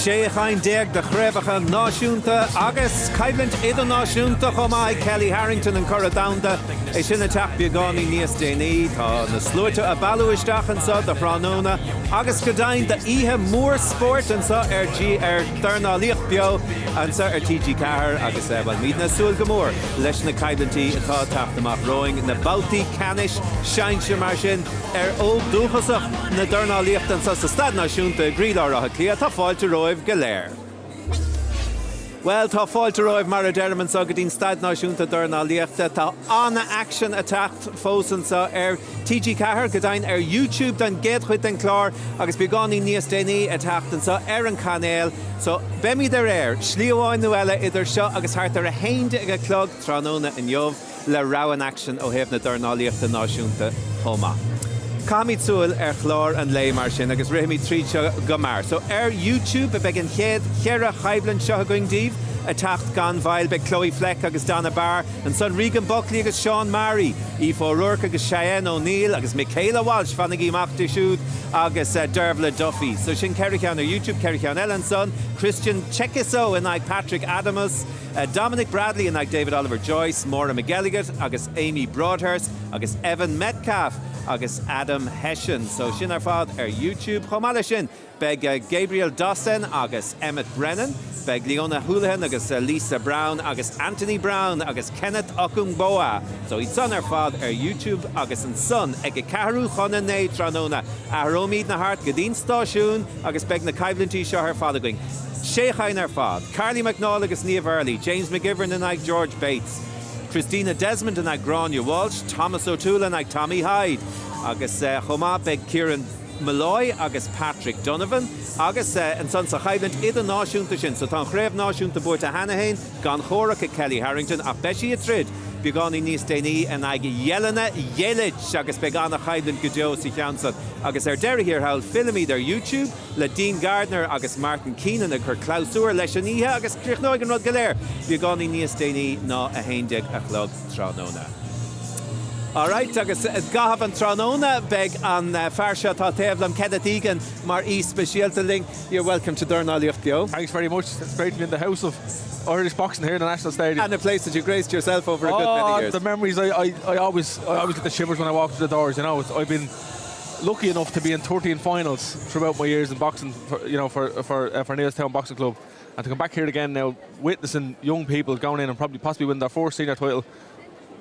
Seán déag de chrébacha náisiúnta agus caiblint idirnáisiúnta chomá Kelly Harrington an Corradanda é sinna teach beagáí níos déanaí tá na slúite a bailúisteach an sa de Browne agus godain de ihe mór sport an sa ar Dornálaíocht BEO an sa ar TG4 agus bhil míad na súil go mór leis na caiblintí atá teachtamach roing na Baltaí canis seinse mar sin ar ó dúchasach na Dornálaíocht an sa stad náisiúnta grídáirithe clia tá fáilte roimh go léir. Well, tá fáilte roimh mar a Darren sa go dtín stad náisiúnta Dornálaíochta tá anna action a teacht fósan sa ar TG4 godain ar YouTube den géad chuid den chlár agus beagáí níos déanaí a teachtan sa ar an canéal so bemid ar air slíomháin nuile idir seo agus thart ar a héinde ag a clog tránóna in jobh le rawan action ó hebh na Dornálaíochta náisiúnta chomá. Cámid súil ar chlár an lé mar sin agus rihamí tríte go mar. So ar YouTube a begin chéire chaiblann seo a going díobh a tacht gan bhail be Chloe Fleck agus Donna Barr an son Regan Buckley agus Seán Mary Aoife O'Rourke agus Cheyenne O'Neill agus Micheál Walsh fannaí machta siúd agus Dervla Duffy. So sin Cekiso ar YouTube Cekiso Ellen son Christian Cekiso and like Patrick Adamus Dominic Bradley and like David Oliver Joyce Maura McElligot agus Amy Broadhurst agus Evan Metcalf agus Adam Hession. So sin ar fad ar YouTube chomáile sin beg Gabriel Dossen agus Emmett Brennan beg Leona Houlihan agus Lisa Browne agus Anthony Browne agus Kenneth Okungbowa. So it's son ar fad ar YouTube agus an son ag cehrú chuna né tróna a romíd na hart godín stáisiún agus beg na caiblintí seo ar fad going. Seán ar fad, Carly McNaul agus Niamh Early, James McGivern and like George Bates. Christina Desmond and like Grania Walsh, Thomas O'Toole and like Tommy Hyde, agus chomá beg Kieran Malloy agus Patrick Donovan, agus an son sa chaiblint idir náisiúnta sin, so tá chréibh náisiúnta buirte Hanahain, gan chórach a Kelly Harrington ach beisi a trid, beagáí níos déanaí an ag Yelena Yelich agus beagán a chaiblint go deo sa cheansan, agus ar deir hir hail filmid ar YouTube le Dean Gardner agus Martin Keenan a chur clausúr leis an ihe agus críochnóig an rud go léir, beagáí níos déanaí ná a héindeag a chlog tránóna. All right, agus gahab an tránóna beg an farsha tá taobh Kenneth Egan mar specialta link. You're welcome to Dornálaíocht BEO. Thanks very much. It's great to be in the house of Irish boxing here in the National Stadium. And a place that you graced yourself over a good many years. The memories, I always get the shivers when I walk through the doors. You know, I've been lucky enough to be in 13 finals throughout my years in boxing, for Neilstown Boxing Club, and to come back here again now, witnessing young people going in and possibly win their first senior title.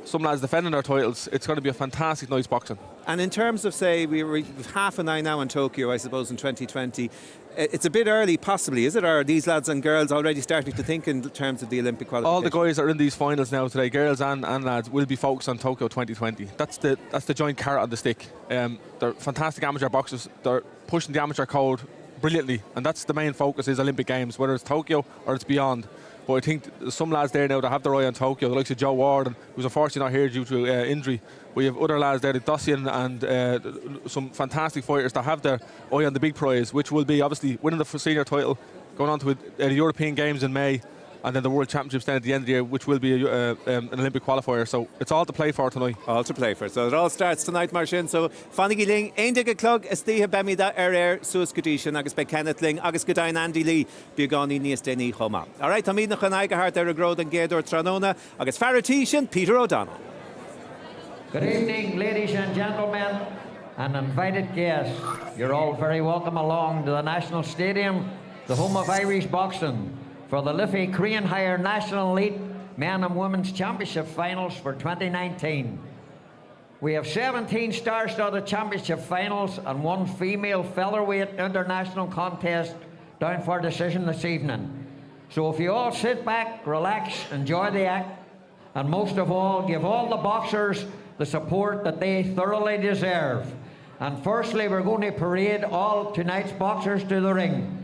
Some lads defending their titles. It's going to be a fantastic night's boxing. And in terms of, say, we're half an eye now in Tokyo, I suppose, in 2020. It's a bit early, possibly, is it? Or are these lads and girls already starting to think in terms of the Olympic qualification? All the guys that are in these finals now today, girls and lads, will be focused on Tokyo 2020. That's the joint carrot on the stick. They're fantastic amateur boxers. They're pushing the amateur code brilliantly, and that's the main focus is Olympic Games, whether it's Tokyo or it's beyond. But I think some lads there now that have their eye on Tokyo, the likes of Joe Warden, who's unfortunately not here due to injury. We have other lads there, like Dossen and some fantastic fighters that have their eye on the big prize, which will be obviously winning the senior title, going on to the European Games in May, and then the World Championships then at the end of the year, which will be an Olympic qualifier. So it's all to play for tonight. All to play for. So it all starts tonight, Martin. So Fanigi Ling, Eindig Clug, Estija Bemida Suas Gadishan, Agus Be Kenneth Ling, Agus Gadain Andy Lee, Biagani Niesteni Homa. All right, Tamina Khanaiga Hart, Eric Road and Gaydor Tranona, Agus Faratishan, Peter O'Donnell. Good evening, ladies and gentlemen, and invited guests. You're all very welcome along to the National Stadium, the home of Irish boxing, for the Liffey Korean Higher National Elite Men and Women's Championship Finals for 2019. We have 17 star-studded championship finals and one female featherweight international contest down for decision this evening. So if you all sit back, relax, enjoy the act, and most of all, give all the boxers the support that they thoroughly deserve. And firstly, we're going to parade all tonight's boxers to the ring.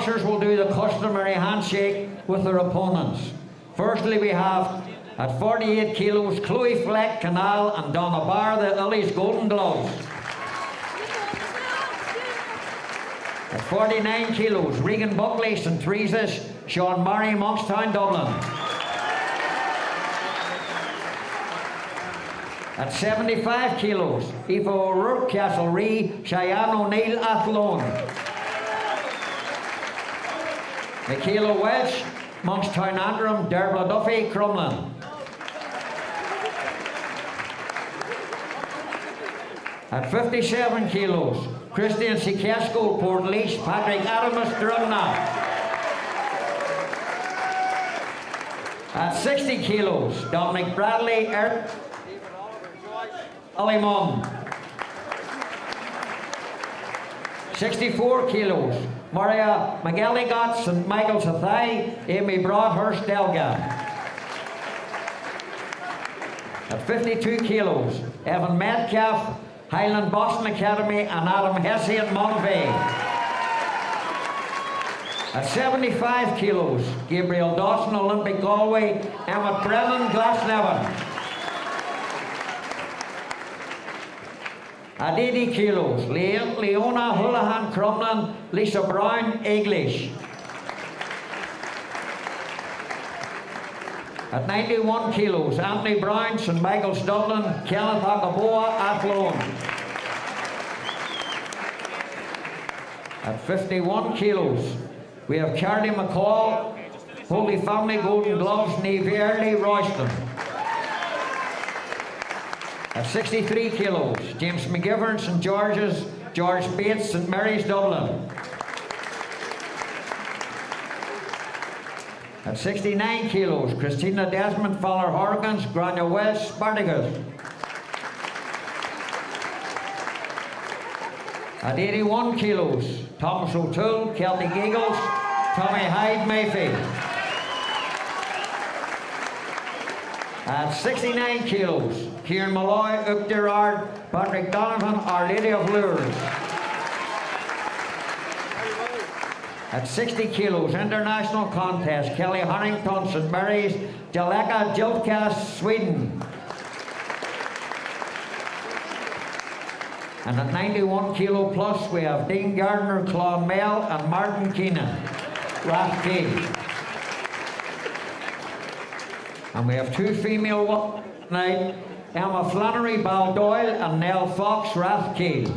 boxers will do the customary handshake with their opponents. Firstly, we have at 48 kilos, Chloe Fleck, Canal, and Donna Barr, the Illy's Golden Gloves. At 49 kilos, Regan Buckley, St. Teresa's, Seán Murray, Monkstown, Dublin. At 75 kilos, Aoife O'Rourke, Castlereagh, Seán O'Neill, Athlone. Micheál Ó Welsh, Monkstown, Antrim, Derbla Duffy, Crumlin. At 57 kilos, Christian Cekiso, Port Leash, Patrick Adamus, Drumnach. At 60 kilos, Dominic Bradley, Alimon. 64 kilos, Maria McElligot, St. Michael's Athy, Amy Broadhurst, Delga. At 52 kilos, Evan Metcalf, Highland Boston Academy, and Adam Hession, Monvey. At 75 kilos, Gabriel Dossen, Olympic Galway, Emma Brennan, Glasnevin. At 80 kilos, Leona Houlihan, Crumlin, Lisa Browne, English. At 91 kilos, Anthony Browne, St. Michael's, Dublin, Kenneth Okungbowa, Athlone. At 51 kilos, we have Charlie McCall, Holy Family Golden Gloves, Niamh Early, Royston. At 63 kilos, James McGivern, St. George's, George Bates, St. Mary's, Dublin. At 69 kilos, Christina Desmond, Fowler Horgans, Grania Welsh, Spartacus. At 81 kilos, Thomas O'Toole, Celtic Eagles, Tommy Hyde, Mayfield. At 69 kilos, Kieran Malloy, Uk Gerard, Patrick Donovan, Our Lady of Lourdes. At 60 kilos, international contest, Kelly Harrington, St. Mary's, Jaleka Jiltcast, Sweden. And at 91 kilo plus, we have Dean Gardner, Claude Mell, and Martin Keenan, Rathkeil. And we have two female tonight, Emma Flannery, Baldoyle, and Nell Fox, Rathkeil.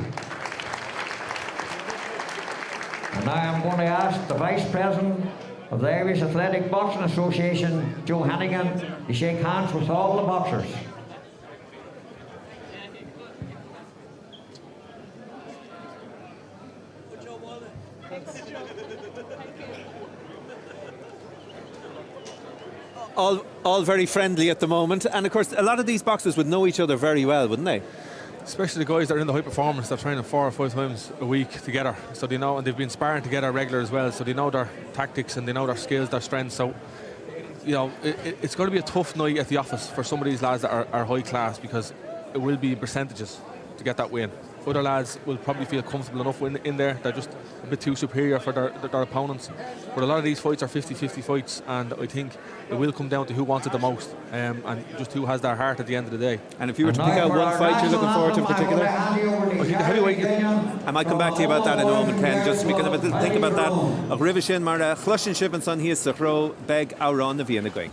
And now I'm going to ask the Vice President of the Irish Athletic Boxing Association, Joe Hannigan, to shake hands with all the boxers. All very friendly at the moment, and of course a lot of these boxers would know each other very well, wouldn't they? Especially the guys that are in the high performance, they're training 4 or 5 times a week together, so they know, and they've been sparring together regular as well, so they know their tactics and they know their skills, their strengths. So you know, it's going to be a tough night at the office for some of these lads that are high class, because it will be percentages to get that win. Other lads will probably feel comfortable enough in there. They're just a bit too superior for their opponents. But a lot of these fights are 50-50 fights, and I think it will come down to who wants it the most, and just who has their heart at the end of the day. And if you were to pick out one fight you're looking forward to in particular? I think the heavyweight. I might come back to you about that in a moment, Ken. Just we can have a little think about that. Of Rivishin, mar chlushin shib and son here Sachro, beg Auron the Vienna going.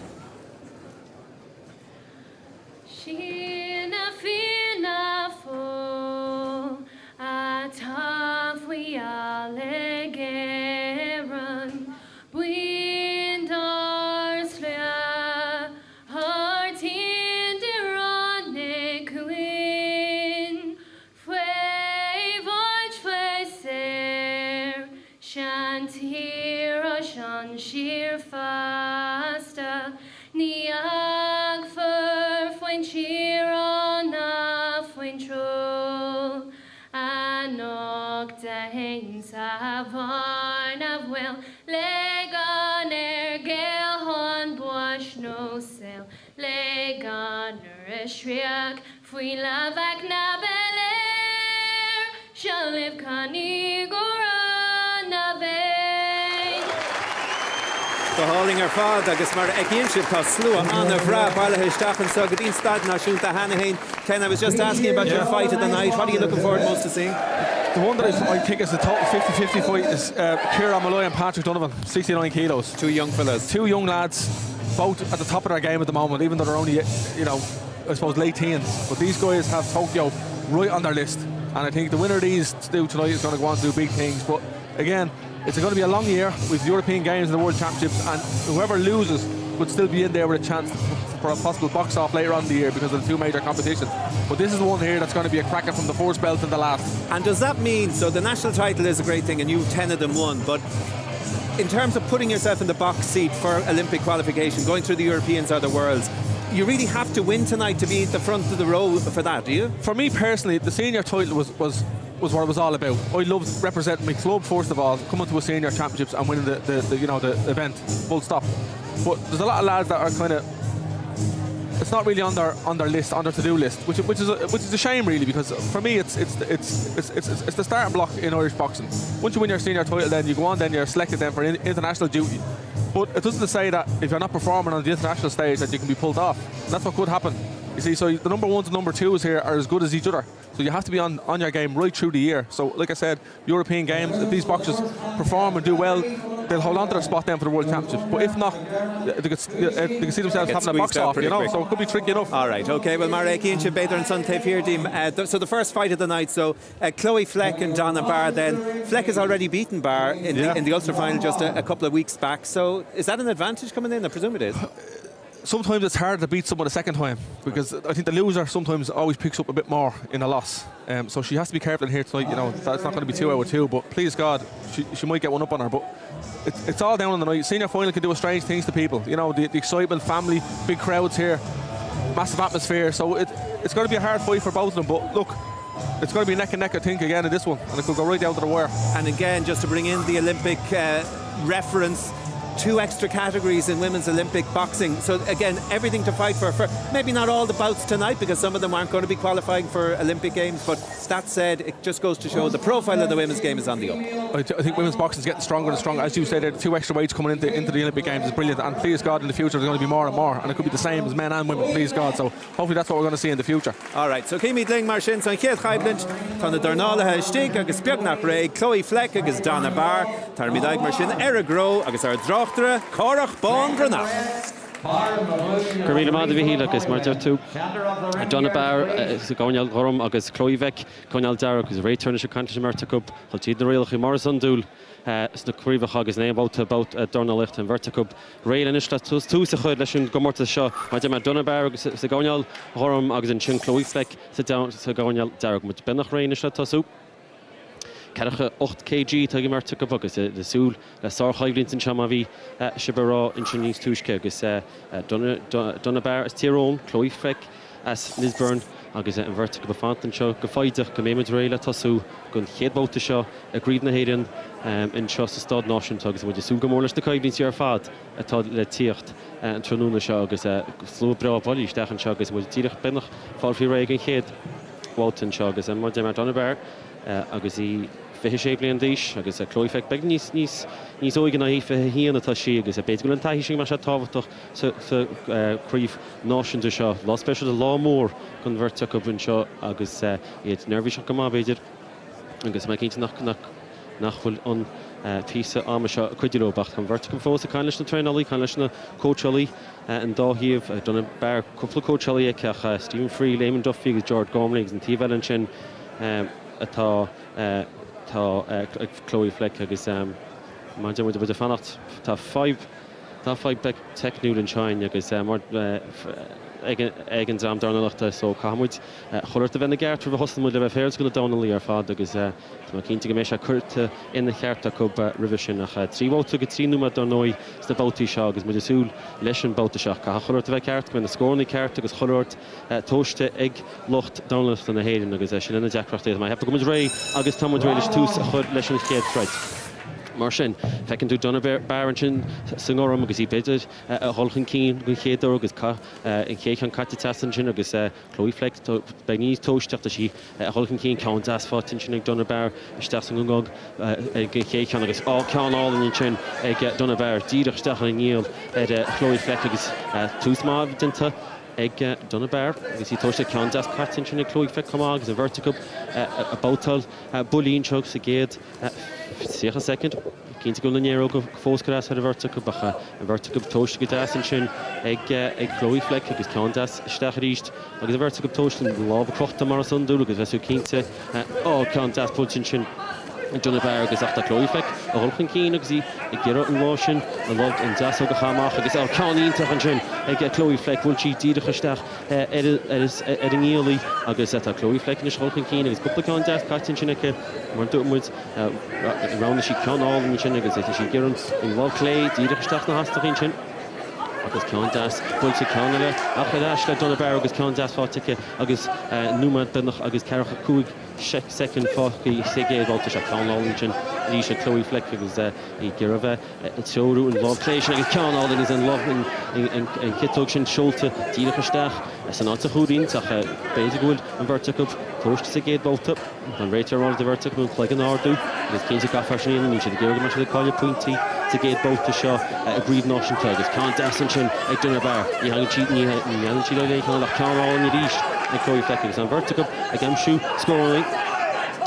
Sheer fasta niag for when cheer on a when troll anok dains avarn of well leg on gale hon bosh no sell leg on a shriek fui lavak na beler shall live canigora na ve. Halling ar fád agus mar ag sib tá slua an a bhrá bailithe stachan so go dtín stad náisiúnta Hanahain. Ken, I was just asking about your fight of the night. What are you looking forward most to seeing? The one that I think is a total 50-50 fight is Ciara Malloy and Patrick Donovan, 69 kilos. Two young fellas. Two young lads, both at the top of their game at the moment, even though they're only, you know, I suppose late teens. But these guys have Tokyo right on their list. And I think the winner of these two tonight is going to go on to do big things. But again, it's going to be a long year with the European Games and the World Championships, and whoever loses would still be in there with a chance for a possible box off later on in the year because of the two major competitions. But this is the one here that's going to be a cracker from the first belt to the last. And does that mean, so the national title is a great thing and you've 10 of them won, but in terms of putting yourself in the box seat for Olympic qualification, going through the Europeans or the Worlds, you really have to win tonight to be at the front of the row for that, do you? For me personally, the senior title was what it was all about. I loved representing my club first of all, coming to a senior championships and winning the you know, the event, full stop. But there's a lot of lads that are kind of, it's not really on their list, on their to-do list, which is a shame really, because for me it's the starting block in Irish boxing. Once you win your senior title, then you go on, then you're selected then for international duty. But it doesn't say that if you're not performing on the international stage that you can be pulled off. And that's what could happen. You see, so the number ones and number twos here are as good as each other. So you have to be on your game right through the year. So like I said, European Games, if these boxers perform and do well, they'll hold on to their spot then for the World Championships. But if not, they can see themselves having a box off, you know, quick. So it could be tricky enough. All right, okay, well, Mar Cian Bader and Son Tafe here, team. So the first fight of the night, so Chloe Fleck and Donna Barr then. Fleck has already beaten Barr in the Ulster final just a couple of weeks back. So is that an advantage coming in? I presume it is. Sometimes it's hard to beat someone a second time because I think the loser sometimes always picks up a bit more in a loss. So she has to be careful in here tonight. You know, that's not going to be 2 out of 2. But please God, she might get one up on her. But it's all down on the night. Senior final can do strange things to people. You know, the excitement, family, big crowds here, massive atmosphere. So it's going to be a hard fight for both of them. But look, it's going to be neck and neck, I think, again in this one, and it could go right down to the wire. And again, just to bring in the Olympic reference, 2 extra categories in women's Olympic boxing. So again, everything to fight for maybe not all the bouts tonight because some of them aren't going to be qualifying for Olympic Games, but that said, it just goes to show the profile of the women's game is on the up. I think women's boxing is getting stronger and stronger. As you said, there are 2 extra weights coming into the Olympic Games is brilliant, and please God, in the future there's going to be more and more, and it could be the same as men and women, please God. So hopefully that's what we're going to see in the future. Alright, so Kimi Dling mar sin san chéad chaibblint tá na Dornálaíocht stig agus beagnach ré Chloe Fleck agus Donna Barr tar midaig mar sin Gro agus ar drochtere Cárthach Ban Breathnach. Gurmíle má a bhí agus mar tú Donna Barr gáineal chom agus Chloe Fleck gáineal Darren agus réitúna se canta marta cup hol tíad na réalach I Morrison dúil sna críomhach agus né about Dornálaíocht an Verta Cup réile is tú sa chuid leis an gomórta seo mar de mar Donna Barr agus sa gáineal chom agus an sin Chloe Fleck sa gáineal Darren mu benach réine is tasú. Cárthach 8 kg tá marta cup agus de súl le sáchaidlín san chama bhí sibarrá in sin níos túisce agus Donna Barr as Tyrone, Chloe Fleck as McGivern agus an Verta Cup fantan seo go fáideach go méid réile tasú gon chéadbóta seo a gríomh na héireann in seo sa Stad Náisiúnta agus bhfuil sú go mór leis na caidlín ar fad atá le tíocht an trúna seo agus slú bra bhí stechan seo agus bhfuil tíocht benach fáilfií ré an chéad bháltain seo agus an mar Donna Barr agus í fithe sé bliain díos agus Chloe Fleck beg níos óigean na fithe híana atá sí agus beidir go an taithí sin mar se táhachtach sa críomh náisiúnta seo lá speisial de lá mór chun Verta Cup seo agus iad nervhí seo go má beidir agus mai cinnte nach bhfuil an písa ama seo chuidiróbach chun Verta Cup fós a cain leis na treinaí cain leis na coachaí an dáhíomh Donna Barr cúpla coachaí ceach Stephen Free, Léman Duffy agus George Gormley agus an tíomhheil sin atá Chloe Fleck agus mar de bud a fannacht tá 5 bec technúil an sein agus mar Egan am Dornálaíocht so camuid choirta bheith na gceart bh hosna le bheith férs go Dornálaí ar fad agus tá cinnte go mééis se chuirta ina Cárthach Cup rih sin nach tríhóta go tríúma Dornálaí na bátaí seo agus muidir súl leis an báta seach choirta bheith ceart go na scónaí ceart agus choirt tóiste ag locht Dornálaíocht na héireann agus sin ina deachreachtaí mai hepa go ré agus tá ré leis tús a chuir leis an chéad freit. Marsin, fecinn tú Donna Barr sin sangorum agus í beidir a Houlihan cín go chéadú agus in chéan caitetastan sin agus Chloe Fleck be níos tóisteachta sí a Houlihan cín ceann dasfátin sin ag Donna Barr isteach san gongog chéan agus ceanálan sin ag Donna Barr díadach stachar in níl Chloe Fleck agus túsmá dinta ag Donna Barr agus í tóiste ceann das catain sin ag Chloe Fleck comá agus a verticub a bótal bulín seog sa géad Secha second, cínta go lenéir go fóscarás ar a verticub bacha a verticub tóiste go dasan sin ag Chloe Fleck agus ceann das isteach ríist agus a verticub tóiste láb crochta mar sundú agus bheitú cínta ceann das pultin sin Donna Barr agus achta Chloe Fleck a Houlihan cín agus í ggéire an lásin a lob an das go chamach agus ceanítach an sin ag Chloe Fleck bhfuil si díadach isteach ar an íolaí agus Chloe Fleck in Houlihan cín agus cúpla ceann das caitin sin aice mar dúmid rána sí ceanálan sin agus sí ggéireann in láb clé díadach isteach na hastaín sin agus ceann das builte ceanile ach le Donna Barr agus ceann das fátice agus númad benach agus cearcha cúig second fáchaí ségéad bhálta se ceanálan sin rí se Chloe Fleck agus í ggéireamh teorú an láb clé sin agus ceanálan agus an láb in citóg sin seolta díadach isteach san áta chúrín ach beidir gúil an verticub tóiste sa géad bhálta an réitear ráil de verticub an chleig an ardú agus cínta gafar sin ní siad ggéirge mar siad cáile pointí sa géad bhálta seo a Breathnach agus ceann dasan sin ag Donna Barr ní hagan siad ní hagan siad le ceann ach ceanálan i ríist ag Chloe Fleck agus an verticub ag amsú scóraí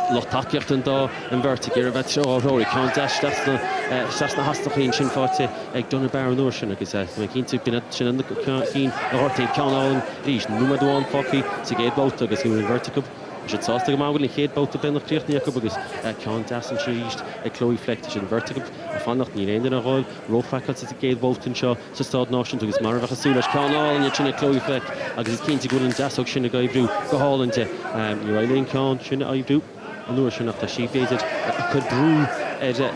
Loch takeíocht an dá an vertic ar a bheith seo áróí ceann das na hastachaín sin fáte ag Donna Barr an uair sin agus mé cínta bine sin an cín a hortaí ceanálan ríist númadháin fácaí sa géad bhálta agus go an verticub sé sásta go mábhfuil in chéad bóta benach tríochtníach agus ceann dasan sin ríist ag Chloe Fleck sin verticub a fannacht ní réidir a gháil rófraicad sa géad bháltain seo sa stád náisiúnt agus mar bhecha súla ceanálan sin ag Chloe Fleck agus is cínta gúil an dasog sin a gaibhrú go hálante ní railíonn ceann sin a gaibhrú an uair sin nach tá sí féidir a chud brú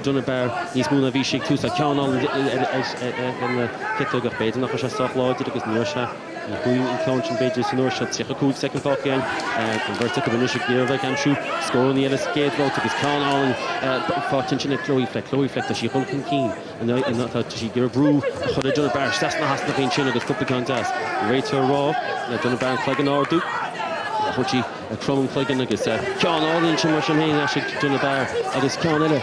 Donna Barr níos múna bhí sig tús a ceanálan an citógach beidir nach se soach láidir agus nuair se in chuún in ceann sin beidir san uair se tíocha cúig second fácaín an verticub in isise ggéireamh amsú scóraí eile géad bhálta agus ceanálan fátain sin ag Chloe Fleck tá sí Houlihan cín tá sí gur brú a chud Donna Barr stas na hastachaín sin agus cúpla ceann das réitear rá Donna Barr chleig an ardú chuirtí crom chleigean agus ceanálan sin mar sin héana Donna Barr agus ceann eile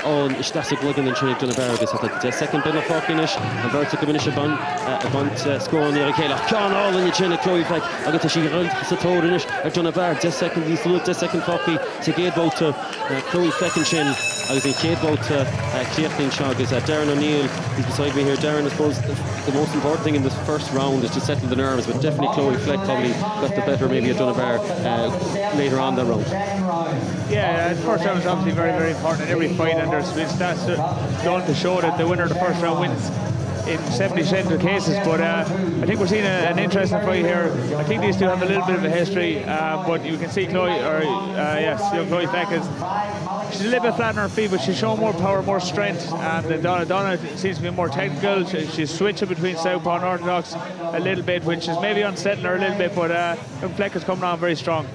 ón isteach legan an sin Donna Barr agus de second bin fácinis an verticub in isise bant scóraí ar chéile ceanálan i sin Chloe Fleck agus tá sí roiint sa tóirinis ar Donna Barr 10 second í slú 10 second fácaí sa géad bhálta Chloe Fleck an sin agus in chéad bhálta cléochtaín seo agus Darren O'Neill he's beside me here. Darren, I suppose the most important thing in this first round is to settle the nerves, but definitely Chloe Fleck probably got the better maybe of Donna Barr later on that round. Yeah, the first round is obviously very, very important in every fight, and there's been stats done to show that the winner of the first round wins in 70% of the cases, but I think we're seeing an interesting fight here. I think these two have a little bit of a history, but you can see Chloe Fleck is she's a little bit flat on her feet, but she's showing more power, more strength, and Donna seems to be more technical. She's switching between southpaw and orthodox a little bit, which is maybe unsettling her a little bit, but Fleck is coming on very strong.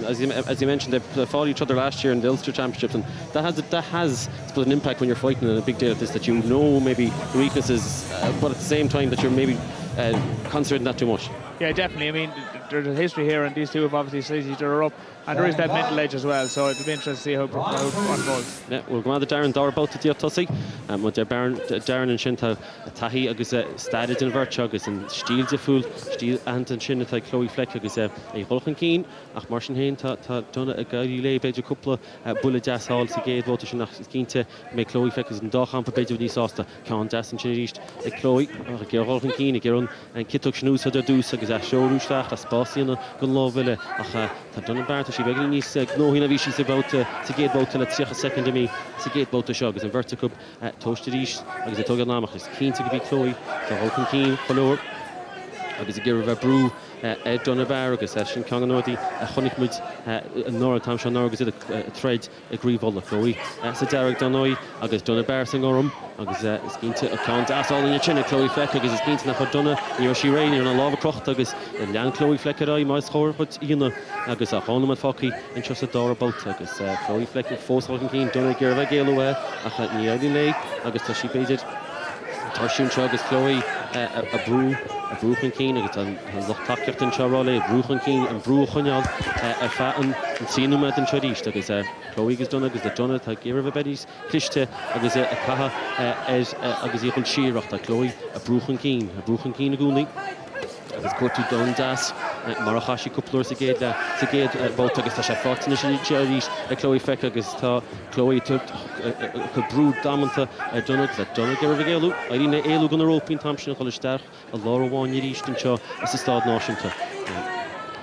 As you mentioned, they fought each other last year in the Ulster Championships, and that has an impact when you're fighting in a big day like this, that you know maybe the weaknesses, but at the same time that you're maybe concentrating that too much. Yeah, definitely. I mean, there's a history here, and these two have obviously sized each other up, and there is that mental edge as well, so it'll be interesting to see how it unfolds. Yeah, we'll go on to Darren Dara about the Tussy, and with Darren and Shinta Tahi agus started in virtue agus and stíl de full stíl and Shinta tá Chloe Fleck agus Houlihan cín ach mar sin héin tá donna a gaí le beidir cúpla bulla deas hall sa géad bhálta sin nach cínte mé Chloe Fleck agus an dáchan pa beidir níos ásta ceann deas an sin ríist Chloe ach gur Houlihan cín ag an kitúg snús a dús agus seoúisteach a spásíanna go lábhile ach tá Donna Barr tá sí beagla níos gnóhína bhí sí sa géad bhálta le 3 second mí sa géad bhálta seo agus an verticub tóiste ríist agus tógad námach is cínta go bhí Chloe tá Houlihan cín cholór agus I ggéireadh brú Donna Barr agus sin ceanganódaí chonig muid an nóir tam seán agus a thread a gríomhol na Chloe sa Derek Domhnaill agus Donna Barr san orm agus is cínte a count asáil in sinna Chloe Fleck agus is cínte nach Donna níor sí réin ar an lábha crocht agus lean Chloe Fleck a más chóir chut íonna agus a chána focaí in tros a dá balt agus Chloe Fleck fósáil cín Donna ggéireadh géalú a ní éidir lé agus tá sí beidir Tarsún seo agus Chloe a brúchan cín agus an lochtaceocht in seorála a brúchan cín an brúchaneáil ar fean an síú me an seoríist agus Chloe agus Donna agus Donna tá ggéireadh bedís cliste agus a catha agus íochail síireacht a Chloe a brúchan cín a gúnaí agus cuatú don das mar a chaisi cúplaúir sa géad bót agus tá sé fátainna sin tearíis a Chloe Fleck agus tá Chloe chu brú damananta ar Donna ggéireadh géalú a lína éalú gan Európín tamsin choil isteach a láháin ríist an seo is Stád náisiúnta.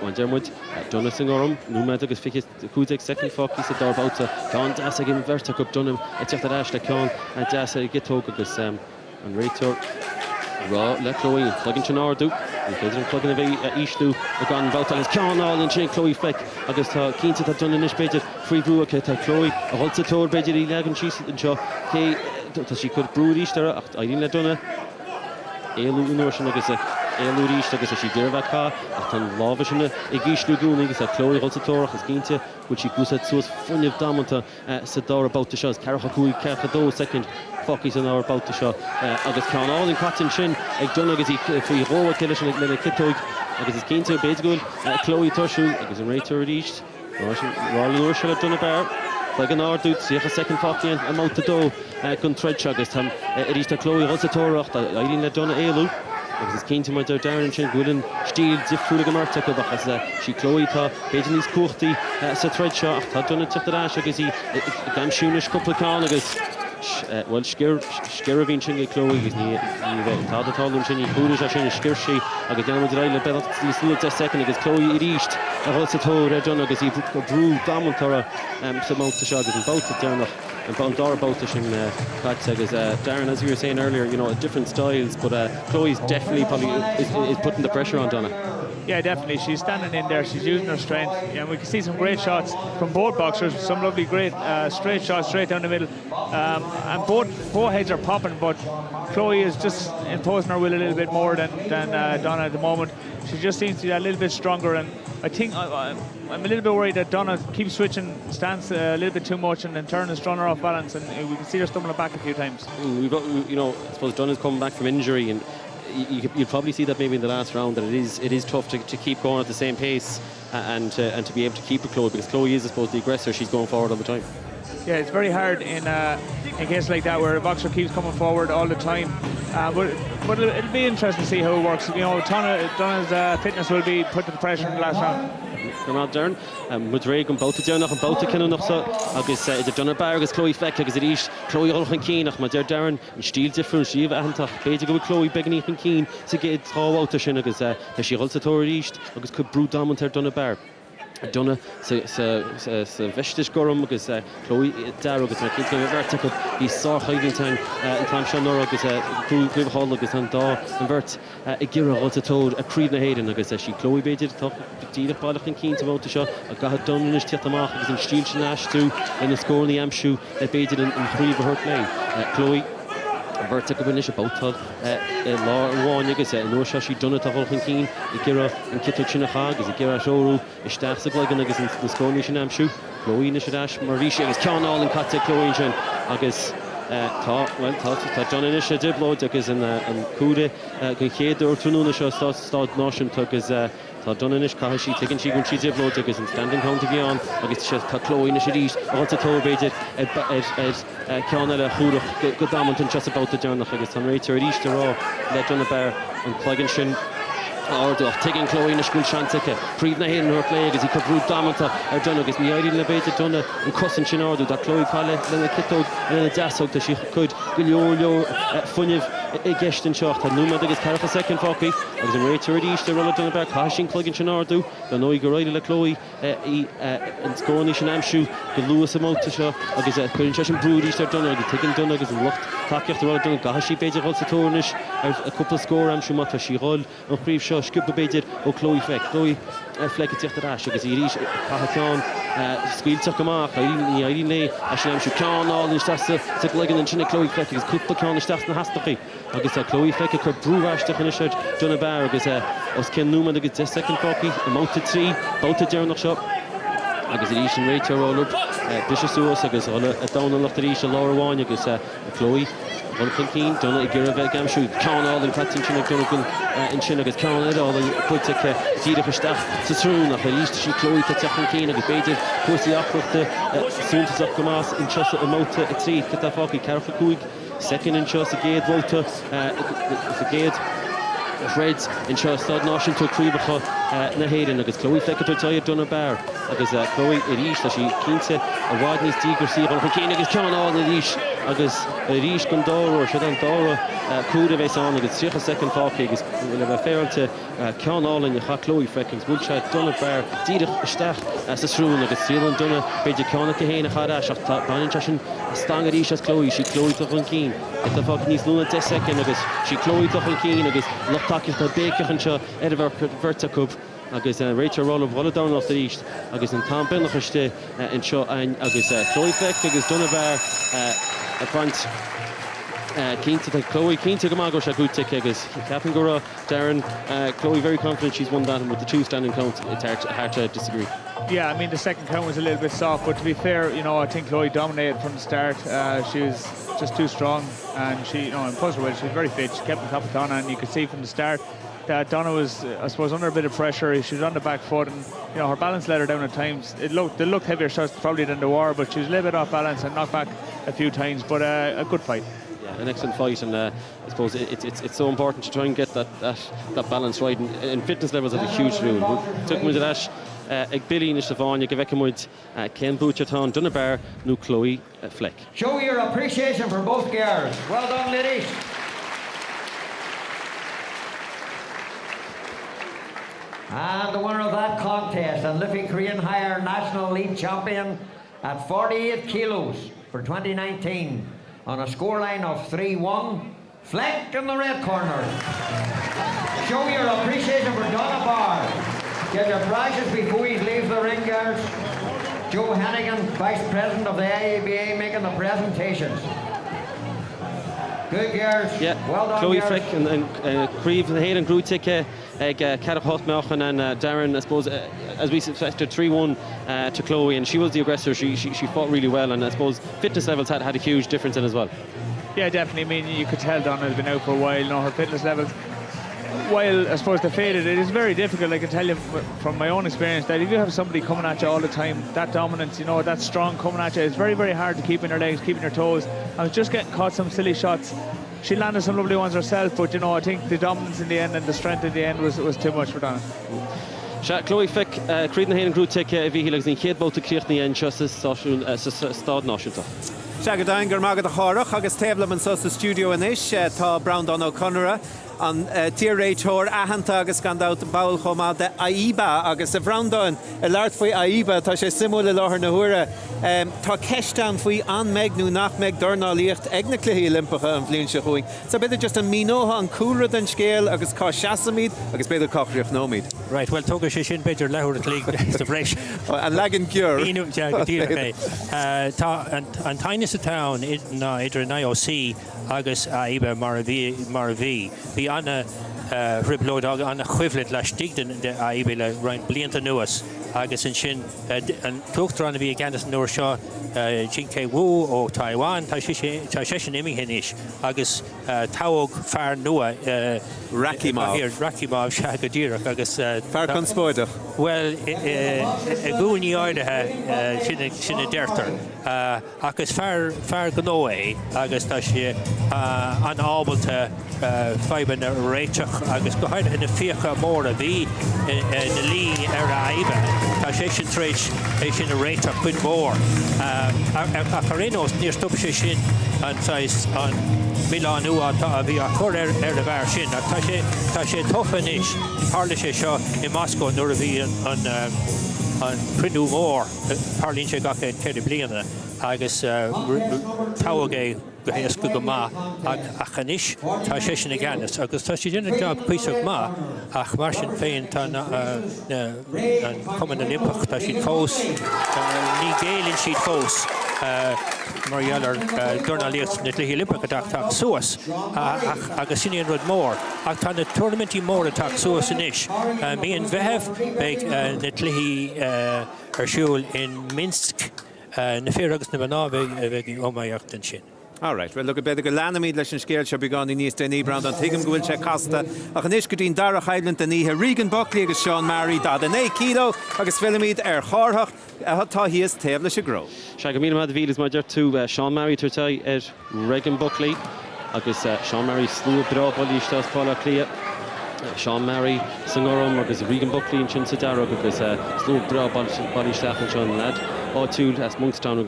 Bhain Dermot Donna san orm númed agus fi chuúdeag second fáí sa darbáta gan das a gin bhirrta go Donna a teachta eis le ceán a das a gitóg agus an réiteor rá le Chloe plugin sin ardú féidir an plugin a bheith íslú a gan bhálta agus ceanáil in sin Chloe Fleck agus tá cínta tá Donna is beidir fríomhrúacha tá Chloe a holtatóir beidir í legan síos an seo tá sí chud brú ríiste ach aíonn le Donna éalú únúir sin agus éalú ríiste agus a sí ggéirbhá ach tá lábha sinna i gíslú gúna agus a Chloe holtatóir agus cínte chuil sí gúsad suas funineh damananta sa dá báta seo cecha cúig cecha dó second focus an our about the shot agus ceanáil in catin sin ag Donna agus faoi róha ciile sin lena citóig agus is cínte béid gúil Chloe Tursú agus an réitear ríist ráúir se le Donna Barr like an ardút síocha second focus a máta dó gon treid agus tam ríist a Chloe holtatóireacht a líon le Donna éalú agus is cínte mar Darren sin gúilin stíl difriúla go marta go bachas sí Chloe tá béidir níos cuachtaí sa treid seo ach tá Donna tuachtarás agus í gamsúna scoplacán agus well scéir a bhín sin Chloe agus ní bheith tádatáún sin í chúra sin i scéirsí agus deanmid réile be ní slúil 10 second agus Chloe i ríist a holtatóir ar Donna agus í brú damantara sa máta seo agus an báta dearnach an darbáta sin agus Darren, as you were saying earlier, you know, different styles, but Chloe's definitely probably is putting the pressure on Donna. Yeah, definitely. She's standing in there. She's using her strength. Yeah, we can see some great shots from both boxers. Some lovely, great straight shots straight down the middle. And both heads are popping, but Chloe is just imposing her will a little bit more than Donna at the moment. She just seems to be a little bit stronger, and I think I'm a little bit worried that Donna keeps switching stance a little bit too much and then turning her off balance, and we can see her stumbling back a few times. We've got, you know, I suppose Donna's coming back from injury, and you'll probably see that maybe in the last round that it is tough to keep going at the same pace and to be able to keep her Chloe, because Chloe is, I suppose, the aggressor. She's going forward all the time. Yeah, it's very hard in cases like that where a boxer keeps coming forward all the time. But it'll be interesting to see how it works. You know, Donna's fitness will be put to the pressure in the last round. Darren, Mudreg an bouta dearnach an bouta cinú nach sa agus idir Donna Barr agus Chloe Fleck agus a ríis Chloe olchan cínach ma Darren an stíl difriúil síomh aithantach beidir go Chloe beganí an cín sa géad táháilta sin agus tá sí holtatóir ríist agus chu brú damant ar Donna Barr. Donna sa bheistis gorum agus Chloe dar agus mar cinnte bhirrta go í sáchaidintang an tam seán nóra agus cúibháil agus an dá an bhirt i ggéire holtatóir a críomh na héireann agus sí Chloe beidir díadach bailach an cínta bhóta seo a gathad Donna is tiach amach agus an stíl sin eistú ina scórnaí amsú beidir an chríomh a thuirt léin. Chloe Berta go bhain is a bótad láháin agus nó seo sí Donna tá bholchan cín i ggéire an ciú sinna cha agus i ggéire seóú isteach sa gleigan agus na scónaí sin amsú. Chloe is a mar ríise agus ceanáil an caite Chloe sin agus tá Donna is a diblóid agus an cúda gon chéadú trúna seo Stád náisiúnta agus tá Donna is caithí sí tuigann sí gon sí diblóid agus an standing count bhíán agus tá Chloe is a ríis holtatóir beidir ceanna le chúrach go damant an just about the dearnach agus an réitear ríiste rá le Donna Barr an plugin sin ardach tuigeann Chloe na scoil seantacha príomh na héan thuirt lé agus í chu brú damanta ar Donna agus ní éiríonn le beidir Donna an cosan sin ardú dá Chloe cáile lena citóg lena deasóg tá sí chud go leor funineh i gceist an seocht tá númad agus cearcha second fácaí agus an réitear ríiste rolla Donna Barr cai sin plugin sin ardú dá nó go réile le Chloe an scónaí sin amsú go luas amóta seo agus chuann se sin brú ríiste ar Donna agus tuigeann Donna agus an lucht takeíocht rolla Donna gaithí sí beidir holtatóirnis ar a cúpla scór amsú mata sí roll an chríomh seo seo sciúpa beidir ó Chloe Fleck. Chloe Fleck tíocht arás agus í rís Ceán scuilteach goach a íon lé a sin am siú ceánáil isteasta sa legan an sinna Chloe Fleck agus cúpla ceán isteach na hastachaí agus a Chloe Fleck chu brúhaisteach in siid Donna Barr agus os cin núma agus 10 second fáci a máta trí báta dearnach seo agus rís an réitear rólup Bishop Suas agus a dána nach rís a láháin agus Chloe Cín donna I ggéir bheith gamsú ceánáil an catin sinna donna in sin agus ceán idáil an chuite díra chuisteach sa trún nach a líst sí Chloe tá teach an cín agus beidir cuasaí achreachta súntaach go más in seosa a máta a trí go tá fáci Cárthach cúig second in seosa géad bhóta sa géad Reds in seo stad náisiúnta críobacha na héireann agus Chloe Fleck táid Donna Barr agus Chloe I rís tá sí cínte a bhád níos dígursí an chucéine agus ceanáil na rís agus rís gon dára se an dára cúda bheits an agus tríocha second fáci agus le bheith féilte ceanálainn a cha Chloe Fleck agus búil se Donna Barr díadach isteach sa srún agus sílan donna beidir ceanna go héana chará seach tá banin sin stang a rís as Chloe sí Chloe toch an cín Tá fág níos lúna 10 second agus sí Chloe toch an cín agus lochtaciach tá bécach an seo ar bhar vertacúb agus réitear róla bhla dána nach ríist agus an tá benachiste in seo agus Chloe Fleck agus Donna Barr a front Cínta Chloe Cínta go mágur se gúte agus ceapan go Darren Chloe very confident she's won that and with the two standing count it's hard to disagree. Yeah, I mean the second count was a little bit soft, but to be fair, you know, I think Chloe dominated from the start. She was just too strong, and she, you know, in puzzle well, she was very fit. She kept on top of Donna, and you could see from the start that Donna was, I suppose, under a bit of pressure. She was on the back foot, and you know her balance let her down at times. They looked heavier shots probably than they were, but she was a little bit off balance and knocked back a few times. But a good fight. An excellent fight, and I suppose it's so important to try and get that balance right. And fitness levels have a huge role. Took me to that. Ag Billy na Siobhan, ag bheicimid Ken Búteatán, Donna Barr, nó Chloe Fleck. Show your appreciation for both girls. Well done, ladies. And the winner of that contest, and Liffey Korean Higher National League Champion at 48 kilos for 2019 on a scoreline of 3-1, Fleck in the red corner. Show your appreciation for Donna Barr. Get your prizes before he leaves the ring, girls. Joe Hannigan, Vice President of the IABA, making the presentations. Good girls. Yeah. Well done, Chloe girls. Fleck and Creve the Hayden Grúteach ag Cárthach Ban Breathnach and Darren, I suppose, as we said, 3-1 to Chloe, and she was the aggressor. She fought really well, and I suppose fitness levels had a huge difference in as well. Yeah, definitely. I mean, you could tell Donna has been out for a while. You know, her fitness levels, while I suppose they faded, it is very difficult. I can tell you from my own experience that if you have somebody coming at you all the time, that dominance, you know, that strong coming at you, it's very, very hard to keep in her legs, keep in her toes. I was just getting caught some silly shots. She landed some lovely ones herself, but you know, I think the dominance in the end and the strength in the end was too much for Donna. Chloe Fleck, Creed na Hayden Grúteach a bhí hilagus ní chéadbóta críochnaí an seo sa stád náisiúnta. Seaga dain gur magad a chárach agus téblam an sa studio inis tá Browne don O'Connor an tíréitheoir ahananta agus gandát bail chomá de IABA agus a bhrandáin a leart faoi IABA tá sé simú le láthar na huaire tá ceistán faoi an megnú nach meag Dornálaíocht ag na cluichí Olympacha an bhliain se chuing. So beidir just an mínótha an cúra den scéal agus cá seasamíd agus beidir cochraíoch nómíd. Right, well, tóga sé sin beidir lethúir a clíg sa bhreis. An legan giúr. Inú go dtíre tá an taine sa town idir an IOC agus IABA mar a bhí. Bhí anna riblóid anna chuimhlit leis stigdan de IABA le roiin blianta nuas agus an sin an tuachtar anna bhí gan an nuair seo Jing Wu ó Taiwan tá sé sin imihéis agus táóg fear nua Rakimov se go dtíreach agus fear chun spóideach. Well, a gúní áirithe sinna deirtar agus fear go é agus tá sé an ábalta feiban a réiteach agus go háir ina fiocha mór a bhí na lí ar IABA tá sé sin tréis é sin a réiteach chun mór a chorénos níor stop sé sin an Micheál Ó Domhnaill a bhí a chur ar a bhar sin tá sé tofanis hála sé seo i Moscow nuair a bhí an prinú mór Harlín sé gacha an ceir bliana agus tágé go héasca go má a chanis tá sé sin ganas agus tá si duna job cuiiseach má ach mar sin féin tá cuman an impact tá siad fós ní gélinn siad fós Marialler Dornálaíocht na tlí Olympic atach suas agus sin rud mór ach tá na tournamentí mór atach suas inis míon bheitheh beag na tlí siúil in Minsk na fér agus na baná bheith ómaiacht an sin. All right, well, look at better Lanamid leis an scéil se began níos déní brand an tuigim gohfuil se casta ach an isco dín Darach Highland a níthe Regan Buckley agus Seán Mary da an 8 kilo agus filmid Cárthach tá híos taobh leis a gro. Se go míle bhílas má deir tú Seán Mary tuairtá Regan Buckley agus Seán Mary slú bra bolíiste pála clia. Seán Mary san orm agus Regan Buckley in sin sa Darach agus slú bra bolíisteach an Seán lad. Áitiúil as Monkstown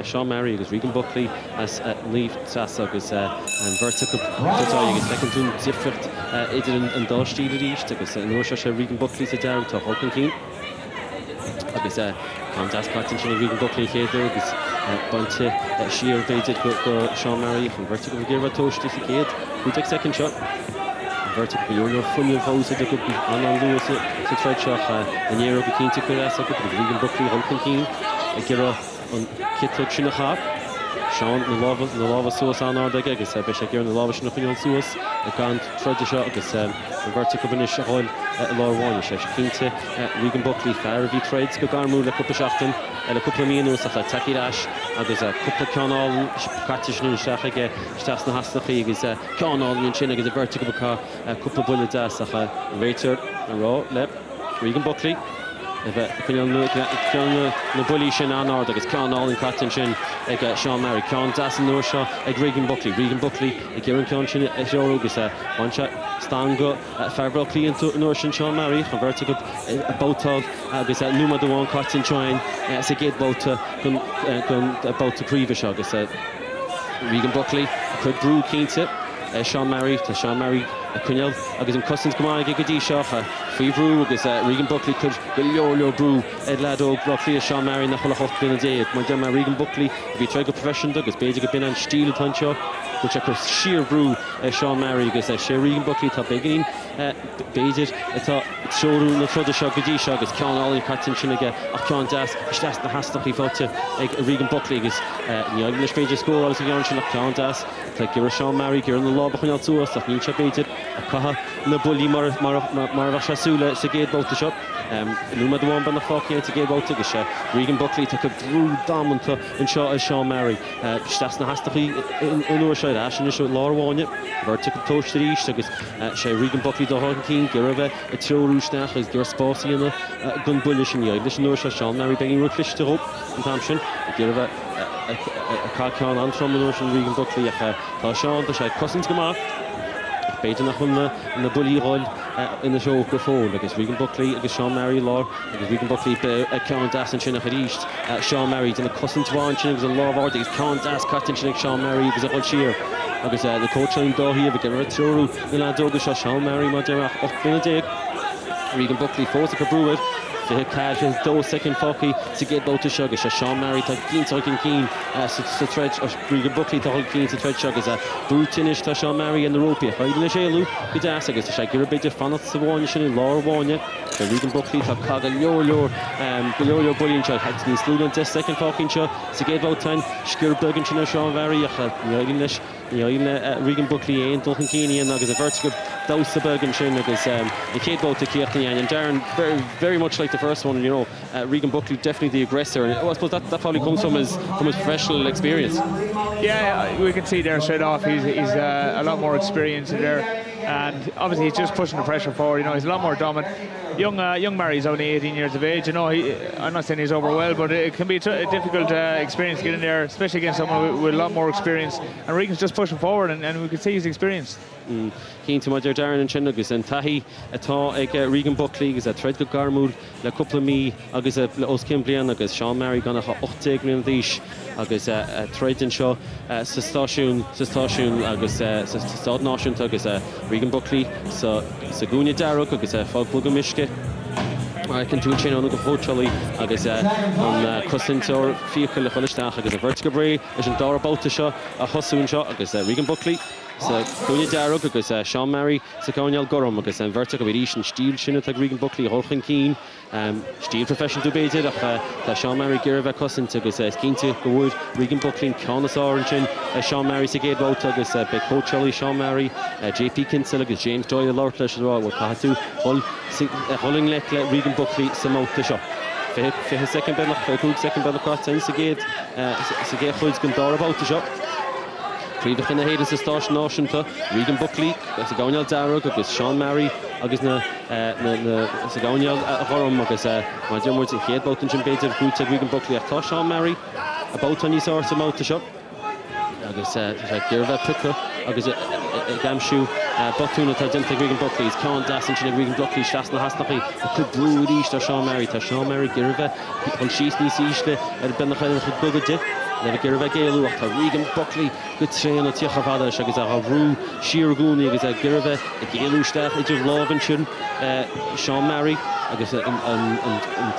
Seán Mary agus Regan Buckley as Leaf Sass agus an Vertical agus secondún difricht idir an dástíl a ríist agus an uair se Regan Buckley sa Darach tá Hulkin Keane agus contest patin sin Regan Buckley chéadú agus bunte siar beidir go Seán Mary an Vertical ggéirfa tóistí sa chéad chuteag second shot Vertical beúr funniú fósa de go an luas sa treidseach an éar go cínta chuas agus Regan Buckley Hulkin Keane a gira an kitú sinna chap Seán na láva suas an ádaige agus be sé gur na láva sinna chuineán suas a gan treide seo agus an Vertical bin is áil láháin sé cínta Regan Buckley fear bhí trades go garmú le cúpa seachtain le cúpla míonús a takeíráis agus cúpla ceáil cartisnú seachaige steas na hasnachaí agus ceáil sin agus a Vertical bacá cúpla buile deas a réitir an rá le Regan Buckley na bulí sin anáard agus ceáil in catain sin ag Seán Mary ceán das an nuair seo ag Regan Buckley ag ggéireann ceán sin seoú agus bainse stan go fearbal clíon nuair sin Seán Mary chu Vertical bótáil agus numa doháin catain teáin sa géad bóta gon bóta príomha seo agus Regan Buckley chud brú cínte Seán Mary tá Seán Mary cuineal agus an cosint gomáige go dtí seocha faoihrú agus Regan Buckley chud go leor brú ledó brochlí a Seán Mary nach chola 8 blina déag mar de Regan Buckley bhí tre go profession agus beidir go bin an stíl tanseo go se chu siar brú Seán Mary agus sé Regan Buckley tá beganín beidir atá seoú na troda seo go dtí seo agus ceáil catain sin aige ach ceán deas steas na hasnachaí fáte ag Regan Buckley agus níag na spéidir scóil agus an sin nach ceán deas tá gur Seán Mary gur na lába chuineáil suas ach níl se beidir a caitha na bulí mar bheit seasúla sa géad bóta seo numa doháin ban na fácéint a géad bóta agus Regan Buckley tá go brú dámanta an seo a Seán Mary steas na hasnachaí in uair seo sin is láháine Vertical tóiste ríist agus sé Regan Buckley do Hulkin Keane gur bheith a teorúisteach agus gur spásaíanna gun buile sin níag leis an uair seo Seán Mary begin ru cliste rop an tam sin gur bheith a cáceán antrom an uair sin Regan Buckley tá Seán tá sé cosint goach beidir nach chun na bulíáil ina seo go fóil agus Regan Buckley agus Seán Mary lár agus Regan Buckley ceann das an sin a ríist Seán Mary duna cosintháin sin agus an lábhhar agus ceann das catain sin ag Seán Mary agus a bhil siar agus na cóteáin dóthaí a bh gur teorú na dógus seo Seán Mary má deach 8 blina déag Regan Buckley fósa go brúid Fithe cash is 2 second fácaí sa géad bóta seo agus Seán Mary tá cíntácin cín sa treid Regan Buckley tá cín sa treid seo agus brútinis tá Seán Mary an na rópi chuid na séalú go deas agus sé gur beidir fanat sa bháine sin in láháine Regan Buckley tá caga leor bulíonn seo ní slúgan 10 second fácinn seo sa géad bótain scúr began sin Seán Mary a níogann leis Regan Buckley éon dulchan cííon agus a Vertical dása began sin agus i chéad bóta cíochtaí and Darren very much like the first one, Regan Buckley definitely the aggressor, and I suppose that probably comes from his professional experience. Yeah, we can see there straight off he's a lot more experienced in there, and obviously he's just pushing the pressure forward. He's a lot more dominant. Young Mary's only 18 years of age. I'm not saying he's over well, but it can be a difficult experience getting there, especially against someone with a lot more experience. And Regan's just pushing forward, and we can see his experience. Cín tú maidir Darren an sin agus an taithí atá ag Regan Buckley agus a treid go garmúil le cúpla mí agus os cin blian agus Seán Mary gan 8 mbliana d'aois agus treid an seo sa stáisiún agus sa stád náisiúnta agus Regan Buckley sa gúine Darach agus fág go misce can do chain on the Hochali, I guess on Costintor, Fiacre, Holistach, I guess a vertical bray, is in Dora Baltasha, a Hossoon shot, I guess Regan Buckley. So, Gonia Darrow, agus Seán Mary, Seán Gorum, agus vertical with Easton Steel, Shinnet, Regan Buckley, Houlihan Keen, Steel Profession debated, Seán Mary, Girva Cousin, agus Keente, Gowood, Regan Buckley, Canis Orange, Seán Mary, Segade Bout, agus Big Coach Charlie, Seán Mary, JP Kinsell, agus James Doyle, Lortlish as well, with Kahatu, Hulling Lek, Regan Buckley, Samout the shop. For his second bell, second bell, Segade, Hood's Gandara about the shop. Príomh in the head is the Starsh Náisiúnta, Regan Buckley, Seán Darrow, agus Seán Mary, agus na Seán Gorum, agus my dear words, he had both in Jimbated, Gúte, Regan Buckley, Tá Seán Mary, about on his horse about the shop. Agus Girva Picca, agus Gamshoe, Botuna, Tadinta, Regan Buckley, Seán Dassin, Regan Buckley, Shasna Hasnachi, Could East, Seán Mary, Girva, on Sheesney Seashle, and Benachel, Gugad. Never Girva Gailu, Regan Buckley, good train at Tiachavada, Shagas Roo, Shiraguni, agus Girva, Gailu Stach, Idge Lovenchun, Seán Mary, agus and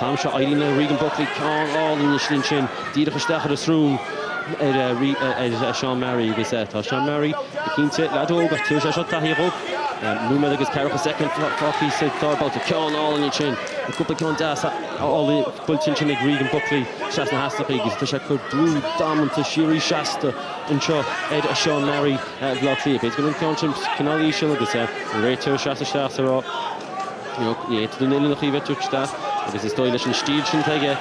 Tamsha Idina, Regan Buckley, Con, all in the Schlinchin, Dida Stach at the room, Seán Mary, agus Seán Mary, the Kinte, Lado, got two shots at Hero. Numa agus Cárthach second Focky said about the Con all in the chin. A couple of Con Das all the Bulletin Chin Regan Buckley, Shasna Hastapig, Tisha Brew, Darren to Shiri Shasta, and Ed Seán Mary, Vlogfleep. It's going to conscience, Canali Shillagus, Rachel Shasta, you know, to the Nilin of Hivetuch staff, because it's Doilish and Steelchin Tege,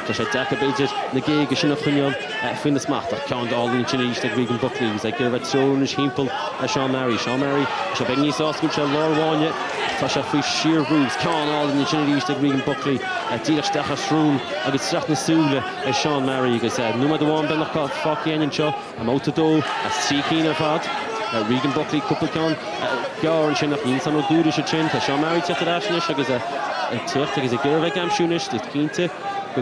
Tisha Dakabated, the gig, Shinafunion, Finnis Macht, Count all in Chin East, Regan Buckley, was like Girvat Sonish, Himpel, Seán Mary, Shabengni Sauce, which are Laura Wanya, Tasha Fish, Sheer Roofs, Count all in Chin East, Regan Buckley, Dila Stachas Room, I get Stratna Sula, Seán Mary, you said, Numa the one, Benaka, Focky and Cho, I'm out to do, a Seeking of Hard. Regan Buckley, Couplecon, Gar and Chin, Insan O'Goodish, Chin, Seán Mary, Tetadashnish, I guess a Girva Gamshunish, the Kinte,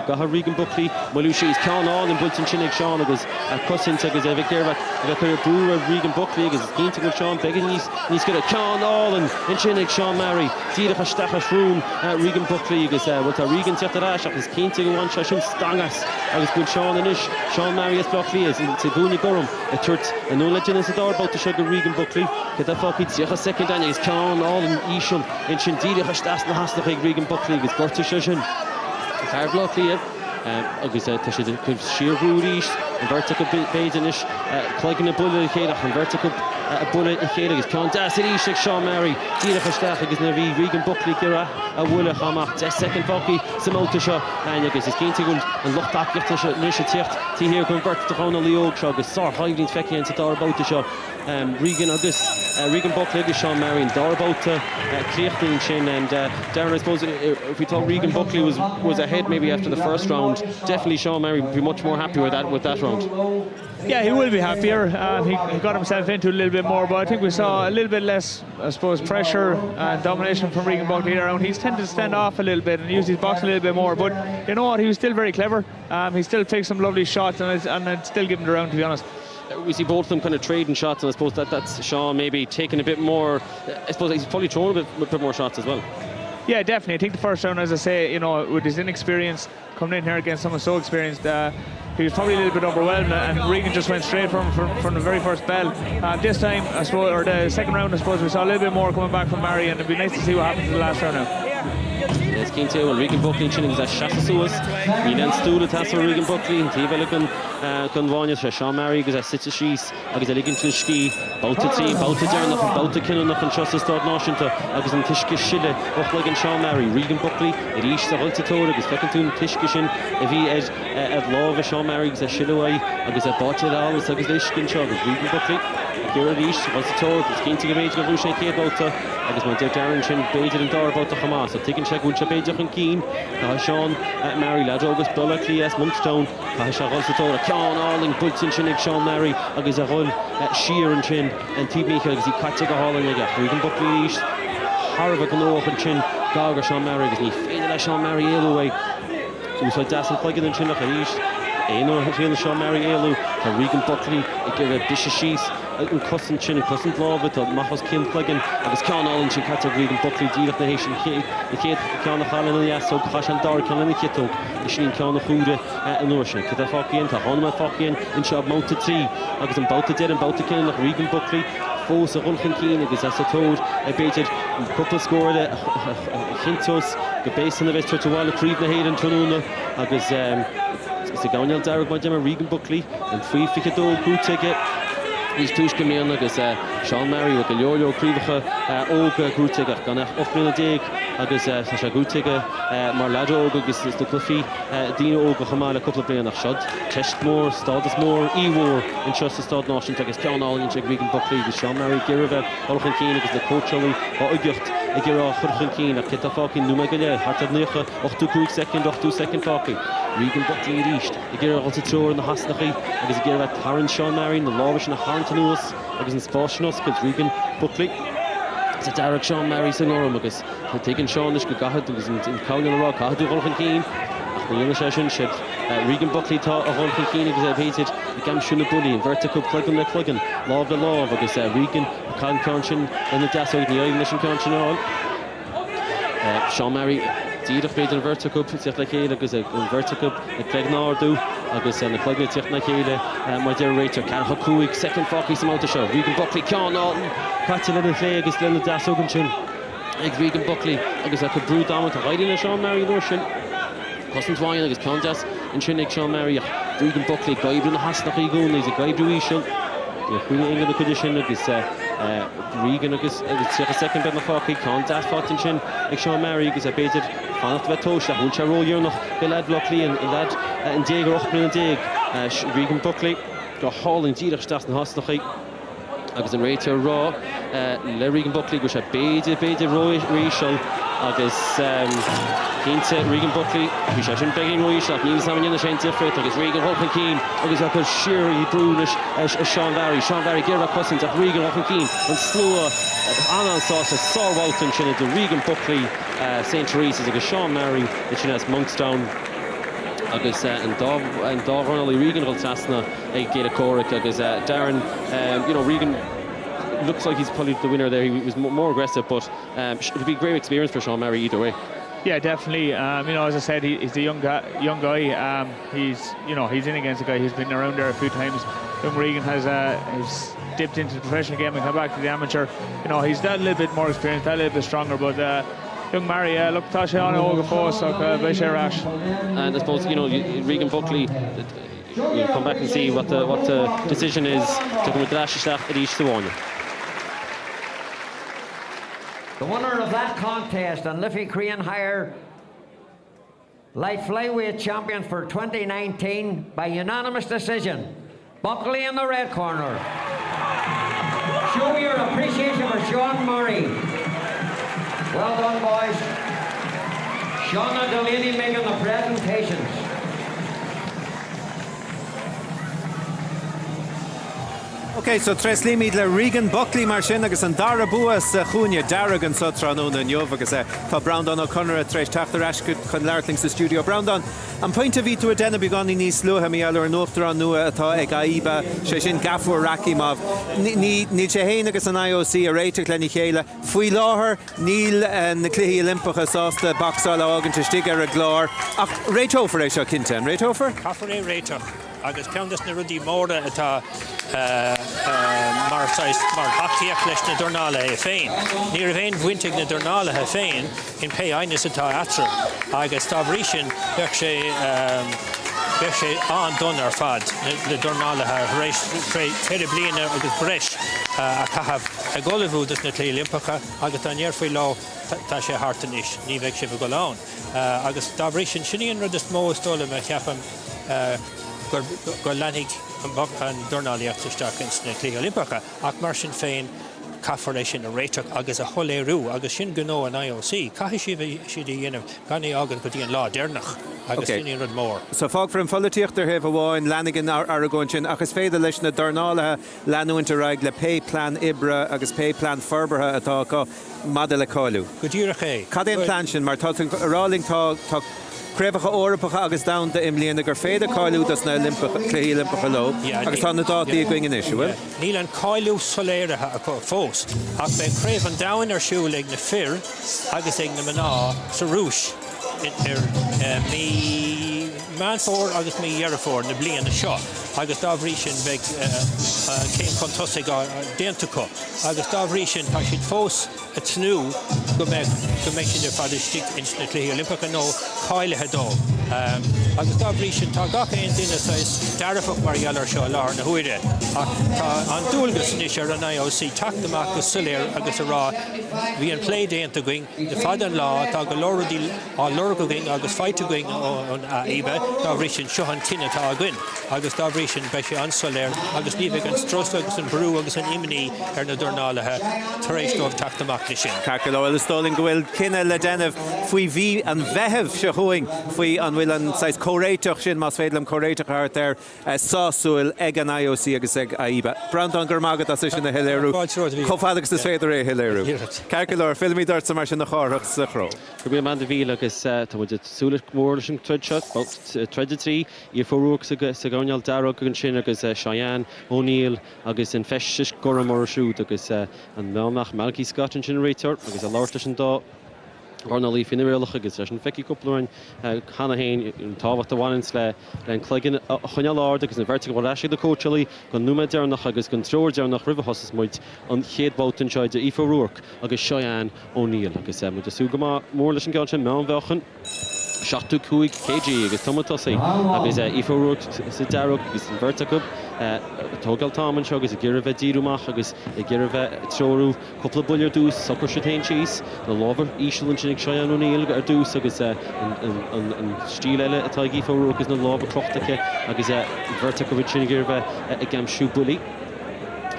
Gaha Regan Buckley, Malushi is Con all in Bulletin Chinnig Seán, because Cousin Teg is Evic Girva, a Brewer, Regan Buckley, because Kinte with Seán, begging he's got a Con all in Chinnig Seán Mary, Dida Hastachas Room, Regan Buckley, because with a Regan Tetadash, because Kinte go one Shashun Stangas, I was good Seán and Ish, Seán Mary is Buckley, is to Guni Gorum, a third, and no legend is the door about to sugar Regan Buckley, get that fucking second, and he's Con all in Isham, and Shindida Hastasna Hastachig Regan Buckley, is Gorta Shashin. Fair Buckley, agus sheer Rudish, and vertical Baidenish, Clogging a bullet Kedach, and vertical a bullet in Kedach is Con Dassity, Seán Mary, Dida Hastach, agus Navi, Regan Buckley, Gira, a Willa Hamach, second Focky, Samotasha, and Agus is Gintigund, and look back at Nisha T here convert to Dornálaíocht, agus Sar Hyde Fecky and Dara about the shot. Regan Agus, Regan Buckley, agus Seán Mary, and Dara about Cleachton Chin, and Darren, I suppose if we thought Regan Buckley was ahead maybe after the first round, definitely Seán Mary would be much more happy with that round. Yeah, he will be happier. He got himself into a little bit more, but I think we saw a little bit less, I suppose, pressure and domination from Regan Buckley around. He's tended to stand off a little bit and use his box a little bit more, but you know what, he was still very clever. He still takes some lovely shots and it's still giving the round, to be honest. We see both of them kind of trading shots, and I suppose that's Seán maybe taking a bit more. I suppose he's probably thrown a bit more shots as well. Yeah, definitely. I think the first round, as I say, you know, with his inexperience coming in here against someone so experienced, he was probably a little bit overwhelmed, and Regan just went straight from the very first bell. This time, I suppose, or the second round, I suppose, we saw a little bit more coming back from Mary, and it'd be nice to see what happens in the last round now. Yes, Keen too, and Regan Buckley chinning is a Shasasuas. He then stood at Tassel Regan Buckley, and Tivelican Gunvanya, Seán Mary, because a Sitchis, because a Ligan Ski, bout to team, bout to Darren, bout to Kinnon, and Trusses Start Nashinta, because in Tishka Shille, Buckley and Seán Mary, Regan Buckley, it each the Hultator, because Feckentoon Tishkishin, if he at Love Seán Mary, because a Shillaway, because a Botchet Always, because Lishkin Chog, Regan Buckley. Here at East, what's the tour? It's keen to give age of Rusha Kate about I guess my dear Darren Chin baited and Dara about the Hamas. So taking check with Chabajah and Keen. Seán Mary, Ladogus, Buckley, yes, Monkstown. Shah also told a Con Arling, Bulletin Chinnig, Seán Mary, Agus a Hull, Sheer and Chin, and T. Micheál, because he cut take a haul and they got Regan Buckley East. Harvard and Open Chin, Gaga Seán Mary, because he faded at Seán Mary, Yellowway. So we saw Dassen Cleggan and Chin at East. Éanú Rian Seán Mary Éalú, tá Regan Buckley I gur Bishop Shees an cosint sin, cosint lábha, tá machos cin pluggin, agus ceanálinn sin caite Regan Buckley díreach na Hession I chéad ceannach allan na yasog, chasan dar ceanna citóg, I sin ceanna chúre an uirsin. Cyda fácíon, tá honma fácíon, in seab mouta trí, agus an bouta deir an bouta cin nach Regan Buckley, fós a rolchan cín agus as a tóir a beidir couple scóirde chintos go bésan a bheith tuairteáil a críomh na héad an tróna agus is a gáineal dearg má deimar Regan Buckley an fríomhfiche dó grúteige Ís túis go mian agus Seán Mary go leorleo críomhacha óga grúteigech gan 8 agus tá sé grúteige mar ledóga agus is do clufií dína óga chamáil a couple blian nach siod teist mór, stádas mór, íhór in trust stád náisiúnta agus ceanálinn se Regan Buckley agus Seán Mary ggéirbh olchan cín agus na cótealaí á ugeocht I ggéir churchan cín ach cita fácin nua go le hartad nucha 8 second 8 second fácin Regan Buckley ríist I ggéir alta tróir na hasnachaí agus I ggéir Darren Seán Mary na lábhar na Harrington ús agus an spáisiúnas go Regan Buckley sa Darren Seán Mary san orm agus tá tegann Seán is go gahad agus in cáin an rá cahadú olchan cín ach na dhéana sé sin siad Regan Buckley tá a olchan cín agus bhéidir I gamisiú na bulí an vertical plugin le plugin láb le láb agus Regan can ceann sin in na deasóid ní aigh leis an ceann sin áil Seán Mary díadach beidir an vertical tíocht le chéile agus an vertical na cleagnáardú agus na plugin tíocht na chéile mar deir réitir Cárthach cúig second fácaí sa máta seo Regan Buckley ceanálinn caite le na lé agus le na deasógan sin ag Regan Buckley agus a go brú dámant a ghaidí na Seán Mary nuair sin cosint bhain agus ceantas in sin ag Seán Mary ach Regan Buckley gaibbrú na hasnachaí gúna is a gaibbrú í sin chuine inga na cuide sin agus Regan agus tíocha second bed na fácaí ceantas fátain sin ag Seán Mary agus a beidir fannacht bheith tóis a hún se róíornach go lead Buckley an lead an 10 or 8 bliain 10 Regan Buckley go hálinn díreach stas na hasnachaí agus an réitear rá le Regan Buckley go sé beidir ríisiil agus cínte Regan Buckley bhí sé sin begin ríisiach níl samíonna sé difrit agus Regan olchan cín agus a chu siúr I brúnis Seán Mary ggéirbh cosint ach Regan olchan cín an slua anánsá sé sábháltain sinna do Regan Buckley St. Teresa's agus Seán Mary sin as Monkstown agus an Dornálaíocht Regan ghil tasna ag Gael Coric agus Darren Regan looks like he's probably the winner there. He was more aggressive, but it would be a great experience for Seán Mary either way. Yeah, definitely. As I said, he's a young guy. He's in against a guy who's been around there a few times. Young Regan has dipped into the professional game and come back to the amateur. He's that little bit more experienced, that little bit stronger, but young Mary, look, tá sé an óga fós, bheith sé rash. And I suppose, Regan Buckley, you come back and see what the decision is to come with the Rashisteach at each Sawana. The winner of that contest and Liffey Crean Hire light flyweight champion for 2019 by unanimous decision, Buckley in the red corner. Show your appreciation for Seán Murray. Well done, boys. Seán and Delaney making the presentations. Okay, so tres límid le Regan Buckley mar sin agus an dara buas chúne Dargan sa tránúna inniuh agus tá Browne O'Connor a treis tachtar ascud chun leirling sa studio. Browne, an pointe ví tú a denna beganí níos luha Micheál ar nóchttar nua atá ag IABA sé sin gafú racimáh. Ní sé héin agus an IOC a réiteach lení chéile. Fuoi láthair níl na cluichí Olympacha sásta boxáil ágan te stig ar a glár. Ach réitófar é seo cinnte, réitófar? Caafar é réiteach. Agus ceantas na rudí móra atá mar hatíach leis na Dornálaíocht féin. Ní a bhéin bhainteag na Dornálaíocht féin in pe ainas atá atra. Agus tá bhrí sin bheadh sé an don ar fad na Dornálaíocht rééis teidir bliana agus breis a caithfh a golamhúdas na cluichí Olympacha agus tá níor faoi lá tá sé hartanis, ní bheadh sé go lán. Agus tá bhrí sin siníon rud is mó stóla me ceapam gur lenig an Dornálaíocht isteach in na cluichí Olympacha ach mar sin féin caafar sin a réiteach agus a choléirú agus sin gnó an IOC caithfh siad dhéanamh gannaí agan go dtíon lá déirnach agus sin rud mór. So fág for an folletíocht ar heh bháin lenagan ar a gcóin sin agus féidir leis na Dornálaithe leanúinte raig le pay plan ibre agus pay plan forbartha atá go mada le cáilú. Go dtíreach é. Cad éon plan sin mar tá ráling tá Crefacha Orpacha agus down the Imliana gur féidir cáilú das na Cléí Olympicha lo agus tá na dátaí going in issue. Níl an cáilú soléire a fós. Ach ben Cravan down siúil ag na fir agus ag na maná sa rúis. Mi Manfór agus mi Yerafór na bliana seo. Agus dábhrísin bheith céim contosig déantacha. Agus dábhrísin tá siad fós a tnú go méid sin ar fadidir stic in na Cléí Olympicha nó cáilethe dó. Agus dábhrísin tá gacha aon duine sais dearfach mar gheallar seo lár na huaire. An dúlgus níos ar an IOC tactamach go suléir agus ará bhí an plé déanta going de fad an lá tá go lóradí á lorga going agus feite going an IABA dábhrísin seo an cinenne tá a gin. Agus dábhrísin be sé an soléir agus níbh an stros agus an brú agus an imní ar na Dornálaithe tar éis dómh tactamach ní sin. Cacail le stóling go bhfuil cinenne le déanamh faoi bhí an bheitheh se chuing faoi an bhfuil an sais choréiteach sin más féidir an choréiteach art ar sásúil ag an IOC agus ag IABA. Browne gur mágad as sin na hiléirú. Chofádagus is féidir é hiléirú. Cacail filmí dart sa mar sin na chárach sa chró. Gur bí man de bhí agus tá muid súla mór sin treidseach, 33 í fórúach sa gáineal darach an sin agus Seán O'Neill agus in feis go mar siút agus an meach Malky Scott an sin réitor agus a láirta sin dá Dornálaí fin réalach agus an feici cúplain chana hain táhacht a bhain le an cleigin chuineal áard agus na bhirrta go ráisi do cótealaí go núma dearnach agus go tróir dearnach ribhthosas muid an chéadbátain seid a Aoife O'Rourke agus Seán O'Neill agus mu a súga mór leis an gáil sin meán bhechan 75 kg agus tomatosí agus Aoife O'Rourke sa dearach agus an bhirrta tógáil táman seo agus a ggéirbh díúmach agus i ggéirbh tróú coppla buillir dús sochar sé tain síos na lábhar íseann sin ag Seán O'Neill ar dús agus an stíl eile atá ag Aoife O'Rourke agus na lábhar crochtacha agus bhirrta go bhfuil sin ggéirbh ag gamsú bulí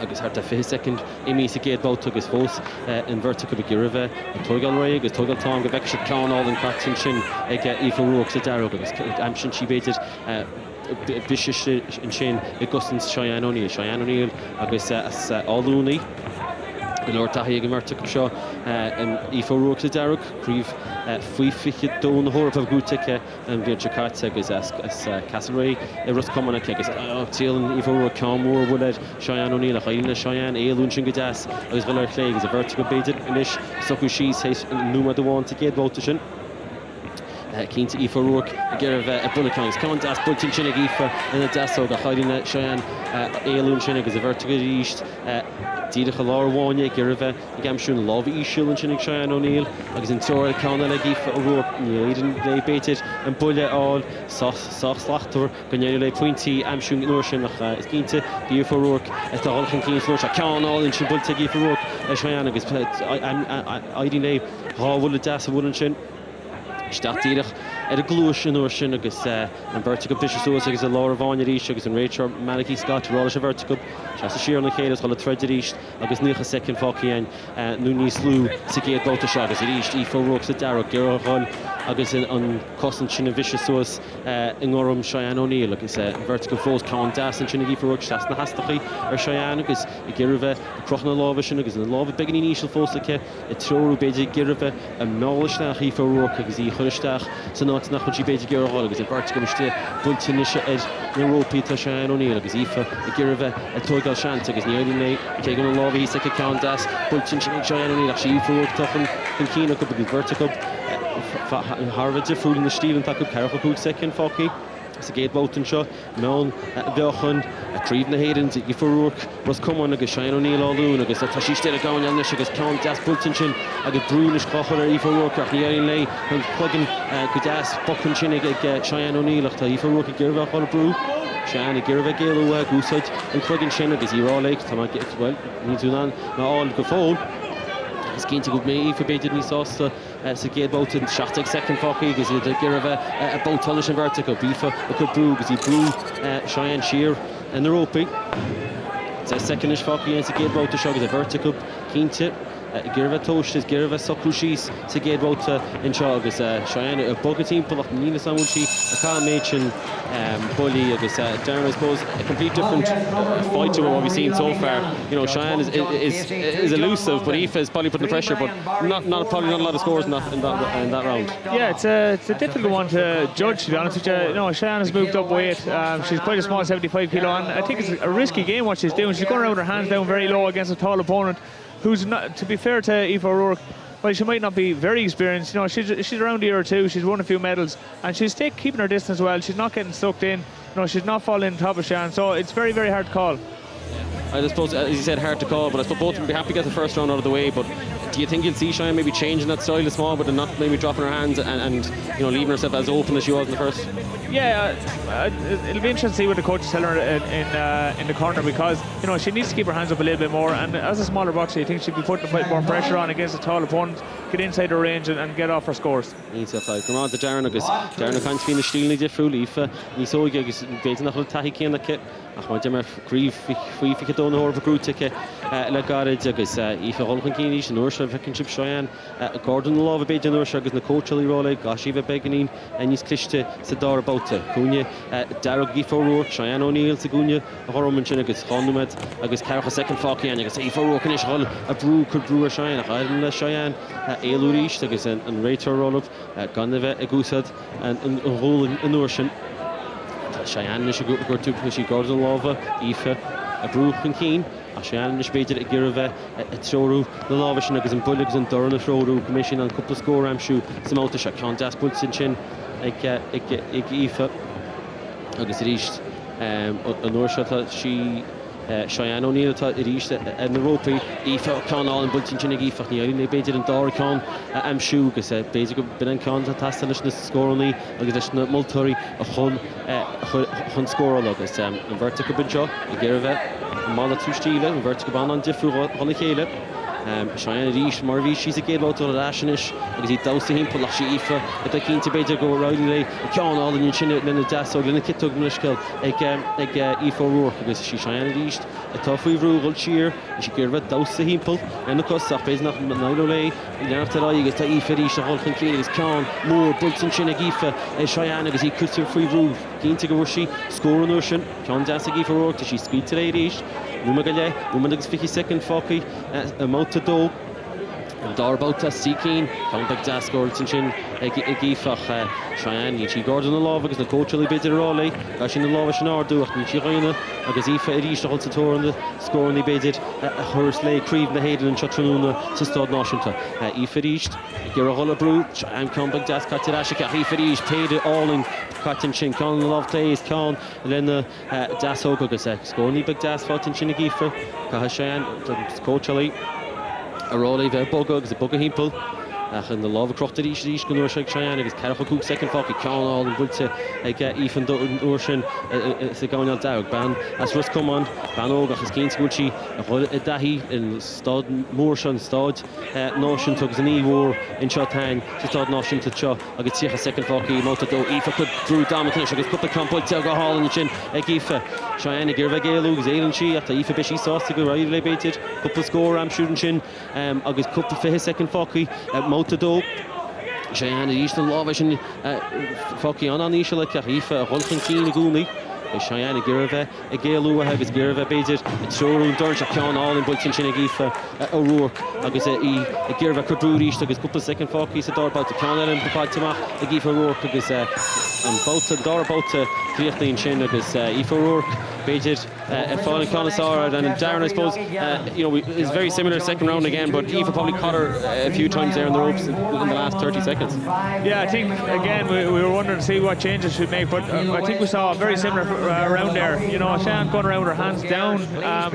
agus harta 5 second imi sa géadbáut agus fós in bhirrta go ggéirbh an tógáil ré agus tógáil tám go bheic sé ceánáil an cartain sin ag Aoife O'Rourke sa dearach agus amsin si béidir Bishes in sin i gustan Seán O'Neill agus áúnaí in Lord Tahi ag marta seo in Aoife O'Rourke sa dearach críomh faoi fiche dó na hórap of gútecha an bhíon Cárthach agus Castlereagh i Roscommonic agus tíalann Aoife O'Rourke ceamór bhfuil Seán O'Neill a chaíonna Seán éalún sin go deas agus bhfuil ar chlé agus a bhirrta go béidir inis sochú síos hééis núma do bháin géadbáta sin. Cínta Aoife O'Rourke a ggéirbh a bunacáins cáin deas bultin sin ag Aoife ina deasóg a chaíonna Seán éalún sin agus a bhirrta go ríist díadacha lámháine ag ggéirbh ag amsún lábh íseúlann sin ag Seán O'Neill agus an teoir cána le Aoife O'Rourke níl le béidir an buile áil sáchslaachtar go nnéanú le pointí amsún nuair sin nach is cínta Aoife O'Rourke tá halchan cíns nuair se ceanáil in sin builte Aoife O'Rourke Seán agus aidín le rábhfuil deas a bhfuil sin Statíireach ar a glúis an uair sin agus an bhirrta go bisúas agus a láir bháine ríist agus an réitear Malky Scott rála a bhirrta go se sa siar na chéad chola treidir ríist agus nucha second fáciíin nó níos lú sa géadbáta se agus i ríist Aoife O'Rourke sa dearach gearcháil agus an cosint sin a visúas in orm Seán O'Neill agus bhirrta go fós cáin deas an sin Aoife O'Rourke seas na hastachaí ar Seán agus i ggéirbh crochna lábha sin agus an lábh beganí níosal fósacha i tróú beidir ggéirbh a málasteach Aoife O'Rourke agus í chuisteach san áit nach chun si beidir gearcháil agus i bhirrta go miste bultin is ed na Rópaí tá Seán O'Neill agus Aoife i ggéirbh a tógáil seanta agus níorín le ché go an lábhí sa cáin deas bultin sin ag Seán O'Neill ach sí Aoife O'Rourke tachan chun cíine go agus bhirrta go Harvard defriúil na Stephen take up Cárthach Ban second fácií sa géadbátain seo meán bheochan a críomh na héireann Aoife O'Rourke Roscommon agus Seán O'Neill áún agus tá síiste a gáin anna agus ceann deas bultin sin agus brún is chachar ar Aoife O'Rourke ach níorín le chun chuigeann go deas bochan sin ag Seán O'Neill ach tá Aoife O'Rourke ggéirbh á brú Seán a ggéirbh géalú gúsáid an chuigeann sin agus írálaigh tá well ní túnán áil go fóil is cínta go mé Aoife beidir níos ásta sa géadbátain 60 second fácií agus i ggéirbh a bótála sin bhirrta go Aoife a go brú agus í brú Seán siar in Rópaí. Second is fácií sa géadbáta seo agus a bhirrta go cínta Girva Toshis, Girva Sokrushis, Seged Rota in Chagas, Cheyenne, Bogatin, Pulak Nina Samuchi, Aka Machin, Bully, Darren, I suppose, a complete different fight to what we've seen so far. You know, Cheyenne is elusive, but Aoife is probably putting the pressure, but probably not a lot of scores in that round. Yeah, it's a difficult one to judge, to be honest with you. You know, Seán has moved up weight. She's quite a small 75 kilo, and I think it's a risky game what she's doing. She's going around with her hands down very low against a tall opponent who's not, to be fair to Aoife O'Rourke, well, she might not be very experienced. You know, she's around a year or two. She's won a few medals, and she's keeping her distance well. She's not getting sucked in. You know, she's not falling on top of Seán, so it's very, very hard to call. I suppose, as you said, hard to call, but I suppose both would be happy to get the first round out of the way. But do you think you'll see Seán maybe changing that style a small, but not maybe dropping her hands and you know, leaving herself as open as she was in the first? Yeah, it'll be interesting to see what the coaches tell her in the corner, because you know, she needs to keep her hands up a little bit more. And as a smaller boxer, you think she'd be putting a bit more pressure on against a tall opponent, get inside her range and get off her scores. Needs to apply. Come on to Darren, because Darren can't find the steal in the full Aoife. He saw you guys based on the tahi in the kit. Ach, maar jammer grief ik het onhoor vergroeten. Legaret agus Aoife Houlihan Keenish Norsha Championship Seán Gordon Love bit Norsha agus na coach Lee Rowley Gashiva Beganin and his Christe Sadar about Gunya Darren Aoife O'Rourke Seán O'Neill Segunya Horoman agus Honumet agus Cárthach second Focky and agus Aoife O'Rourke and Ishal a brew could brew a Seán a Seán Eilurish agus and Rachel roll up Ganeve Agusad and Hole in Norshan. Seán is go to she Gordon Lava, Aoife, a Brooke and Keen, a Seán is baited at Girva, at Soru, the Lavish and and Bullocks and Dornálaíocht Road Commission and couple of score Ramshu, some out of Shakon Das Pulse in Chin, Aoife, agus reached an Orsha she Seán O'Neill reached in the rope, Aoife Conall and Bulletin Chin Aoife, Nearly baited and Darcon, Amshu, because basically been in contact, Tastelishna score only, agus Multuri, a Hun score agus and Vertical Bincho, Girva, Mala Tushila, and Vertical Ban on Diffu Holikele. Seán Reach, Marvi, she's a gate out of the Rashinish, because he doused him, Pulashi Aoife, at the Keen to Beja go Riley, Conall and Chin, Lena Dasso, Lena Kitug Mishkel, Aoife O'Rourke, because she Seán Reach, a tough rule cheer, she Girva doused him, and the cost of Beznak Nailole, and after all, you get to Aoife Reach, the whole country is Con, more Bulletin Chin Aoife, Seán, because he could free rule, Keen to go Rushi, score an ocean, Con Das Aoife O'Rourke, she squeed today Reach. Numagalle, woman is 52nd Focky, a mouth to do. Darbouta, Seekeen, Contact Das Gordon, Aoife, Seán, she Gordon the Love, because the coach will be the Raleigh, Gashin the Love, Shanard, do it, Micheál, because Aoife reached the whole tour on the score, and they baited Horsley, Creeve, the Hayden, and Chatranuna, to Stod Noshunta. Aoife reached, Girahola Brew, Seán Contact Das Katirashika, Aoife reached, paid it all in Cotton Chin, Con Love plays, Con, and then the Das Hogagus, scoring big Das, Cotton Chin, Aoife, Seán, the coach Ali. A Raleigh ver bugga agus a bugga himple and the love across the each going to shake Seán agus Cárthach second Focky Conall and Bulte Aoife and Orshan is going out dog ban as Russ come on ban og agus Keen Sculchi a dahi in Stod Morshan Stod Notion took an war in Shotang to Stod Notion to Cho agus a second Focky Moto Aoife could drew Dominic agus couple Campbell Telga Hall and Chin Aoife Seán Girva Gailu Zailan she after Aoife Bishi sauce to go right baited couple score am shooting Chin agus couple for his second Focky Moto Seán reached the Lavish and Focky on Isha like Aoife a Houlihan Keenish Gooney Seán Girva a Gailu has Girva baited it's Soru Dornálaíocht Conall and Bulletin Chin Aoife O'Rourke agus Girva could brew reached agus couple second Focky so door about to Conall and Papa Tamach Aoife O'Rourke agus and both the door about to Creachthin Chin agus Aoife O'Rourke baited falling Connoisseur and Darren I suppose you know it's very similar second round again but Aoife probably caught her a few times there in the ropes in the last 30 seconds. Yeah, I think again we were wondering to see what changes she'd make, but I think we saw a very similar round there. You know, Seán going around with her hands down,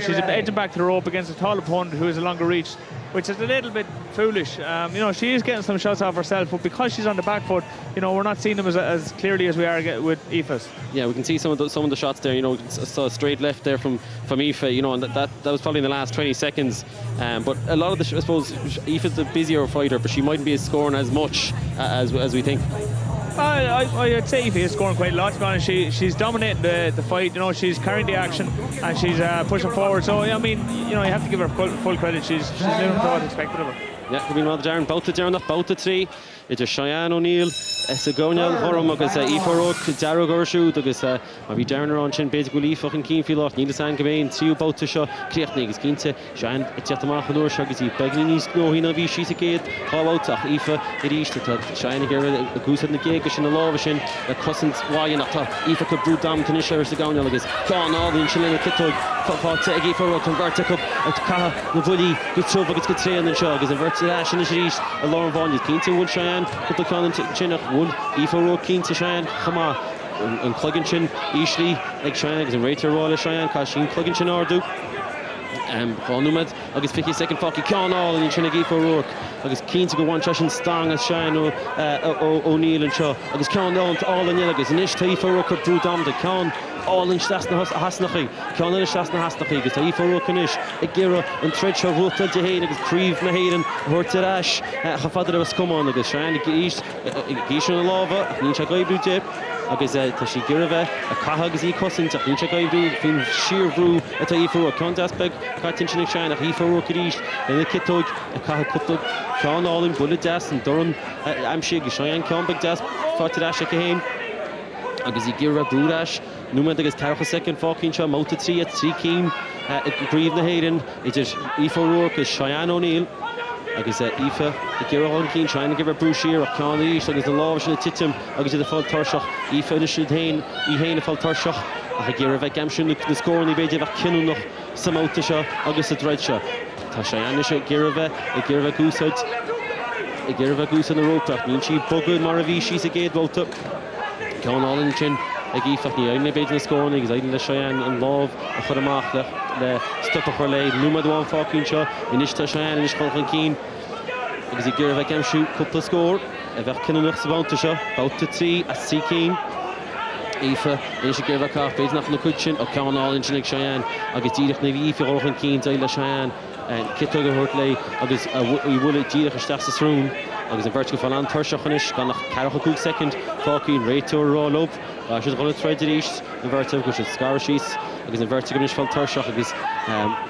she's edging back to the rope against a tall opponent who has a longer reach, which is a little bit foolish. You know, she is getting some shots off herself, but because she's on the back foot, you know, we're not seeing them as clearly as we are with Aoife's. Yeah, we can see some of the shots there. You know, saw a straight left there from Aoife. You know, and that was probably in the last 20 seconds. But a lot of the, I suppose, Aoife's the busier fighter, but she mightn't be scoring as much as we think. I'd say Aoife is scoring quite a lot, to be honest. She's dominating the fight, you know, she's carrying the action and she's pushing forward. So, I mean, you know, you have to give her full credit. She's living up to what's expected of her. Yeah, go bhíonn Darren bouta Darren nach bouta trí. Idir Seán O'Neill, Domhnaill Chorm agus Aoife O'Rourke, Darragh Ursúd agus má bhí Darren arán sin beidir go lífach an cín fiácht nílas an gobéin tríú bouta seo críochnaí agus cínte Seán teachtamach an uair agus í beagnaí níos gnóí na bhí síos a géad chábhailteach Aoife i ríiste tá Seán a gúsad na géige sin na lábha sin a cosint bháin ach tá Aoife go brú dam tan isir sa Domhnaill agus cáin ádainn sin lena citóid fáte ag Aoife O'Rourke an bhirrte cup ag caithe na bhuilí go trúb agus go tréan an seo agus an bhirrte sin is ríist a láir bháin cínte bhfuil Seán go cáin sin ach bhfuil Aoife O'Rourke cínte Seán chamá an cloigin sin íslí ag Seán agus an réitear ráile Seán cá sin cloigin sin ardú Chánúmad agus fichi second fáci cánáil in sin ag Aoife O'Rourke agus cínte go bhain sin stang as Seán O'Neill an seo agus cánáil all an agus inis tá Aoife O'Rourke brú damda cán all in stas na hasnachaí cán in stas na hasnachaí agus tá Aoife O'Rourke inis ag gira an treid seo rúta de héin agus príomh na héan thuirtar ais chafadar agus cumán agus Seán gís an lábha ach níl se gaibbrú dé agus tá sí gira bheith a caithe agus í cosint ach níl se gaibbrú fin siar bhrú atá Aoife O'Rourke cán daspeg caitin sin ag Seán ach Aoife O'Rourke ríist ina citóid a caithe cupta cánáil bula deas an Darren aimsí agus Seán ceanbeg deas fátar ais a héin agus í gira brúdais Númad agus tarcha second fácinn seo móta trí a trí cín gríomh na héireann idir Aoife O'Rourke agus Seán O'Neill agus Aoife i gira an cín Seán gur brú siar ach cáin ríist agus an lábha sin na titim agus idir fáil tarseach Aoife inis i héin a fáil tarseach ach a gira bheith gamsún na scóraní beidir bheith cinú nach sa móta seo agus a dreid seo tá Seán is i gira bheith gúsáid i gira bheith gúsáid na róptaach níl si bogad mar a bhí síos a géad bóta cánáil sin ag Aoifeach ní aine beidir na scóraní agus aine le Seán an lábh a chur amach le stoppa chuir le númad bháin fácinn seo inis tá Seán inis chulchan cín agus i ggéir bheith gemsú cúpla scór a bheith cinúnach sa bánta seo báta trí a sí cín Aoife inis i ggéir bheith cach beidir nach na cuid sin ó cánáil sin ag Seán agus díreach na Aoife chulchan cín le Seán citóg a thuirt le agus i bhfuil díreach isteach sa srún agus an bhirrte go fáil an tarseach inis gan nach 42 second fácinn réitear rá lob si gona treid ríist an bhirrte go si scar síos agus an bhirrte go inis fáil tarseach agus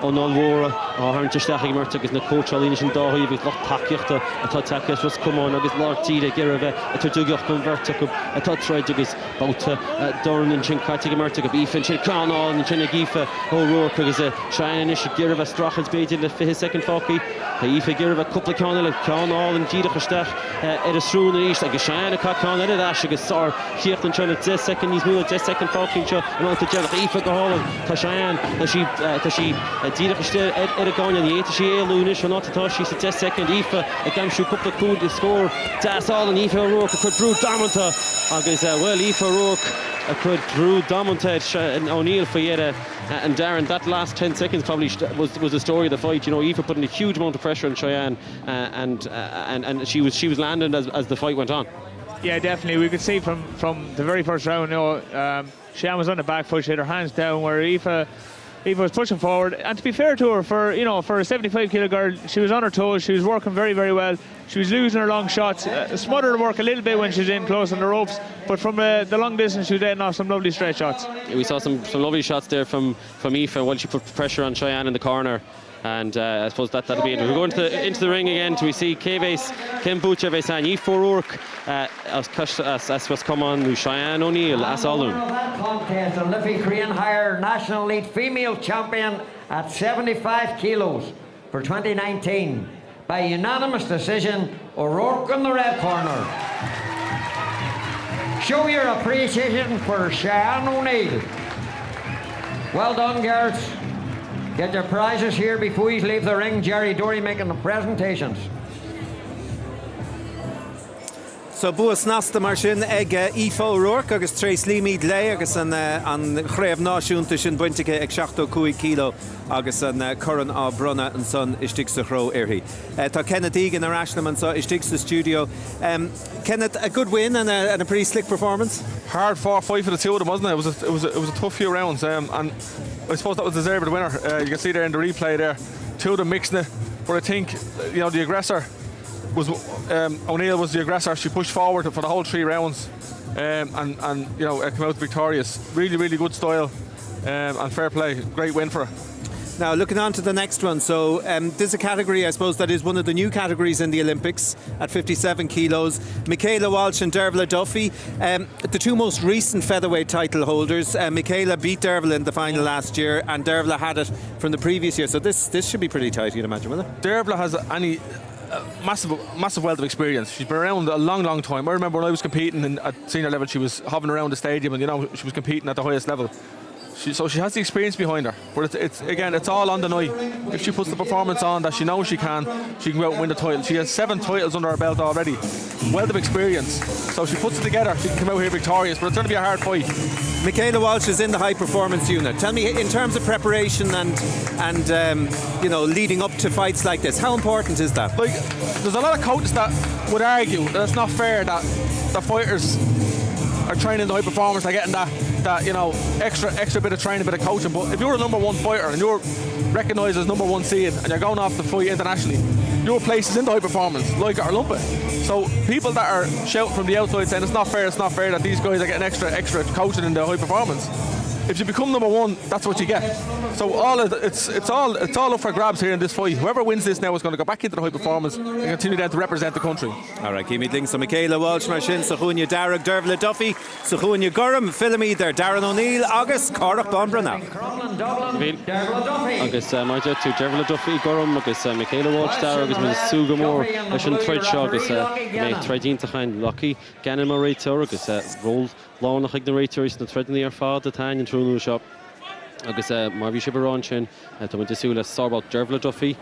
ónáil mhóra á Harrington isteach ag marta agus na cóteáil sin dáthaí agus lech takeíochta atá takeíocht was cumán agus láirtíide gira bheith atá dúgeocht go bhirrte go atá treid agus báta Darren sin caite go marta go Aoife sin cánáil an sin ag Aoife O'Rourke agus Seán inis gira bheith strachas beidir le 5 second fáci tá Aoife gira bheith cúpla cánáil le cánáil an díreach isteach ar a srún ríist agus Seán a cánáil ar ais agus sár chíocht an seo 10 second níos múla 10 second fácinn seo amanta deach Aoife go hálan tá Seán tá sí díreach isteach ar a gáin an tá sí éalúnis an átá sí sa 10 second Aoife a gamsú cúpla cúd i scór deasáil an Aoife O'Rourke a chud brú damanta agus Aoife O'Rourke a chud brú damanta an O'Neill for and Darren, that last 10 seconds probably was the story of the fight. You know, Aoife putting a huge amount of pressure on Seán and she was landing as the fight went on. Yeah, definitely. We could see from the very first round, you know, Seán was on the back foot, she had her hands down, where Aoife was pushing forward. And to be fair to her, for a 75 kilo girl, she was on her toes. She was working very, very well. She was losing her long shots. Smothered her work a little bit when she was in close on the ropes, but from the long distance, she was getting off some lovely straight shots. Yeah, we saw some lovely shots there from Aoife while she put pressure on Seán in the corner. And I suppose that'll be it. We're going into the ring again. We see Ken Butcher Vesan, Aoife O'Rourke, as was come on, Seán O'Neill, as Alun. Contest, the Liffey Korean Higher National Elite Female Champion at 75 kilos for 2019. By unanimous decision, O'Rourke in the red corner. Show your appreciation for Seán O'Neill. Well done, girls. Get your prizes here before you leave the ring. Jerry Dory making the presentations. So buas nasta mar sin ag Aoife O'Rourke agus Trace Límid lei agus an chréibh náisiúnta sin buinteige ag 65 kilo agus an Curran á Brunna an son istig sa chró irthaí. Tá Kenneth Egan ar Ashlam so istig sa studio. Kenneth, a good win and a pretty slick performance? Hard 4-5 for the two of them, wasn't it? It was a tough few rounds, and I suppose that was deserved the winner. You can see there in the replay there, two of them mixing it, but I think the aggressor O'Neill was the aggressor. She pushed forward for the whole 3 rounds, and you know, came out victorious. Really, really good style, and fair play. Great win for her. Now, looking on to the next one. So, this is a category, I suppose, that is one of the new categories in the Olympics at 57 kilos. Micheál Ó Walsh and Duffy, the 2 most recent featherweight title holders. Micheál beat Dervla in the final last year, and Dervla had it from the previous year. So this should be pretty tight, you'd imagine, will it? Dervla has massive wealth of experience. She's been around a long time. I remember when I was competing at senior level, she was hovering around the stadium, and you know, she was competing at the highest level. So she has the experience behind her, but it's all on the night. If she puts the performance on that she knows she can go out and win the title. She has 7 titles under her belt already, wealth of experience. So if she puts it together, she can come out here victorious, but it's going to be a hard fight. Micheál Ó Walsh is in the high performance unit. Tell me, in terms of preparation and you know, leading up to fights like this, how important is that? Like, there's a lot of coaches that would argue that it's not fair that the fighters are training the high performance, they're getting that you know, extra bit of training, bit of coaching. But if you're a #1 fighter and you're recognised as #1 seed and you're going off to fight internationally, your place is in the high performance, like it or lump it. So people that are shouting from the outside saying it's not fair that these guys are getting extra coaching in the high performance. If you become #1, that's what you get. So it's all up for grabs here in this fight. Whoever wins this now is going to go back into the high performance and continue then to represent the country. All right, Keamy Ding, so Micheál Ó Walsh mar sin sa chúine Darragh Dervla Duffy, sa chúine Gurram, Filimi there, Darren O'Neill, agus Cárthach Ban Breathnach. Agus Maidja to Dervla Duffy, Gurram, agus Micheál Ó Walsh Darragh, agus Ms. Sugamore, Hession Thread Shaw, agus May Threadine to Hind Lucky, Gannon Morator, agus Roll Lánach Ignorator is na Threading the Fad, the Tine and Trunu Shop. Agus Marvi Shibaron Chin, Toman Tisula Sorbot Dervla Duffy,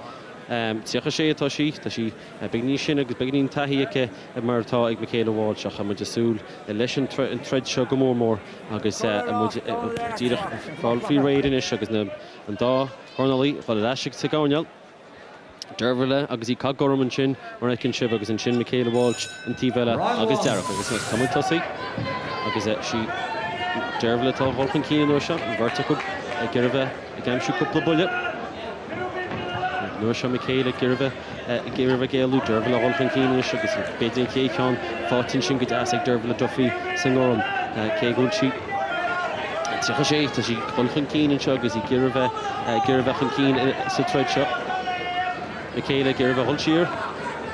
Cekiso Tashi, Bigni Shin, Bignin Tahiake, Marta, Micheál Ó Walsh, Amajasul, Election Thread Sugamore, agus Fall Free Raidinish, agus and Da, Dornálaíocht, Valashik Sigonial. Dervla, agus Cog Gurram and Chin, Morakin Shib, agus and Chin Micheál Ó Walsh, and Tivella, agus Darragh, agus Coming Tussi, agus she Dervla to Houlihan Keen Norsha, Vertical, Girva, again she couple bullet. Norsha Micheál, Girva Gaelu, Dervla Houlihan Keen Norsha, agus Bedin Keikon, Fortin Shin get Asik Dervla Duffy, Singorum, Kegul Sheep. Cekiso, Tashi Houlihan Keen and Shug, as Girva Keen Thread Shop. Micheál Girva Hulshire,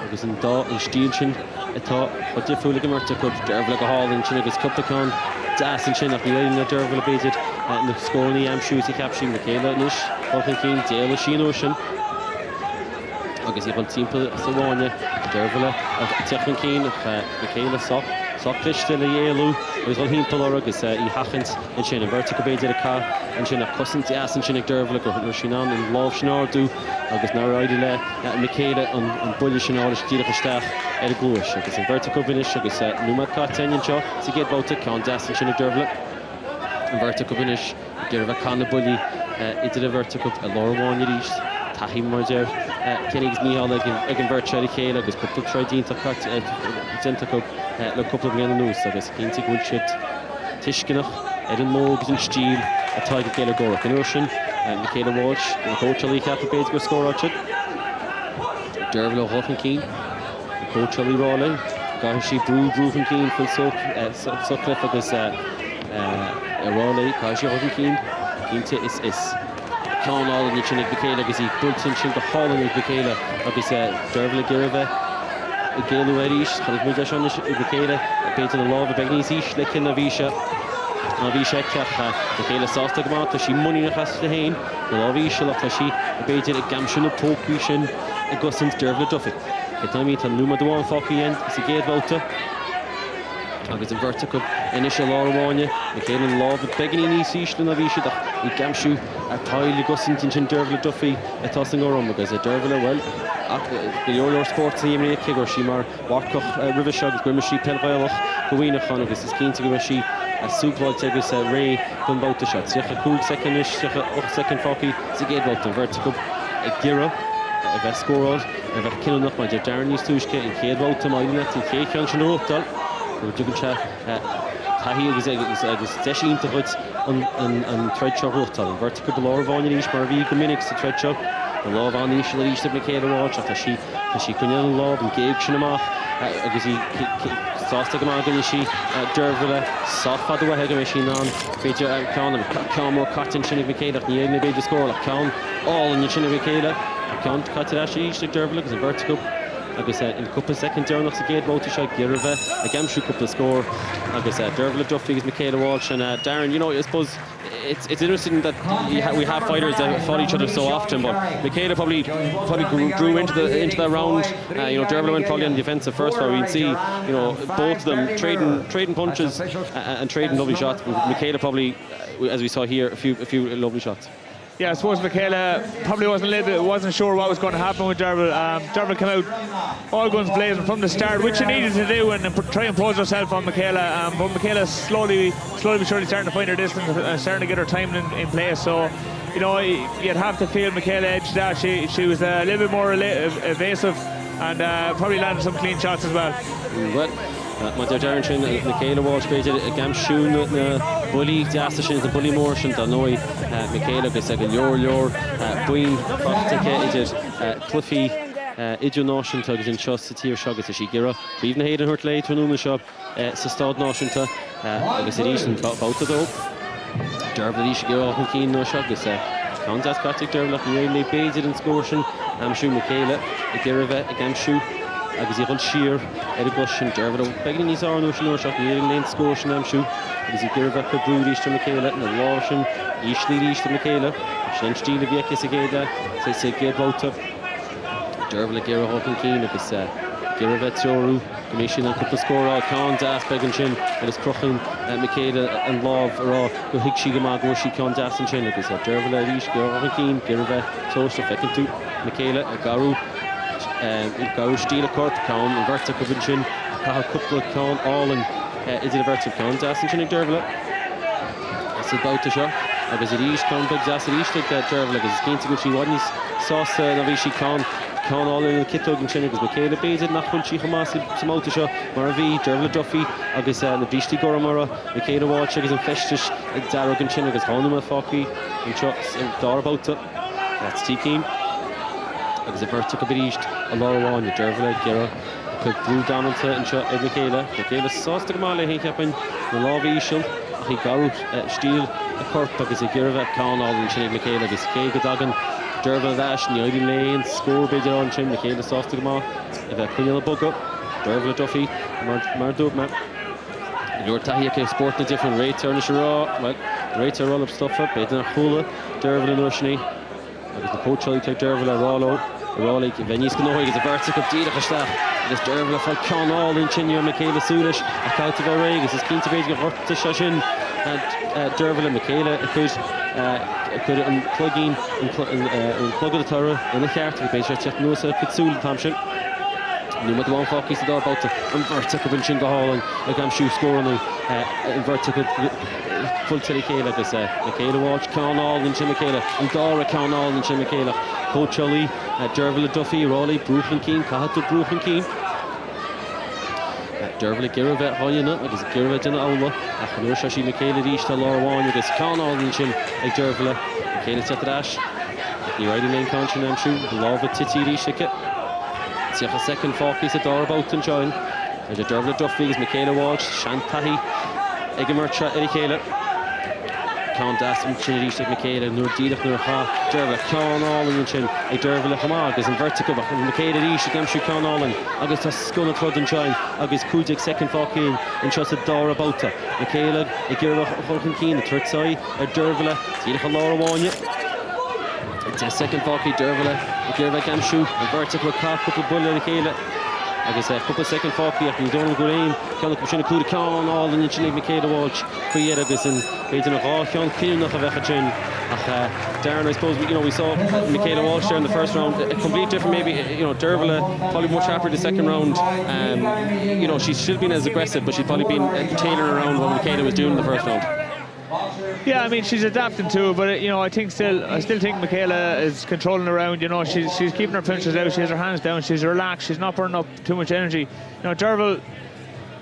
agus an Da and Steelshin, atá but Diffulig Merticub, Dervla Hall and Chin agus Cupacon, Das and Chin of the Island of Dervla Baited, and the Scorny Shooty Caption, Micheál Nish, Houlihan Keen, Dale Sheen Ocean, agus Evil Temple Sawania, Dervla of Houlihan Keen, Micheál Socklish still a yellow, with Houlihan Palor, agus Hachins and Chin, and Vertical Baited a car, and Chin of Cousins, Das and Chin of Dervla, Shinan and Walsh Nardu. Agus Naroidile, Micheál and Bullish and Irish Deal of Stach, Ed Gluish, agus in Vertical Vinish, agus Numa Cartenian Shaw, Sigate Baltic, Count Das and Shinna Dervla, and Vertical Vinish, Girva Kana Bully, Idid a Vertical, a Laura Wanyadish, Tahim Marger, Kenny's Micheál again Virtually Kale, agus Couple Tridine to Cut, Zentaco, a couple of young news, agus Kinti Gulchit, Tishkinach, Eden Mogs and Steel, a Tiger Gale Gorak in Ocean. Micheál Ó Walsh, and coach Ali Capabades go score out it. Dervla Houlihan Keen, coach Ali Rawling, Gashi Brewhan Keen, full Sutcliffe, agus Rawley, Gashi Houlihan Keen, Keen is Count all in the Chinnig Micheál, agus he Bulton Chin the Hall in Micheál, agus Dervla Girva, Gaelu Edish, Khalid Mujash on Micheál, Peyton the Law of Begnisi, Schlicken Avisha. Avisha Kach, Micheál Sostagmat, she money in a cast to Hain, the Avisha Latashi, Baited a Gamshin of Pokushin, a Gussins Dervla Duffy. Ketami to Luma the one Focky end, Sigate Volta. Agus in Vertical, initial Larawanya, Micheál and Law of Beginning East and Avisha, the Gamshu, a Tile Gussins in Dervla Duffy, a tossing or because a Dervla well. The Euro Sports team in Kigor, Shimar, Warkoch, Rivershug, Grimashi, Pelvailoch, Gowina Khonagus is keen to give a sheep. A Supla Tegus Ray Gunbout the shot. Secha cool second-ish, Secha up second Focky, Sigate Volta, Vertical, a Gira, a Vescorod, a Vekilnoch, my Darren used to Ushke, and Kate Volta, my net, and Kate Junction Rotal, who Juguncha, Tahi is Deshin to Hutz, and Threadshaw Rotal, Vertical below Vanya Ish, Marvi, Gominix, the Threadshaw, the love on the issue of Micheál Walsh after she couldn't love and gave Shinamach because he Sosta Gamagan she Dervilla soft for the way again she non feature Count more cotton Shinny Micheál near the big score like Count all in the Shinny Micheál Count cut it actually each Dervilla because in vertical like I said, in a couple of seconds there, not to get both shot Girva, a Gamshu couple score. Like I said, Dervilla, Duffy, Micheál Walsh, and Darren. You know, I suppose it's interesting that we have fighters that fight each other so often, but Micheál probably grew into that round. You know, Dervilla went probably on the defensive first, where we'd see, you know, both of them trading punches and trading lovely shots. Micheál probably, as we saw here, a few lovely shots. Yeah, I suppose Micheál probably wasn't sure what was going to happen with Dervilla. Dervilla came out all guns blazing from the start, which she needed to do and try and impose herself on Micheál. But Micheál slowly but surely starting to find her distance and starting to get her timing in place. So, you know, you'd have to feel Micheál edged that. She was a little bit more evasive and probably landed some clean shots as well. Maidir Darren sin Micheál Walsh created a gamsún na bully deasta sin na bully mór sin donói Micheál agus ag leor buin práctica idir clufií idir náisiúnta agus in seo sa tír seo agus sí gira príomh na héidir thuirt léid trúna seo sa stád náisiúnta agus rís an báta dó Dervilla rís gira chun cín nó seo agus Contas Catic Dervilla ní béidir an scóir sin amsú Micheál i gira bheith a gamsú agus í chun siar a glusin Dervilla begin níos árnú sin nó seo ní an léon scóir sin amsú agus í gira bheith go brú ríiste Micheál na lásin íslí ríiste Micheál sin stíle bhíice sa géada sa géad báta Dervilla gira hóchan cín agus gira bheith teorú go mé sin an cúpla scóráil Contas begin sin agus crochan Micheál an láb ará go hiic sí go má go sí Contas an sin agus Dervilla rís gira hóchan cín gira bheith tósta fecin tú Micheál a garú Garú stíle cort Count and vertical vision a couple of Count all in is it a vertical Count Dossen sin Dervilla it's about to show agus it is Count big Dossen is like that Dervilla agus keen to go she won his sauce na vi she Count all in the kit and sin agus Micheál béidir nach chun sí chomá sa máta seo mar a bhí Dervilla Duffy agus na brístí goramara Micheál Walsh agus an festis Darren an sin agus Houlihan fáci an shots dar báta that's T-Keen agus a vertical bríst a láháin Dervilla gira could brew down into and shot Micheál sásta go mála hé ceapan na lábhí ísisiil a hí garú stíl a corp agus a gira bheith cánáil an sin Micheál agus cé go dagan Dervilla bheis ní oidí léon scór beidir an sin Micheál sásta go má a bheith cuineal a bugad Dervilla Duffy mar dúb me Leor taí a sport na different réitear na rá well réitear roll up stuffa beidir nach chúla Dervilla nuair sní agus na póitseáil te Dervilla ráló Rálaigh bheith níos gnóigh agus a vertical díadach isteach agus Dervilla fáil cánáil in sinne Micheál súlais a cáta bheith ré agus is cinnta beidir go horta se sin Dervilla Micheál a chud an plugín an plugad atara ina cheart a beidir teach nuas a chud tam sin nu mat bháin fácí sa dábáta an vertical bin sin go hálainn a gamsú scóranú an vertical full Micheál agus Micheál Walsh cánáil in sin Micheál an dára cánáil in sin Micheál Coachally, Dervilla Duffy, Raleigh, Brúchan Keen, Cahatú Brúchan Keen. Dervilla gira bheith háineanna agus gira bheith duna ála a chuir se sí Micheál ríiste láháin agus cánáil sin ag Dervilla Micheál tetarás ní raidí léon cá sin amsú lábha tití ríiste tíoch a second fácí sa dárbát an teáin a Dervilla Duffy agus Micheál Walsh sean taithí ag marcha Micheál Count Desmond sin ríiste Micheál nuair díadach nuair chá Dervilla cánáil an sin ag Dervilla chamá agus an vertical Micheál ríiste gamsú cánáil agus tá scona trod an teáin agus cúideag second fácín in seo sa dára báta Micheál i ggéireach chulchan cín a turtsáid Dervilla díadach a láháine ag second fácí Dervilla i ggéireach gamsú an vertical cá cúpla bulla Micheál agus cúpla second fácí ach ní dóna go réim ceanna go sinna cúda cánáil in sin ag Micheál Walsh faoiad agus in beidir nach áceán cíúnach a bheitcha sin ach Darren I suppose we saw Micheál Walsh there in the first round a complete different maybe Dervilla probably more sharper the second round she's still been as aggressive but she's probably been tailoring around what Micheál was doing in the first round. Yeah, I mean she's adapting to it, but I still think Micheál is controlling around. She's keeping her punches out. She has her hands down. She's relaxed. She's not burning up too much energy. Dervilla,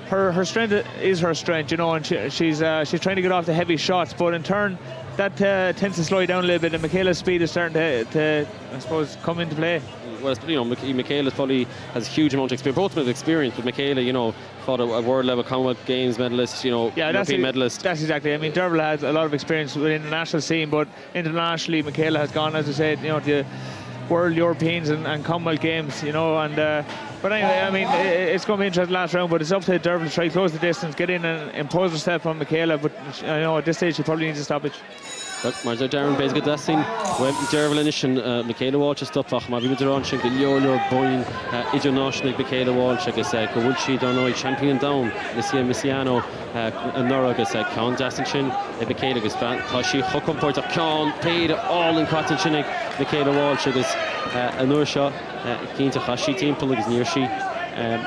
her strength is her strength. And she's trying to get off the heavy shots, but in turn, that tends to slow you down a little bit, and Michaela's speed is starting to I suppose, come into play. Well, you know, Michaela probably has a huge amount of experience, both with experience, but Michaela, you know, fought a world level Commonwealth Games medalist, you know, European medalist. That's exactly. I mean, Derval has a lot of experience within the national scene, but internationally, Michaela has gone, as I said, you know, to World, Europeans, and Commonwealth Games, you know, and but anyway, I mean, it's going to be interesting last round, but it's up to Derval to try to close the distance, get in and impose herself on Michaela, but I know at this stage she probably needs a stoppage. Look, mar Darren béis go dasin Derval in sin Micheál Ó Domhnaill stopach má bhí an sin go leor boin idirnáisiúnach Micheál Ó Domhnaill agus go bhfuil siad an champion down Messiano an nora agus ceann dasin sin Micheál agus tá sí chocomport ceann paid all in cotton sinnig Micheál Ó Domhnaill agus an nuair seo cínta chaisí timppla agus níor sí an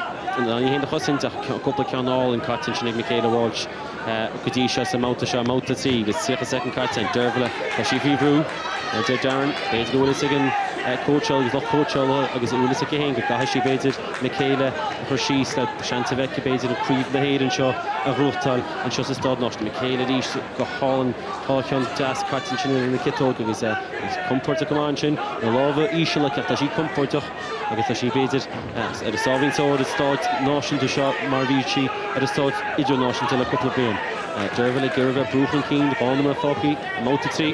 hé a chosin couple ceann all in cotton sinnig Micheál Ó Domhnaill Cekiso sa mouta tí agus 6 second cartain Derval a sí fibrú Darren béid go bhfuil again coachal agus coachal agus ulas a céhén go gaithí béidir Micheala chuir síos le seantaveice béidir an príomh na héireann seo a ruachtáil an seo sa stád náiste Micheala rís go hálan háceann deas cartain sin na citóg agus compórta gomáin sin na lábha ísisiala ceart a sí compórtach agus a sí béidir ar a sábhín sóir a stád náisiúnta seo mar bhí sí ar a stád idirnáisiúnta le cúpla bliain Derval a ggurfah brúchan cín bána fácií mouta trí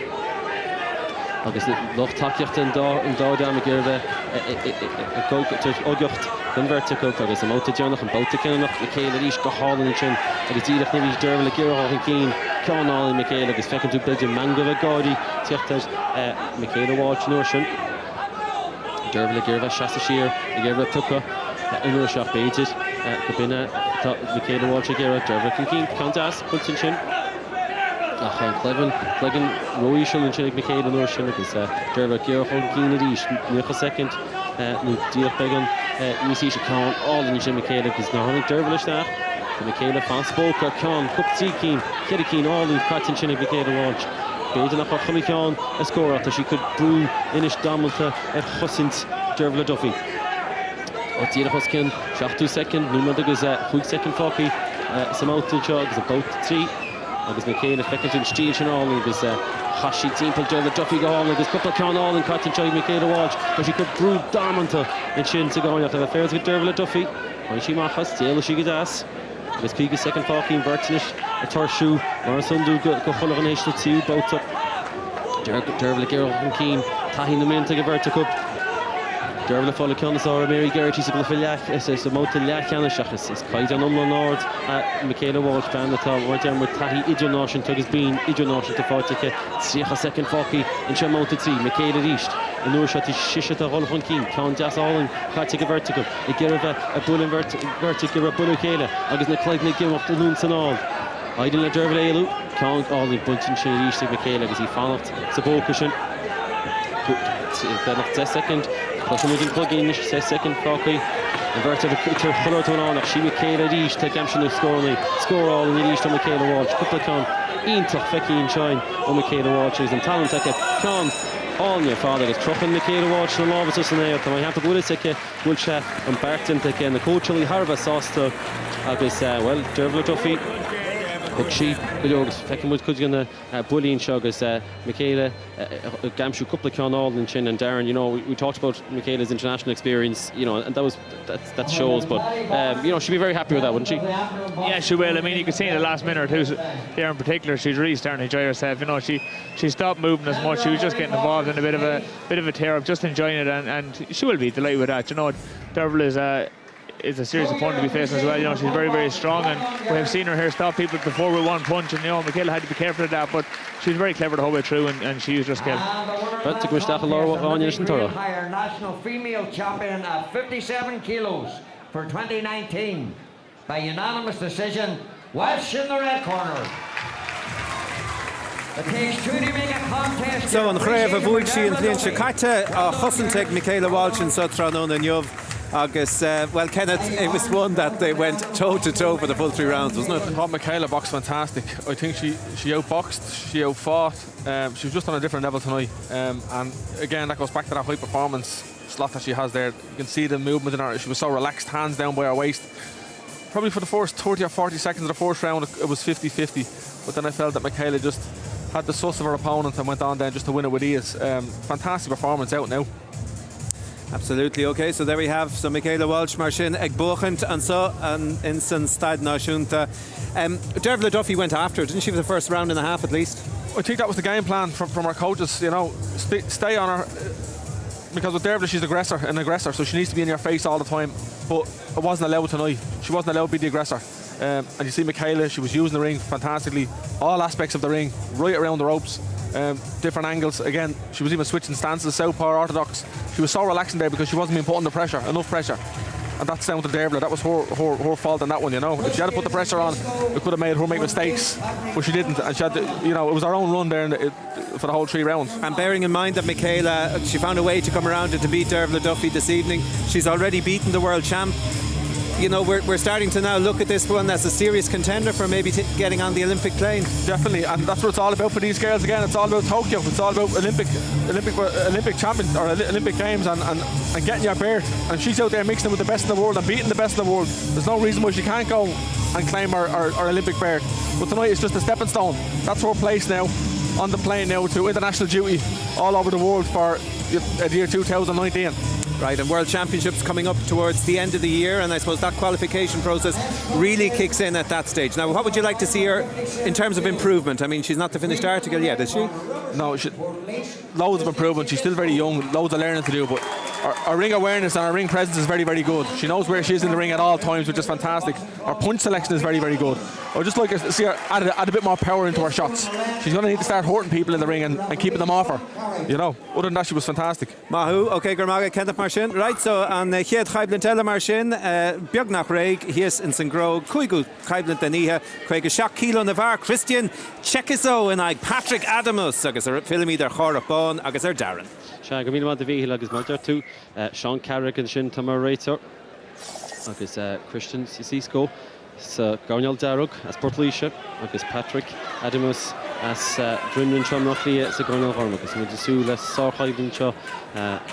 agus loch takeíocht an dáda a ggurfah ógeocht den vertical agus a mouta deannach an bouta cinnach Micheala rís go hálan sin agus díadach na bhís Derval a ggurfah an cín ceannáil Micheala agus fecinn tú beidir mangah a gádaí tíochttar Micheál Ó Domhnaill nuair sin Derval a ggurfah seasta sír a ggurfah tucha an nuair seach béidir go bine Micheál Ó Domhnaill a ggurfah Derval an cín ceantas bultin sin an clegan roiisiúil an sin ag Micheál nuair sin agus Derval ggurfah an cín a rís 9 second nó díoch began níosí se ceann álan sin Micheál agus ná tháinig Derval isteach Micheala fanspóca ceann cuptí cín cead cín álan cartain sin ag Micheál Ó Domhnaill béidir nach chumí ceann a scóra tá sí chud brú inis dámalta ar chosint Derval a Duffy ó tíad a choscin 7 second nó agus 5 second fácií sa mouta seo agus a bouta trí agus Micheala fecinn stíl sin álan agus chaisí timppla Derval a Duffy go hálan agus cuppa ceann álan cartain seo ag Micheál Ó Domhnaill tá sí chud brú dámalta in sin sa gáineach a féras go Derval a Duffy chuin sí machchas téala sí go deas agus 5 second fácií vertinis a tarsú mar sundú go cholah an éisna tíú bouta Derval a ggurfah an cín taithí na minta go verticup Derval a fála ceannas ára Mary Garrity sa go leach is mouta leachchéanna seachas is caid an umla nád Micheál Ó Domhnaill ben atá mar dearmar taithí idirnáisiúnta agus bíon idirnáisiúnta fáitice 3 second fácií in se mouta tí Micheala ríist an nuair seo tí siise a rollach an cín ceann deas álan caite go vertical I ggurfah a bulan vertical a bulan chéile agus na cleidna gimocht a lún san áil Aidan le Derval éilú ceann álan buntin sin ríist ag Micheala agus í fannacht sa bóca sin benach 10 second Closúin plugin 6 second fácaí an vertical tar choirtún ánach sí Micheala ríist tá ceam sin na scóraí scóráil in ríist ó Micheál Ó Domhnaill cúpla ceann ionintach feicín seáin ó Micheál Ó Domhnaill an talent aice ceann áine fád agus trochan Micheál Ó Domhnaill na lábhas san éir tá mai heappa bhfuil aice bhfuil se an beirtint aice na cóisiúlaí Harbh sásta agus well Derval a Duffy But she, agus fecin muid chuid gan bullying seo agus Micheala gamsú cúpla ceann álan sin and Darren, you know, we talked about Michaela's international experience, you know, and that shows, but you know, she'd be very happy with that, wouldn't she? Yeah, she will. I mean, you can see in the last minute or two there in particular, she's really starting to enjoy herself. You know, she stopped moving as much. She was just getting involved in a bit of a tear up, just enjoying it, and she will be delighted with that. You know, Derval is a serious opponent to be facing as well. You know, she's very, very strong, and we have seen her here stop people before with one punch, and you know, Micheál had to be careful of that, but she's very clever the whole way through, and she used her skill. Higher national female champion at 57 kilos for 2019 by unanimous decision. Walsh in the red corner. It takes two to make a contest. So an chréibh a bhuail sí an bhliain Cekiso a chosantach Micheál Ó Walsh in Sotranón and Yov. August, well, Kenneth, it was one that they went toe-to-toe for the full 3 rounds, wasn't it? I thought Micheál boxed fantastic. I think she outboxed, she outfought. She was just on a different level tonight. And again, that goes back to that high performance slot that she has there. You can see the movement in her. She was so relaxed, hands down by her waist. Probably for the first 30 or 40 seconds of the first round, it was 50-50. But then I felt that Micheál just had the suss of her opponent and went on then just to win it with ease. Fantastic performance out now. Absolutely. Okay, so there we have so Micheál Walsh mar sin ag buchant and so and in san Stade Náisiúnta. Dervla Duffy went after her, didn't she, for the first round and a half at least? I think that was the game plan from our coaches, you know, stay on her, because with Dervla she's an aggressor, so she needs to be in your face all the time, but it wasn't allowed tonight. She wasn't allowed to be the aggressor. And you see Micheál, she was using the ring fantastically, all aspects of the ring, right around the ropes, different angles. Again, she was even switching stances, southpaw, orthodox. She was so relaxing there because she wasn't being put under pressure, enough pressure. And that's down to Dervla. That was her fault on that one, you know. If she had to put the pressure on, it could have made her make mistakes, but she didn't. And she had to, you know, it was her own run there for the whole 3 rounds. And bearing in mind that Micheál, she found a way to come around and to beat Dervla Duffy this evening. She's already beaten the world champ. You know, we're starting to now look at this one as a serious contender for maybe getting on the Olympic plane. Definitely, and that's what it's all about for these girls again. It's all about Tokyo. It's all about Olympic champions or Olympic games and getting your berth. And she's out there mixing with the best in the world and beating the best in the world. There's no reason why she can't go and claim her Olympic berth. But tonight it's just a stepping stone. That's her place now on the plane now to international duty all over the world for the year 2019. Right, and World Championships coming up towards the end of the year, and I suppose that qualification process really kicks in at that stage. Now, what would you like to see her in terms of improvement? I mean, she's not the finished article yet, is she? No, loads of improvement. She's still very young, loads of learning to do, but her ring awareness and her ring presence is very, very good. She knows where she is in the ring at all times, which is fantastic. Her punch selection is very, very good. I would just like to see her add a bit more power into her shots. She's going to need to start hurting people in the ring and keeping them off her. You know, other than that, she was fantastic. Mahu, okay, Gurmaga, Kenneth mar sin. Right, so an Chiad Chaibblintella mar sin, Beagnach Raig, Hies in Sangro, Kuigu Chaibblint Daniha, Quaig Shak Kilo Navar, Christian, Cekiso, and I, Patrick Adamus, agus Filmi der Cárthach Ban, agus Darren. Seán, go míle the bhíhil agus mar tú, Seán Carrigan sin tamar réitor, agus Christian Cekiso, sa Garnial Darug, as Portleisha, agus Patrick Adamus, as Brennan Trumnochley, sa Garnial Horm, agus mu disú les Sarchaibin cho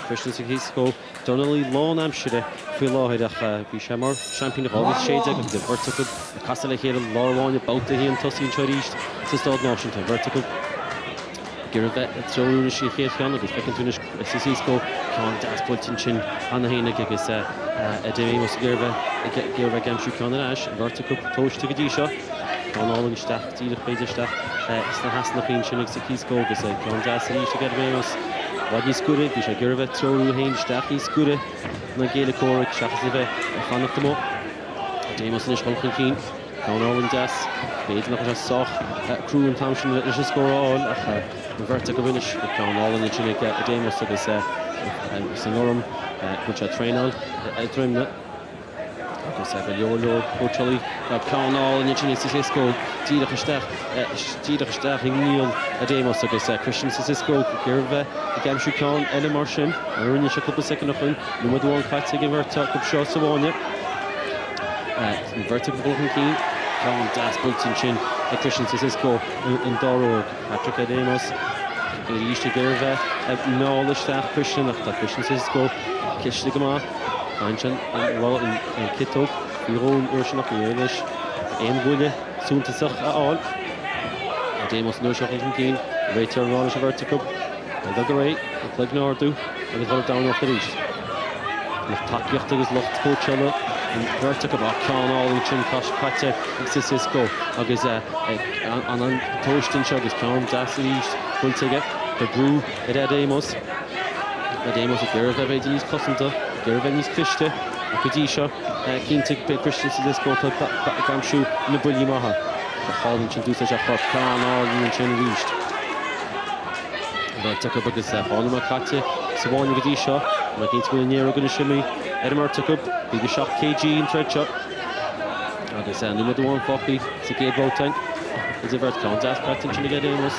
Christian Cekiso, Dornálaíocht Lán Amshire, Fuiláhaidach Bishamar, Champion of August Shades, agus the vertical, Castle here, Lorwan, about the Hian Tussin Chorist, to Stade Náisiúnta, vertical. Girvet throwing she here can agus fecin túnis Cekiso can das pultin chin an héna agus Adamus Girvet gamsú can ash vertical tosh to Gadisha can all in stack tíach beidir stack is na hasna chin chin Cekiso agus can das and she get Adamus what is good is Girvet throwing hin stack is good na gele cork shachsive fan of the mo Adamus is hulkin chin can all in das beidir nach just soch crew and township is just score all vertical finish can all in the chin get Adamus agus Sinorum which train on trimna agus Yolo Portugal can all in the chin Cekiso tíach in Neil Adamus agus Christian Cekiso Girve gamsú can Elimarsin running a couple second of him number 1 fight again vertical shot Savonia vertical keen can das bulletin chin Christian Cekiso in Dornálaíocht Patrick Adamus used to Girve McNaul staff Christian after Christian Cekiso Kish the Gama Anchan well in Kitto Iron Urshan English Gulle soon to suck at all Adamus no shot in keen Rayter Walsh vertical and the right Fleck Nordu and it's down off the reach the top yacht is locked Coachella and vertical can all in chin cash Patrick Cekiso agus an toasting shot is can das reach will take it the brew at Adamus Girve Vedi's Cossanta Girvenis Krishta Akadisha keen to pay Christian Cekiso to Gamshu in the Bully Maha the Holland chin do such a hot can all in chin reached but took up agus Holland Makati Savon Gadisha making to near going to shimmy Edinburgh took up big shot KG in thread shot agus number 1 Foppy Sekid Boateng is a vertical das Patrick chin get Adamus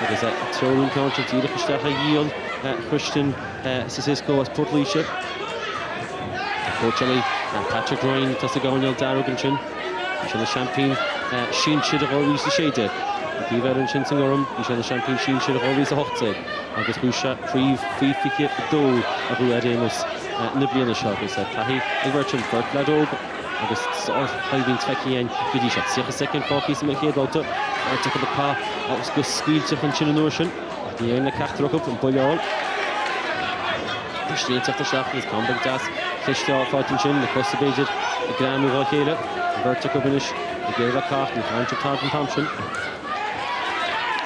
agus throwing counter to the yield Christian Cekiso as Portleisha Portugal Patrick Ryan to the Garnial Darug chin the champagne Sheen should have always the shade the veteran chin singorum the champagne Sheen should have always the hot side agus Busha free ticket do abu Adamus Nibliana shot is Tahi the virtual Bert Ladog agus hiding Tveki and Gadisha 6 second Focky Micheál Ó Domhnaill Vertic of a car, that was good speed to Hunchin and Notion. The end of Cárthach up and Bullall. Christian after shot is Combat Das. Christian fighting chin, the Costabated, the Graham of Walkela, Vertic of Inish, the Gerva Cart, and Hunter Tartan Thompson.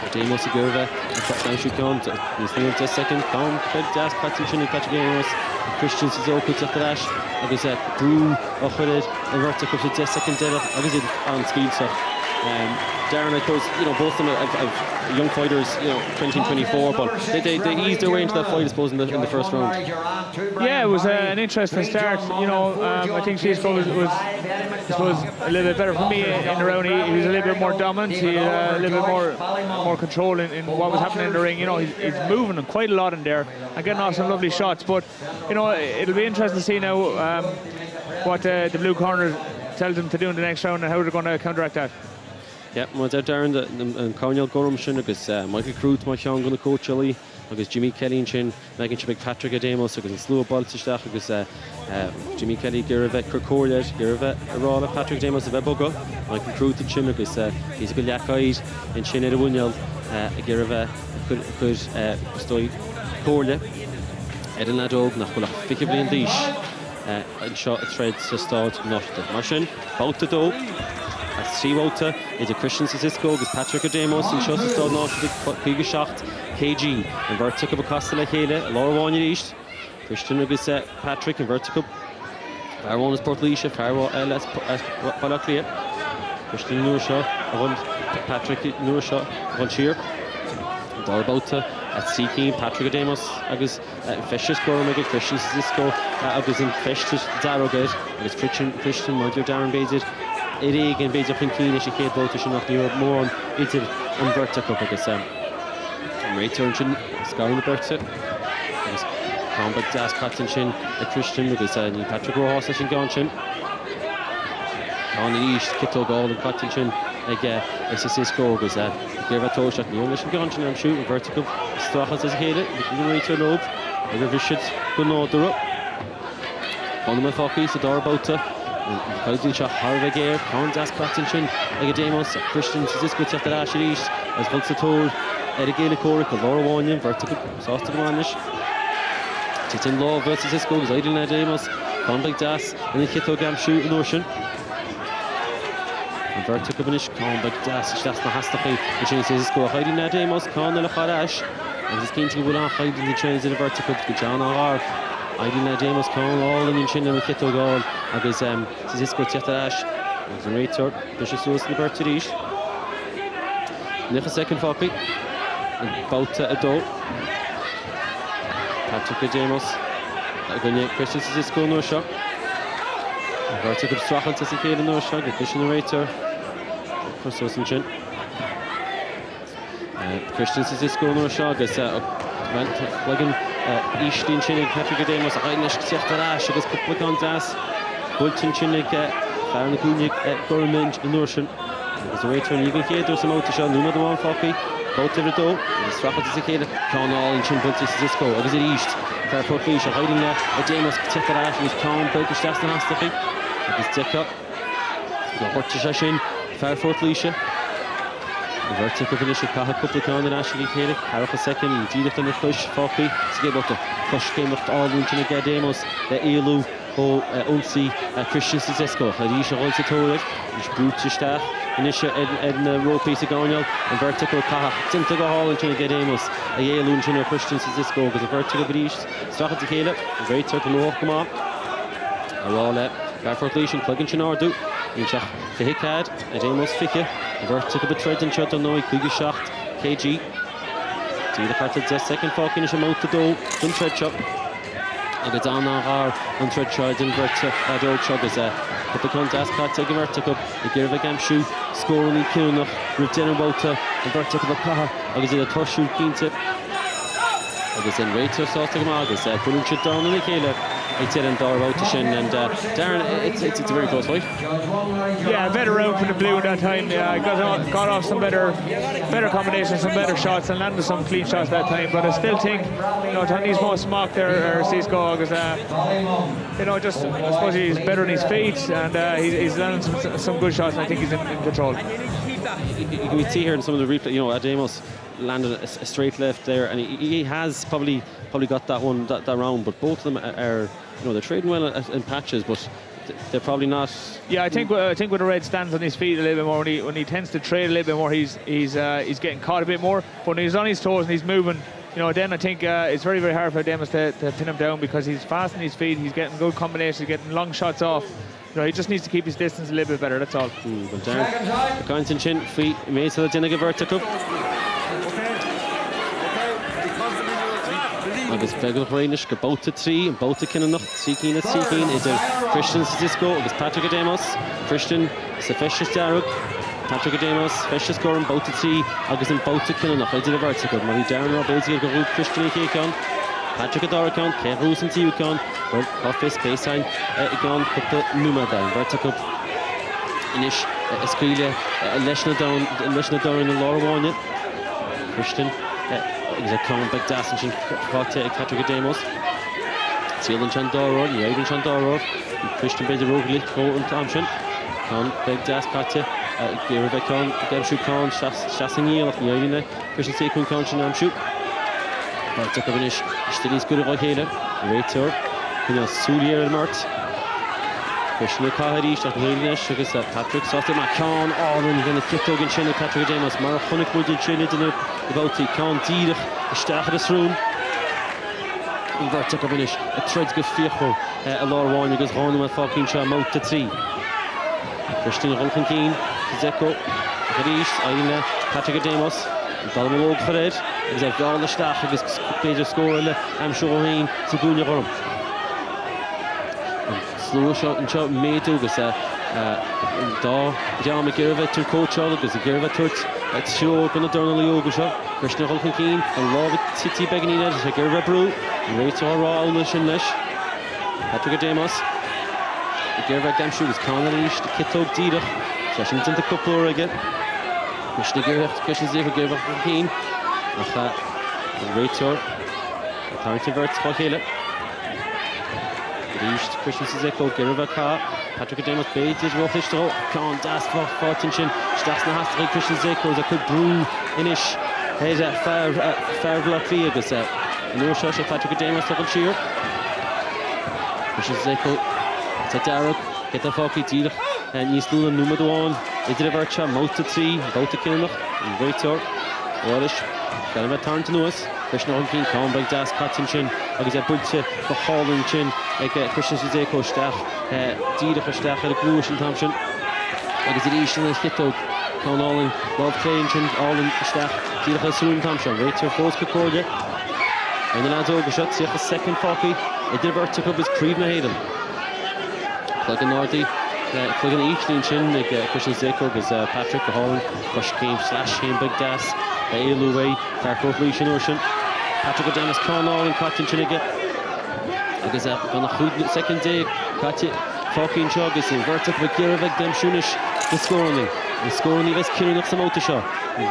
Adamus Gerva, the Captain Shukon, he's there in just second. Combat Das, Patrick Chin, Patrick Amos, Christian Suzuki after Ash. I guess Broom, Ochred, and Vertic of the just second dead. I guess it on speed, so. Darren, I suppose, both of them are young fighters, 2024, but they eased their way into that fight, I suppose, in the first round. Yeah, it was an interesting start. I think Cekiso was I suppose, a little bit better for me in the round. He was a little bit more dominant. He had a little bit more control in what was happening in the ring. He's moving quite a lot in there and getting off some lovely shots. But it'll be interesting to see now what the blue corner tells them to do in the next round and how they're going to counteract that. Yeah, was out there and Cornell Gorham Shin, agus Michael Crute, my Seán going to coach Chile, agus Jimmy Kelly and Shin, Megan Chibik Patrick Adamus, agus Slow Baltistach, agus Jimmy Kelly, Giravet Kirkoriad, Giravet Arala, Patrick Adamus of Eboga, Michael Crute and Shin, agus he's a good Yakide and Shin Edawunyal, Giravet could stoi Corle, Eden Ladog, Nachula, Fickably and Dish, and shot a thread to start not the Marshin, Bout the Doe. Seawalter, it's a Christian Cekiso, it's Patrick Adamus, and Schuss is done off the Pigashacht, KG, and Vertic of a Costella Hele, Laura Wanya East, Christian is Patrick and Vertic. Barr is Port Leisha, Farwa LS Palaclia, Christian Nurshaw, Patrick Nurshaw, Von Shear, Darbauta, at Seeking, Patrick Adamus, Agus Festus Gormega, Christian Cekiso, Agus in Festus Darrogate, Agus Christian Modular Darren Bazit. It again based up in Keane, she can't vote to knock Europe more on into and Vertical because Ray Turnchin, Scarring the Bertha, Combat Das Cotton Chin, a Christian because Patrick Rojas and Gonchin. On the East, Kito Gold and Cotton Chin, Cekiso because Gerva Toshak, the English and Gonchin, I'm shooting Vertical, Strachas as a header, the Ray Turn Lobe, and the Vishit Gunodera. On the Hockey, the Darbauta. Coding shot Harvey Gare, Condas Cottinchin, Adamus, Christian Cekiso after Asher East, as Volsator, Edegale Coric, Laura Wanyan, Vertical, Sostic Manish, Titin Law versus Cekiso, as Idle Adamus, Combat Das, and then Kito Gam shoot in Ocean. And Vertical Manish, Combat Das, Shasta Hastafi, which is Cekiso, Idle Adamus, Conal Harash, and he's keen to go on hiding the chains in the Vertical to John R. Idle Adamus, Conal, and Chin and Kito Gall. Agus Cekiso Tiatarash, as a rater, Bishop Suez in the Bertirish. Nicha second Foppy, and Bauta Ado. Patrick Adamus, Agonia Christian Cekiso no shot. Vertic of Strachel to Cekiso no shot, the Christian rater, for Susan Chin. Christian Cekiso no shot, as Wagon Eastin Chin, Patrick Adamus, Eilish Tiatarash, as Kuplicon Das. Bulletin Chinnig, Baron Kunig, Gorman, and Norshan. As a return, you can hear there's some out to show Numa the one Foppy, both of the door, the Strapper to Cekiso, Conal and Chin Bulletin Cekiso, as it east, Fairport Leisha, hiding there, Adamus, Tiatarash, and his Con, Bulletin Staston Hastafi, as Tick-up, the Hortisha, Fairport Leisha, the Vertical finish of Cárthach Ban and Ashley Kenneth, Cárthach second, and Judith on the push, Foppy, to get out the push came up all the Chinnig Adamus, the Elu. Unsi Christian Cekiso, Hadisha holds it to it, which brute to start, and it's a row piece of Gornal, and Vertical Cárthach, Tinta go hall and trying to get Amos, a Yale and Chino Christian Cekiso, because a Vertical British, Strachel to Caleb, a great circle to walk him up, a roll Garford Leash and Plugin Chinordu, and Shach Fihikad, a Amos Ficka, a Vertical Betrayed and Shut on Noi, Kugishacht, KG, see the part of the second fucking is a mouth to do, some tread shot. And it's on our on thread tried in Vertical, Dog Chug is but the contest cut taking Vertical, the gear of a gam shoe, scoring in Kilnoch, with dinner Bota, and Vertical of Car, I was in a tough shoot, keen tip. I was in Rachel Sostic Magus, putting shit down in the Caleb. It's in Dar out to Shin, and Darren, it's a very close fight. Yeah, better round for the blue at that time. Yeah, got off some better combinations, some better shots, and landed some clean shots that time. But I still think, Tony's most mocked there, Cekiso, because just I suppose he's better on his feet, and he's landing some good shots, and I think he's in control. you can see here in some of the replay, you know, Adamus landed a straight left there, and he has probably got that one that round, but both of them are, you know, they're trading well in patches, but they're probably not. Yeah, I think when the red stands on his feet a little bit more, when he tends to trade a little bit more, he's getting caught a bit more. But when he's on his toes and he's moving, you know, then I think it's very, very hard for Adamus to pin him down, because he's fast on his feet, he's getting good combinations, he's getting long shots off. You know, he just needs to keep his distance a little bit better, that's all. Well, Darren, the Counting Chin, Fee, made so that didn't get vertical. Agus Begel Breithnach go bouta 3 and bouta Kinnach Cekiso at Cekiso is Christian Cekiso agus Patrick Adamus Christian sa Festus Darug Patrick Adamus Festus Goran bouta 3 agus in bouta Kinnach I did a vertical Mary Darren Rob Easy go root Christian Egan Patrick Adoricon Kate Rose and Tiucon well office baseline Egan put the Numa down vertical Inish Esquila Leshna down in the Laura Warner Christian he's a common big dash and Patrick Adamus Sealan Chandoro Yaden Chandoro Christian Bede Rogli Go and Thompson Con big dash Katya Gervek Con Gebshu Con Shassing of Yaden Christian Sekun Con Shanamshu Took a finish Stilis good of Hela Rator Kuna Sulier and Mart Christian Kahari Shot Helish because Patrick Soster McCon and then the kick dog and chin of Patrick Adamus Marathonic wood and chin into the about the Con Dieter start of this room and Vert took a finish a threads good fearful a Laura Warner goes on with fucking shot out to 3 Christian Rolfenkin Zeko Harish Aina Patrick Adamus Dalmalog for it is a all the staff of this page of score I'm sure Houlihan Segunya Gorum slow shot and shot made to us John McGivern to coach all because the Girva Turt it's show up in the Dornálaíocht Christian Rolfenkin and love it City begging in it a Girva Brew right to all the Shinlish Patrick Adamus the Girva Gamshu was Connellish the Kitto Dieter session into the couple again Christian Zeko Girva Rolfenkin right to Harrington Verts Houlihan Christian Zeko Girva Patrick Adamus Bates is Rofish to Con Das for Fortune Stas na Hastri Christian Zeko is a good brew inish head fair block Vegas no shot of Patrick Adamus double cheer Christian Zeko to Darren get the Focky Dieter and he's doing number 1 he did a virtue mouth to 3 about to kill him and right to Walsh got him a turn to Lewis Christian Rolfenkin Con big Das Cotton Chin agus a bulta go Houlihan Chin Christian Zeko stach Dieter stach at a Walsh and Thompson agus it is in the hit out Con Houlihan Bob Chin Houlihan stach Dieter Soon Thompson right to force Concordia and then lads over shot see a second Focky it did a took up his Creedna Hayden plug in Nordy plug in Easton Chin Christian Zeko agus Patrick Houlihan push game slash him big das Ailuway Faircourt Leishan Ocean Patrick Adamus Con Houlihan Cotton Chin again agus on a good second day Katya fucking chug is in vertic with Girvek dem Shunish the scoring is killing up some out the shot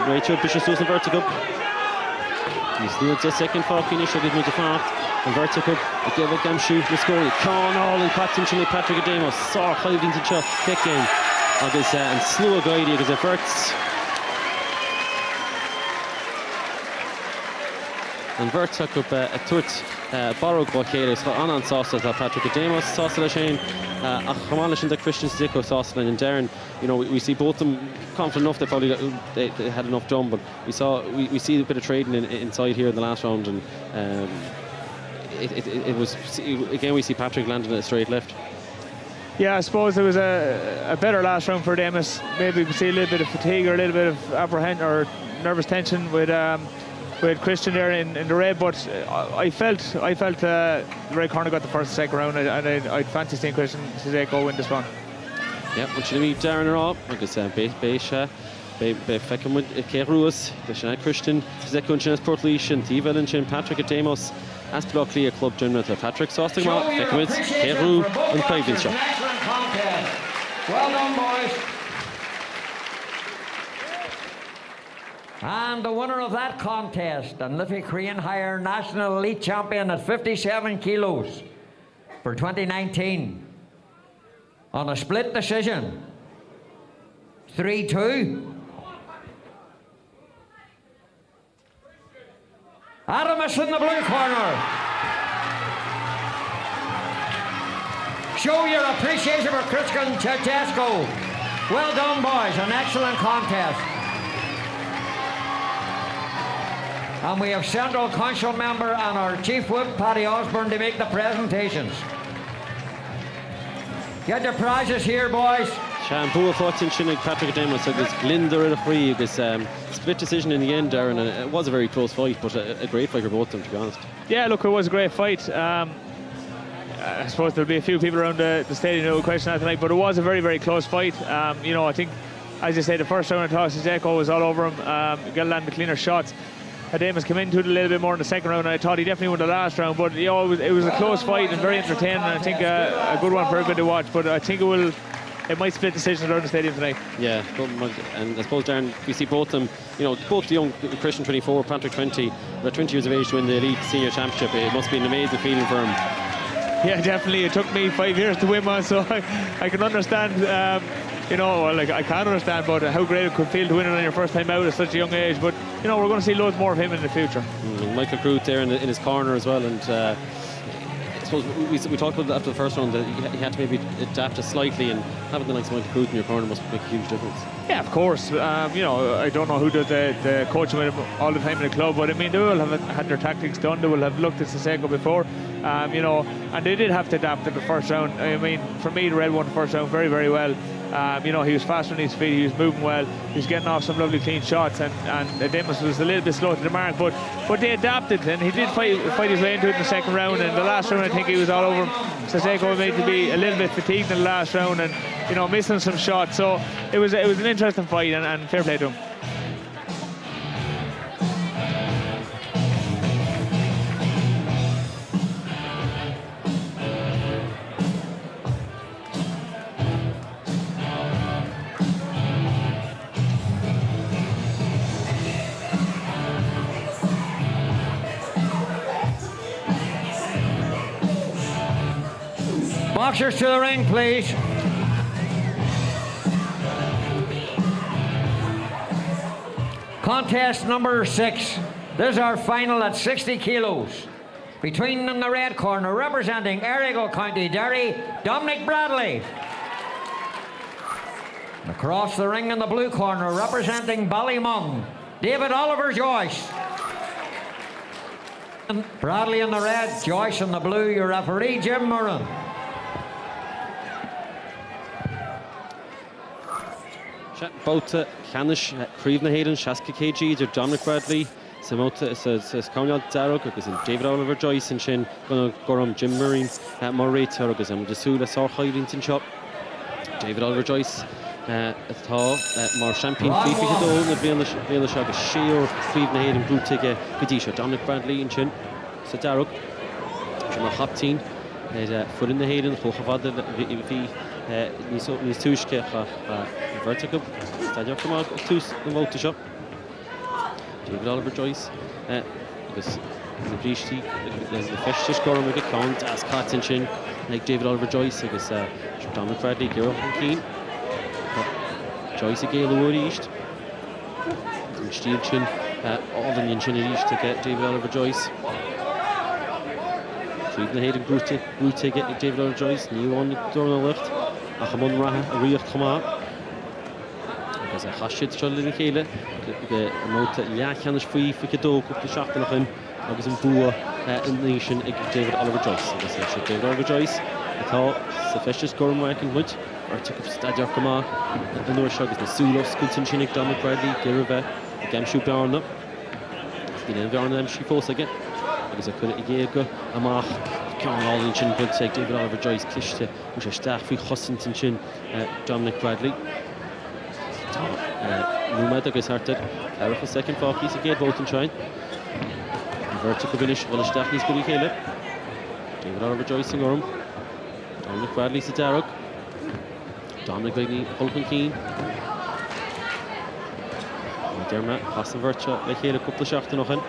Rachel Bishop was in vertical he's doing the second fucking issue with the fast and vertical Girvek dem shoot the scoring Con Houlihan Cotton Chin Patrick Adamus saw Hyde into shot kicking agus and slow guide agus a verts and Vert took up a turt Barrow Buckley so on sauce as Patrick Adamus sauce la Shane a Chamalish and the Christian Zeko sauce and Darren you know we see both of them confident enough they had enough done but we see a bit of trading inside here in the last round and it was again we see Patrick landing at a straight left. Yeah, I suppose it was a better last round for Adamus. Maybe we see a little bit of fatigue or a little bit of apprehension or nervous tension with Christian there in the red, but I felt the red corner got the first and second round, and I'd fancy seeing Christian Zeko win this one. Yeah, want you to meet Darren or agus Beisha, Feckham with Kate Ruas, Christian Zeko and Sport Leash and Tivel and Patrick Adamus, as Buckley a club general to Patrick Sosting, Feckham with Kate Ru and Craig Binshaw. Excellent contest. Well done, boys. And the winner of that contest, and Liffey Korean Higher National Elite Champion at 57 kilos for 2019, on a split decision, 3-2, Adamus in the blue corner. Show your appreciation for Christian Cekiso. Well done, boys. An excellent contest. And we have Central Council member and our Chief Whip, Paddy Osborne, to make the presentations. Get your prizes here, boys. Seán Bua fought in Shinnig Patrick Adamus against Glyndor in a free. It was split decision in the end, Darren, and it was a very close fight, but a great fight for both of them, to be honest. Yeah, look, it was a great fight. I suppose there'll be a few people around the stadium who will question that tonight, but it was a very, very close fight. You know, I think, as you say, the first round I thought Cekiso was all over him. Got to land the cleaner shots. Adamus came into it a little bit more in the second round, and I thought he definitely won the last round. But you know, it was a close fight and very entertaining, and I think a good one for everybody to watch. But I think it might split decisions around the stadium tonight. Yeah, and I suppose, Darren, we see both them, you know, both the young Christian 24, Patrick 20, they're 20 years of age to win the Elite Senior Championship. It must be an amazing feeling for him. Yeah, definitely. It took me 5 years to win one, so I can understand. You know, like I can't understand about how great it could feel to win it on your first time out at such a young age. But you know, we're going to see loads more of him in the future. Michael Crute there in his corner as well, and I suppose we talked about that after the first round that he had to maybe adapt it slightly, and having the likes of Michael Crute in your corner must make a huge difference. Yeah, of course. You know, I don't know who does the coaching with him all the time in the club, but I mean, they will have had their tactics done. They will have looked at Cekiso before, you know, and they did have to adapt in the first round. I mean, for me, the Red won the first round very, very well. You know, he was fast on his feet, he was moving well, he was getting off some lovely clean shots, and Adamus was a little bit slow to the mark, but they adapted, and he did fight his way into it in the second round. And the last round, I think he was all over him. Cekiso made to be a little bit fatigued in the last round, and you know, missing some shots. So it was an interesting fight, and fair play to him. Boxers to the ring, please. Contest number 6. This is our final at 60 kilos. Between them, the red corner, representing Errigal County Derry, Dominic Bradley. Across the ring in the blue corner, representing Ballymung, David Oliver Joyce. Bradley in the red, Joyce in the blue, your referee, Jim Murren. Both Canish, Creevna Hayden, Shaska KG, Dominic Bradley, Samota says Conal Darrow, because David Oliver Joyce and Shin, Gorum, Jim Murray, Murray, Turgus, and Jasula saw Hyde shop. David Oliver Joyce, Mar Champion, Fifi Hado, and Vila Shaga, Shear, Creevna Hayden, Brutig, Gadisha, Dominic Bradley and Shin, so Darrow, Jim Hopteen, Foot in the Hayden, Hohavada, V. Nís túisce vertical Stadium Command tús na Volta shop. David Oliver Joyce agus the Brishti the Festus Gorum a count as Cotton Chin like David Oliver Joyce agus Dominic Bradley Giro Keen Joyce Gale Wood East Steel Chin all the Chin East to get David Oliver Joyce. Treating the head and Brute get David Oliver Joyce new on Dornálaíocht. Achamun Raha, a Riach Tama. Because a Hashid Charlie Micheál the amount of Yachanis free for Kado, the shot in him, because in Bua in the nation, David Oliver Joyce. Because David Oliver Joyce, I thought, sufficient scoring working with, or took up Stadium Kama, the North Shog is the Sulos, Kuntin Chinik, Dominic Bradley, Girava, the Gamshu Barn up. The name Barn and she force again. Because I couldn't get a mark. All in chin, but David Oliver Joyce Klishte, which is staff for Hossinton Chin, Dominic Bradley. Numad is started. Cárthach second for piece again, Bolton Shine. Vertical finish, well, staff is good. David Oliver Joyce in Gorham. Dominic Bradley to Darrow. Dominic Bradley, Hulkin Keen. Dermot, Hassan Vercha, Micheál a couple of shots noch in.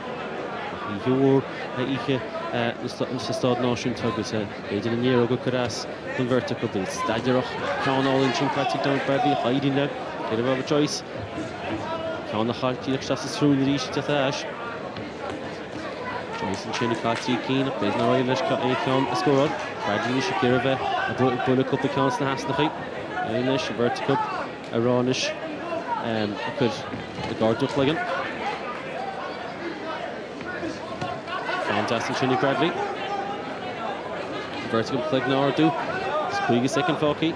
Is stad nation tugus in a year ago Caras on vertical build Stadiroch Crown all in Patrick Dominic Bradley Hyde now David Oliver Joyce Crown the heart Felix through the reach to Thash Joyce and Chinny Catty Keen, there's no Irish Con a score. Bradley Shakirove, a bullet cup the counts the Hasnachite. Irish, a vertical, a Ronish, a good the guard to Flegan. Fantastic Chinny Bradley. Vertical Flegan Ordu. Squeaky second Focky.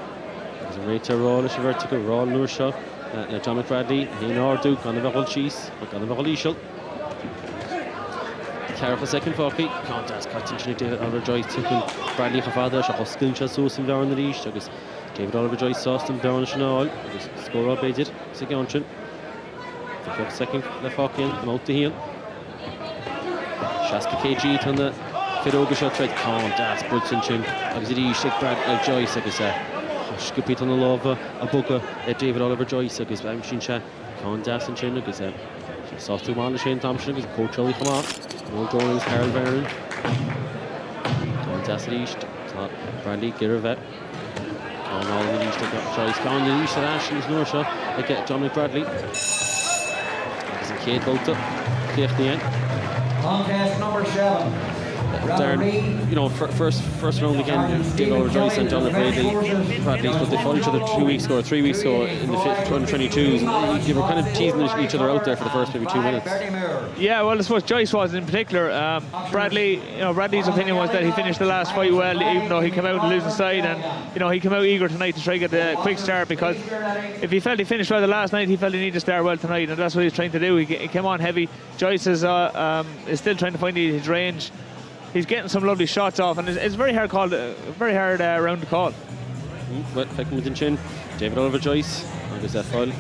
There's a Rachel Ronish, a vertical, Ron Lurshaw. John Bradley, Hain Ordu, Gonavahol Cheese, Gonavahol Ishel. Careful second Focky, contest Cathy David Oliver Joyce taking Bradley Hafada, Shahoskil Chasus and Darren the East, August David Oliver Joyce Austin Darren Chanel, August score up Baited, Seganchin. Second the Focky and out to heel. Shaska KG on the Fidoga shot right, contest Brutzinchin, August the East, Brad Joyce, August Skipit on the Lova, a Booker, David Oliver Joyce, August Bamshin Chat, contest and Chin, August Soft to one, Shane Thompson, August Coach Charlie come off. No drawings, Harold Barron. Contest East, Brandy Giravet. On all the East, they've got Joyce. Gone the East at Ashton's Norsha. They get Dominic Bradley. There's a Kate Bolton. Cliff the end. Contest number 7. Darren, you know, first round again, David Oliver Joyce and Dominic Bradley, but they fought each other 2 weeks ago or 3 weeks ago in the 2022s. They were kind of teasing each other out there for the first maybe 2 minutes. Yeah, well, I suppose Joyce was in particular. Bradley's opinion was that he finished the last fight well, even though he came out on the losing side, and he came out eager tonight to try to get a quick start, because if he felt he finished well the last night, he felt he needed to start well tonight, and that's what he's trying to do. He came on heavy. Joyce is still trying to find his range. He's getting some lovely shots off, and it's very hard round to call. Well, Feckman Chin, David Oliver Joyce, agus a foil,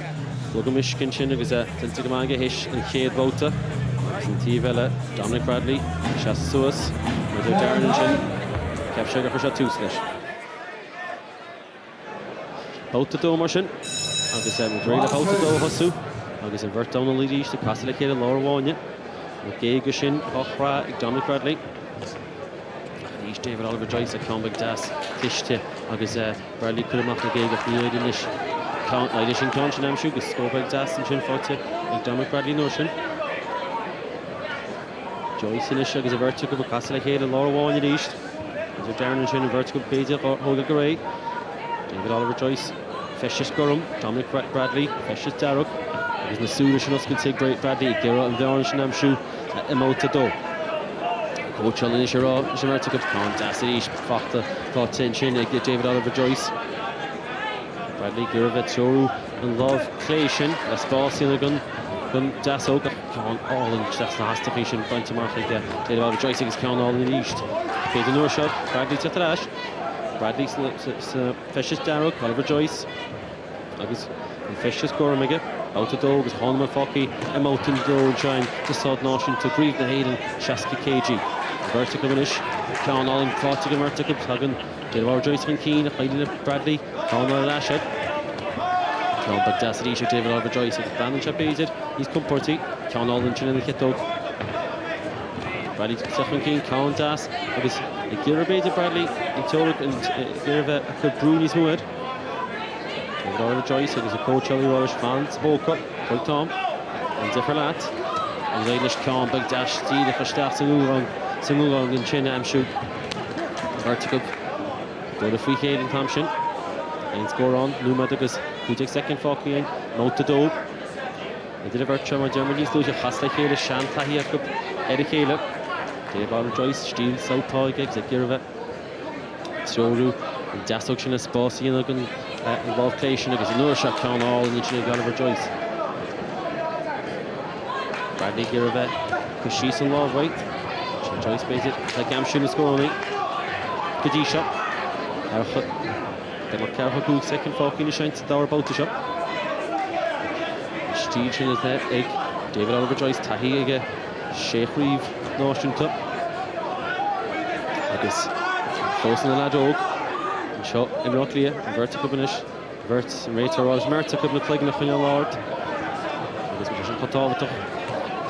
Lugamish Kinchin, agus a Tintigamaga Hish, and Cade Bota, and Tivella, Dominic Bradley, Shas Suas, with Darren and Chin, Cap Sugar for shot 2 slash. Bota Do Marshin, agus a Madrid of Bota Do Hasu, agus a Vert down the lead east, the Castle Kid and Laura Wanya, Gay Gushin, Ochra, Dominic Bradley. David Oliver Joyce a Clonbig Das Tishte agus Bradley could have knocked a gig of the Irish count Irish in Clonch and Amshu agus Scobig Das and Chin Forte and Dominic Bradley Notion Joyce in agus a vertical of Castle Head and Laura Wanya East as a Darren and Chin and vertical Beta Hoga Garay David Oliver Joyce Feshes Gorham Dominic Bradley Feshes Darrock agus Nasuda Shinuskid Sig Bradley Gera and the Orange and Amshu Emota Do Coach Allen is your vertical contest. East Fakta got tension. David Oliver Joyce, Bradley Giravet Soru and Love Clayton. That's boss in the gun. Das Oak on all in that's the hastation. Bunch of market there. David Oliver Joyce is count all in the east. Pay the north shot. Bradley to Trash. Bradley Fishes Darrow. Oliver Joyce. Agus Fishes Gormega. Out the dog is Honma Focky. A mountain road shine to Sod Nation to Breathnach Hayden. Shaski KG. Vertical finish. Count all in vertical Hagan. David Oliver Joyce and Keane. Hiding Bradley. Count all Ashhead. Count back das Risha David Oliver Joyce. Brandon Chapated. He's come party. Count all in Chin and the Kit Dog. Bradley second Keane. Count das. Agus Girabated Bradley. And Torek and Girava could Bruni's Muad. David Oliver Joyce. It is a coach Charlie Walsh fans. Spoke up. Good Tom. And Zifferlat. And the Irish Count back dash. Steed if I start Singulong in Chin Amshu. Vertical. Go to free Hayden Thompson. And score on. Numa Douglas. Who takes second for Keane. Mount the Doe. They did a virtue on Germany's Doja. Hasla Kayla. Shan Tahiakup. Eddie Kayla. David Oliver Joyce. Steel Southpaw. Executive. Soru. And Dasoktion is bossy. And involved Clayton. Because another shot count all in the Chin Oliver Joyce. Bradley Giravet. Cekiso and Love right. Joyce baited, like Amshin is scoring. Kadisha. Then Cárthach second Falky in the shine to Dower about the shot. Steve in his net, Egg. David Oliver Joyce, Tahi again. Sheikh Reeve, Notion Tup. I guess close in the lad Oak. And shot Imroclia, vertical finish. Verts and Rater Ross Mertical McElligot in your Lord. I guess we just cut off it.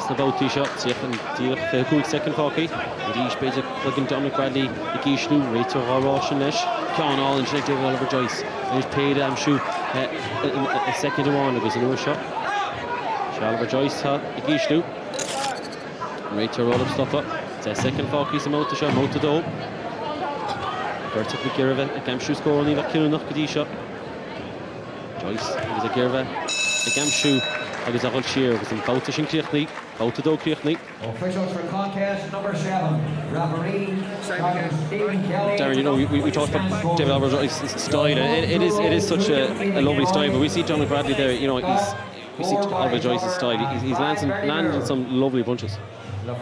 About two shots, and deal good second Falky. And each basic plug in Dominic Bradley, the Gishnu, Rachel Walsh and Lesh, Count all and David Oliver Joyce. And he's paid Amshu a second to one. It was another shot. Oliver Joyce, the Gishnu. Rachel roll up stuff up. second focus some out to shot out to do. Vertical Girva a gamshoe score only that Kenneth Egan Joyce is a Girva a gamshoe agus a sheer was in bout to Shinklichni bout to do Klichni. Officials for contest number 7. Referee Stephen Kelly. Darren, you know we talked about David Albert Joyce's style. It is such a lovely style, but we see Johnny Bradley there. You know we see Albert Joyce's style. He's landing some lovely punches.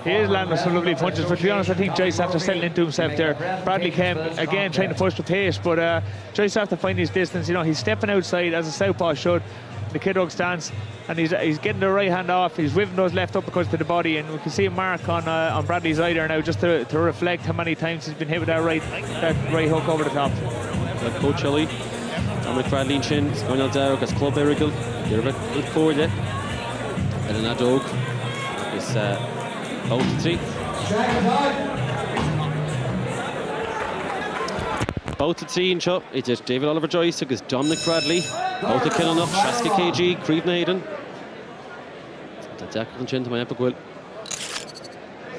He is landing some lovely punches, but to be honest, I think Joyce after settling into himself there. Bradley came again trying to push the pace, but Joyce have to find his distance. You know, he's stepping outside as a southpaw should. The kid hug stance, and he's getting the right hand off. He's whipping those left uppercuts to the body, and we can see a mark on Bradley's eye there now, just to reflect how many times he's been hit with that right hook over the top. Coach Ali, Dominic Bradley chin, going on there, gets club Erigal, you're a bit forward yet, and then that dog is out to 3. Out to 3 in shot, it is David Oliver Joyce against Dominic Bradley. Out to Killenach, Shaska KG, Creed Naden. The deck on chin to my epic will.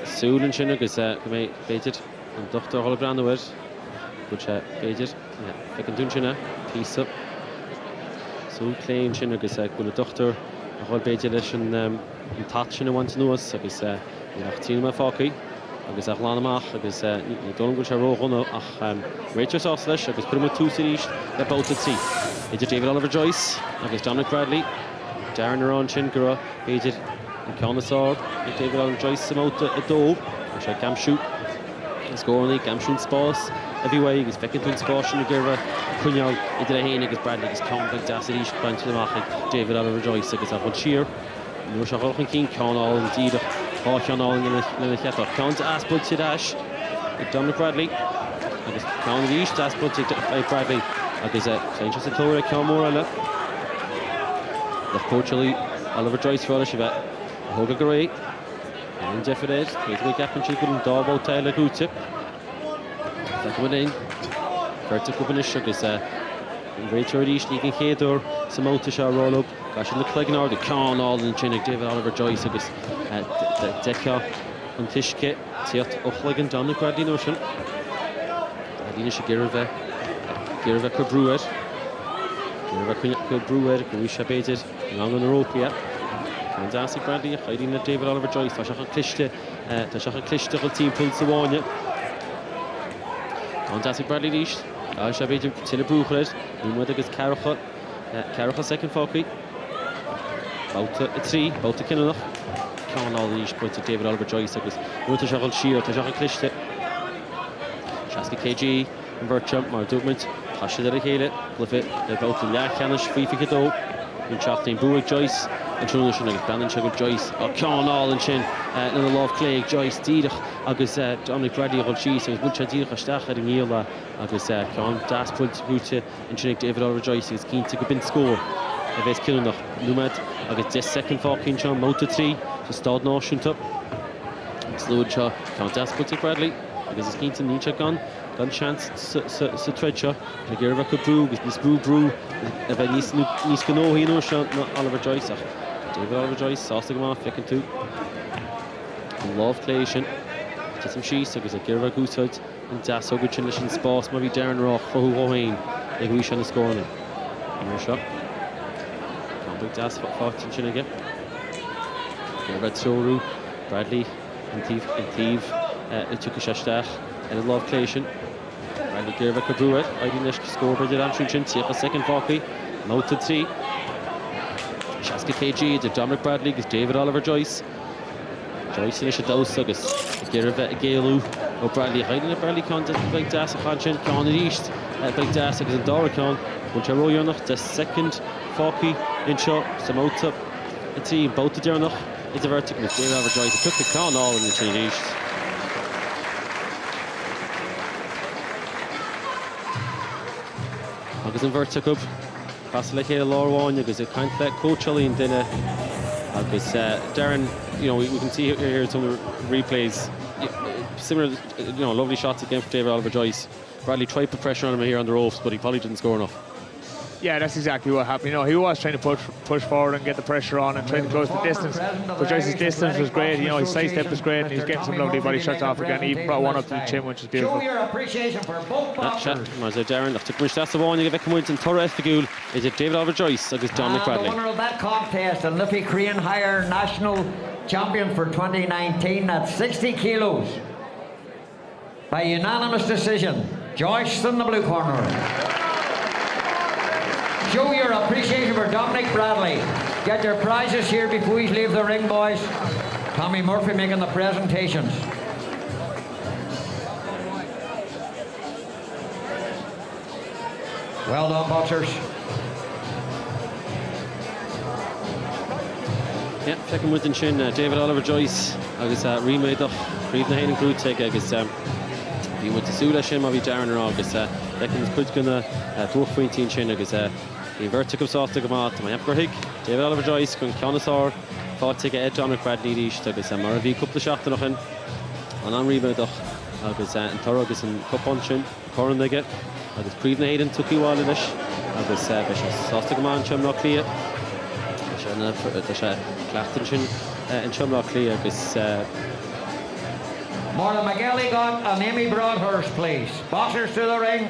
Soul and chin against Gumay Baited and Dr. Holobrand away. Which Baited, I can do chin piece up. Soul claim chin against Guna Dr. Hol Baited and touch in one to know us against Team Faki. Agus Lánamach agus Donald Sharohon ach Rachel Sauslash agus Prima 2 series about to see. It's David Oliver Joyce agus Dominic Bradley, Darren around Chinkara, Baited and Connoisseur. David Oliver Joyce some out a do, which I gamshoot. Scoring gamshoot spots everywhere. He's picking to spots in the Girva. Kunyal into the hand agus Bradley agus Convict Dasserish bunch of the Mach David Oliver Joyce agus a cheer. No Sharohon King Conall indeed. Seán in the chat. Count Aspel to dash. Dominic Bradley. Agus Count East Aspel to Bradley. Agus Sanchez a Torre Calmora. The coach Oliver Joyce for Shiva. Hoga Gray. And Jeffrey. He's a gap and she couldn't double Tyler Gutip. Second in. Vertical finish. Agus Rachel East leaking Hedor. Samotisha roll up. Gosh, look like an order. Con all in Chinnick. David Oliver Joyce. Agus the Deca on Tishke, Tiat Ochlegan, Dominic Bradley Notion. Adina Shagirva Kabruer. Girva Brewer, Garisha Baited, Long on the rope yet. Fantastic Bradley, hiding at David Oliver Joyce. Tashaka Klishta, team pulls the one yet. Fantastic Bradley Leash. Garisha Baited, Tilla Bruchred. Numwed against Cárthach second Foki. About 3, about to Kenneth. All these points of David Oliver Joyce agus Ruta Shachal Shear, Tashaka Klishte. Shaska KG and Virchum, Mar Dugmint, Tasha de Hele, Cliffit, about the Yakanish, Fifi Kado, and Shafting Buick Joyce, and Trunushan agus Brandon Sugar Joyce, or Con all and Chin, in the Love Clay, Joyce, Didach, agus Dominic Bradley Hol Cheese, and Buncha Didach Stacha and Yila, agus Con Daspult, Ruta, and Chinnick David Oliver Joyce is keen to go bin score. Eves Killenach, Lumad, agus this second fucking John Motor 3. To start Notion top. Slowed Shaw, Count Aspel Bradley. Because he's keen to Nietzsche gun chance to Treacher. The Girva could brew, this brew. If I need to know, he knows not Oliver Joyce. David Oliver Joyce, sauce him off, second 2. Love Claytion. To some sheets, because a Girva Goosehood. And Das Hugger Chinlishan Spots, maybe Darren Rock, Houlihan. Like we should have scored him. Another shot. Convict Das, Foxton Chinnigan. Red Soru, Bradley, and Thief, it took a shashtach, and a love Claytion. Bradley Girva Kabruet, I didn't score by the Ramshin, Tiafa second Foki, out to 3. Shaska KG, the Dominic Bradley, is David Oliver Joyce. Joyce in a Shadows, Agus, Girva Galu, or Bradley hiding a Bradley content, like Das, a Hanchin, Con East, like Das, because in Doricon, Buncharo Yonach, the second Foki in shot, some out up, a team, both to Dornach. It's a vertical with David Oliver Joyce. He took the Con all in the Chin East. Agus in vertical. Pascal Hale Lorwan, because it can't let coach Ali in dinner. Agus Darren, you know, we can see here some of the replays. Similar, you know, lovely shots again for David Oliver Joyce. Bradley tried to put pressure on him here on the ropes, but he probably didn't score enough. Yeah, that's exactly what happened. You know, he was trying to push forward and get the pressure on and trying to close the distance. But Joyce's distance was great. You know, his side step was great, and he's getting some lovely body shots off again. He brought one up to the chin, which is beautiful. Show your appreciation for both boxers. Darren, after coming to the one, you get coming in Torres Figul. Is it David Oliver Joyce against Dominic Bradley? The winner of that contest, and Liffey Crane Higher National Champion for 2019 at 60 kilos. By unanimous decision, Joyce in the blue corner. Show your appreciation for Dominic Bradley. Get your prizes here before you leave the ring, boys. Tommy Murphy making the presentations. Well done, boxers. Yeah, second with the chin, David Oliver Joyce. Agus remade of Breathnach and Crew take agus he went to Sula Shim of Darren or agus second could gonna 4.18 chin agus he vertical soft to come out. My Hig, David Oliver Joyce, Kun Conosaur, fought to get Dominic Bradley Leash, agus Maravi couple of shots noch in. On remade of agus and Thorough agus and cup on chin, Corin they get. Agus Breathnach and Tuki Wallinish, agus Bishop soft to come on, Chum not clear. Clafton in Chumlockley agus Marla McElligot and Amy Broadhurst, please. Boxers to the ring.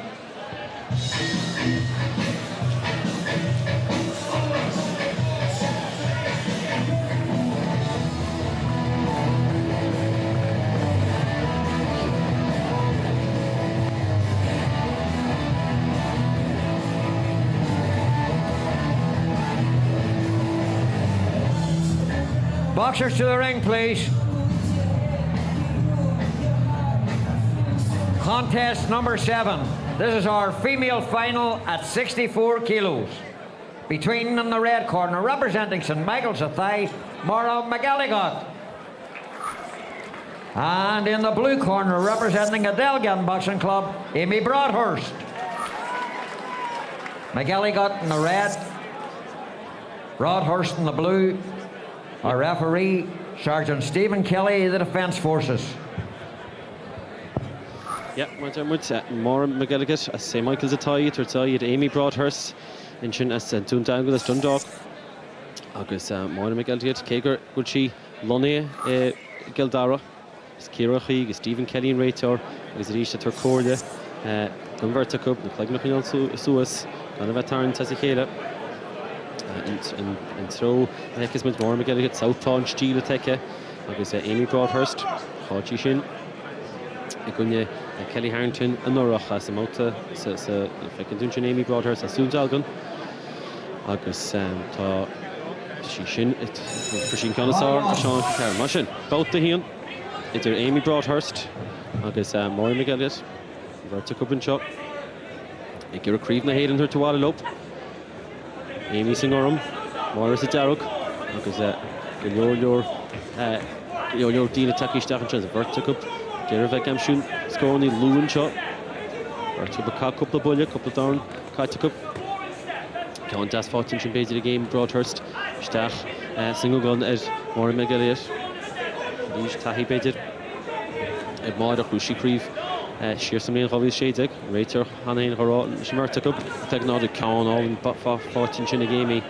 Boxers to the ring, please. Contest number 7. This is our female final at 64 kilos. Between in the red corner, representing St. Michael's Athy, Maura McElligot. And in the blue corner, representing Adelgan Boxing Club, Amy Broadhurst. McElligot in the red, Broadhurst in the blue. Our referee, Sergeant Stephen Kelly, the Defence Forces. Yeah, Maura McElligot as St. Michael's Athy, Turtay, Amy Broadhurst, in Chin as Dundalgan as Dundalk. Agus Maura McElligot, Kager, Gucci, Lonnie, Gildara, Kirachi, agus Stephen Kelly in Raitor, agus Risha Turcordia, Converta Cup, the Clegnachial Suas, Ganavatarn Tazikela. And throw Hekis with Maura McElligot, Southpaw and Steel Teke, agus Amy Broadhurst, Hachi Shin, Igunya Kelly Harrington, and Norach as a Mota, if I can do Amy Broadhurst as soon Dalgan, agus Ta Shin, Frishin Conosaur, Seán Karen Mashin, both the Hean, it's Amy Broadhurst, agus Maura McElligot, Vertical and Shot, Ikira Creedna Hayden her to Wallalope. Amy Singorum, Morris at Darrock, because your Dina Taki Stafford has a vertical, Gervek Amshun, Scorny, Lewin shot, vertical couple of bullet, couple down, Kaitukup, Count Das 14 should be the game, Broadhurst, Stach, single gun as Maura McElligot, Lish Tahi Baited, at Mardach, Rushi Creeve. Sheer some main hobby shadeg, Rater, Hanain, Horot, Shmertakup, Technology Cowan, all in 14 chin a game,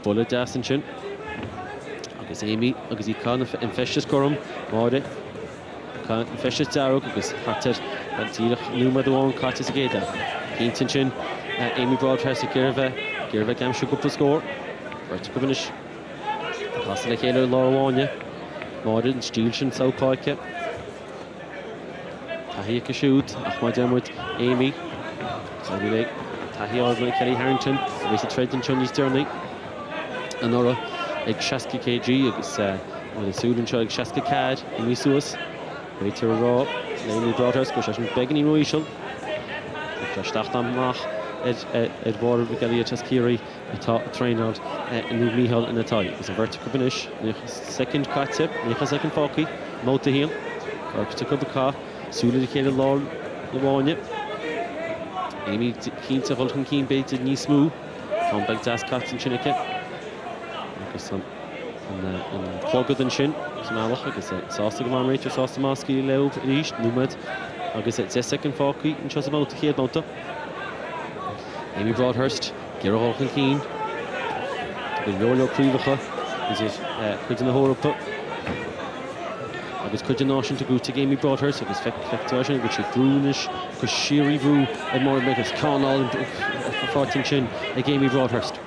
Bullet Das and Chin. Agus Amy, agus he can infectious Corum, Morde, can infectious Darrow, agus Hatted, and Tirach, Numa the one, Cartis Gata, Paintin Chin, Amy Broadhurst, Girva Gam shook up the score, Verticubinish, Castle Halo, Laura Wanya, Morde and Steel Chin, South Park. Tahi shoot, Ahmad Demwood, Amy, Tahi Lake, Tahi Osman, Kelly Harrington, Race of Trenton, Chunny's journey, and Nora, Shaska KG, it's with a Sudan Chug, Shaska Cad, Amy Suas, Rater Raw, Amy Broadhurst, Goshash Begging Roishal, Josh Dachtam Mach, Ed Water, McElligot, Taskiri, Trainard, and New Mihal and Athy. It's a vertical finish, second cut tip, second Falky, Mota Heel, Architecture Car. Sula the Law, Lawanya. Amy Keen to Hulton Keen baited knee smooth. Come back to Cat and Chinnicket. And Plugger than Shin. Malach, I guess it's Sauce Rachel, Sauce Maski, Leo, Leash, Numad. I guess it's a second Falky and Chas about to hear about Amy Broadhurst, Gera Hawken Keane. The Yolo Creevacha is it Kudin the Horupa. Agus Kudin Notion to go to Amy Broadhurst, agus Fleck which is Brownish, because Shiri Brew and more makers Conall and 14 chin a Amy Broadhurst.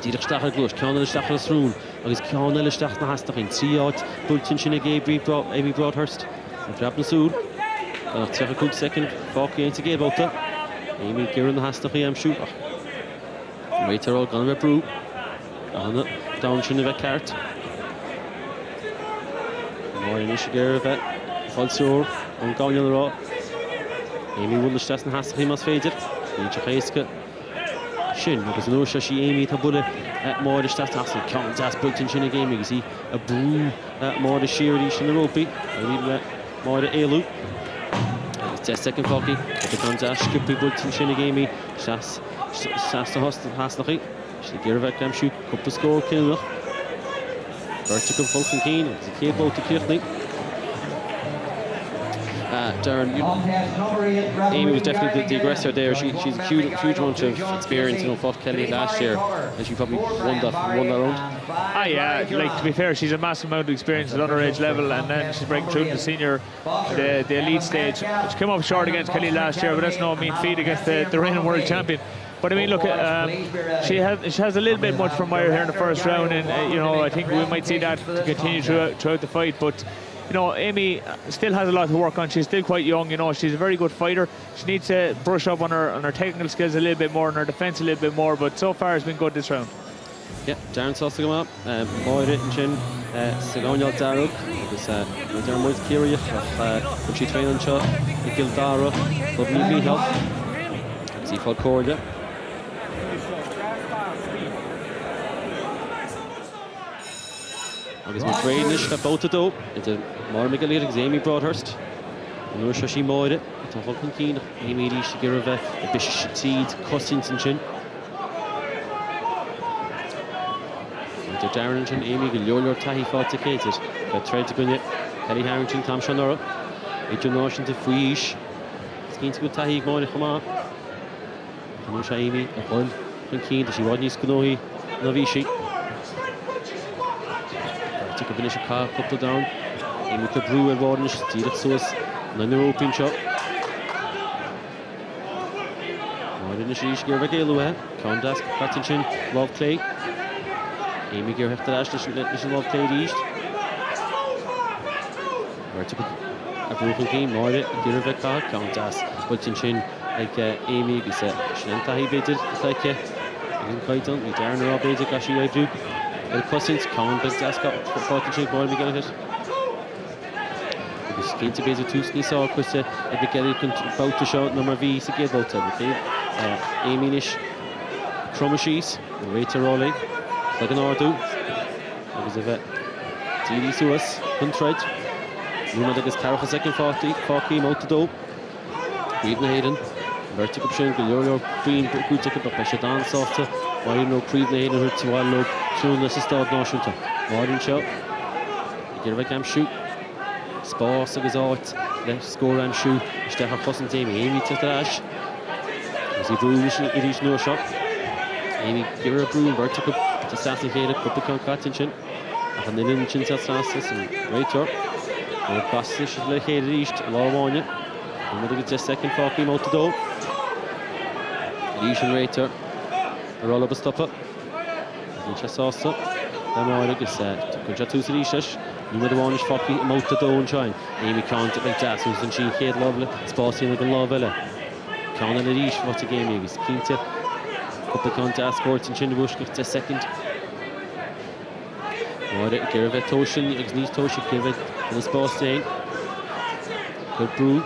Dieter Stachel Glush, Conall Stachel Sroon, agus Conall Stachel Hastach in 3 out, Bulletin chin a Amy Broadhurst. And Grabna Sood. Take a quick second, Falky ain't to get about that. Amy Gera Hastach am shoot. Right all gone with Brew. Down chin of a cart. More initiative of it. Falsor on going on the road. Amy will the stress and has to must fade it. Heiska. Shin, because no she Amy Tabula at more the stress has to count as built in chin game. You can see a Brew at more the sheer in the ropey. I leave more the Elu. It's the second Falky. The contest could be built in chin game. Shas the host has to hit. She gear back them shoot, couple score kill. Vertical Fulton Keane, it's a cable to Kirthney. Darren, Amy was definitely the aggressor there. She's a huge amount of experience, fought Kelly last year, and she probably won that round. Yeah, like to be fair, she's a massive amount of experience at underage level, and then she's breaking through to the senior, the elite stage. She came up short against Kelly last year, but that's no mean feat against the reigning world champion. But I mean, look, she has a little bit much from Meyer here in the first round, and I think we might see that to continue throughout the fight. But Amy still has a lot to work on. She's still quite young. She's a very good fighter. She needs to brush up on her technical skills a little bit more, and her defence a little bit more. But so far, it's been good this round. Yeah, Darren saw to come up. Moira and Chin, Seán Darrug, because Darren was curious. When she trained on shot, Gildara, lovely help. See for Corda. Agus mit Breathnach about to do. It's a more McElligot, Amy Broadhurst. And we're sure she made it. It's a Hawken Keane. Amy Leash to give her a bishop seed, Cousins and Chin. And Darren and Chin, Amy, Gilliolor, Tahi fought to Kate. But tried to win it. Kelly Harrington, Tom Shanora. Adrian Notion to Friish. It's keen to go Tahi, Moine, come on. And we're sure Amy, a ball. Keane, that she wasn't used to know he, Navishi. Took a finish a car, couple down. Amy could brew a Warnish, Dieter Soos, and then the open shot. Warnish Ish Gear Vagalu, Condas, Pattinchin, Love Clay. Amy Gear Hefter Ash, Love Clay East. Where took a broken game, Moira, Gear Vaka, Condas, Pattinchin, like Amy, he said, Shnentahi baited, like I didn't quite done, we Darren Rob baited, Gashi I do. Cousins, Cowan, Best got 40 ball, we get it. Because keen to be a two ski saw, because McElligot about to shot number V, so get about to Amy Nish, Crumashis, Rachel Rowley, like an Ordu. Because of it, TD to us, Huntred. Luna that is Cárthach second 40 out to do. Breathnach Hayden, vertical Shin, Gilliolor, Green, good ticket, but Peshadan soft. Why you know Breathnach Hayden, hurt to one look. Soon this is start now shooter. Martin shot. Get a cam shoot. Sparse goes out. Left score and shoot. Step her cousin Amy to Thrash. As he Brew it is no shot. Amy give her a Brew vertical to Sassy Hayden, couple of attention. And then in Chin Sassis and right up. And the pass is like Hayden East, a lot of on you. And we'll get just second for him out the door. East and right up. A roll up a stopper. Just also, I'm all like I said, good job to Sekiso. You were the one who's fucking out the door and trying. Amy can't like that, and she had lovely. Sporting like a lovely. Can't let it what the game is. Keen to couple of contest sports and Chin Bush gets a second. All right, give it Toshin, Ignis Toshin, give it in the sports day. Good Brew.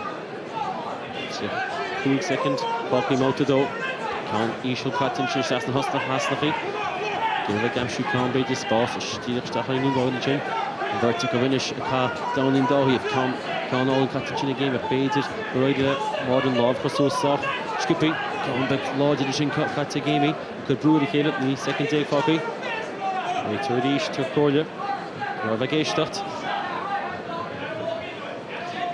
Cool second, fucking out the door. Can't Ishal Patton, she's asking Hasnafi. Give a gam shoot can't be this boss, Steelers Stachel in going Chin. Vertical finish, a car down in Dowie, if can't all in Chin game, if baited, right more than love for so soft. Skippy, going back large edition cut to game. Could Brew the Caleb in the second day copy. Right to East to Cordia. Ravagay start.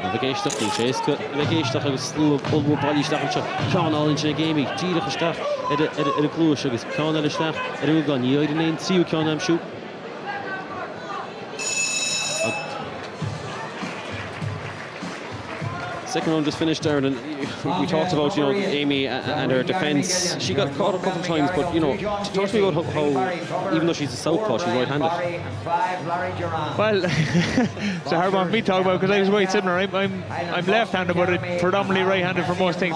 Navigation in chase cut. Navigation agus slow pull body stack. Seán all into the game. Gira stack. A glue agus Seán all stack. We've gone you in see you Seán shoot. Second round just finished, Darren, and we talked about, you know, Amy and her defence. She got caught a couple of times, but, you know, talk to me about how even though she's a southpaw, she's right-handed. Well, it's a hard one for me to talk about because I was quite similar. I'm left-handed, but predominantly right-handed for most things.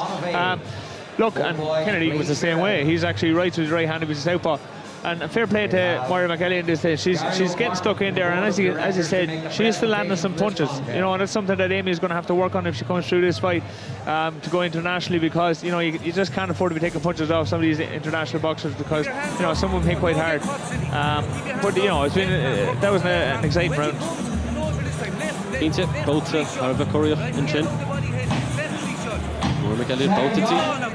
Look, and Kenneth Egan was the same way. He's actually right, so he's right-handed, he's a southpaw. And fair play to Moira McElligot in this day. She's getting stuck in there, and as you said, she is still landing some punches. You know, and that's something that Amy is going to have to work on if she comes through this fight to go internationally, because you know you just can't afford to be taking punches off some of these international boxers, because you know some of them hit quite hard. But you know, it's been that was an exciting round. Into both Harva Korea and Chin. Moira McElligot both to team.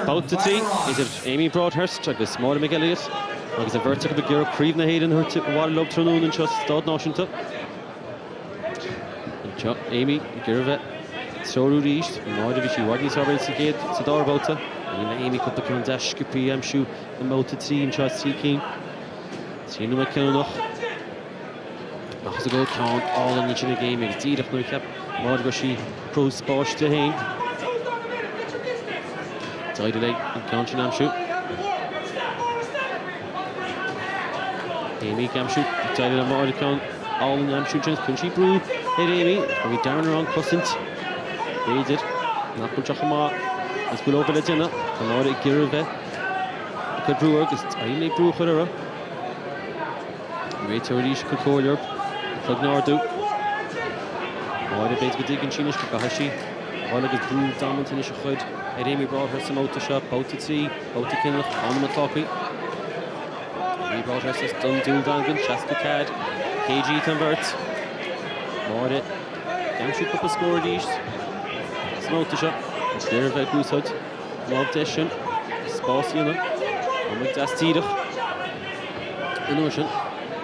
Both the team is it Amy Broadhurst agus Moira McElligot agus a vertical begir Creevna Hayden her Waterloo Tranoon and just Dornálaíocht. And Amy Girvet Soru East Moira she Wadney Sovereign's gate Sadar Bota and Amy cut the kind dash Skippy Shoe the mounted team just seeking Sinu McKenna That's a good count all in the game it's either no cap Moira she pro sport to Hayne Side of leg and Concha Namshoot. Amy Gamshoot, side of the Moira count, all in Namshoot, Country Brew, hit Amy, we Darren around Cussant. They did, not Punchachama, let's go over the dinner, and Moira Girve, good brewer, because I need brew for her. Rate Torish, good call your plug Nordu. Moira Bates with Diggin Chinish, Kakahashi, Moira is brew dominant in the Hood. Amy Broadhurst some out to shop, both to tea, both to Kenneth, on the McClocky. Amy Broadhurst has done dual Dangan, Shasta Cad, KG converts. Morde, Gamshoot up a score of these. Smoke to shop, there of Goose Hood, Love Hession, Spasiana, and with Das Tidach. In Ocean,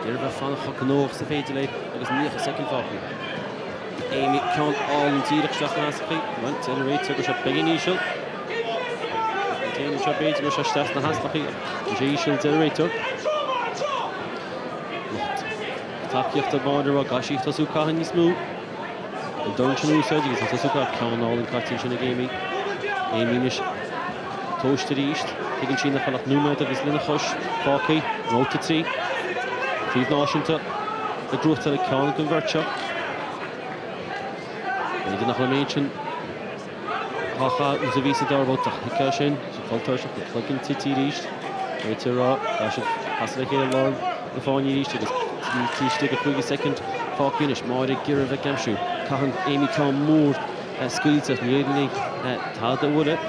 there of a fan of Hockenor, Safety, and is near a second copy. Amy count all in Tidach, just last week, went to the rate, took a shot big initial. Shot bait to shot na hasnachi Jishil generator. Takiach the border wa gashi tasuka han smooth. And don't you said he's tasuka count all in cutting in the game. Amy mish toast to the east. Taking China for new mode of his Lina Hush, Falky, road to tea. Creeve Washington. The growth to the count convert shot. And he did not mention Hacha was a visa door about the Hession, so Faltership, the plug-in Titi reached. Right to Raw, I should pass it here along. The phone you reached, it was T-Stick a quick second. Falk finish, Moira Girve Gamshoe. Cahan Amy Con Moore, Squeeze at Nearly, Talda Wood it.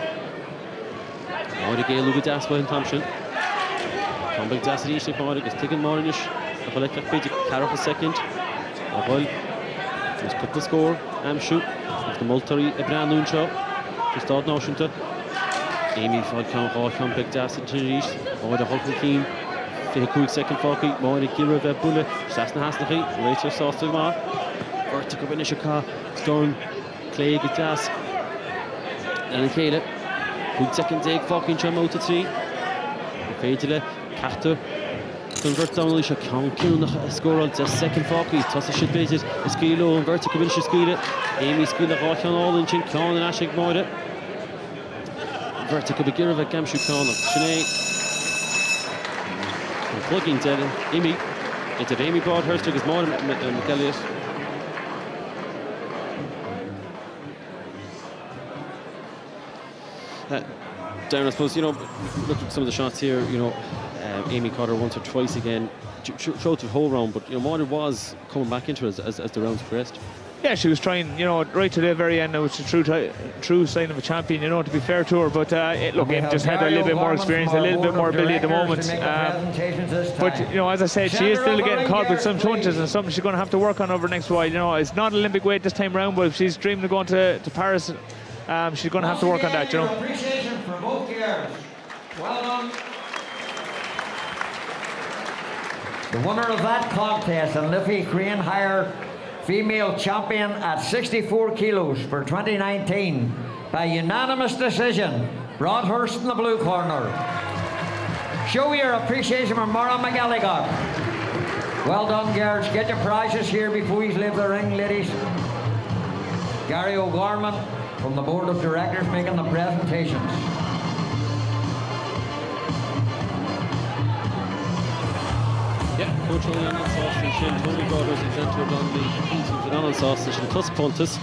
Moira Gale Lugadas with Thompson. Come back to the Moira is taking Morinish. The Fleck page, Cárthach a second. Just cut the score, Amshoe. The Multari, a brand new show. Just Dornálaíocht. Amy Fod come back to the east. Moira Hulk Keen. For a quick second Falky. Moira Girve Bullet. Sasna Hasnachi. Rachel Sostima. Vertical finish of car. Storm Clay Gas. And in Caleb. Good second take Falky and Chamo to 3. Fadele. Carter. Convert Dornálaíocht. Count Kiln score on the second Falky. Toss a shit bases. Cekiso and vertical finish Cekiso. Amy Cekiso Rock on all in Chin Con and Ashik Moira. Vertical begir of a Gamshoe Con of Sinead. And plugging dead Amy. It's at Amy Broadhurst against Moira McElligot. Darren, I suppose, you know, look at some of the shots here, you know, Amy caught her once or twice again, showed the whole round, but, you know, Moira was coming back into it as the rounds progressed. Yeah, she was trying, you know, right to the very end. Now it's a true sign of a champion, you know, to be fair to her. But look, Amy just had a little bit more experience, a little bit more ability at the moment. But you know, as I said, she is still getting caught with some punches, and something she's going to have to work on over the next while. You know, it's not Olympic weight this time round, but if she's dreaming of going to Paris, she's going to have to work on that. You know. Well done. The winner of that contest and Liffey Crane Hire female champion at 64 kilos for 2019 by unanimous decision, Broadhurst in the blue corner. Show your appreciation for Mara McElligot. Well done, girls. Get your prizes here before you leave the ring, ladies. Gary O'Gorman from the Board of Directors making the presentations. Yeah, Coach Houlihan on sauce and Shin, Tony Broadhurst and Centre O'Domhnaill competing with on sauce and Shin plus puntus.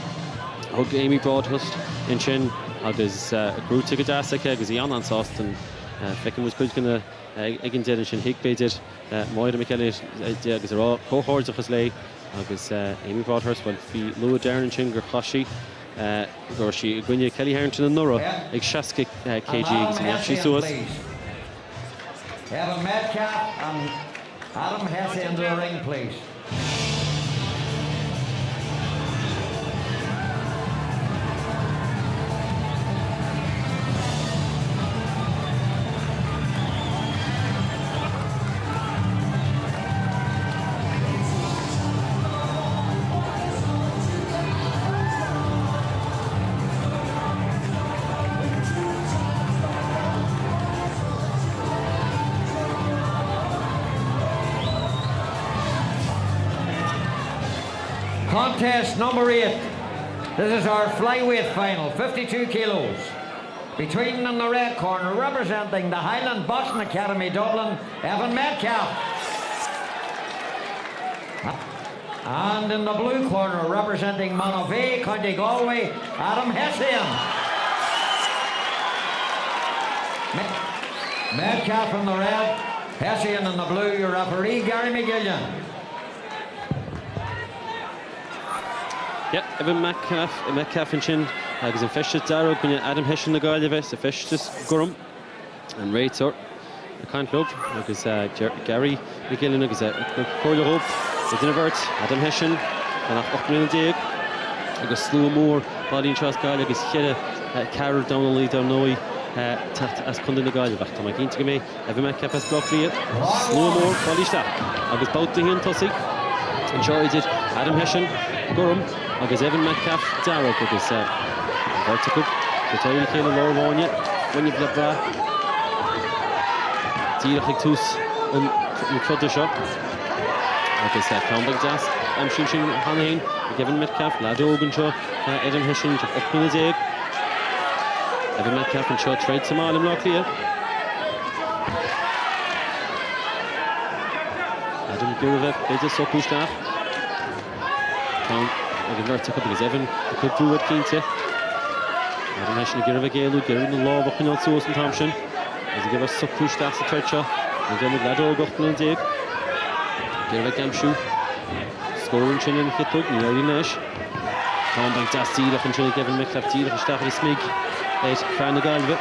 Hug Amy Broadhurst in Shin, agus grú ticket asake agus on sauce and Fleck was good gonna Egan did and Shin Higby did Moira Micheál agus are cohorts of his lay agus Amy Broadhurst will be Lua Darren Shin gur Clashi gur she Gwynne Kelly Harrington and Nora ag 60 kg agus Cekiso Have a Metcalf and Adam Hession into the ring, please. Contest number 8. This is our flyweight final, 52 kilos. Between in the red corner, representing the Highland Boxing Academy Dublin, Evan Metcalf. And in the blue corner, representing Monavea, County Galway, Adam Hession. Metcalf in the red, Hession in the blue, your referee, Gary McGivern. Yeah, Evan Metcalf and Shin agus an festus Darrow gwine Adam Hession na gaile ves a festus Gurum and Raitor a can club agus Gary McGillen agus Corle Hope is in avert Adam Hession and nach 8 minute agus Slua Moore body trust gaile agus Chere Carol Dornálaíocht Domhnaill tacht as kunde na gaile vacht ma gint geme Evan Metcalf as Buckley Slua Moore body stop agus bout hin tosig and Joyce did Adam Hession Gurum agus Evan Metcalf Darrow agus vertical to tell you Kayla Laura Warnia when you blab bra Dirach tus and Crudder shop agus Combag Das Shin Houlihan Evan Metcalf Ladogan Shaw Adam Hession to up in his egg Evan Metcalf and Shaw trade to Marlon Locklear Adam Gurvek is a Soku staff Again, vertical because Evan could do it Keinte. Adam Hession give a Gaelu, Gary the law walking on Susan Thompson. As he give us some push that's the Treacher. And then with Lador Gothman and Dig. Give a Gamshoe. Scoring Chin and hit up, Nearly Nash. Combag Das Dirach and Chin Gavin Metcalf Dirach and Stafford Smig. Eight Fran the Galva.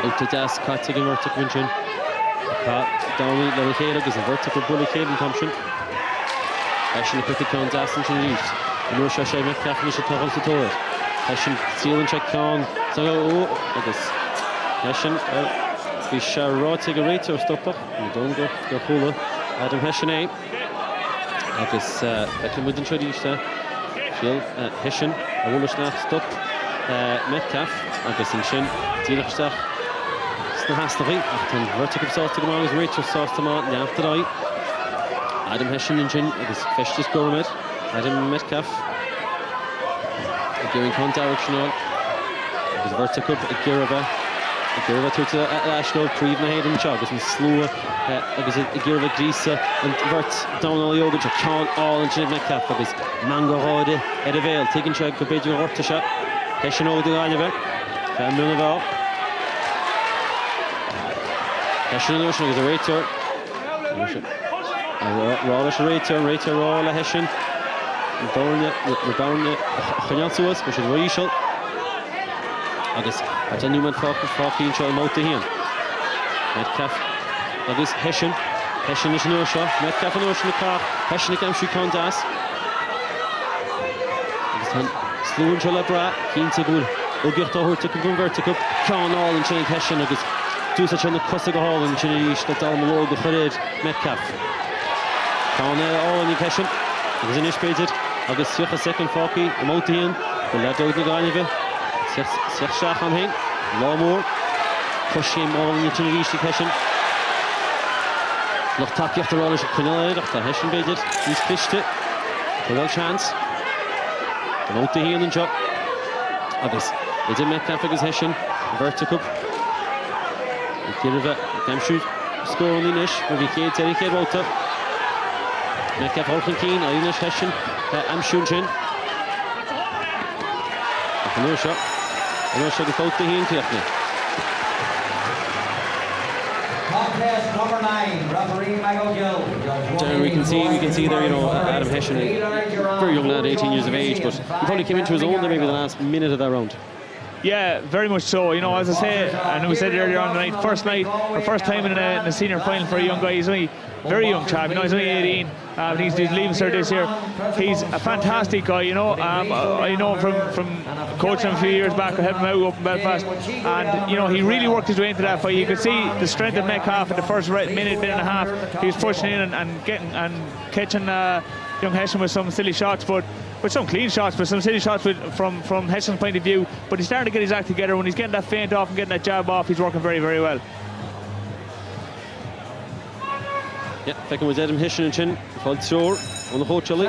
Out to Das, Kat taking vertical Chin. Downey, Larry Caleb is a vertical bully Caleb Thompson. Hession quickly count Desmond to the east. And Russia Shay Metcalf and Micheál to it. Hession stealing check count. So I guess Hession we shall rod take a rate or stop up. And don't go Hula. Adam Hession A. I guess I can win introduce Phil Hession. I want to stop Metcalf. I guess in Shin. Dirach Stach. Snahastory. After vertical sauce to come on is Rachel sauce to Martin after that. Adam Hession and Chin, agus Festus Gourmet, Adam Metcalf, Gary Con directional, agus vertical, Girva to Ashlow, Preevna Hayden Chog, and Slua, agus Girva Grisa, and Vert Dornálaíocht, a Seán all and Chin Metcalf, agus Mango Hode, Edavale, taking Chog, Gobedjo Hortasha, Hession over the Galva, Milnaval, Hession and Ocean is a Raitor. Rawlish Raitor Rawla Hession Dornálaíocht Chanyansuas which is Rachel agus at a Newman Falky Shall Mouta Hian Metcalf agus Hession is an Ursha Metcalf and Ursha Car Hession again she can't ask Slew and Chola Bra Keen to go Ugirt to her to convert to Can all and Channing Hession agus do such on the Cussa go hall and Chinese that all the Khalid Metcalf. Con all in Hession. It was in Ishbaited. August Sucha second Focky, the Mountain, the lad out the Ganiva. Sech Shach on him. Lawmore. Push him all in the Chinese Hession. Loch Taki after all is Canella, the Hession baited. He's fished it. A well chance. The Mountain and Jock. August. It's in Metcalf against Hession. Vertical. Kirva, Gamshoot, score on the Nish, maybe Kate, Terry Kate Walter. Metcalf, Holkin Keen, Irish Hession, Amshoon Chin. Another shot. Another shot without the Heen Kirkney. Contest number 9, referee McElligot. Darren, we can see there, you know, Adam Hession, very young lad, 18 years of age, but he probably came into his own there maybe the last minute of that round. Yeah, very much so. You know, as I say, and we said earlier on the night, first time in a senior final for a young guy. He's only very young chap. You know, he's only 18. He's leaving cert this year. He's a fantastic guy. You know, I know him from coaching him a few years back. I helped him out up in Belfast, and you know, he really worked his way into that fight. You could see the strength of Metcalf in the first minute and a half. He was pushing in and catching young Hession with some silly shots, but. With some clean shots, but some silly shots from Hession's point of view. But he's starting to get his act together. When he's getting that feint off and getting that jab off, he's working very, very well. Yeah, second was Adam Hession and Chin. Falled shore on the whole chili.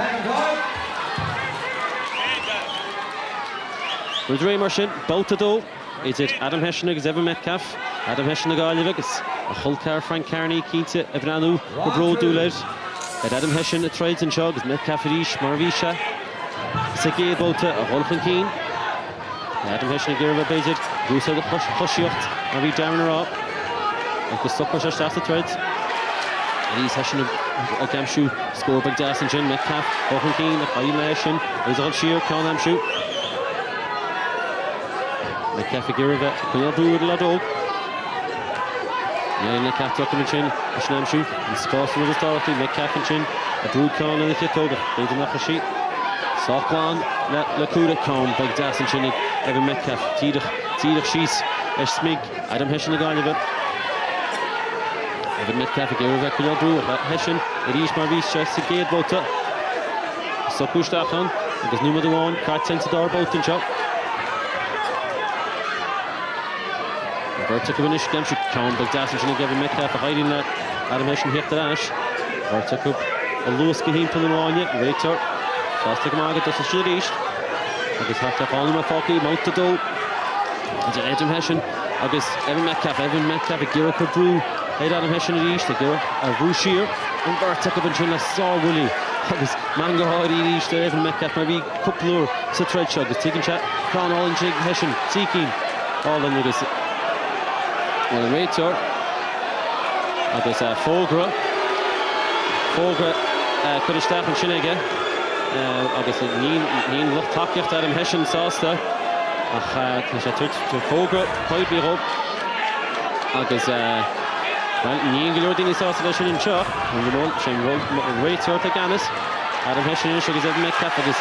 There's Ray Marshin, both to do. Is it Adam Hession against Evan Metcalf? Adam Hession against a Hulkar, Frank Carney, Keita, Evranu, Bro Douled. Adam Hession, a Trides and Shog, Metcalf Rish, Marvisha. Segi Bota, a Holchan Keen. Adam Hession, Girva Bezid, Rusa the Hushocht, Marvi Darren Rob. And the Sucker starts the Trides. And he's Hession a Gamshoe, score by Dossen, Jin, Metcalf, Holchan Keen, a Hyde Hession, there's all sheer, Con Amshoe. Metcalf Girva, Quail Brew with a lot of. Yeah, Metcalf took him and Chin, Hession Amshoe, and Sposs with his authority, Metcalf and Chin, a Brew Con and a Kitoga, they did not sheet. Sockwan, Lakuda Con, Big Das and Chinnig, Evan Metcalf, Tidach Shees, Smig, Adam Hession the guy of it. Evan Metcalf, Gervek, Quail Brew, Hession, Erish Marvisha, Segate Bota, Sokushtakon, there's number 1, Cart Sensador Botin Chop. Vertical finish, Gamshoe Con, Big Das and Chinnig, Evan Metcalf, hiding that, Adam Hession hit the dash. Vertical, a Lewis Kahim Pulimania, Raitor. Shasta Margaret does a shit east. I guess have to follow my Focky, mount to do. It's an Adam Hession. I guess Evan Metcalf, a Gira Brew. Head Adam Hession at east, a Gira, a Rushier, and Vertical and Chinna saw Willie. I guess Mango Hardy east there, Evan Metcalf, maybe couple of Sitred Shug, taking chat, Con all in Jig Hession, seeking all in this. Well, Raitor. I guess Fogra could have staffed and Chinega. Agus níl lucht takeíocht Adam Hession sásta ach tá sé tuairt fógra Hyde bí rob agus níl go leor daoine sásta leis sin an seo an bhfuil sin réiteoirt ag Adamus Adam Hession is agus Evan Metcalf agus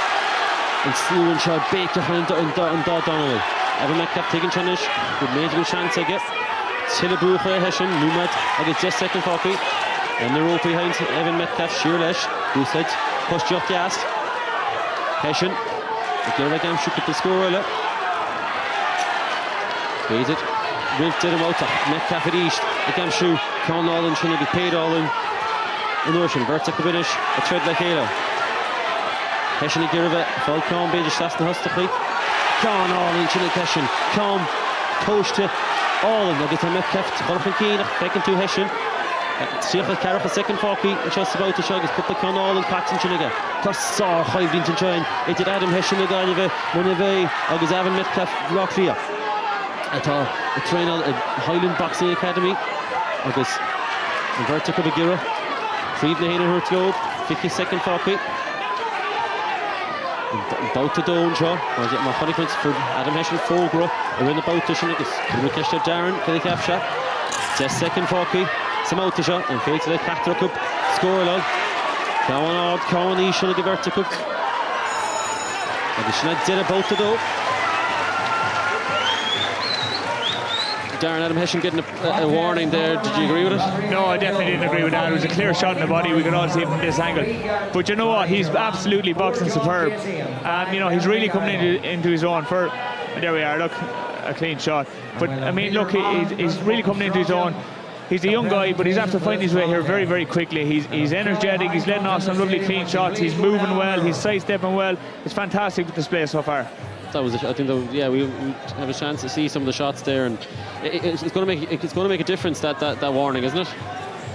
an slú an seo béiteach an Dornálaíocht Evan Metcalf taking chanis go méid go chance aige Tilla Brúcha Hession Numad agus 10 second Focky and the rope behind Evan Metcalf sheer leis Gúsaid Push gas. Hession. The Gervek Gamshoe at the score earlier. Pays it. Wilt did him out. Metcalf at east. The Gamshoe. Con all in. Trying to get paid all in. In Ocean. Vertical finish. A thread like Halo. Hession and Gervek. Fall Con. Beige Shasta Hustafly. Con all in. Trying to Hession. Con. Toast to all in. They'll get to Metcalf. Holchan Keen. Second to Hession. Seán Cárthach a second Focky and just about to show his couple of all and Paxton Chiniga. Tossar Hyde into join. It did Adam Hession a guy of a Monivay agus Evan Metcalf Rockria. At all a train a Highland Boxing Academy. Agus Vertical Begira. Creed Nahan and Hurtlobe. 52nd Focky. About to Down Shaw. Or is it more funny points for Adam Hession Fogra. We're in the boat to Chinigas. Kumrikesh to Darren. Kelly Capsha. 10th Focky. Some out the shot and fades to the Cárthach Cup score along. Cowan Eashan the Vertical. And the Schneid did about to do. Darren, Adam Hession getting a warning there. Did you agree with it? No, I definitely didn't agree with that. It was a clear shot in the body. We could all see it from this angle. But you know what? He's absolutely boxing superb. You know, he's really coming into his own. There we are. Look, a clean shot. But I mean, look, he's really coming into his own. He's a young guy, but he's after finding his way here very, very quickly. He's energetic. He's letting off some lovely clean shots. He's moving well. He's sidestepping well. It's fantastic display so far. That was, I think, we have a chance to see some of the shots there, and it's going to make a difference that warning, isn't it?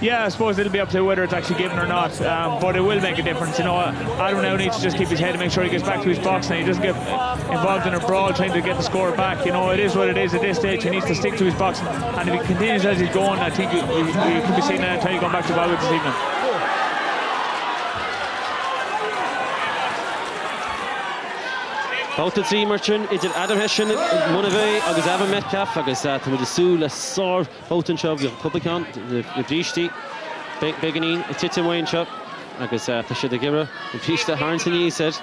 Yeah, I suppose it'll be up to whether it's actually given or not, but it will make a difference. You know, Adam now needs to just keep his head and make sure he gets back to his box, and he doesn't get involved in a brawl trying to get the score back. You know, it is what it is at this stage. He needs to stick to his box, and if he continues as he's going, I think we could be seeing that until he going back to Galway this evening. Out to see Merchant, is it Adam Hession, Monavey, agus Evan Metcalf, agus with the Sul, a sore, out and shove, the Republican, the Brishti, Beganin, a Titan Wayne shop, agus the Shidagira, the Pishta Harrington, he said,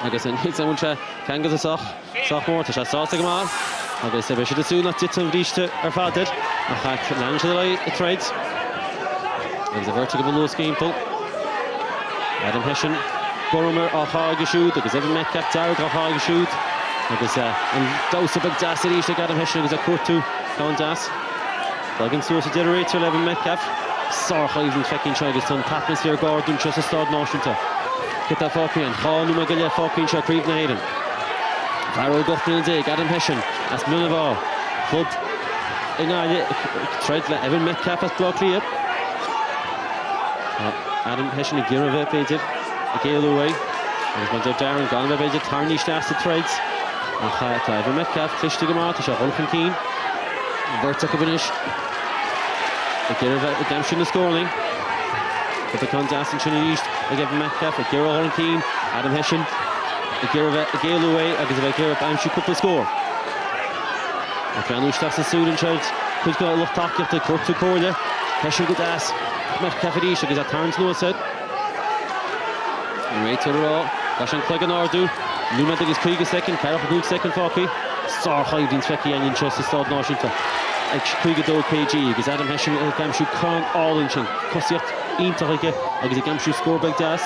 agus and hits and can go to sophomore to Shasasa, agus the Bishop Sul, not Titan Brishta, or Fadet, a hack Langela, it trades, there's a vertical low scheme pull, Adam Hession. Gormer á háige siúd, agus Evan Metcalf Darren á háige siúd, agus an dós a big das ar ísle Adam Hession agus a cuatú gan das. Dagan suas a generator Evan Metcalf. Sarchaín fecinn se agus an tapnas ar gardún just a stad náisiúnta. Cita fácín, cháú me goile fácín se príomh Hayden. Farrell Duffy in dig, Adam Hession as Milnavá. Club in tread le Evan Metcalf as Buckley up. Adam Hession a gear of it, painted. A gale away, and it's one Darren gone by the tarnished acid threads. And Evan Metcalf, Clish to Gamat, a shot Houlihan Keen. Vertic of finish. A gear of redemption the scoring. But the contest in Trinity East, a Evan Metcalf, a gear of Houlihan Keen, Adam Hession, a gear of a gale away, a gear of Amshi couple score. A Browne starts the suit and shouts, could go look talk if they cut to Cordia. Hession good ass. Metcalf at East, because that turns no said. Right to the raw, Gashan Cleggan Ardu, Luma dig his Krieg second, Cárthach Ban second Focky, Star Hyde in Fecky and in Trust the Stad Náisiúnta. Krieg do KG, because Adam Hession Gamshu Con all inching, Cosiat, Intalige, agus a Gamshu score big das.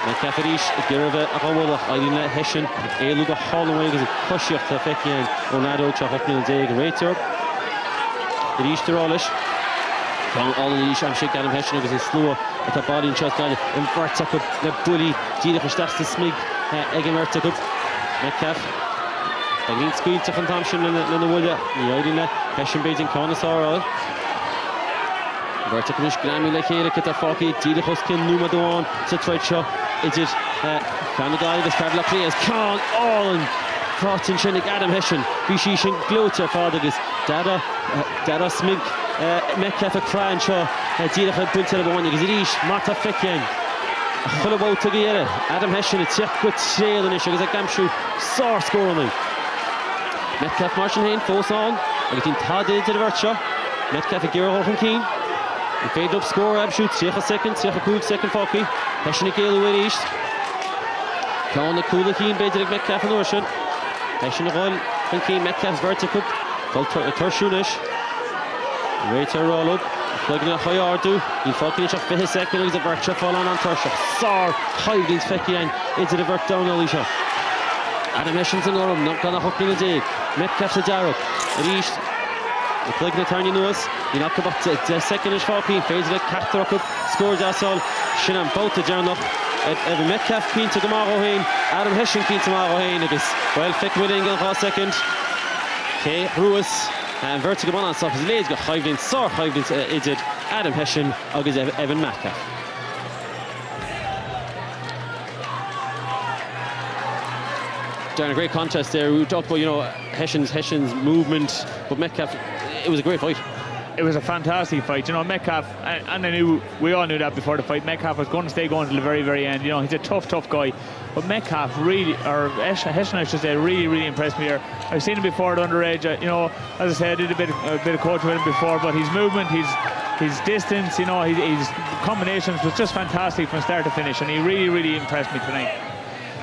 Metcalf at East, a Girava, a Howalla, Eileen Hession, a Luga Holloway, because a Cosiat to Fecky and Onado, Chahopnil Dig, Rater. At East to Rollish. All in the East, I'm shaking Adam Hession, because he's slower. At the body and shot guy, and Bartek up the bully, Dina for Stas to Smig, Egan Bartek up, Metcalf. Bagin squeeze to Fantamshin in the Willa, Yodina, Hession Beijing Connoisseur. Bartek Mish Grammy like here, Kita Focky, Dina Huskin, Numa Dawan, Sitrate Shaw, Idit, Canada, the Fabla players, Con, all in Crotin Shinnik, Adam Hession, Bishishin, Gloter, Fadagus, Dada Smig. Metcalf a crying show, Dira had built out of one, because it is Marta Feckian. A full of out to get it. Adam Hession, it's yet good sail in it, because a Gamshu sore score on him. Metcalf marching in, full song, and getting Todd into the virtue. Metcalf a gear Houlihan Keen. He faded up score, Abshoot, Seach a second, Seach a cool second, Focky. Hession a gale away east. Con the cool Keen, Baited Metcalf and Ocean. Hession a Houlihan Keen, Metcalf's vertical. Full Tershunish. Right to roll up, plugging a high Ardu. He'll fucking it up for his second. He's a virtue fall on Tursha. Sar, Hyde in Fecky into the vert down Alicia. Adam Hession's in Orem, not gonna hook in a dig. Metcalf to Darrow. At East, the plugging the turn you know us. He knocked up the second ish 14. Fades it, Cárthach up, scores that's all. Shinam both to Darren up. Evan Metcalf keen to Gamaro Hain. Adam Hession keen to Gamaro Hain. Well, Feck winning in the second. Kay Ruiz. And vertical one on top his legs got Hyde in, Sir Hyde in Adam Hession, agus Evan Metcalf. Darren, a great contest there. We talked about, you know, Hession's movement, but Metcalf, it was a great fight. It was a fantastic fight, you know. Metcalf, and we all knew that before the fight. Metcalf was going to stay going to the very, very end. You know, he's a tough guy. But Metcalf really, or Hession, I should say, really impressed me here. I've seen him before at underage. You know, as I said, I did a bit of coaching with him before. But his movement, his distance, you know, his combinations was just fantastic from start to finish, and he really impressed me tonight.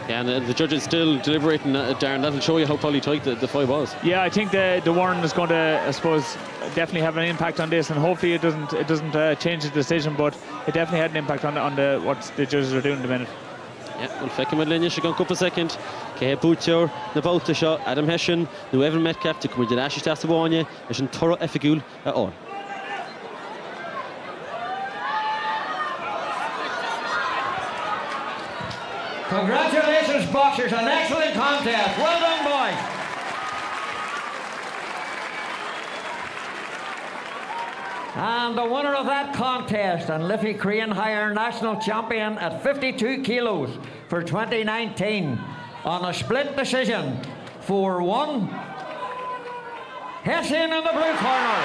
Yeah, and the judges still deliberating, Darren. That'll show you how probably tight the fight was. Yeah, I think the warning is going to, I suppose, definitely have an impact on this, and hopefully it doesn't change the decision, but it definitely had an impact on what the judges are doing in the minute. Yeah, well, Fleck med linje, she gone couple second. Ke Butcher, na bouta shot, Adam Hession, nu Evan Metcalf, to come in the Ashes Tasawanya, is an thorough effigul at all. Congratulations, boxers, an excellent contest. Well done, boys. And the winner of that contest and Liffey Korean Higher National Champion at 52 kilos for 2019 on a split decision, 4-1, Hession in the blue corner.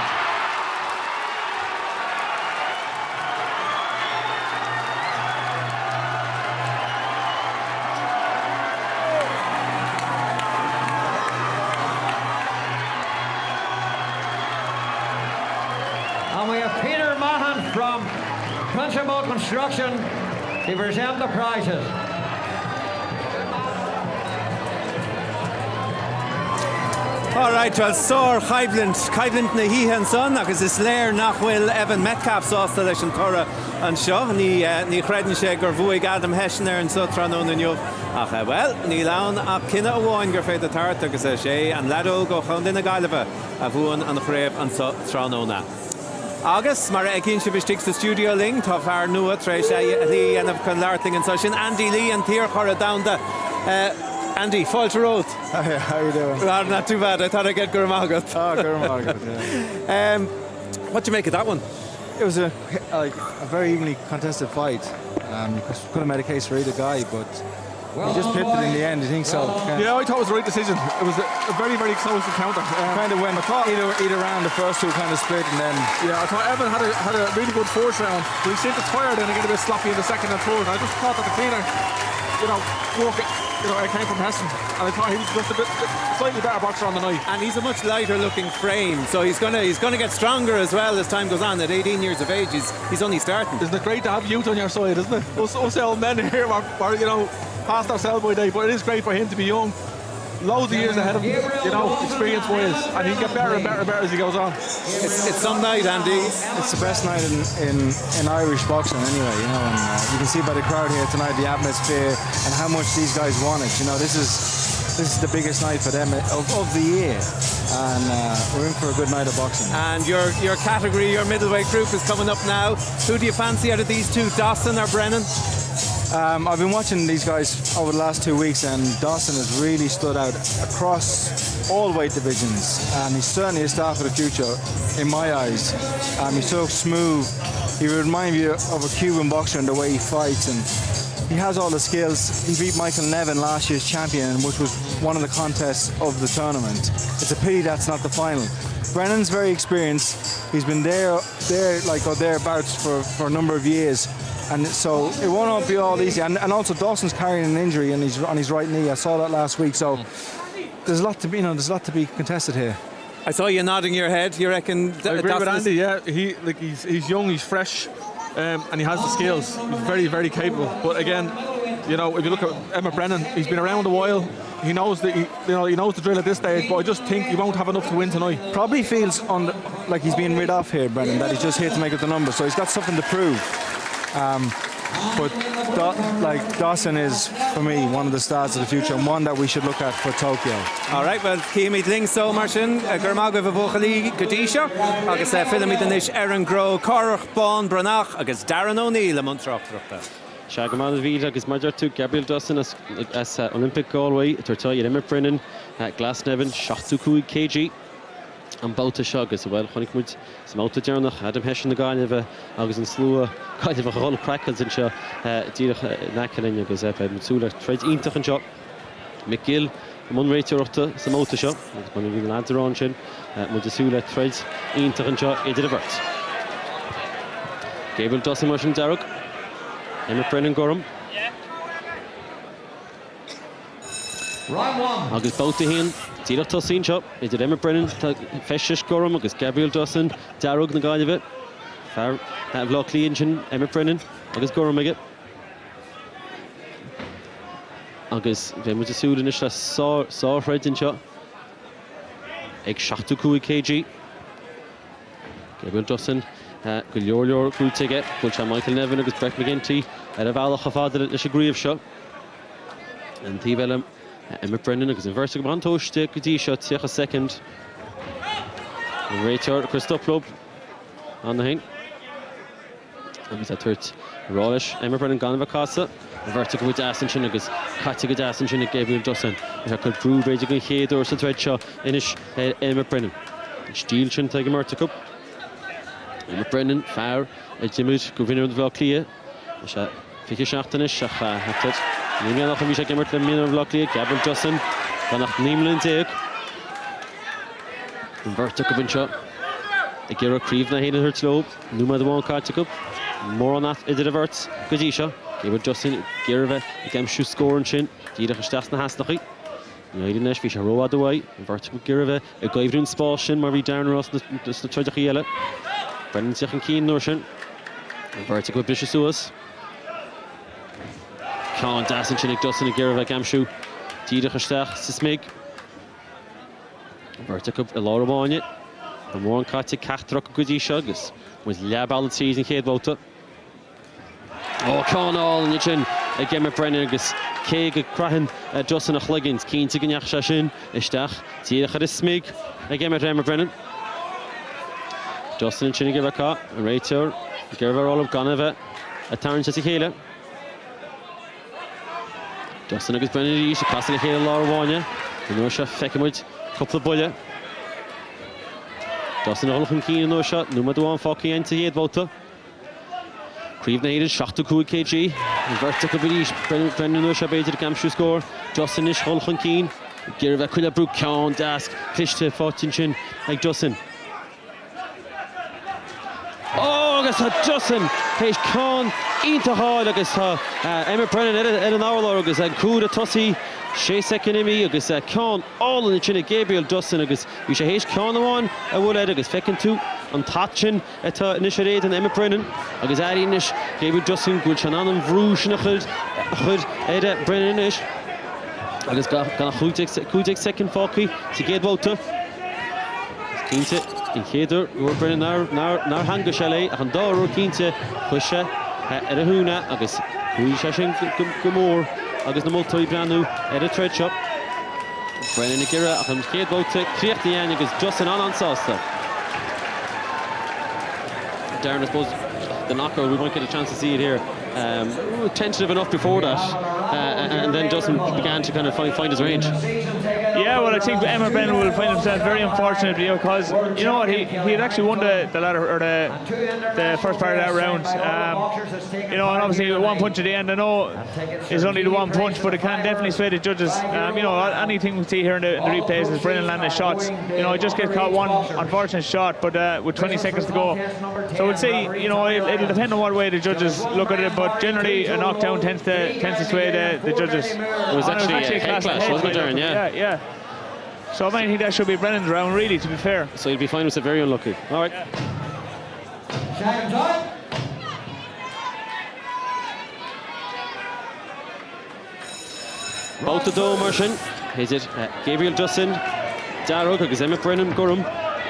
From Principal Construction to present the prizes. All right, well, Sir Caiblant na híhan son, agus is léir nach bhfuil Evan Metcalf sásta leis an tora an seo, ní chreideann sé gur bhuaigh Adam Hession ar an sotranón na nniuh. Ach well, ní lán ach cinna amháin gur féad a tart agus é sé an ledó go chun duine gaiileh a bhuain an chréibh an sotranóna. Agus, mar egin se bestig sa studio ling, tá fear nua treis lí anamh chun leirling an so sin Andy Lee an tír chora downda. Andy, Falter Road. Hey, how you doing? Well, not too bad. I thought I'd get Gurmagat. Oh, Gurmagat, yeah. What do you make of that one? It was a very evenly contested fight. You could have made a case for either guy, but he just pipped it in the end. You think so? Yeah, I thought it was the right decision. It was a very, very close encounter. Kind of went either round, the first two kind of split, and then... Yeah, I thought Evan had a really good first round, but he seemed to tire then and get a bit sloppy in the second and third. I just thought that the cleaner, it came from Hession, and I thought he was just a bit slightly better boxer on the night. And he's a much lighter looking frame, so he's gonna get stronger as well as time goes on. At 18 years of age, he's only starting. Isn't it great to have youth on your side, isn't it? Us old men here are past our sell-by day, but it is great for him to be young. Loads of years ahead of him, experience-wise, and he can get better and better and better as he goes on. It's some night, Andy. It's the best night in Irish boxing, anyway. And you can see by the crowd here tonight the atmosphere and how much these guys want it. This is the biggest night for them of the year, and we're in for a good night of boxing. And your category, your middleweight group is coming up now. Who do you fancy out of these two, Dossen or Brennan? I've been watching these guys over the last 2 weeks, and Dossen has really stood out across all weight divisions, and he's certainly a star for the future in my eyes. He's so smooth. He would remind me of a Cuban boxer in the way he fights, and he has all the skills. He beat Michael Nevin, last year's champion, which was one of the contests of the tournament. It's a pity that's not the final. Brennan's very experienced. He's been thereabouts for a number of years. And so it won't be all easy. And also Dawson's carrying an injury on his right knee. I saw that last week. So there's a lot to be contested here. I saw you nodding your head. You reckon? I agree with Andy. Yeah, he's young, he's fresh, and he has the skills. He's very, very capable. But again, if you look at Emma Brennan, he's been around a while. He knows he knows the drill at this stage. But I just think he won't have enough to win tonight. Probably feels like he's being rid off here, Brennan. That he's just here to make up the numbers. So he's got something to prove. But Dossen is, for me, one of the stars of the future, and one that we should look at for Tokyo. All right, well, Kiamid Ling so Martin, Gurmagov of Buckley, Gadisha, agus Philimid Anish, Aaron Grow, Cárthach Ban Breathnach, agus Darren O'Neill, a Montrachtrachta. Shagamana Vida, agus Major 2, Gabriel Dossen as Olympic Galway, Turtoy, Emma Brennan, Glasnevin, Shachtukui KG. An bouta seo agus bhfuil chunig muid sa máta dearnach Adam Hession na gáineh agus an slua caiineh a chola crackles an seo díreach nacalinne agus mutsúla treid ítach an seo McGill munréiteachta sa máta seo agus man bhí ladarán sin mu desúla treid ítach an seo idir a bhirt. Gabriel Dossen mar sin dearg Emma Brennan Gorham Round one. agus bouta híon tíreach tosín seo idir Emma Brennan feis Gorham agus Gabriel Dossen dearg na gáineh fear bhlach líonn sin Emma Brennan agus Gorham aige agus bhé mu súlan is le sáhreidin seo ag 62 kg. Gabriel Dossen go leor cúteige bhfuil se Michael Nevin agus Brett McGinty ar a bhealach a fáidir leis a gríomh seo. An tí bheilem Emma Brennan agus an bhirrta go bantóiste go dtí seo tíocha second. An réitear Christoph an na hain. Agus a tuairt ráis Emma Brennan gan bheith casa. An bhirrta go bhfuil asan sin agus caite go asan sin ag Gabriel Dossen. Ar chuil brú réidir go chéadú sa treid seo inis Emma Brennan. Stíl sin teag an Murta Cup. Emma Brennan, fear, Dimúd go bhíonn bhlá clia. Se fiche seachtanis a chatad. Níl nach bhí sé gimmart le míon bhlá clia. Gabriel Dossen, gan nach nímlinn déag. An bhirrta go bhain seo. I ggéar a críomh na héanaan thuirt lób. Núma do bháin cáte cup. Mór an idir a bhirt go dtí seo. Gabriel Dossen, ggéar bheith i gceimsiú scóran sin. Díadach isteach na hasnachaí. Níl neis bhí sé róád amhaid. An bhirrta go ggéar bheith i gcaibhrún spás sin mar bhí Darren Ross na troideach eile. Brennan teach an cín nuair sin. An bhirrta go bris suas. Ceann dasan sin ag Dossen i ggéar bheith gamsiú. Díadach isteach sa smig. An bhirrta go i lár amháine. An mór an cáte ceachtrach go dtí seo agus was leabal tíos an chéad bóta. Ceannáil in sin ag Emma Brennan agus cé go craitheann Dossen a chluigins cínta go neach se sin isteach tíadach ar is smig ag Emma Brennan. Dossen sin ag cá an réitear ggéir bheith rálamh gan bheith a tarn sa chéile. Dossen agus Brennan í sé casa le chéile lá bháine go nuair se feicimid coppla buile. Dossen a chun cín nuair se nó do an fácaí ein héad bóta. Críomh na héidir 62 kg. An bhirrta go bhí Brennan nuair se beidir gamsiú scór. Dossen is chun cín. Ggéir bheith chuile brú ceann dasc cliste fátin sin ag Dossen. Agus tá Dossen héis ceann ionta háil agus tá Emma Brennan ar an áhar agus an cúd a tosaí 6 second imi agus ceann álan in sinna Gabriel Dossen agus bhí sé héis ceann amháin a bhfuil agus fecinn tú an tatsin atá inis a réad an Emma Brennan agus airínis Gabriel Dossen gúil se an bhrú sin a chud éide Brennan inis agus gan chúteag second fácaí sa géad bóta. Cínte in chéidir uair Brennan nar hanga se lé ach an dáú cínte chuise ar a húna agus chuí se sin go mór agus na moltaí breanú ar a treid seo. Brennan i ggéire ach an chéad bóta críochtaí aine agus Dossen an ansásta. Darren, I suppose the knockout, we might get a chance to see it here. Tentative enough before that, and then Dossen began to kind of find his range. Yeah, well, I think Emma Brennan will find himself very unfortunate because you know what, he had actually won the ladder or the first part of that round. You know, and obviously with one punch at the end, I know it's only the one punch, but it can definitely sway the judges. You know, anything we see here in the replays is Brennan landing shots. You know, he just gets caught one unfortunate shot, but with 20 seconds to go. So we'll see. You know, it'll depend on what way the judges look at it, but generally a knockdown tends to sway the judges. It was actually a head clash, wasn't it, Darren? Yeah. So I think that should be Brennan's round, really, to be fair. So he'll be fine with it, very unlucky. All right. Second time. Both the Domhnaill sin. Is it Gabriel Dossen, Darragh agus Emma Brennan gorum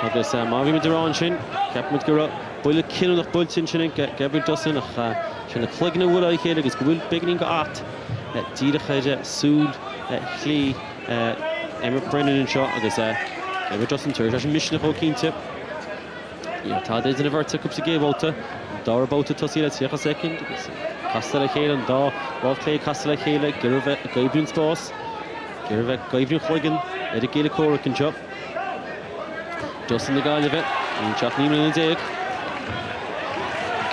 agus Marvin Midraan sin, Capmut Gura, Buile Kinunach Bultin sin Gabriel Dossen ach sin a chlugna bhfuil chéile agus bhfuil beginning go at dírechaide súd chlí Emma Brennan in seo agus Gabriel Dossen tuair sin misisna ó cínte. Tá déidir na bhirrta cup sa géabhóta, dá bóta tosí le tíocha second agus casta le chéile an dá Walsh casta le chéile gur bheith a gaibhrún spás. Gur bheith gaibhrún chluigeann ar a géile córa an seo. Dossen na gáile bheith, an teach níomlinn an déag.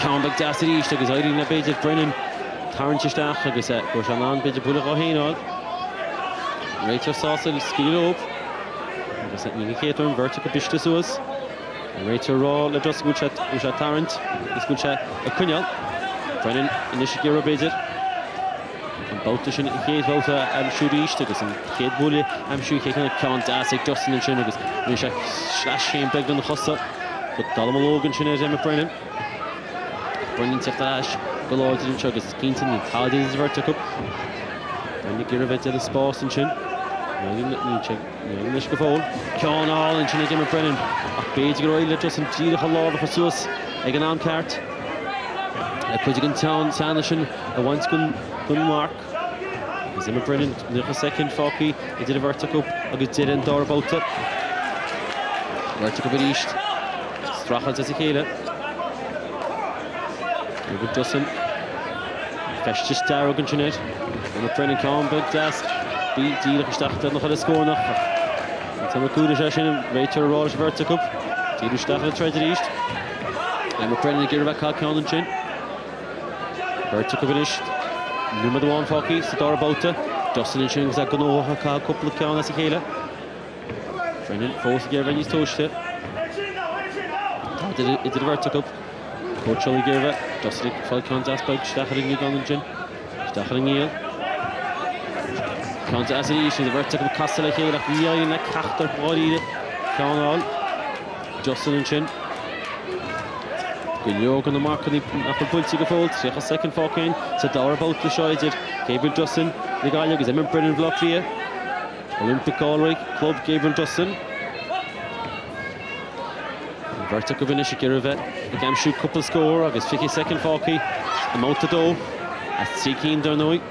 Ceann beag deas ar íste agus éirí na beidir Brennan tarrant isteach agus gur se an beidir buladh á héanáil. Réitear sásail scílóp agus ní chéadú an bhirrta go biste suas. Réitear rá le Dossen gúil se tarrant agus gúil se a cuineáil. Brennan inis ggéire beidir. An bóta sin chéad bóta siúd íste agus an chéad bhúile siú chéad ceann deas ag Dossen in sin agus ní se sleis chéim beag an chosa go dalam lógan sin ar Emma Brennan. Brennan teach leis go láidir an seo agus cínta ní táidir is bhirrta cup. Brennan Girva did a spás an sin. Níos go fóil. Ceán all an sin ag Emma Brennan. Ach beidir go roiile just an díadach a lábhar chu suas ag an amceart. Chuid an town Seán sin a bhaint gon mark. Agus Emma Brennan nuach a second fácaí I did a vertical agus did an darbáta. Vertical beríist. Strachad as a chéile. Gilbert Dossen. Festis Darrow an sin it. Emma Brennan ceán big desk. Díadach isteach nach a scónach. Tá mar cúda sé sin réitear a ráis vertical. Díadach isteach a treid ríist. Emma Brennan Girva cá ceán an sin. Vertical beríist. Númad bháin fácaí sa darbáta. Dossen an sin ag gnócha cá cúpla ceán as a chéile. Brennan fós a Girva níos tóiste. Idir vertical. Coachol Girva. Dossen fáil ceán dasbag stachar in gan an sin. Stachar in íal. Ceán as a ríist the vertical castle a chéile ach íal le cachtar bháíide. Ceán all. Dossen an sin. Go leog an na marcaí nach an pultí go fóil. Tríocha second fácéin sa darbáta le seidir. Gabriel Dossen le gáile agus Emma Brennan Buckley. Olympic Galway club Gabriel Dossen. Vertical finish a Girva. The game shoot couple score agus 50 second fácaí. A mouta dó. A Cekiso Dornálaíocht.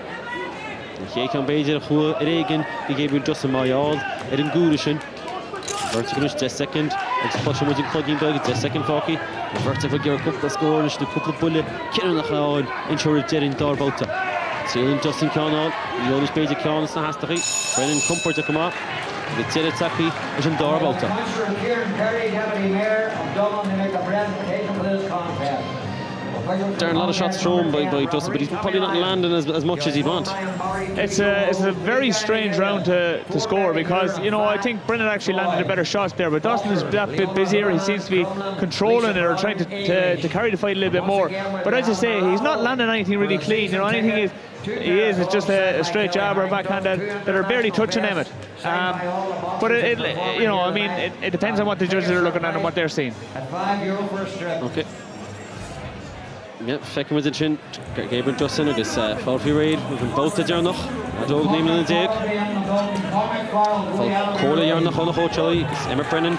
The Chécan beidir a chua Egan the Gabriel Dossen Micheál an gúra sin. Vertical finish 10 second. Agus potcha muid an clogín bag 10 second fácaí. The vertical gur a couple score and a couple bulle Cian nach áil in sure Darren darbáta. Seán Dossen ceán Joyce beidir ceán na hastachaí. Brennan comfort a cumá. The Tira Taki is in darbáta. Darren, a lot of shots thrown by Dossen, but he's probably not landing as much as he wants. It's a very strange round to score because, you know, I think Brennan actually landed a better shot there, but Dossen is that bit busier. He seems to be controlling it or trying to carry the fight a little bit more. But as I say, he's not landing anything really clean. You know, anything it's just a straight jab or a backhand that are barely touching Emmett. But you know, I mean, it depends on what the judges are looking at and what they're seeing. Okay. Yep, Fleck with the chin. Gabriel Dossen agus Falfi Raid. We can both the Jarnach. A dog name in the dig. Cola Jarnach on the Hochali. Emma Brennan.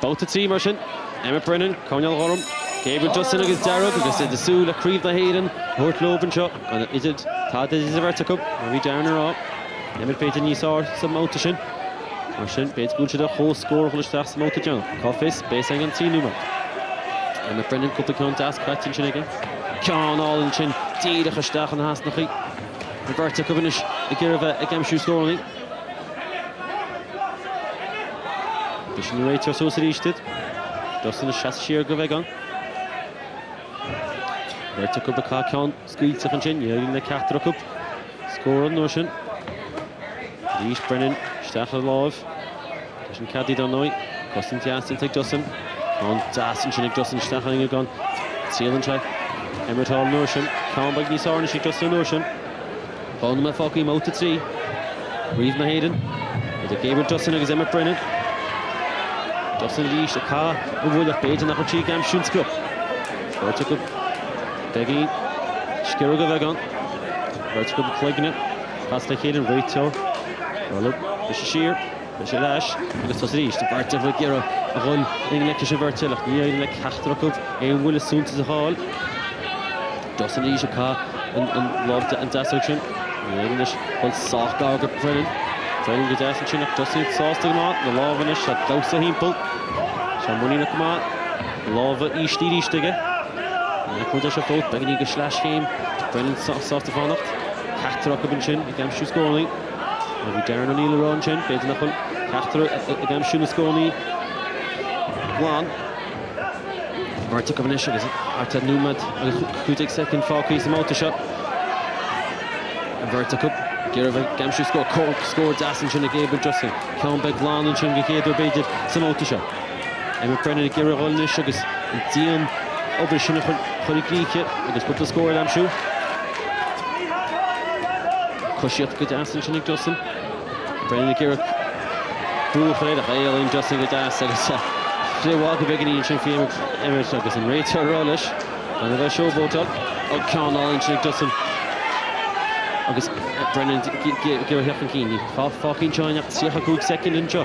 Both the team Russian. Emma Brennan. Conyal Horum. Gabriel Dossen agus Darrow. Because the Sula Creeve the Hayden. Hort Loben shot. And it did. Tad is a vertical. Maybe Darren or up. Emma Payton Nisar. Some mountain. Marsin, beit gúil siad a chó scór chuil isteach sa móta John. Coffis, bés ag an tí número. Emma Brennan cúpla ceán das caitin sin again. Ceán all an sin, díadach isteach an hasnachaí. Roberta Covinis, a Girva ag am siú scórnaí. Bís an réitear sós a ríistid. Dossen a seas siar go bheith an. Roberta cúpla cá ceán scuilteach an sin, iarn le ceachtar a cúp. Scór an nuair sin. Rís Brennan, isteach a láimh. Tá sin cadí Dornálaíocht. Costin Tiastin take Dossen. An Dassen sin ag Dossen isteach an gan. Sílan se. Emmertal nuair sin. Ceán bag níos áirne sí Dossen nuair sin. Bána me fácaí móta trí. Riomh na Hayden. With a Gabriel Dossen agus Emma Brennan. Dossen rís a cá a bhfuilach beidir nach tí gam siún scrub. Verta go begaí. Sciar go bheith an. Verta go cleigine. Pas le Hayden réitear. Well, this is sheer, this is lash, and it's rís. The Barr devil Gera, a run in like a vertilach, the eye like Cárthach, and will soon to the hall. Dossen rís a car and loved it and Dassen. The English one soft dog at Brennan. Brennan gets Dassen chin up, Dossen sauce to the mat, the love in it, shut down to him pull. Shamoni na come love it, east again. And I could just both, begging you slash game. Brennan sauce to Vannacht. Cárthach Ban chin, again shoes scoring. Maybe Darren O'Neill around chin, beidir nach chun Cárthach again siúna scónaí Gláán. Marta Covinis agus Arta Númad agus chuig second fácaí sa móta seo. Verta Cup, Girva gamsiú score Dassen sin a Gabriel Dossen. Ceán beg Gláán an sin go chéadú beidir sa móta seo. Emma Brennan a Girva Rolnish agus an díon obair sinna chuir gríiche agus cúpla scóir amsú. Cushiot go Dassen sin ag Dossen. Brennan Girva brúil chréadach éil in Dossen go Das agus Fleck go beganí sin fi Emma agus an réitear ráis. And the showboat up. McNaul and Dossen. Agus Brennan gur hechan cíní. Fácín seán ach tíocha cúig second in seo.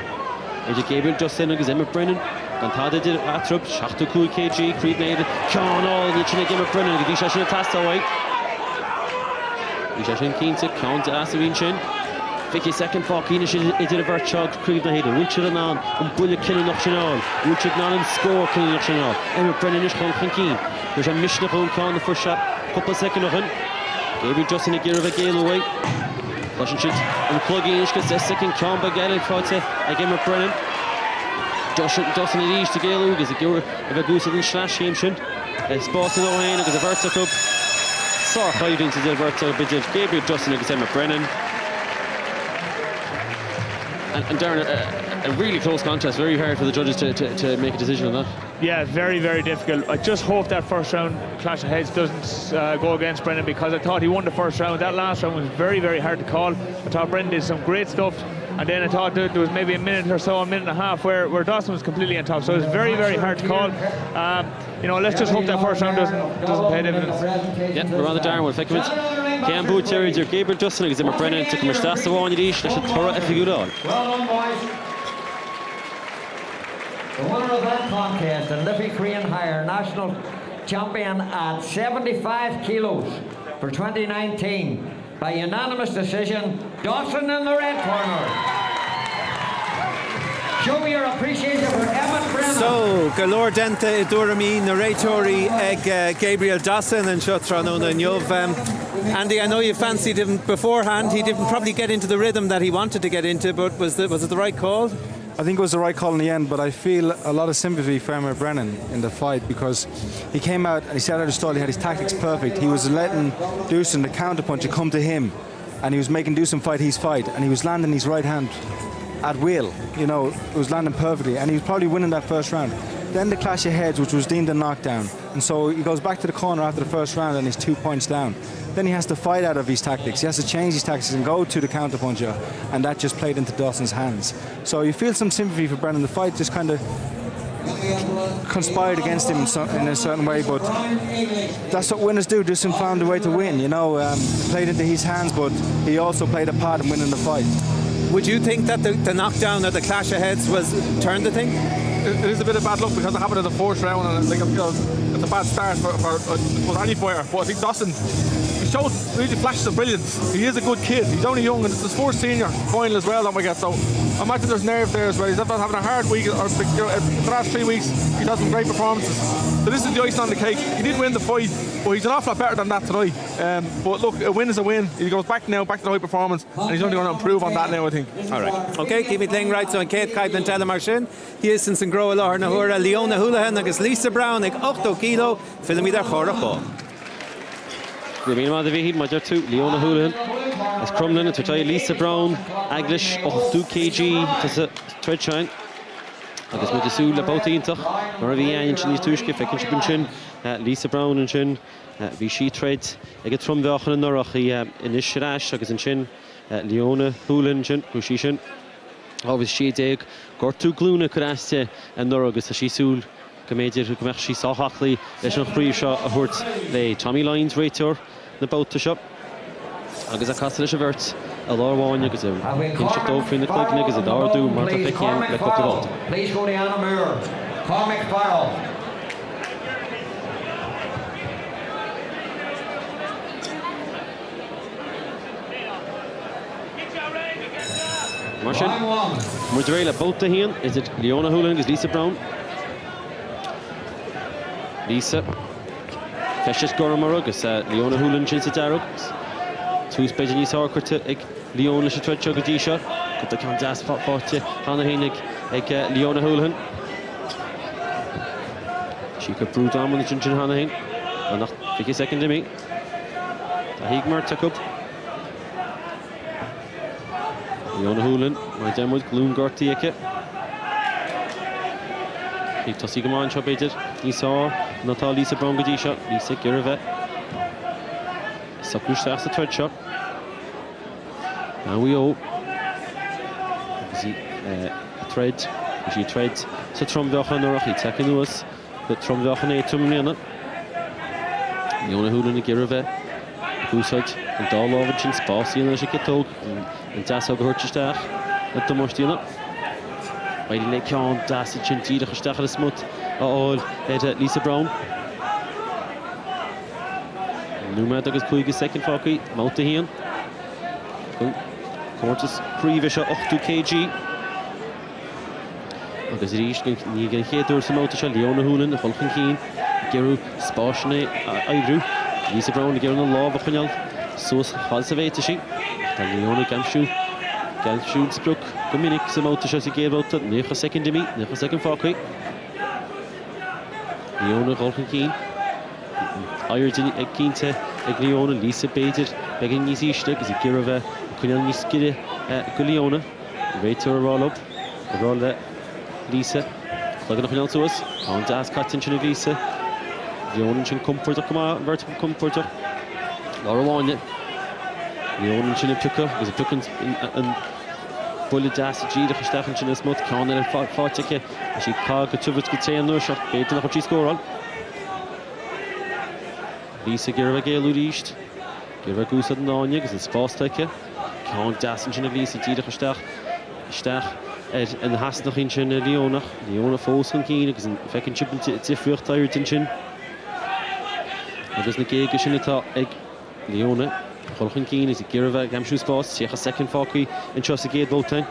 Gabriel Dossen agus Emma Brennan. Gan táda idir atrub, 62 kg, Creed made McNaul ní sinna Emma Brennan, go bhí sé sinna tasta bhaid. Bhí sé sin cínta, count as a bhín sin. 50 second fácín is idir a bhirteag Creed na héidir. Wiltshire an bulle cinna nach sinál. Wiltshire ná an scór cinna nach sinál. Emma Brennan is chun cín. There's a mission home count the first shot, couple of seconds on. Gabriel just in a gear of a gale away. Russian shoot and plugging in, because the second count by Galen Frote again with Brennan. Dossen in each to Gale, because the gear of a goose in slash game shoot. Sport O'Hain, because a vertical. Saw Hyde into the vertical, but Gabriel Dossen against Emma Brennan. And Darren, a really close contest, very hard for the judges to make a decision on that. Yeah, very, very difficult. I just hope that first round clash of heads doesn't go against Brennan, because I thought he won the first round. That last round was very, very hard to call. I thought Brennan did some great stuff, and then I thought there was maybe a minute or so, a minute and a half, where Dossen was completely on top. So it was very, very hard to call. You know, let's just hope that first round doesn't pay dividends. Yeah, we're on the Darren with Fickmans. Cam Boot Terrier, Gabriel Dossen, because Emma Brennan took him a stas the one you dish. They should throw it if you go on. Well done, boys. The winner of that contest, the Liffey Korean Higher National Champion at 75 kilos for 2019, by unanimous decision, Dossen in the red corner. Show your appreciation for Emma Brennan. So, galore dente idurami narratori eg Gabriel Dossen and Shotranona Nyov. Andy, I know you fancied him beforehand. He didn't probably get into the rhythm that he wanted to get into, but was it the right call? I think it was the right call in the end, but I feel a lot of sympathy for Emma Brennan in the fight, because he came out and he set out his style, he had his tactics perfect. He was letting Dossen, the counterpuncher, come to him, and he was making Dossen fight his fight, and he was landing his right hand at will. You know, it was landing perfectly, and he was probably winning that first round. Then the clash of heads, which was deemed a knockdown, and so he goes back to the corner after the first round and he's 2 points down. Then he has to fight out of his tactics. He has to change his tactics and go to the counterpuncher, and that just played into Dossen's hands. So you feel some sympathy for Brennan. The fight just kind of conspired against him in a certain way, but that's what winners do. Dossen found a way to win, you know. Played into his hands, but he also played a part in winning the fight. Would you think that the knockdown or the clash of heads turned the thing? It is a bit of bad luck, because it happened in the fourth round, and like, you know, it's a bad start for any fighter. But I think Dossen, he showed really flashes of brilliance. He is a good kid. He's only young, and it's his first senior final as well, don't forget. So I imagine there's nerve there as well. He's having a hard week, or you know, the last 3 weeks he's had some great performances. So this is the icing on the cake. He did win the fight, but he's an awful lot better than that tonight. But look, a win is a win. He goes back to the high performance, and he's only going to improve on that now, I think. All right. Okay, keep it playing right. So in Kate Kaiblan Telemar Shin, he is since Grow Lahar Nahura, Leona Houlihan, agus Lisa Browne, 8 kilo, Filmida Chorachol. Remain on the Vihid, Major 2, Leona Houlihan. As Crumlin to try Lisa Browne, Aglish, 2 kg, to the thread shine. Agus with the Sula Bautintach, Maravian, and Chinese Tushki, Feckin Chin, Lisa Browne and Chin, Vichy Trade, I get from the Ochan and Norachi in this Shirash, Agus and Chin, Leona Houlihan, Chin, Hushishin. Obviously, Dig, Gortu Gluna could ask you, and Noragus, she Sul, Comedian who come she saw Hockley, there's no free shot, a hurt, the Tommy Lyons rator, the boat to shop. Agus a Castlish of Earth, a lower one, you can pinch it over in the click, niggas, a dollar do, Martha Pickian, like up the vault. Please go to Anna Moore, Cormac Farrell. Martian, Mudrella both to him. Is it Leona Houlihan? Is Lisa Browne? Lisa. Feshes Goramarug. Leona Houlihan chins it Darug. Two spades in his order to Leona should try to chug a G-shot. Got the count as for you. Hannah Heinig, Leona Houlihan. She could prove down when the chin Hannah Heinig. And not 50 seconds to me. Higmer took up. Leona Houlihan, my demo Gloom Gortieke. He tossy come on, chop it. He saw not all Lisa Browne good shot. Lisa Girvet. Suckush starts the third shot. Now we all thread. She threads. So Trumdoch on the Rocky taking us. But Trumdoch on 8 minutes. Leona Houlihan Girave, Gooside, and Dornálaíocht and Spassi and Cekiso, and Dasso Gurchistach, and Domhnaill. By the lake on Dasso Chintida Stachel Smut, all at Lisa Browne. Numa agus Puig second Focky, Houlihan. Cortes Previsha 8 kg. Agus Rish ní gan chéadúir sa móta se Leona Houlihan a Hulchan Cín, Geru Spáisina Aibhrú, Lisa Browne Geru na láb a chuneal, Sos Halsa Véta sí, tá Leona Gamsú Spruk, Dominic sa móta se sa géadbóta, 9 second dimi, 9 second Focky. Leona Hulchan Cín, Ireton ag Cínte ag Leona, Lisa Beidir, begin níos íste, agus I Girave, chuneal níos gide go Leona, réitúir a rálob, a rála Lisa, Clogan chuneal suas, an das catin sin Lisa, Leona sin comfort cuma, vertical comfort, Laura Wanya, Leona sin tuca, agus tucan an bulle das G de gestachan sin smut, can er fátike, a si cá go tubut go téan nuair seach, beidir nach chi scóral. Lisa Girva Gaelú ríist, Girva Gúsad an áine, agus an spástaice, can das sin Lisa G de gestach, en hasnach in sin Leona fós an cín, agus an fecinn chip difriocht Ireton sin. Agus na géige sin atá ag Leona, Hulchan Cín is I Girva Gamsú spás, Secha second Focky in tros a géad bótain.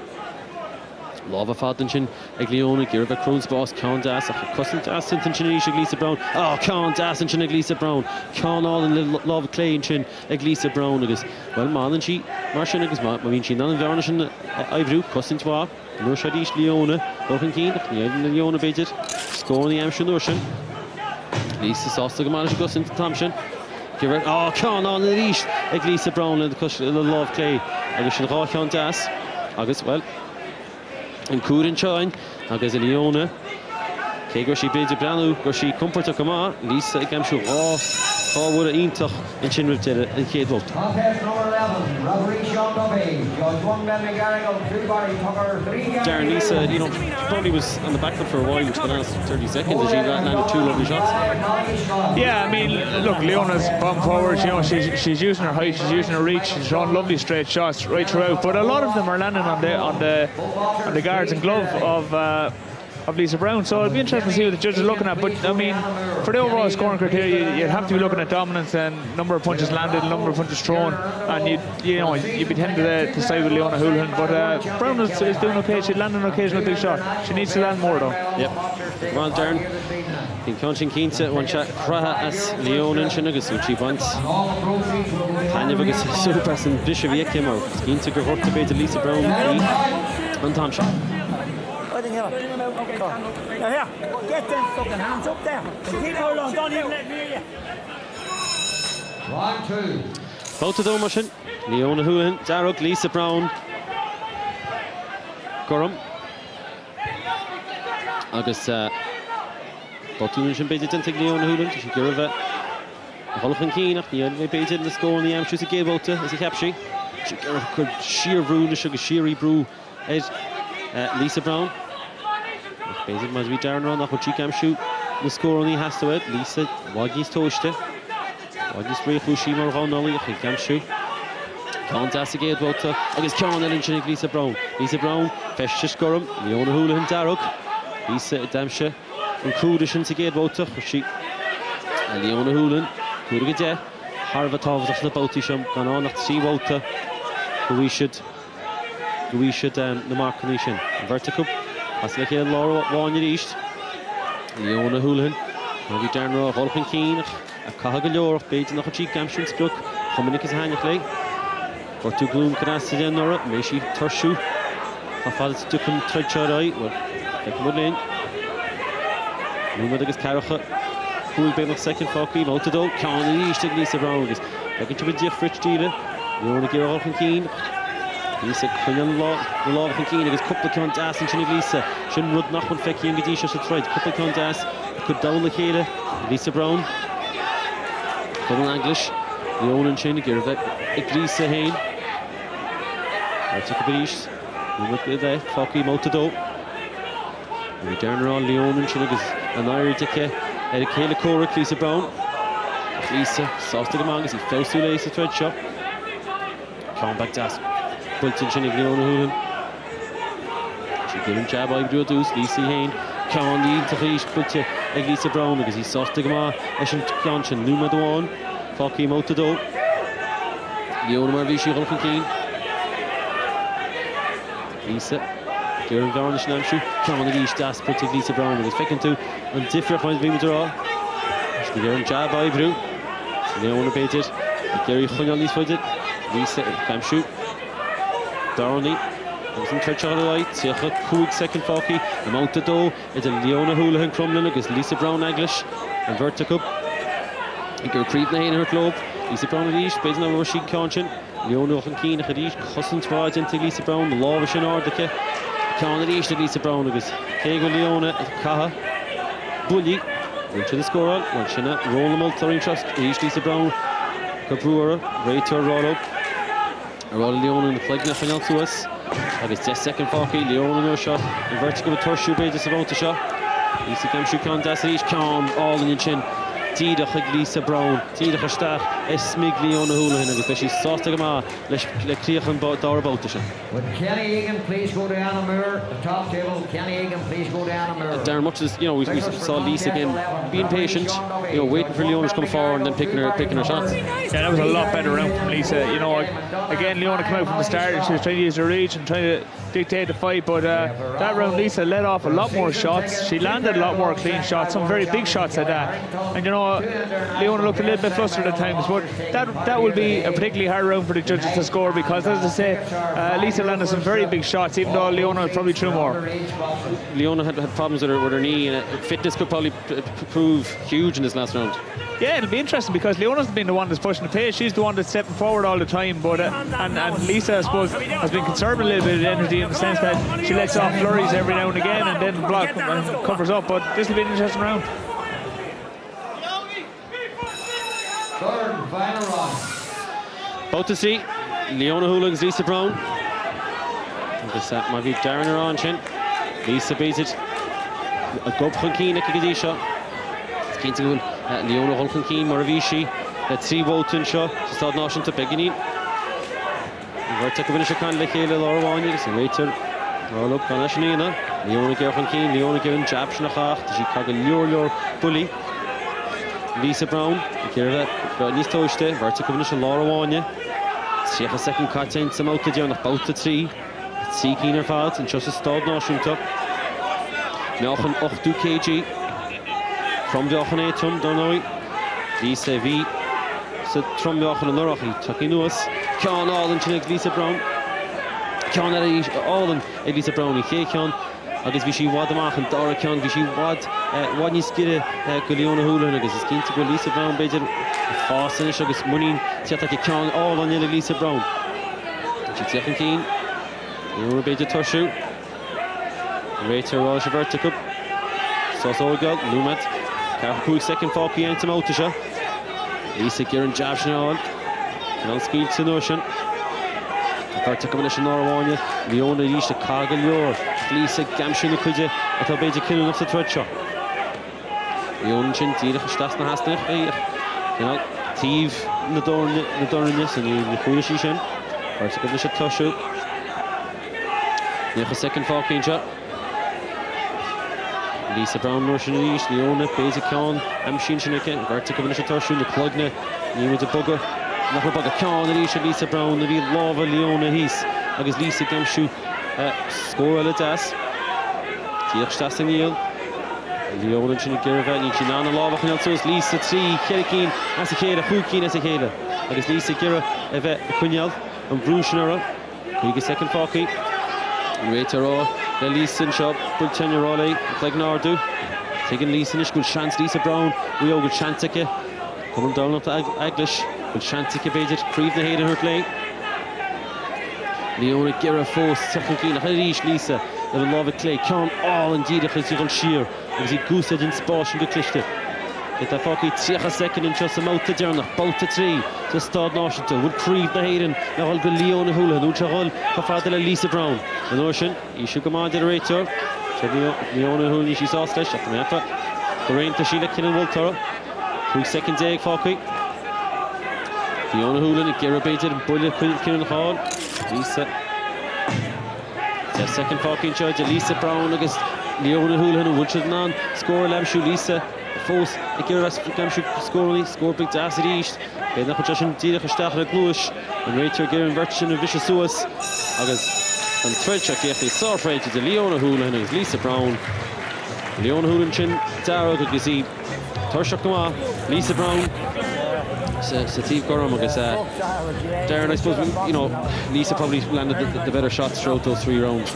Lava fadan sin ag Leona, Girva Crone spás, Can das, ach cosint das sin sin ag Lisa Browne. Can das sin ag Lisa Browne. Can all in Lava Clay sin ag Lisa Browne agus. Well, man sin mar sin agus ma vín sin an bhearna sin Aibhrú, cosint wá. Nuair se dís Leona, Hulchan Cín, ní Leona beidir, scónaí amsin nuair sin. Lisa sásta go mána sin cosint tam sin. Girva, Can all in ríist ag Lisa Browne le Lava Clay. Agus sin rá Can das. Agus, well, an cúrin seáin, agus Leona, cé gur sí beidir breanú, gur sí comporta go má, Lisa ag Gamsú bhfuair a iontach in sin rúteire in chéad bólt. Darren, Lisa, probably was on the back foot for a while, which was 30 seconds, and she landed 2 lovely shots. Yeah, I mean, look, Leona's bomb forward, she's using her height, she's using her reach, she's throwing lovely straight shots right throughout, but a lot of them are landing on the guards and glove of Lisa Browne, so it'll be interesting to see what the judges are looking at. But I mean, for the overall scoring criteria, you'd have to be looking at dominance and number of punches landed, number of punches thrown, and you'd be tending to side with Leona Houlihan. But Browne is doing okay. She's landing an occasional big shot. She needs to land more though. Yep. Well, Darren, in coaching Quinta, one shot Kraha as Leona and Shinagus, which he wants. Kind of a super person, Bishop Yekimo, Quinta go up to bait to Lisa Browne, and Tom shot. Now here, get them fucking hands up there. Keep hold on, don't even let me hear you. 1-2. Both of them motion. Leona Houlihan, Darragh, Lisa Browne. Gorham. Agus both of them should be done Leona Houlihan. She give it. Hulchan Cín nach níl beidir na scór ní amsú sa géadbóta as a capsí. She could sheer brú na sugar sheery brú Lisa Browne. Beidir mas bhí Darren rán nach chu amsú na scór ní has to it. Lisa wagís tóiste. Wagís réchú sí mar Dornálaíocht ag amsú. Can das a géadbóta agus ceann in sin ag Lisa Browne. Lisa Browne feiste scorum. Leona Houlihan Darragh. Lisa Adamse an cúda sin sa géadbóta chu sí. Leona Houlihan cúda go de. Harva tábhaach na bótaí sem gan an nach sí bóta. Go bhí siad na marcaní sin. Vertical. As le chéad Laura bháin ríist. Leona Houlihan. Má bhí Darren rá Hulchan Cín a cathal go leorach beidir nach chu gamsún spruc. Chomininic is hainach lei. Fortú glúm canasta den nora, mé sí tursú. Tá fáil duchan treidseáid, well, feic mud léin. Númad agus Cárthach cúil bénach second fácaí, Máltadó, ceann ríist ag Lisa Browne agus. Feic an tibid díoch fritíle, Leona Gír Hulchan Cín. Lisa chuinean Hulchan Cín agus cúpla ceann das an sin ag Lisa. Sin rud nach chun feici an godí se sa treid. Cúpla ceann das, chud damla chéile, Lisa Browne. Chud an English, Leona sin ag Girve ag Lisa hain. Take a bit there, Focky Máltadó. We Darren rá Leona sin agus an Irish dicke Céile Córa Lisa Browne. Lisa, soft to Mangus, he fell too late to thread shot. Come back to us. Bulletin Chinnig Leona Houlihan. She gave him jab, I drew deuce, Lisa Hain. Come the Tahish, put you like Lisa Browne because he's soft to Gama, Hession Conscion, Numa Dwan, Focky out the door. Leona Marvishi Hulkin Keen. Lisa, Kieran Garnish Namshu, come the Leash, Das, put you Lisa Browne with his second two, and different points being draw. She gave him jab, I drew. Leona baited, Gary Hunyan Lee's fighted. Lisa, Camshu, Darren. There's some touch on the right, Cekiso, quick second Focky, I'm out the door, it's a Leona Houlihan crumbling against Lisa Browne English, and Verticup. You go creep in her club, Lisa Browne at east, based on over Sheik Conscion, Leona Houlihan Keen at east, Cousin Twards into Lisa Browne, the law of Shinardike, Con at east to Lisa Browne against Hego Leona at Kaha, Bully, into the score, one Shina, roll them out, throwing trust, east Lisa Browne, Cabrura, Raytor roll up, roll Leona in the flag, nothing else to us. I guess just second Focky, Leona no shot, and Vertigo with third shoe just about the shot. Lisa Gamshu Con Dasarish Con, all in your chin. Tida Lisa Browne, Tida Stach, Smig Leona Houlihan, because she's soft to Gama, let's clear him door about the shot. Would Kenny Egan please go down a mirror? The top table, Kenny Egan please go down a mirror. Darren, much as you know, we saw Lisa again being patient, you know, waiting for Leona to come forward and then picking her shots. Yeah, that was a lot better round from Lisa. You know, again, Leona came out from the start and she was trying to use her reach and trying to dictate the fight, but that round Lisa let off a lot more shots. She landed a lot more clean shots, some very big shots at that. And you know, Leona looked a little bit flustered at times, but that will be a particularly hard round for the judges to score because, as I say, Lisa landed some very big shots, even though Leona probably threw more. Leona had problems with her knee, and fitness could probably prove huge in this last round. Yeah, it'll be interesting because Leona's been the one that's pushing the pace. She's the one that's stepping forward all the time, but and Lisa, I suppose, has been conserving a little bit of energy in the sense that she lets off flurries every now and again and then block and covers up. But this will be an interesting round. Third and final round. About to see Leona Houlihan's Lisa Browne. This might be Darren around chin. Lisa beats it. A go Keen at Cekiso. It's keen to go. Leona Houlihan Keen, Moravishi. Let's see Wotan Shaw. She's thought nothing to Begini. Vertical finish a can like Laura Wanya. It's a waiter. Roll up on Ashnina. Leona Gerhan Keen. Leona given jab Shnachach. She cog a lure bully. Lisa Browne. Kirva. Nis Toshte. Vertical finish a Laura Wanya. She has a second cut in some out to do about the 3. See Keener Fad and just a start notion top. Nochen 8 kg. From the Ochen 8 Dornálaíocht. Lisa V. So from the Ochen and Lorochi. Takinuas. Can all in Chinik Lisa Browne. Can all in Lisa Browne. He can. I guess Vichy Wad the Machen. Dara can Vichy Wad. One is Skidde. Leona Houlihan. I guess it's keen to go Lisa Browne. Better fast finish. I guess money. Tiataki can all on Lisa Browne. She's second keen. Leona better Torshu. Rater Walsh Verticup. So good. Lumat. Quick second Focky and some out to shot. Lisa Kieran Jabshnall. Canal speed to Notion. Verticup and Norwanya. Leona Leash the Kagalyor. Lisa Gamshin Kuja. At a better killing up the thread shot. Leona Chin Tira Stasna Hasner. Canal Thief in the Dornness and the Kulishishin. Verticup and Torshu. Next second Focky shot. Lisa Browne Russian East, Leona, Basic Con, Amshin Shinaka, Vertical Vinicius Torshu, the Clugna, Nima the Bugger, Naka Bugger Con, Lisa Browne, the Lava, Leona Heath, Agus Lisa Gamshu, score at Das, Tirchtas and Neil, Leona Chinakirva, Nichinana Lava, Knelsos, Lisa 3, Kerrikin, Asikeda, Hukin, Asikeda, Agus Lisa Gira, Eve Kunyal, and Brushnera, Kuga second Focky, and Rater the Lisa shop, good tenure Raleigh, like Nardu. Taking Lisa Nish, good chance Lisa Browne, we all good chance coming down up to Aglish, good chance Baited, Creeve the head in her play. Leona Gira Force, second clean, Harish Lisa, the love of clay, count all indeed if it's on sheer, as he goosed in sport and the clichte. Get that Focky, take a second and just a mouth to Darren, bout to 3, to start Washington, would Creeve the head in, now I'll go Leona Houlihan, Uchahol, Hafadela Lisa Browne. The notion, you should come on to the rater. Leona Houlihan, she's all slash up the map. The rain to Sheila Kinnan Walter. Quick second egg Falky. Fiona Houlihan and Gera Baited and Bullet Kieran Hall. Lisa. The second Falky in charge. Lisa Browne against Leona Houlihan and Woodshire on. Score Lamshu Lisa. Fourth, Gera Lamshu score big to Acid East. Ben nach Justin Dira Stachel Gluish. And Rachel Gera and Virgin and Vicious Suas. August and Treacher Keith saw Fred to Leona Houlihan and Lisa Browne. Leona Houlihan chin Dara could see Turshak Noah, Lisa Browne. Steve Gorham, I guess. Darren, I suppose, Lisa probably landed the better shots throughout those 3 rounds.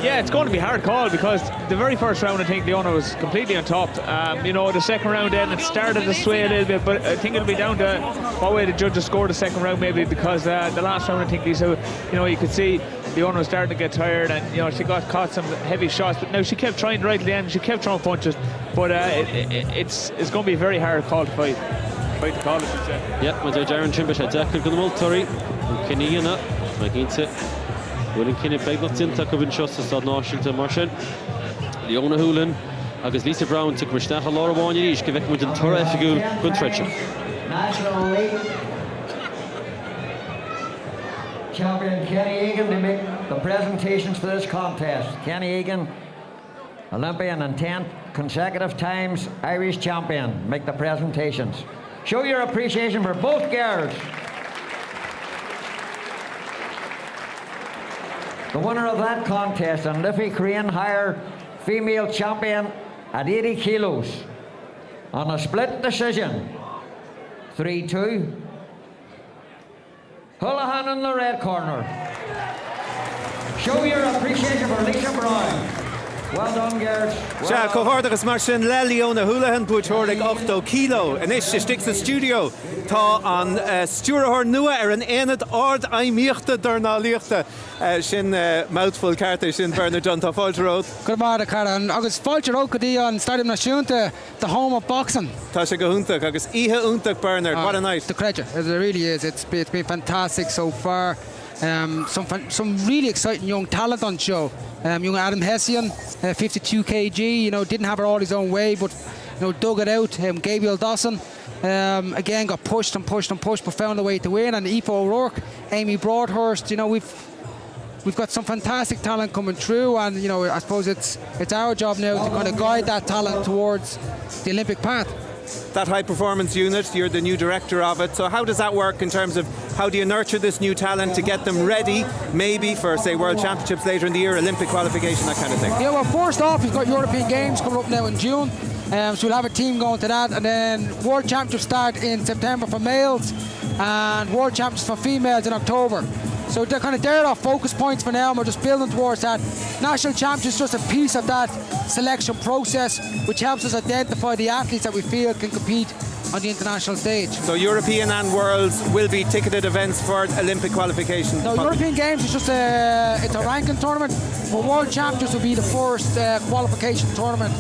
Yeah, it's going to be a hard call because the very first round, I think Leona was completely on top. The second round then, it started to sway a little bit, but I think it'll be down to what way the judges scored the second round, maybe, because the last round, I think Lisa, you could see Leona was starting to get tired, and she got caught some heavy shots, but now she kept trying right at the end. She kept throwing punches, but it's going to be a very hard call to fight. To call it, yeah, my dear Darren Chimbish had Jack and Gunmul Turry, Kenny and Maginta, Willing Kenny Beglot in Takubin Shots to Washington Martian, Leona Houlihan, August Lisa Browne took Rishtach a Laura Wanyarish, Quebec with the Torre Figure, good treacher. National League champion Kenneth Egan to make the presentations for this contest. Kenneth Egan, Olympian and 10 consecutive times Irish champion, make the presentations. Show your appreciation for both girls. The winner of that contest and Liffey Korean higher female champion at 80 kilos on a split decision. 3-2. Houlihan in the red corner. Show your appreciation for Lisa Browne. Well done, girls. Seán, cohordagus mar sin le Leona Houlihan búitheoraigh 8 kilo. Inis is sticks the studio. Tá an stúrthóir nua an éad ard aimíochta Dornálaíochta sin mouthful Cárthach sin Bernard John tá fáilte ród. Good morning, Karen. Agus fáilte ród go dtí an Stadium Náisiúnta, the home of boxing. Tá sé go húntaach agus ihe úntaach Bernard. What a night. The credit, it really is. It's been fantastic so far. Some really exciting young talent on show. Young Adam Hession, 52 kg, didn't have it all his own way, but dug it out. Gabriel Dossen, again got pushed, but found a way to win. And Aoife O'Rourke, Amy Broadhurst, we've got some fantastic talent coming through, and I suppose it's our job now to kind of guide that talent towards the Olympic path. That high performance unit, you're the new director of it, so how does that work in terms of how do you nurture this new talent to get them ready maybe for, say, World Championships later in the year, Olympic qualification, that kind of thing? Yeah, well, first off, we've got European Games coming up now in June, so we'll have a team going to that, and then World Championships start in September for males and World Championships for females in October. So they're kind of there our focus points for now, and we're just building towards that. National Championships is just a piece of that selection process, which helps us identify the athletes that we feel can compete on the international stage. So European and Worlds will be ticketed events for Olympic qualification? No, European Games is just it's a ranking tournament, but World Championships will be the first qualification tournament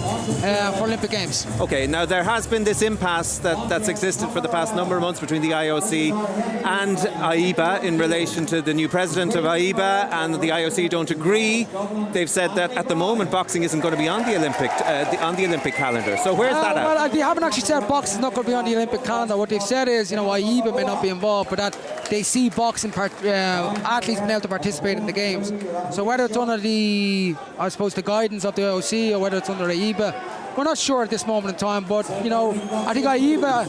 for Olympic Games. Okay, now there has been this impasse that's existed for the past number of months between the IOC and IABA in relation to the new president of IABA, and the IOC don't agree. They've said that at the moment boxing isn't going to be on the Olympic calendar. So where's that at? Well, they haven't actually said boxing is not going to be on the Olympic calendar. What they've said is, IABA may not be involved, but that they see boxing athletes being able to participate in the games. So whether it's under the guidance of the IOC or whether it's under IABA, we're not sure at this moment in time. But I think IABA,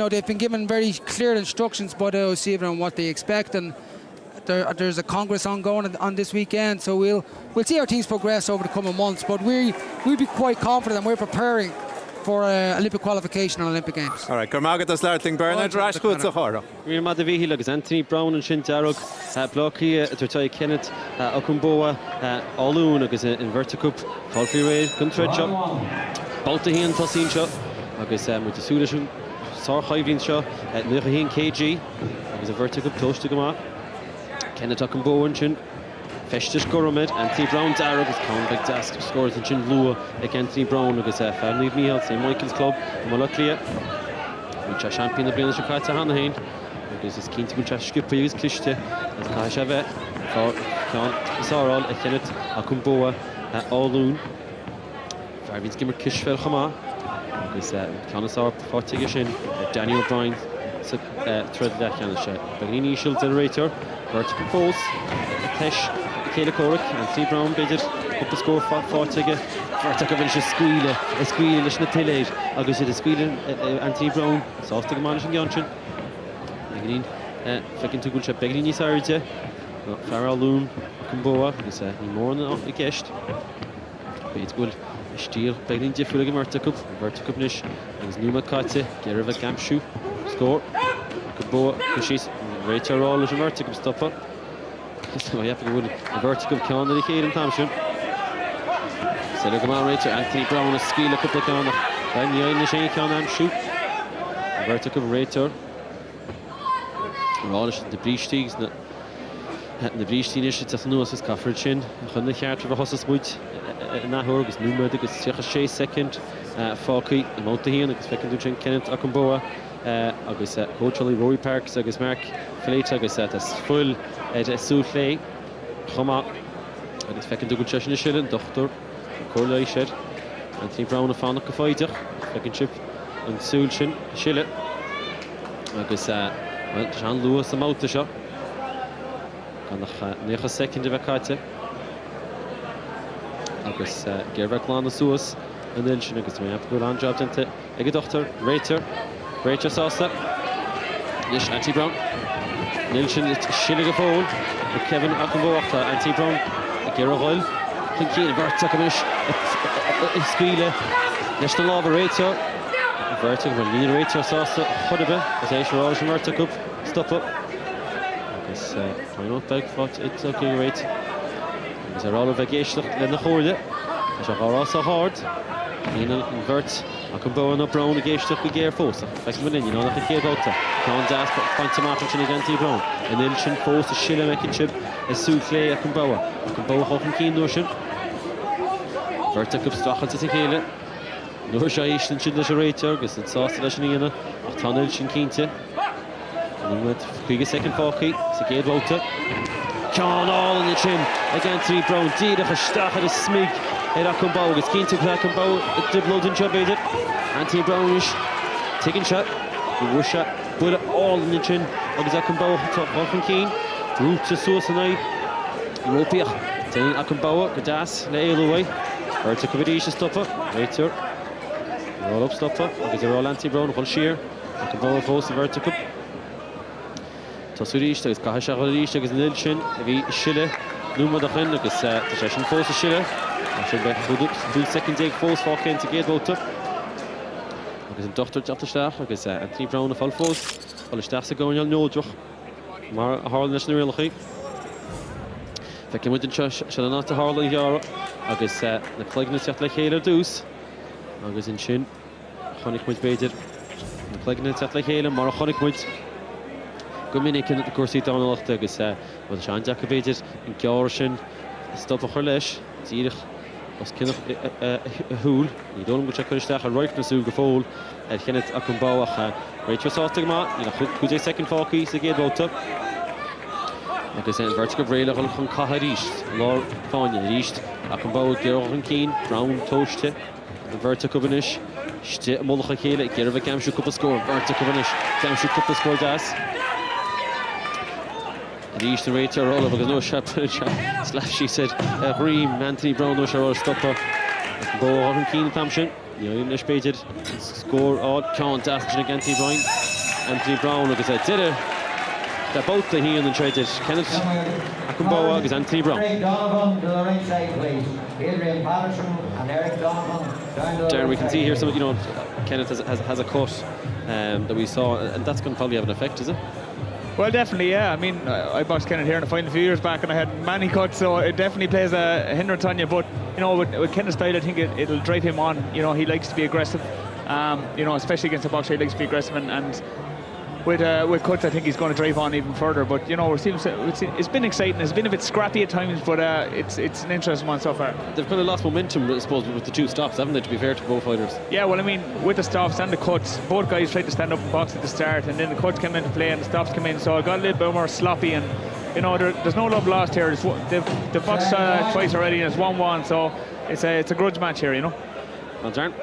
they've been given very clear instructions by the IOC on what they expect, and there's a congress ongoing on this weekend. So we'll see how things progress over the coming months. But we'll be quite confident, and we're preparing for Olympic qualification and Olympic Games. All right, Gormagat is starting Bernard Rashkud Sahara. We're Madavihi agus Anthony Browne and Shin Darrog, Buckley, Turtai Kenneth, Okungbowa, Allún agus in Verticup, Falfrey Ray, Guntredja, Baltahi and Tossin agus with the Sudish, Sar Hivin Shaw, Nirahin KG, agus a Verticup close to Gama, Kenneth Okungbowa and Shin. Festish Goromed, Anthony Browne Darrog is count big task scores in Chin Lua like Anthony Browne agus Family Micheál St. Michael's Club Buckley which are champion the Browne Cárthach Ban Breathnach agus is keen to go skip use Cliste as Cashave for Seán Kenneth Okungbowa Allún Farvin skimmer Kishfel Chama. Agus Canasar Fortiga Shin, Daniel O'Brien, Thread that Canasha. Bagnini Shield Generator, vertical falls, Tesh, Michaela Corrick, Anthony Browne bided, up the score Fortiga. Fortiga Vinci Squealer, a squeal, Lishna Tillage, Agus the squealer, Anthony Browne, Softig Managing Yanchin. Bagnini, Feckin to Gulcha, Bagnini Sarja, Farrell Loon, Okungbowa, Agus more than a guest. It's good. Stier Bagnini Diffulig Verticup Nish, Agus Numa Kate, Gerva Gamshu, score. Okungbowa, Kushis, Rachel Roll is a Verticup stopper. So I have to go with a Verticup Khan and the Kate in Tamshin. So come on, Rachel, Anthony Browne, a skill a couple of Khan, then the Irish Khan and shoot. Verticup Rachel. Rollish the breach tees, the breach tees, it's a new as coverage in. The heart of a horse's wood. Nahor agus Numa agus 6 second Falky amount to here agus fecin dúin Kenneth Okungbowa agus Coachley Rory Parks agus Mark Fleck agus tas full Súlé Chama agus fecin dúin Cheshire Shillen Doctor Corley shed Anthony Browne fan go faidir fecin chip an Súlshin Shille agus Seán Lewis amount to shot gan 9 second of a kite agus Gerva Clan Suas and then she agus me have to go on job into ag doctor Rachel Sasta yes Anthony Browne Nilshin Shilling phone Kevin Okungbowa Anthony Browne Gerva Royal Kinky Verticumish Squealer National Law Rachel Verticup Lean Rachel Sasta Hudabe as I should always Verticup stop up agus final back fought it's okay right. Is a roll of vacation in the horde. Is a also hard. In invert. Okungbowa and Browne against the gear force. Like when you know that the gear got to. Can't ask but point to Martin against Browne. And then Shin force the Shilla making chip. Is Súlé Okungbowa. Okungbowa holding keen notion. Verticup Strachan to Cekiso. No Joyce and Shilla Rater. Because it's sauce that Shinina. Tunnel Shin Kinte. And with quick second Falky. Cekiso Walter. Seán all in the chin against Anthony Browne. Dida Verstach at a smig at Okungbowa. It's keen to Okungbowa. The blood and job it. Anthony Browne is taking shot. The worst shot. Put it all in the chin. Agus Okungbowa top off from Keen. Root to Source and I. Ropiach. Telling Okungbowa. Gadas. Nail away. Verticup Vidisha stopper. Later. Roll up stopper. Agus a roll Anthony Browne. Full sheer. Okungbowa force the Verticup. Tosurish, agus Kahasharish, agus Nilshin, vi Shille, Numa da Hen, agus Session force Shille. Should be full second dig force for Ken to get out. Agus an dochter op de stach, agus Anthony Browne full force. Alle stachse going al nodig. Maar Harlan is nu heel goed. Feckin moet een shall not to Harlan jaar. Agus na Clegna zegt like hele dus. Agus in Shin. Gaan ik moet beter. Na Clegna zegt like hele, maar gaan ik moet. Gominic in the course Donnálaíocht agus with Seán Jacobaidir in Garrishin stop a Chorlesh Zirich was Kenneth Hool you don't go check Chorlesh a right na Súl go fól Kenneth Okungbowa Rachel Sostigma you know good second Falky so get out agus vertical rail on Kaharish Lord Fanya Richt Okungbowa Gervin Keen Browne Toashte the vertical finish Shte Molcha Kele Gerva Gamshu couple score vertical finish Gamshu couple score das the Eastern Rater roll over because no shot slash she said Reem Anthony Browne no shot stopper Okungbowa on Keen Tamshin you know English baited score odd count after against Anthony Browne because I did it they're both the he and the traded Kenneth Okungbowa because Anthony Browne Donovan to the ringside please Adrian Patterson and Eric Donovan Darren, we can see here some you know Kenneth has a cut that we saw and that's going to probably have an effect is it? Well, definitely, yeah. I mean, I boxed Kenneth here in the final a few years back and I had many cuts, so it definitely plays a hindrance on you. But, you know, with Kenneth's style, I think it'll drive him on. You know, he likes to be aggressive, you know, especially against a boxer, he likes to be aggressive. And with cuts, I think he's going to drive on even further. But, you know, it's been exciting. It's been a bit scrappy at times, but it's an interesting one so far. They've kind of lost momentum, I suppose, with the two stops, haven't they, to be fair to both fighters? Yeah, well, I mean, with the stops and the cuts, both guys tried to stand up and box at the start, and then the cuts came into play and the stops came in, so it got a little bit more sloppy. And, you know, there's no love lost here. They've boxed twice already, and it's 1-1, so it's a grudge match here, you know. Well, Darren.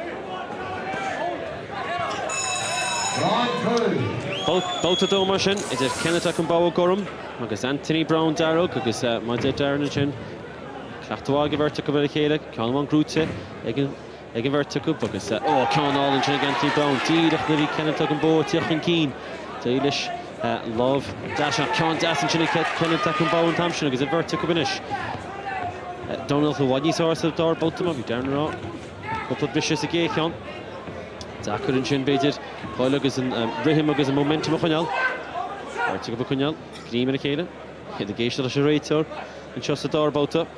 Both of them sin, is it Kenneth Okungbowa Gorham, agus Anthony Browne Darrell, agus my dead Darren sin. Cachtawa Givertic of Chéile, Conwan Grute, Egan Vertic, agus Conall and Anthony Browne, Tidach Nivy Kenneth Okungbowa, Tichin Keen, Tailish, Love, Dasha, Con Das and Kenneth Okungbowa and Thompson, agus a Vertic of Inish. Donald who wadi source of door, both of them, Darren Raw, couple of vicious again, Con. Zakur and Shin baited, Coilug and Rihim agus a momentum of Conall. Vertic of Conall, Cream and Chéile, hit the gate of the Sherator, and just the door about up.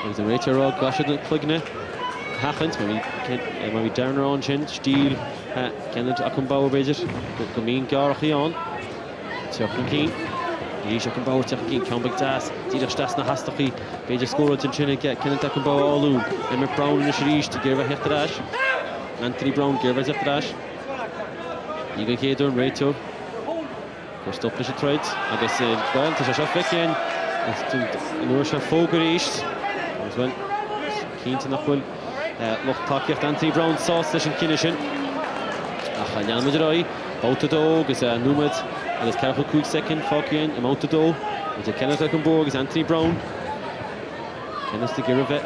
There's a rater rod, gosh, the Clugne. Happens, maybe Darren on chin, Steel, Kenneth Okungbowa Bridget, Gamin Garchi on. Tichin Keen, Yeesh Okungbowa, Tichin Keen, Combig Das, Tidach Stasna Hastachi, Bridget scored in chin, Kenneth Okungbowa all loon. Emma Browne in the Sharish to give a hit dash. Anthony Browne give a hit dash. Egan Cader, rater. First up, is a trade. I guess, well, to shot back in. Nursha Foger East. As well, keen to Nachwell. Loch Takiacht Anthony Browne sauce and Kinishin. Achalyan Madroi, Bautado is Numad, and it's Cárthach Quick second, Fokian, and Bautado. It's a Kenneth Okungbowa is Anthony Browne. Kenneth the Giravet.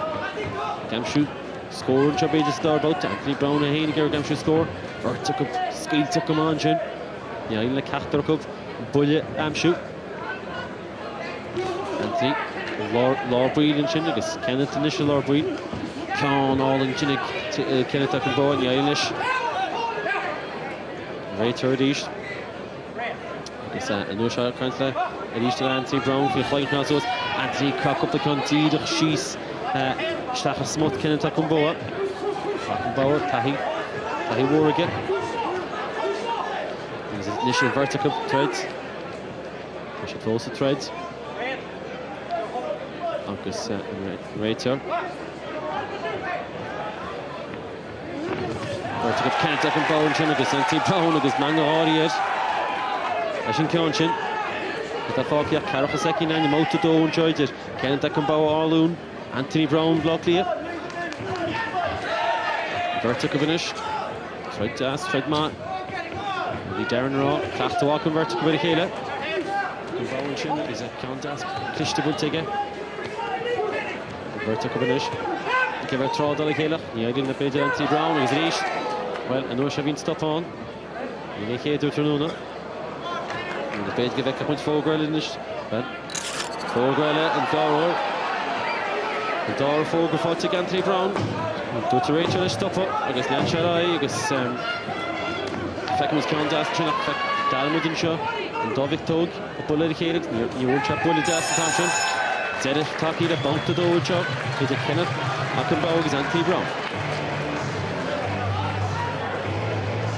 Gamshu scored, Chabay just star about Anthony Browne, and Hayne Gamshu score. Vertic skill took him on, Jin. Yeah, in the Cachtarkov, Bullet Amshu. Anthony. Lord Breed and Chinnigus, Kenneth initial Lord Breed, Con all and Chinnig, Kenneth Okungbowa and the Eilish. Ray third east. It's a no shot currently. At east to Anthony Browne for the flying crosses. Anthony cock up the country, the she's Stachel Smut, Kenneth Okungbowa. Okungbowa, Tahi Warrigan. There's an initial vertical threads. Initial close to threads. Agus Rater. Vertic of Kenneth Okungbowa and Chinnigus, Anthony Browne, agus Mangarariad. Hession Conchin. With the Fokia, Cárthach Second, and the Moutado enjoyed it. Kenneth Okungbowa Arloon, Anthony Browne, Buckley. Vertic of Inish. Tried to ask, tried Matt. Maybe Darren Raw, Cachtawa and Vertic of Chéile. Okungbowa and Chin is a contest. Kishtable Tigger. Vertic of Inish. Give a throw to the Chéile. Yeah, I didn't play Anthony Browne. He's reached. Well, I know she's been stopped on. You can't do it to Nuna. And the page give a point for Grella in this. Well, for Grella and Doro. And Doro for Grafotic Anthony Browne. Do it to Rachel, stop up. I guess Lian Sharai. I guess Fleck was contest. Fleck Darren in show. And Dovik Tog. A bullet Chéile. You won't check bullet Desmond Thompson. Zedith Taki the bump to the old job. Is a Kenneth Okungbowa is Anthony Browne.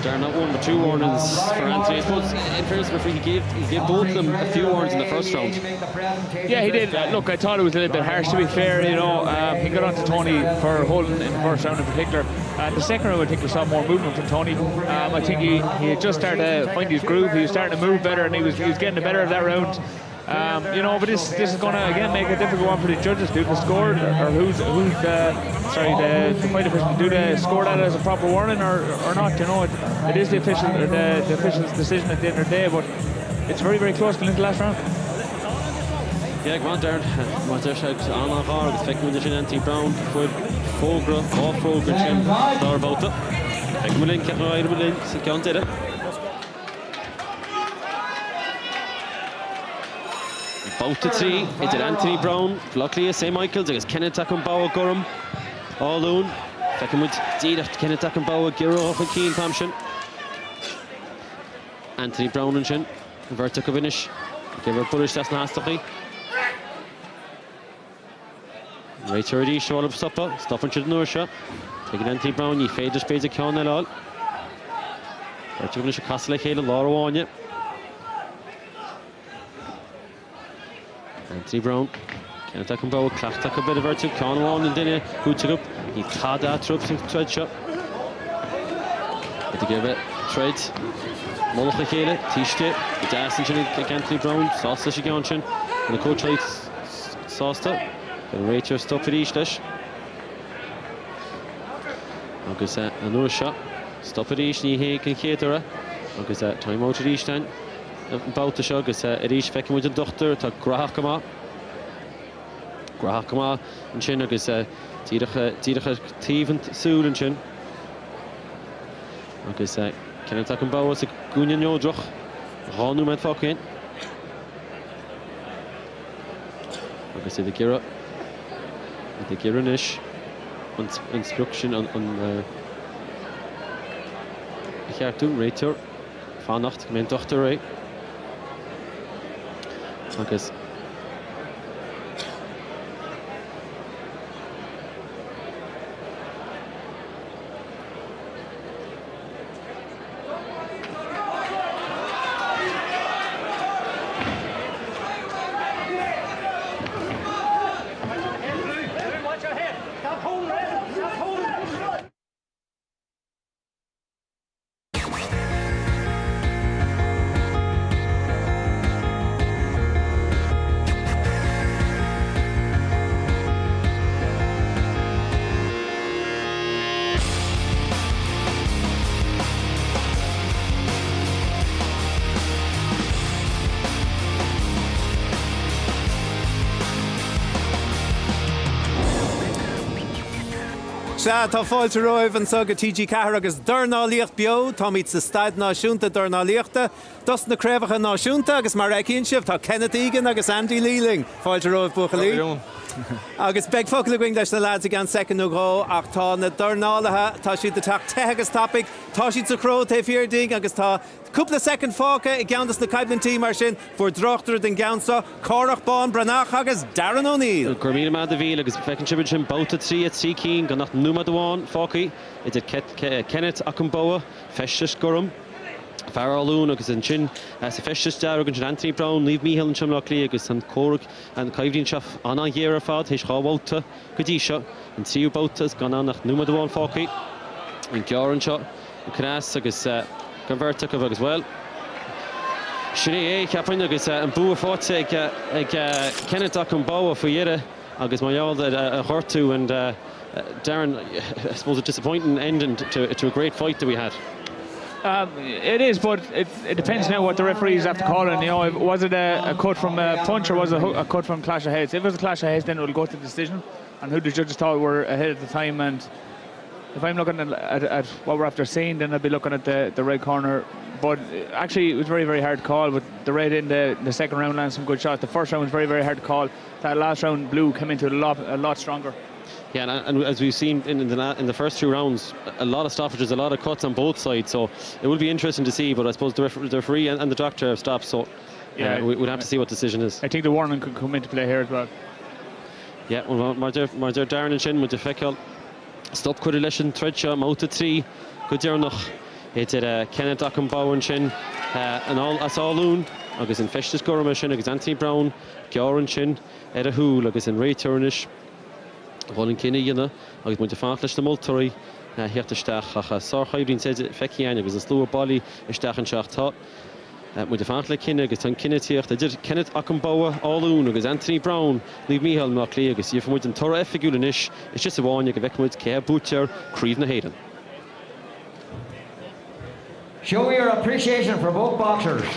Darren not one but two warnings for Anthony. I suppose in fairness he gave both of them a few warnings in the first round. Yeah, he did. Look, I thought it was a little bit harsh, to be fair. You know, he got on to Tony for holding in the first round in particular. The second round, I think we saw more movement from Tony. I think he had just started to find his groove. He was starting to move better, and he was getting the better of that round. You know, but this is going to again make a difficult one for the judges. Do they score, or who's the fight official? Do they score that as a proper warning or not? You know, it is the official's decision at the end of the day. But it's very, very close to the last round. Yeah, come on, Darren. Want to shout on our car with Fleck with Anthony Browne, Fogra, off Fogra, Jim, Dar about it. Fleck Mullen, Kevin Mullen, Seán did it. About to three, it did Anthony Browne, Buckley, St. Michael's, against Kenneth Okungbowa, Gorham, Arloon, second with Dida, Kenneth Okungbowa, Giro, and Keen, Thompson. Anthony Browne and Shin, Vertic of Inish, give her bullish, that's Nastachi. Right already, show up stopper, stopping to the Nursha. Taking Anthony Browne, you fade the spades of Ceán at all. Vertic of Inish, Castle Chéile, Laura Wanya. Anthony Browne, Kenneth Okungbowa, Cárthach a bit of Vertic, Ceán Wán and Dinne, who took up, he had that troops in thread shot. But to give it thread, Molach Chéile, Tishte, the Dassin like Anthony Browne, Sausage Ganshin, and the coach like Sausta, and Rachel stop for Eastlish. agus an nuair seo stop a ríis ní hé cin chéadara agus time out a ríis den bouta seo agus a ríis feice muid an dochtar tá grathach má an sin agus tírecha tíomhant súil an sin agus Kenneth Okungbowa sa gúine neodroch ráú meid fácin agus iad gira inis instruction an cheartú réitear fánacht mé dochtar ré agus Tá fáilte roimh an sog a TG4 agus Dornálaíocht BEO, tá míid sa Stad Náisiúnta Dornálaíochta, Dossen na Creabhacha Náisiúnta agus mar raicíonn sibh tá Kenneth Egan agus Andy Lealing. Fáilte roimh Buckley. Agus beg focail going leis na lads gan second nó gró ach tá na Dornálathe tá siad de teach agus topic, tá siad sa cró ta fiording agus tá cúpla second fáca I gceantas na Caibhlintí mar sin fuair drochtar den gceansa Cárthach Ban Breathnach agus Darren O'Neill. Gurmíle má de bhíle agus fecinn sibir sin bouta trí at Seán gan nach núma doháin fácaí idir Kenneth Okungbowa festis gurm Farrellún agus an sin sa festis dear agus Anthony Browne líomh Micheál an Chumlach Lí agus an córug an Caibhlín seo anna dhéar fad héis chábhálta go dtí seo an tríú boutas gan nach núma doháin fácaí an gearan seo an cnás agus convertach agus well. Sinné ceapain agus an bua fáte ag Kenneth Okungbowa for dhéire agus Micheál a chortú and Darren, I suppose a disappointing ending to a great fight that we had. It is, but it depends now what the referees have to call it. You know, was it a cut from a punch or was it a cut from clash of heads? If it was a clash of heads, then it will go to the decision and who the judges thought were ahead at the time. And if I'm looking at what we're after seeing, then I'd be looking at the red corner. But actually, it was very, very hard to call. With the red in the second round landed some good shots. The first round was very, very hard to call. That last round, blue came into it a lot stronger. Yeah, and as we've seen in the first two rounds, a lot of stoppages, a lot of cuts on both sides. So it will be interesting to see. But I suppose the referee and the doctor have stopped. So yeah, we'd have to see what the decision is. I think the warning could come into play here as well. Yeah, well, mar Darren and Shin with the Fecal. Stop correlation thread shot out to 3. Good there noch. It's Kenneth Okungbowa and Shin and all as all loon. Agus in Festus Gorma Shin, agus Anthony Browne, Gearan Shin, Eda Hool, agus in Ray Turnish. Rolling Kinney, you know, agus moet de faafles de Multori. Hier te stach, ach, Hyde said Feckian, agus a slower body, a stach and shaft hot. Moet de faafle Kinney, agus on Kinney hier. They did Kenneth Okungbowa, all loon, agus Anthony Browne, leave Micheál McElligot, agus hier moet een Torre Effigulanish. It's just a one, you can vec moet Care Butcher, Creevna Hayden. Show your appreciation for both boxers.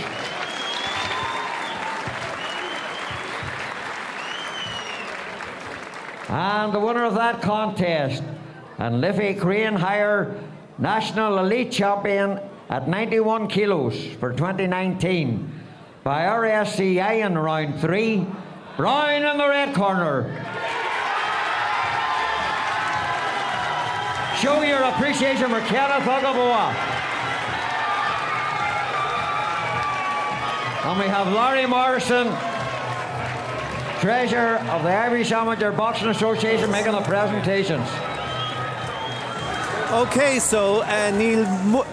And the winner of that contest, and Liffey Korean Higher National Elite Champion at 91 kilos for 2019 by RSCI in round 3, Browne in the red corner. Show your appreciation for Kenneth Okungbowa. And we have Larry Morrison, Treasurer of the Irish Amateur Boxing Association, making the presentations. Okay, so Neil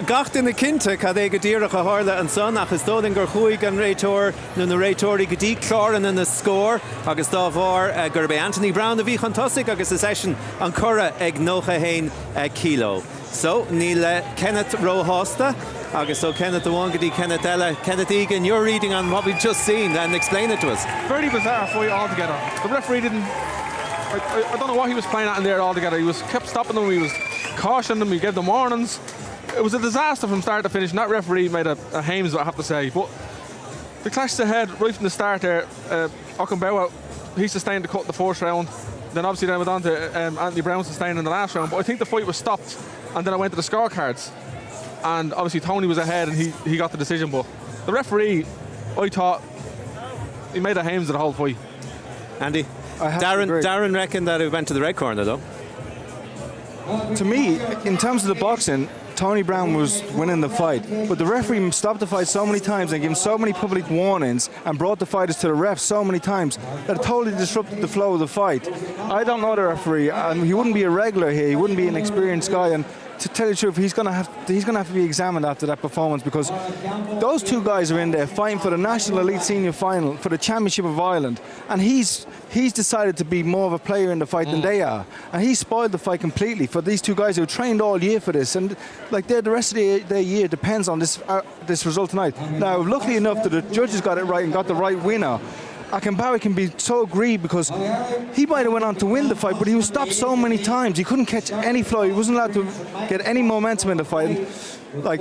gacht in the Kinte cad go díreach a hála an son ach is dóling gur chuig an réitor nó na réitóí go dtí cláran in the score agus dá bhar gur be Anthony Browne a bhí chantosig agus is Hession an cura ag 9 kilo. So Neil Kenneth Rohosta agus so Kenneth the one go dtí Kenneth Ella. Kenneth Egan, you're reading on what we've just seen and explain it to us. Very bizarre fight altogether. The referee didn't. I don't know what he was playing at in there altogether. He was kept stopping them. He was cautioned them, he gave them warnings. It was a disaster from start to finish, and that referee made a Hames, I have to say. But the clash ahead right from the start there. Okungbowa, he sustained the cut in the first round. Then obviously went on to Anthony Browne sustained in the last round. But I think the fight was stopped, and then I went to the scorecards. And obviously Tony was ahead, and he got the decision. But the referee, I thought, he made a Hames of the whole fight. Andy? Darren reckoned that it went to the red corner, though. To me, in terms of the boxing, Tony Browne was winning the fight, but the referee stopped the fight so many times and gave so many public warnings and brought the fighters to the ref so many times that it totally disrupted the flow of the fight. I don't know the referee, and he wouldn't be a regular here, he wouldn't be an experienced guy, and to tell you the truth, he's going to have to be examined after that performance, because those two guys are in there fighting for the National Elite Senior Final for the Championship of Ireland, and he's decided to be more of a player in the fight than they are, and he spoiled the fight completely for these two guys who trained all year for this, and like the rest of their year depends on this result tonight. Now, luckily enough that the judges got it right and got the right winner. Okungbowa can be so aggrieved because he might have went on to win the fight, but he was stopped so many times. He couldn't catch any flow. He wasn't allowed to get any momentum in the fight. And, like,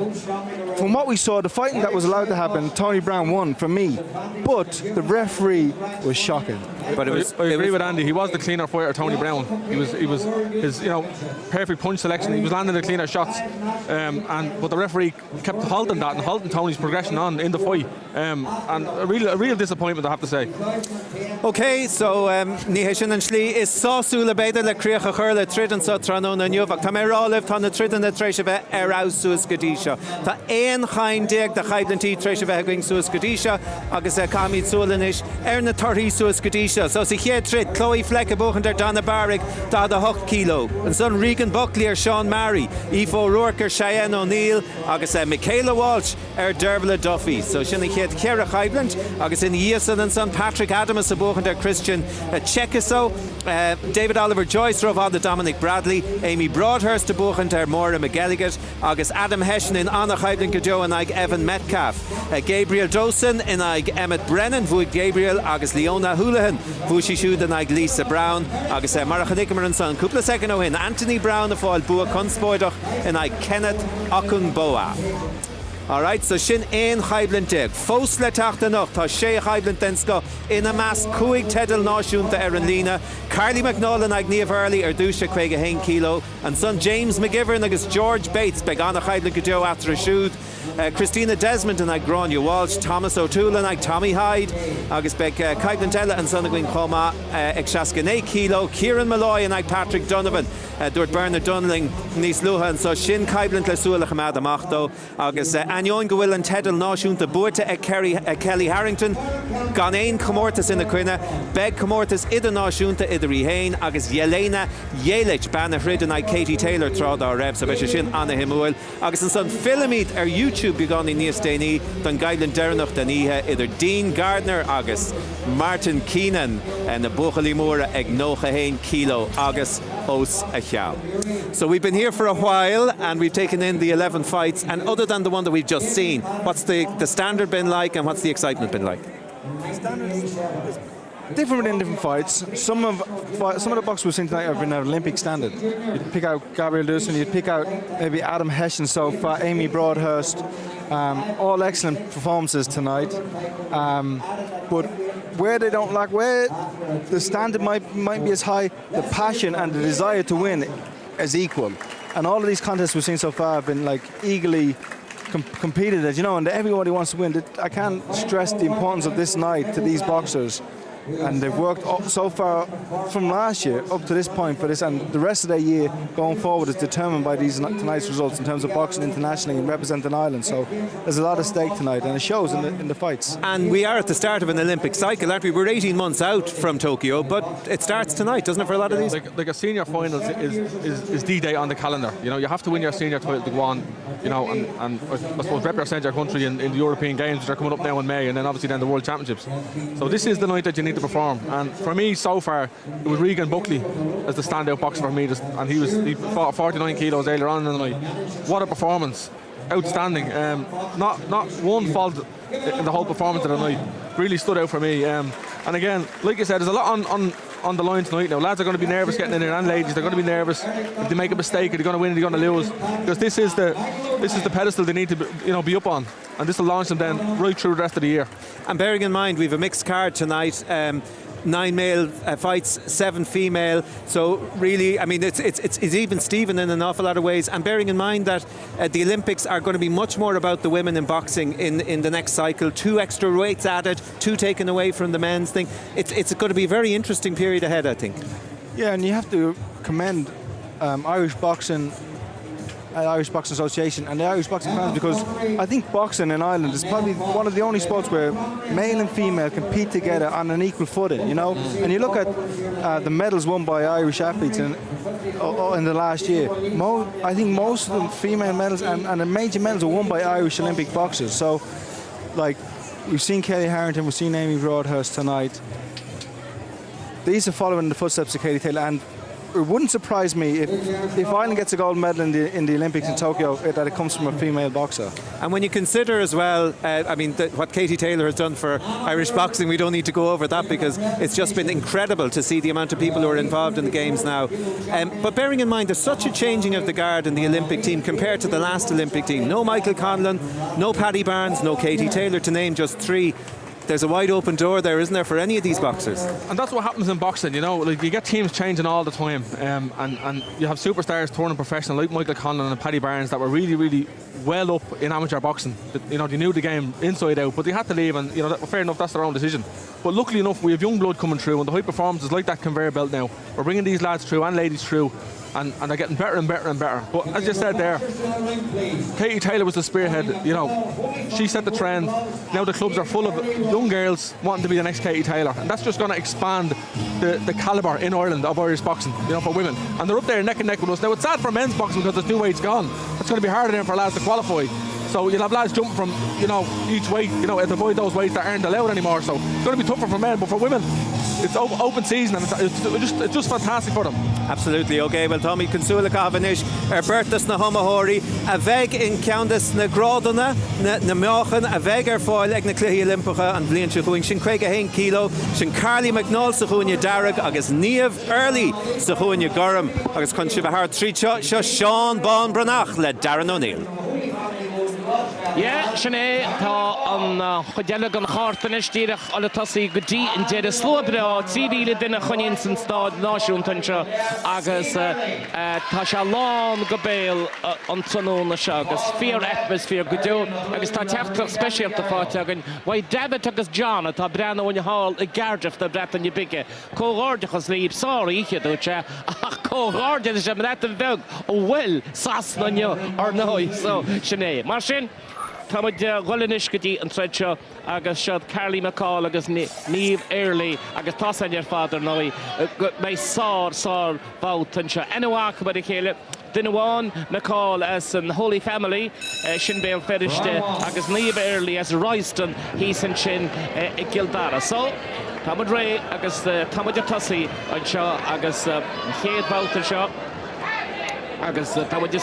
from what we saw, the fighting that was allowed to happen, Tony Browne won for me. But the referee was shocking. But I agree with Andy. He was the cleaner fighter, Tony Browne. He was his perfect punch selection. He was landing the cleaner shots, but the referee kept halting that and halting Tony's progression on in the fight. And a real disappointment, I have to say. Okay, so ní Hession and Slí is sásúla beidir le críocha chur le trid an sa tránó na nniuach. Tá mé rá libh tá na trid an na tréis a bheith aus suas go dtí seo. Tá éon chain déag de chaiblantí tréis a bheith going suas go dtí seo, agus cáimid súlanis na torthaí suas go dtí seo. So sa chéad trid, Chloe Fleck a buchan der Donna Barrig da 8 kilo. An son Regan Buckley Seán Mary, Aoife O'Rourke Cheyenne O'Neill, agus Micheál Ó Walsh Dervla Duffy. So sinna chéad Ciara Chaiblant, agus in Yeasan and son Patrick Adamus a buchan der Christian Cekiso, David Oliver Joyce Rovada Dominic Bradley, Amy Broadhurst a buchan der Maura McElligot, agus Adam Hession in Anna Chaiblant Gajo and Evan Metcalf, Gabriel Dossen in Emmett Brennan, Vuig Gabriel, agus Leona Houlihan, Vushi Shud and Lisa Browne, agus Marachanikamar and son Kupla second o'hin, Anthony Browne a foil Bua Conspoidach and Kenneth Okungbowa. Alright, so sin ein chaiblant dig. Fós le tachta noch, tá sé chaiblant densko in a mass cuig tedal náisiúnta an lína. Carly McNaul and Agníomh Early dúise chuig a 1 kilo. And son James McGivern agus George Bates beg anna chaiblant go after a shoot. Christina Desmond and Grania Walsh, Thomas O'Toole and Tommy Hyde, agus beg chaiblant ella and son Gwyn Choma ag seascan 8 kilo. Kieran Malloy and Patrick Donovan, dúirt Bernard Dunling níos luha and so sin chaiblant le súlach amad amachto, agus Anion go bhfuil an tedal náisiúnta buairte Kelly Harrington, gan éon comórtas ina cuine, beg comórtas idir náisiúnta idir í hain, agus Yelena Yelich banna hridan Katie Taylor trád á reb, so bheith sin anna himúil, agus an son Filamid YouTube begáí níos déanaí don gailen deirnach den ihe idir Dean Gardner agus Martin Keenan na buchalí móra ag 9 kilo agus os a cheall. So we've been here for a while and we've taken in the 11 fights, and other than the one that we've just seen, what's the standard been like and what's the excitement been like? Different in different fights. Some of the boxers we've seen tonight have been at Olympic standard. You'd pick out Gabriel Dossen, you'd pick out maybe Adam Hession so far, Amy Broadhurst, all excellent performances tonight. But where they don't lack, where the standard might be as high, the passion and the desire to win is equal. And all of these contests we've seen so far have been like eagerly competed, as you know, and everybody wants to win. I can't stress the importance of this night to these boxers. And they've worked so far from last year up to this point for this, and the rest of their year going forward is determined by these tonight's results in terms of boxing internationally and representing Ireland. So there's a lot at stake tonight, and it shows in the fights. And we are at the start of an Olympic cycle, aren't we? We're 18 months out from Tokyo, but it starts tonight, doesn't it, for a lot of these? Like a senior finals is D-Day on the calendar. You know, you have to win your senior title to go on, you know, and I suppose represent your country in the European Games, which are coming up now in May, and then obviously the World Championships. So this is the night that you need to perform, and for me so far it was Regan Buckley as the standout boxer for me, and he fought 49 kilos earlier on in the night. What a performance, outstanding. Not one fault in the whole performance of the night. Really stood out for me, and again, like you said, there's a lot on the line tonight now. Lads are going to be nervous getting in there, and ladies, they're going to be nervous if they make a mistake, are they going to win, are they going to lose? Because this is the pedestal they need to be up on, and this will launch them then right through the rest of the year. And bearing in mind, we've a mixed card tonight. 9 male fights, 7 female. So really, I mean, it's even Steven in an awful lot of ways. And bearing in mind that the Olympics are going to be much more about the women in boxing in the next cycle. 2 extra weights added, 2 taken away from the men's thing. It's going to be a very interesting period ahead, I think. Yeah, and you have to commend Irish Boxing Association and the Irish boxing fans, because I think boxing in Ireland is probably one of the only sports where male and female compete together on an equal footing, you know. And you look at the medals won by Irish athletes in the last year. I think most of the female medals and the major medals are won by Irish Olympic boxers. So, like, we've seen Kelly Harrington, we've seen Amy Broadhurst tonight. These are following the footsteps of Katie Taylor, and it wouldn't surprise me if Ireland gets a gold medal in the Olympics in Tokyo, that it comes from a female boxer. And when you consider as well, I mean, what Katie Taylor has done for Irish boxing, we don't need to go over that, because it's just been incredible to see the amount of people who are involved in the games now. But bearing in mind, there's such a changing of the guard in the Olympic team compared to the last Olympic team. No Michael Conlon, no Paddy Barnes, no Katie Taylor, to name just 3. There's a wide open door there, isn't there, for any of these boxers? And that's what happens in boxing, you know. Like, you get teams changing all the time, and you have superstars turning professional like Michael Conlon and Paddy Barnes that were really, really well up in amateur boxing. You know, they knew the game inside out, but they had to leave, and you know, fair enough, that's their own decision. But luckily enough, we have young blood coming through, and the high performances like that conveyor belt now. We're bringing these lads through and ladies through, and they're getting better and better and better. But as you said there, Katie Taylor was the spearhead, you know. She set the trend. Now the clubs are full of young girls wanting to be the next Katie Taylor, and that's just going to expand the calibre in Ireland of Irish boxing, you know, for women. And they're up there neck and neck with us. Now it's sad for men's boxing because there's 2 weights gone. It's going to be harder then for lads to qualify. So you'll have lads jumping from, you know, each weight, you know, to avoid those weights that aren't allowed anymore. So it's going to be tougher for men, but for women, it's open season, and it's just fantastic for them. Absolutely. Okay, well, Tommy Consula Cavanish, Bertus na Homahori, a veg in Countess na Grodana, na Mochen, a veg foil, ag na Cluhi Olympica, and Blian Shahuin, Shin Craig a Hain Kilo, Shin Carly McNaul, Sahunya Darren, Agus Niev Early, Sahunya Gorham, Agus Conchivahar, Seán Ban Breathnach, led Darren O'Neill. Yeah, Sinead, tá an chudeile an chátanis díreach ala tasaí go dtí an déad slóbre 3,000 duine chuinn san stád náisiúntainse agus tá se lán go béal an tróna se agus fear atmosphere go deo agus tá teachtar speisialta fáte agan bhaid David agus John tá Brennan óin hall I gardraf na Bretan bige cógárdachas líb sáir íche dúte ach cógárdach sem rétan bheg ó bhfuil sasnanne ar nói so Sinead mar sin Táid ghuilenis go dtí an treidse agus sead Carly McCall agus Niamh Early agus tásan ar fáidir nói mé sár bátanse enhacha bud chéile duine bháin McCall as an Holy Family sin béal feriste agus Niamh Early as Royston hí san sin I Gildara. So táid ré agus táid tosaí an seo agus chéad bátan seo agus táid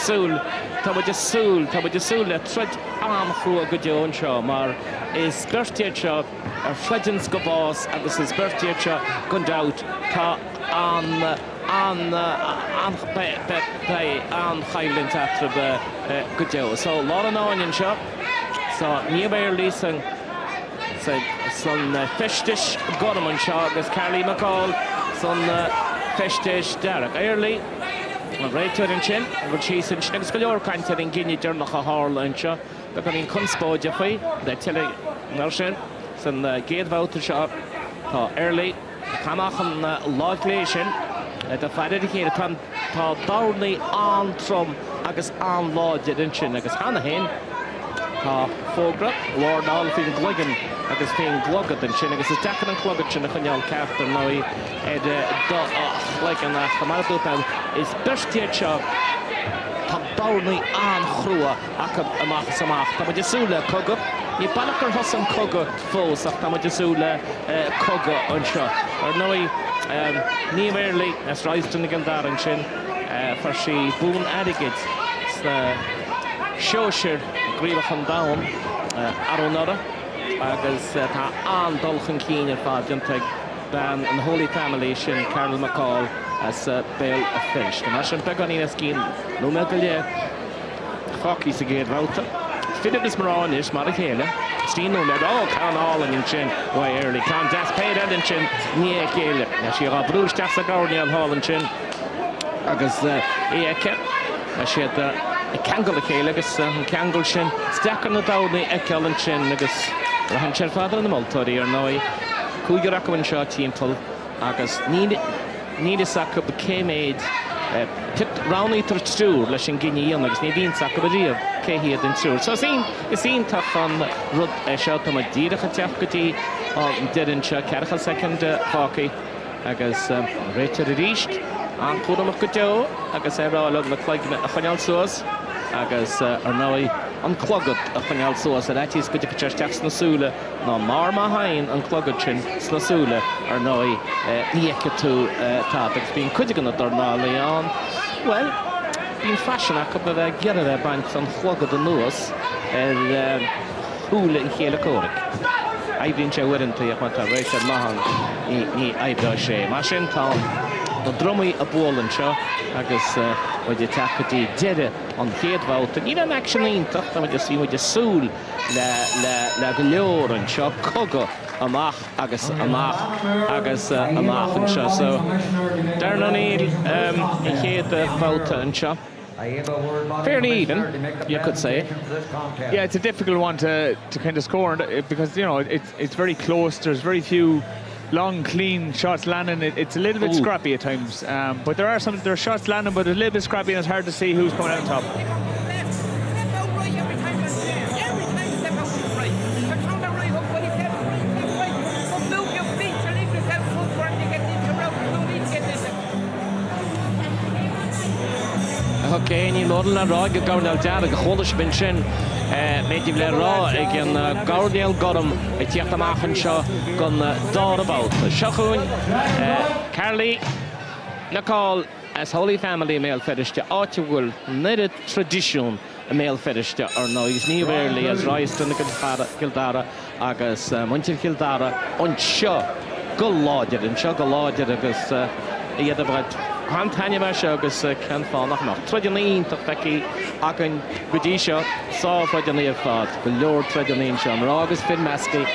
súl le trid am chrua go deo an seo mar is bertíad seo ar Fredens go bás agus is bertíad seo gon dát tá an chailinn teatra go deo. So lá an áin seo so Niamh Early san festis Gorham an seo agus Carly McCall san festis Derek Early réitear an sin bhil sí san sin agus go leor cainte an gine dearnach a hála an seo go gan íon conspóide faoi de tiile mar sin san géadhbhata seo tá Early chamach an láidlé sin de feidir chéad tá Dornálaí an trom agus an láide an sin agus chana hain tá fógra Lornáil fin gluigean agus féin glogad an sin agus is decan an clogad sin a chuneáil ceachtar nói le an chamarúpa is bertíad seo tá Dornálaí an chrua amach samach. Tá muid súla cogad ní banachar thosan cogad fós ach tá muid súla cogad an seo ar nói Niamh Early as Royston gan Darren sin for sí bún airigid sna seoisir gríomh an dám arónara agus tá an dulchan cíine fád antaigh ban an Holy Family sin Carol McCall as bail a fish. Na sin beganí cín nó McElligot hockey sa géad ráta. Philip is marán is mar a chéile. Stín nó mead Canáil an sin wa early. Can das paid an sin ní chéile. Na si ra brúis teach sa Dornálaíocht hall an sin. Agus éice a siad Kangol a chéile agus an Kangol sin steachar na dánaí Eiceal an sin agus rahan sé fadar an moltóirí ar nói cúigear acamann seo timpeall agus ní is acu ba céiméid pit ránaí tar trúr leis an giniíon agus ní bhíon acu ba riamh céhiad an trúr. So is on tach an rud seo tá mar díreach a teach gotí an dean seo cearcha second hockey agus réitear a ríist an chúramach go deo agus rála na chláigna a chuineáil suas agus ar nói an clogad a chuineáil suas a réitís go dtí teach snasúla ná mar má hain an clogad sin snasúla ar nói níice tú tá agus bíon cuidigan na Dornálaíocht. Well, bíon fashion a cuppa bheith gearad a baint an chlogad an nuas ar húla in chéile córic. Aibhíonn sé uirinta ag mata réitear mahan ní aibdá sé. Mar sin tá na drumaí a bólan seo agus bhid teachtatí deire an chéadhváta. Ní an action ionintach tá muidir sí muidir súl le go leor an seo coga amach agus amach an seo. So Darren O'Neill I chéadhváta an seo. Fairly even, you could say. Yeah, it's a difficult one to kind of score because, you know, it's very close. There's very few long, clean shots landing. It's a little bit scrappy at times. But there are shots landing, but a little bit scrappy, and it's hard to see who's coming out on top. Okay, ní lódan le rá go Dornálaíocht deara go cholas bin sin méidir le rá ag an Dornálaíocht gom I tíocht amachchan seo gon dárabát. Seachún Carly McNaul as Holy Family male fetichte áte bhfuil nid tradiisiún a male fetichte ar nóis ní bhéirlí as ráistan na Kildara agus Muntir Kildara an seo go láidir agus iad a bhaid Hantaine me seo agus Ken fánach nach. Tradionín tá feici agan godí seo sá tradioníar fad go leor tradionín seo mar agus fin meascaí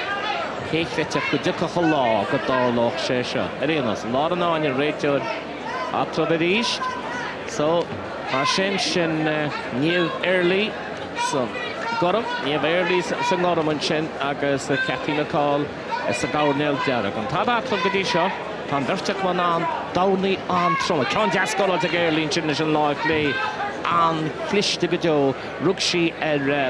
chéchfeite go ducha lá go dárlách sé seo. Réanas lá an áine réiteir a tradiríist. So mar sin níomh early so goram níomh early sa ngoram an sin agus Kathy McCall sa Dornálaíocht deara. An tá batla godí seo Tá bhirteach man an dánaí an troma. Cán deascáil a ggéirlíonn sin an láith lé an chlichte go deo rug sí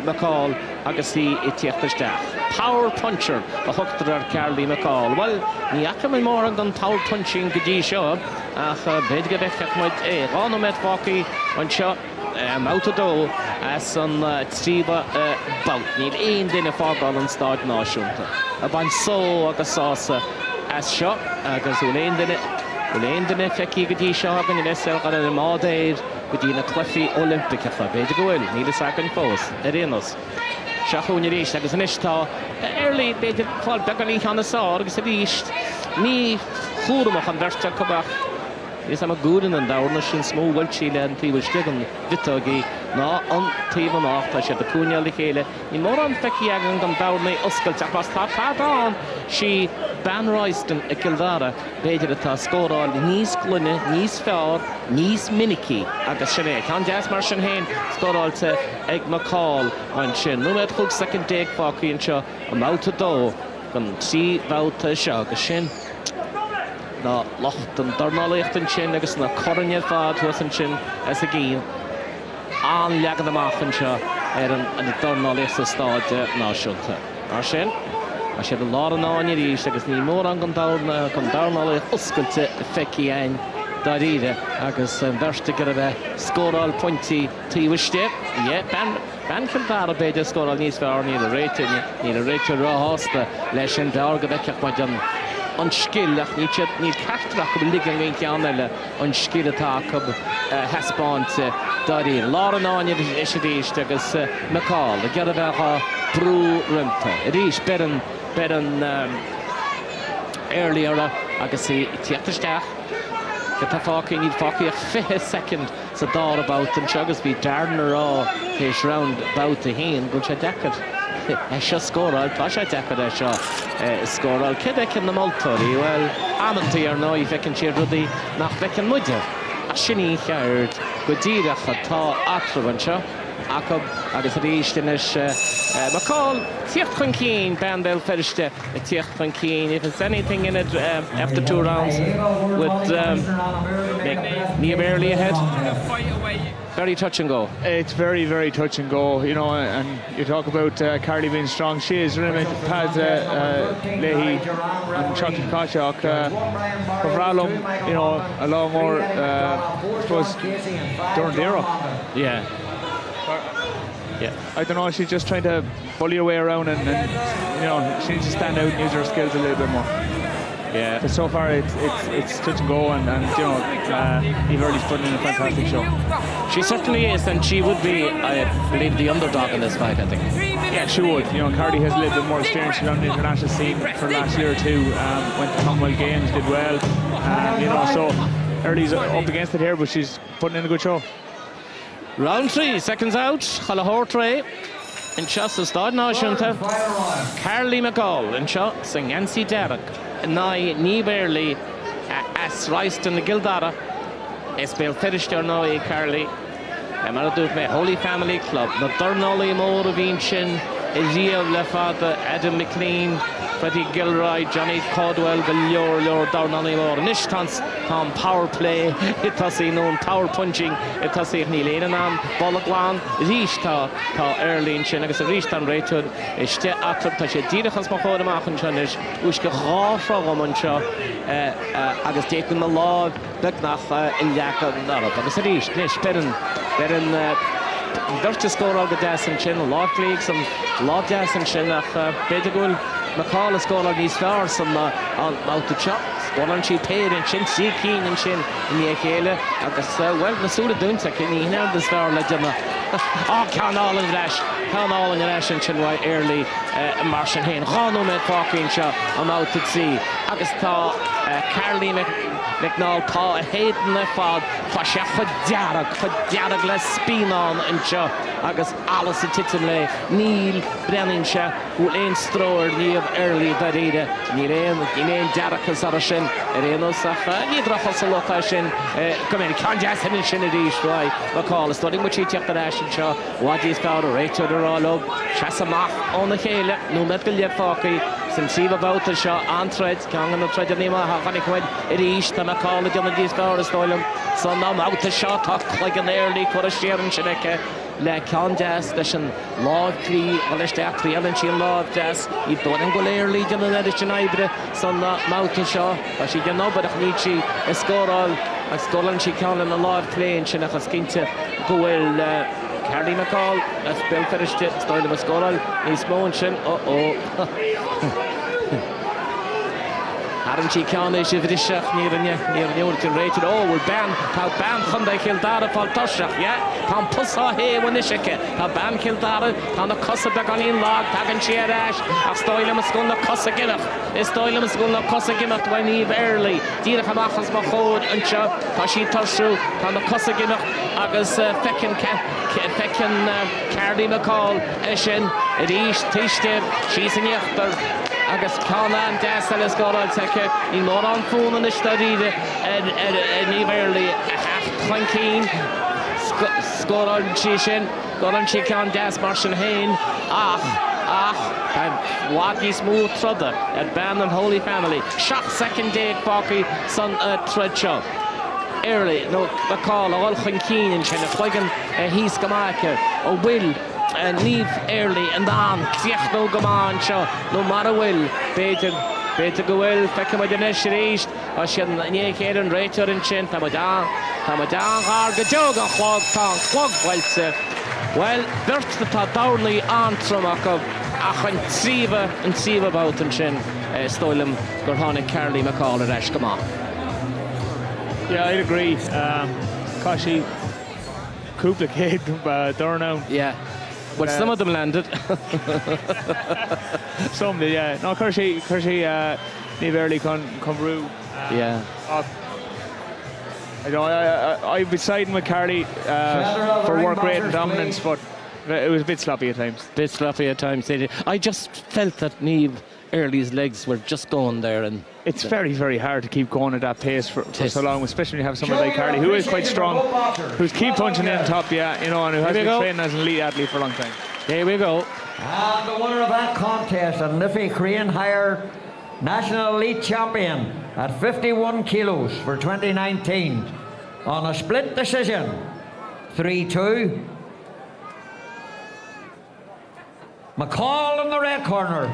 McCall agus í tíochttasteach. Power puncher a thugtar ar Carly McCall. Well, ní acha mé mór an power punching go dtí seo ach beidir go bheith muid rána méid fácaí an seo máta dó as an tríba balt. Níl aon duine fágáil an stáid náisiúnta. A bain só agus sása as seo agus bhfuil aon duine feici go dtí seo agan I leisel gan an mádéir go dtí na clufií Olimpiceacha beidir go bhfuil níl is agan fós a réanas. Seachúna ríist agus an istá early beidir fáil beganí chana sá agus a ríist ní chúramach an bhirte cobach. Is am a gúdan an dána sin smó bhfuil síle an tíbhil stigan vitógaí ná an tíomh amach tá sé a cúneal I chéile. Ní mór an feici agan an dánaí oscailte ach tá dáin sí ban Royston a Kildara beidir atá scóráil níos glunne, níos fearr, níos minicí agus sin é. Tá deas mar sin héin scóráilte ag McCall an sin. Nó méid thug second déag fácaí an seo an máta dó gan trí bhálta seo agus sin. Na locht an Dornálaíocht an sin agus na coranne fád thuas an sin as a gín. An leagad amach an seo ar an Dornálaíocht sa stáide náisiúnta. Mar sin, a sé a lá an áine ríist agus ní mór an Dornálaíocht oscailte feici ein dá ríide agus an bhirste go bheith scóráil pointí tíhuiste. Ben Kildara beidir scóráil níos fearr ní a réitear ráthasta leis an beár go bheith maid an skill ach ní ceachtrach go ligan mé ceanile an skill atá go hespáinte darí. Lá an áine is a ríist agus McCall a gead a bheith brú rimta. A ríist ber an early ar agus í tíochtaisteach go tá fácaí níd fácaí 5 second sa dár about an segus bhí Darren ará héis round about a hain go sé decad seo scóráil tá sé decad seo scóráil cedeic in na moltóirí well amantaí ar 9 fecinn siad rudaí nach fecinn muide a sinní cheard go díreach atá atraban seo Jacob agus ríistenis McCall tíocht chun cín Bandel feriste tíocht chun cín if there's anything in it after 2 rounds with near barely ahead very touch and go. It's very, very touch and go, you know, and you talk about Carly being strong. She is really Paz Leahy and Chucky Kachok Vralum, you know, a lot more I suppose Dornálaíocht. Yeah. I don't know, she's just trying to bully her way around and you know, she needs to stand out and use her skills a little bit more. Yeah. But so far it's touch and go and you know, Eve Early's putting in a fantastic show. She certainly is, and she would be, I believe, the underdog in this fight, I think. Yeah, she would. You know, Cardi has a little bit more experience. She's on the international scene for last year or two. Went to Commonwealth Games, did well. You know, so Early's up against it here, but she's putting in a good show. Round 3, seconds out. Chalahortre in Chas is Dornálaíocht. Carly McGall in Chas, Nancy Derek. Nai Niberly as Rice in the Gildara. Esbel finished or no, Carly. Maradut me Holy Family Club. The Dornálaíocht Vinchin, Ezio Lefata, Adam McLean, Freddie Gilroy, Johnny Caldwell, Lord Dornálaíocht. Nishtans Tom power play. It has known power punching. It has seen Nilenam, Bolagwan, Rishta, early in Chin, agus Rishtan Raytud, Ishte Atrap, Tasha Dirachas Mahoda Machan Chanish, Ushka Hafra Womansha, agus taken the law, Becknach, Ilyaka, Narab, agus Rish, Nish, Brennan, Dutch score all the Desmond Chin, Law Leagues, and Law Desmond Chin, Bedagul, McCall has scored on these stars on out the chop. Scored she paid and Chin, see keen and Chin in the Akela. Agus, well, the Suda Dunta can he now the star legend. Oh, can all in Rash, and Chin right early, Martian Hain, Hano met Parking shot, I'm out to sea. Agus, Carly McNaul, Hayden Lefad, Pasha Fadarag, less spin on and shot. Agus, Alice Tittenley, Neil Brennan, who ain't stroller, Neil early, Barida, Nilain, Darakas Arashin, Erenos, Nidrafasalotashin, come in, can't just have in Shinadi, right? McCall is studying what you take the Ashin Shaw, what is called a rate to the roll up, Chasamach on the Hale, no medical yet, Focky. Some about the shot on threads, Kang and the thread of Nima, Hakanikoid, Irish, the McCall, the Jonathan Star, Stoilum, so now out the shot, like an early Korashir and Shineke, Le Conjas, Lesson, Lord Tree, Alestat, Trial and Shin Lord Jazz, you don't go early, Jonathan Edition Ibre, so not Mountain Shaw, but she can know, but Nietzsche, a score all, a skull and she can in the Lord Clay and Shinaka Skinta, go well. Carly McCall, that's Bill finished it, Stoilum a scoral, he's motion, Haran she can is if it is shach near the rated. Oh, we're banned. How ban Hyundai Kildara for Toshach, yeah? Can Pussa he when the shike. How ban Kildara, can the Cossa Beganin log, Tagan Chiarash, a Stoilum is going to Cossa Ginnach. Is Stoilum is going to Cossa Ginnach when he early. Dira Hamachas Mahod and Chuck, Pashi Toshu, can the Cossa Ginnach, Agus Feckin Carly McCall, Hession, Edish, Tishtir, she's in Yachter. Agus Canan Desmond has got on take in more on phone in the study and early clanking score on Chishin got on Chikan Des Martian Hain what is smooth trudder at Band and Holy Family shot second day Pocky son Treadshaw early no McCall all Keen and Chin Fligan he's Gamaka or Will and leave early and on Siach no gaman show no matter will better go well Feckham with the next east or she and Nick and Rachel and Chin Tamadan Hargajoga clog well Bert the Dornálaíocht on Tramakov Achan Siva and Siva about and Chin Stoilum Gorhana Carly McCall and Ashkama. Yeah, I'd agree. Kashi Kuplik hit Dornálaíocht. Yeah. But some of them landed. Some did, yeah. No, Kershi early come through. Yeah. I'd be siding with Carly for work rate and dominance, but it was a bit sloppy at times. I just felt that Niamh Early's legs were just going there, and it's very, very hard to keep going at that pace for so long, especially when you have someone like Carly, who is quite strong, who's keep punching in top, and who has been training as an elite athlete for a long time. Here we go. And the winner of that contest, and Liffey Korean Hire National Elite Champion at 51 kilos for 2019 on a split decision, 3-2. McCall in the red corner.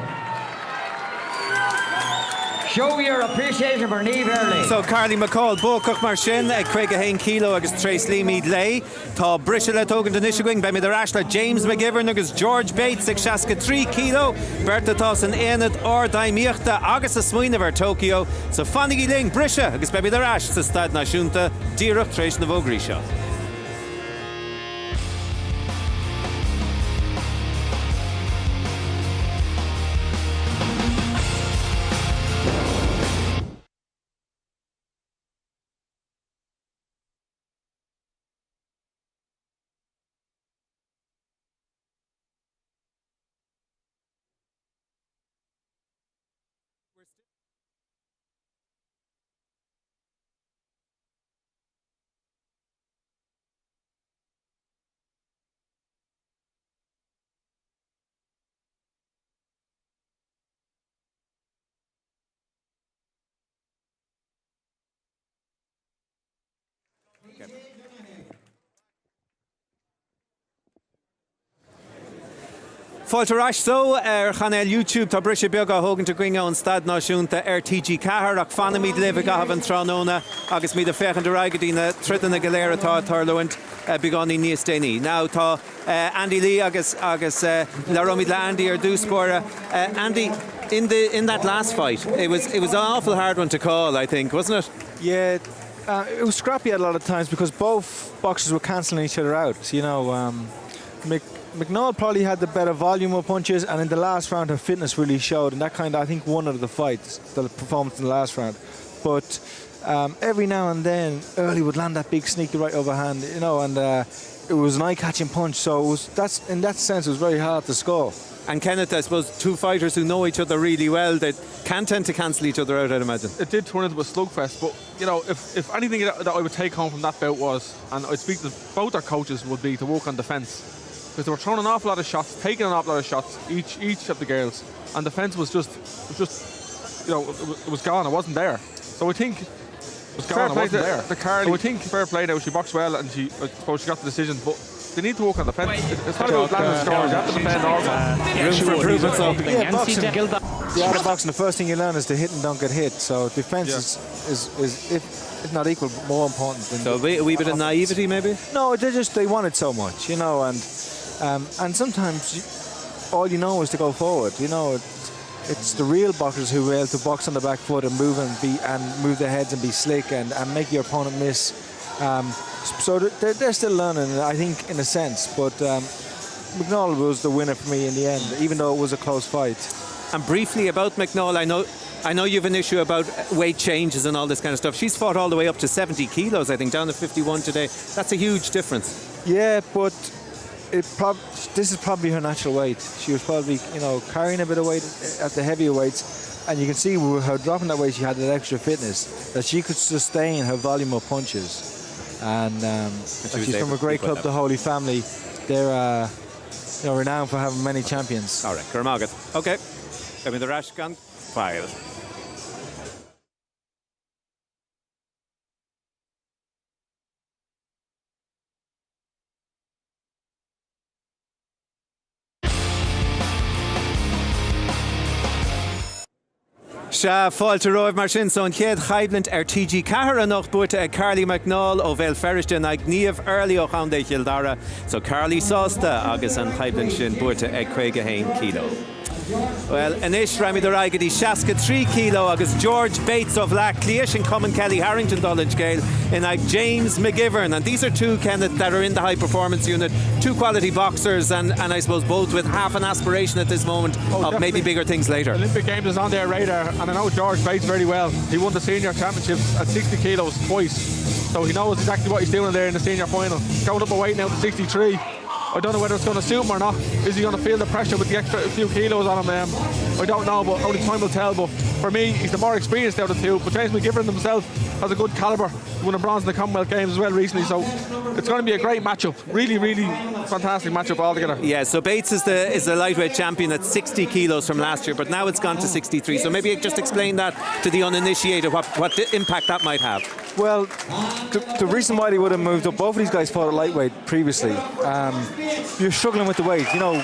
Show your appreciation for Niamh Early. So Carly McCall, Bócach mar sin ag 21 kilo agus Trace Lee Mead lei. Tá Brisha le tógan den Ishigwing be mid Ashla James McGivern agus George Bates ag 63 kilo. Berta Tossen Enid or Daimíochta agus a smuoine ver Tokyo. So Fanigi Ling Brisha agus be mid Ash sa Stad Náisiúnta Díreach Trace na Vógrí seo. Fáilte rais so chanel YouTube tá brise beaga hógan te gringa an Stad Náisiúnta TG4 ach fanna míad leh gahabh an tránóna agus míad a fechan de raigadína tridanna galéir atá tarlúint beánaí níos déanaí. Now tá Andy Lee agus le romid le Andy ar dúspóra. Andy, in that last fight, it was an awful hard one to call, I think, wasn't it? Yeah, it was scrappy a lot of times because both boxers were cancelling each other out. McNaul probably had the better volume of punches, and in the last round her fitness really showed, and that kind of, I think, won out of the fights, the performance in the last round. But every now and then Early would land that big sneaky right overhand, and it was an eye-catching punch, so in that sense it was very hard to score. And Kenneth, I suppose, two fighters who know each other really well, they can tend to cancel each other out, I'd imagine. It did turn into a slugfest, but if anything that I would take home from that bout was, and I'd speak to both our coaches, would be to work on defence. Because they were throwing an awful lot of shots, taking an awful lot of shots, each of the girls, and defence was just, it was gone. It wasn't there. So I think it was gone. It wasn't there. So I think fair play now. She boxed well, and I suppose she got the decision. But they need to work on defence. It's not about landing scores. You have to defend also. Room for improvement. So yeah, boxing. The art of boxing, the first thing you learn is to hit and don't get hit. So defence is if not equal, more important. Than so a wee bit of naivety, maybe. No, they wanted so much, and sometimes all you know is to go forward. It's the real boxers who are able to box on the back foot and move and move their heads and be slick and make your opponent miss. So they're still learning, I think, in a sense. But McNaul was the winner for me in the end, even though it was a close fight. And briefly about McNaul, I know you've an issue about weight changes and all this kind of stuff. She's fought all the way up to 70 kilos, I think, down to 51 today. That's a huge difference. Yeah, but this is probably her natural weight. She was probably, carrying a bit of weight at the heavier weights, and you can see with her dropping that weight, she had that extra fitness that she could sustain her volume of punches. And she's from a great club, the Holy Family. They're renowned for having many champions. All right, Kermagat. Okay, I mean the rash gun file. Se fáilte roimh mar sin son chéad chaidlint TG4 nach buirte ag Carly McNaul ó bhéil ferristin ag Niamh Early ó chandé Childara, so Carly sásta agus an chaidlint sin buirte ag 21 kilo. Well, Anish Rami Doragadi Shaska 3 kilo agus George Bates of Lack Cleash and Common Kelly Harrington Dulwich Gale and James McGivern. And these are two, Kenneth, that are in the high performance unit, two quality boxers, and I suppose both with half an aspiration at this moment of maybe bigger things later. Olympic Games is on their radar, and I know George Bates very well. He won the senior championships at 60 kilos twice, so he knows exactly what he's doing there in the senior final. Going up a weight now to 63. I don't know whether it's going to suit him or not. Is he going to feel the pressure with the extra few kilos on him? I don't know, but only time will tell. But for me, he's the more experienced out of the two. But James McGivern himself has a good calibre. He won a bronze in the Commonwealth Games as well recently. So it's going to be a great matchup. Really, really fantastic matchup altogether. Yeah, so Bates is the lightweight champion at 60 kilos from last year, but now it's gone to 63. So maybe just explain that to the uninitiated, what the impact that might have. Well, the reason why they would have moved up, both of these guys fought at lightweight previously. You're struggling with the weight, you know.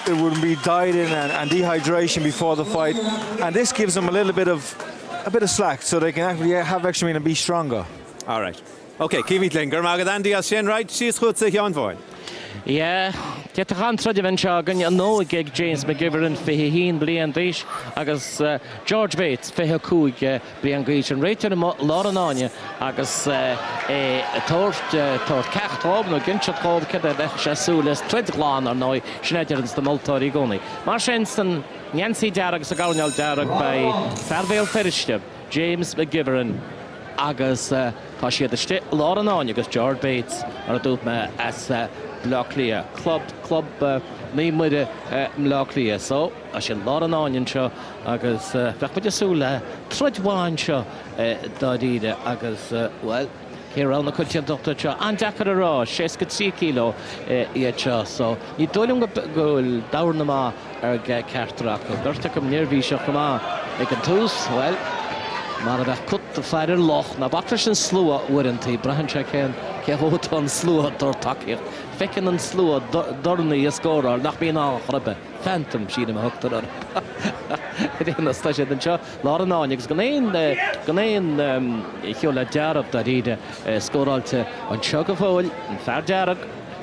There would be dieting and dehydration before the fight, and this gives them a bit of slack, so they can actually have extra meat and be stronger. All right. Okay, Kiwi Klinger, Magad Andy Shin, right? She's good to Jan Void. Yeah, get the contra dimension. You know, gig James McGivern, Feheen, Blian Dish, Agus George Bates, Fehaku, Blian Gage, and Rachel Loranania, Agus Tort Kachtob, no Ginchatob, Kedda, Chasulis, Tredglan or Noi, Schneider's the Multorigoni. Marshenston, Yancy Darragh, Sagarnal Darragh by Farvale Ferrishtib, James McGivern. Agus tá siad the Loranania, Agus George Bates, or Dutma as Buckley, club ní muide Buckley, so a sin Loranania seo agus bheith súla trodháin seo dáíide agus well here on the Kutya Doctor and Dakara 63 kilo iad seo, so ní dóilm go dawnama Cárthach Gurtach nervhí seo chumá ag an tús, well mar a bheith cut the fire loch na bactris an slua warranty Browne Cekiso Cehoton slua dortaíocht fecin an slua Dornálaíocht is scorer nach bíon á chorbe phantom siad am hugtar ar sta sé den seo Loranania gnéon cheola dearab da ríide scóráilte an seo go fóil an fear dearab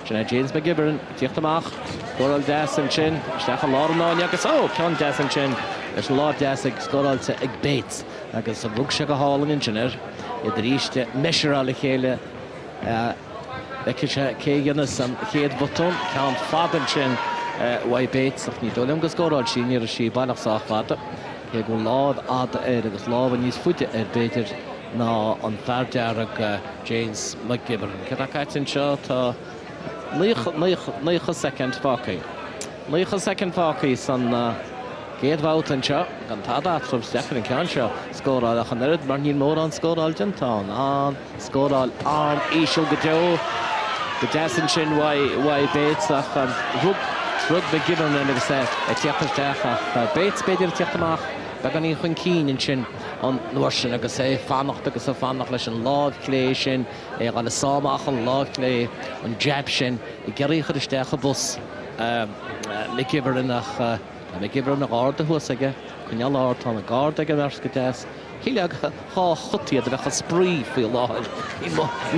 sinna James McGivern tíocht amach scóráil deas an sin isteach an Loranania agus ceann deas an sin leis an lá deas ag scóráilte ag Bates agus a bhug se go hálan in sinir iad ríiste meisirála chéile cégannas an chéad botón ceann fadan sin Why Bates ach ní dóilm go scóráil sin ar a sí bailach sách fada cé go lád ad agus lábhan níos fuite beidir ná an fear dearag James McGivern. Cad caiitin seo tá 9 second fácaí. 9 second fácaí san Géad bhaut an seo, gan tada from Stephen and Ceann seo scóráil a chanéad mar níl mór an scóráil dintán an scóráil an ísio go deo go deasan sin why Bates ach an rug McGivern agus tíochtarteach ach Bates beidir tíochtamach be gan í chun cín in sin an nuair sin agus fannacht agus fannach leis an lád clé sin gan na sámach an lád clé an jab sin I geiríchar isteach a bus McGivern ach McGivern na gáda thuasaige chuneal áir tá na gáda ag an go deas Híleag chotíad a bheitcha sprí fí láil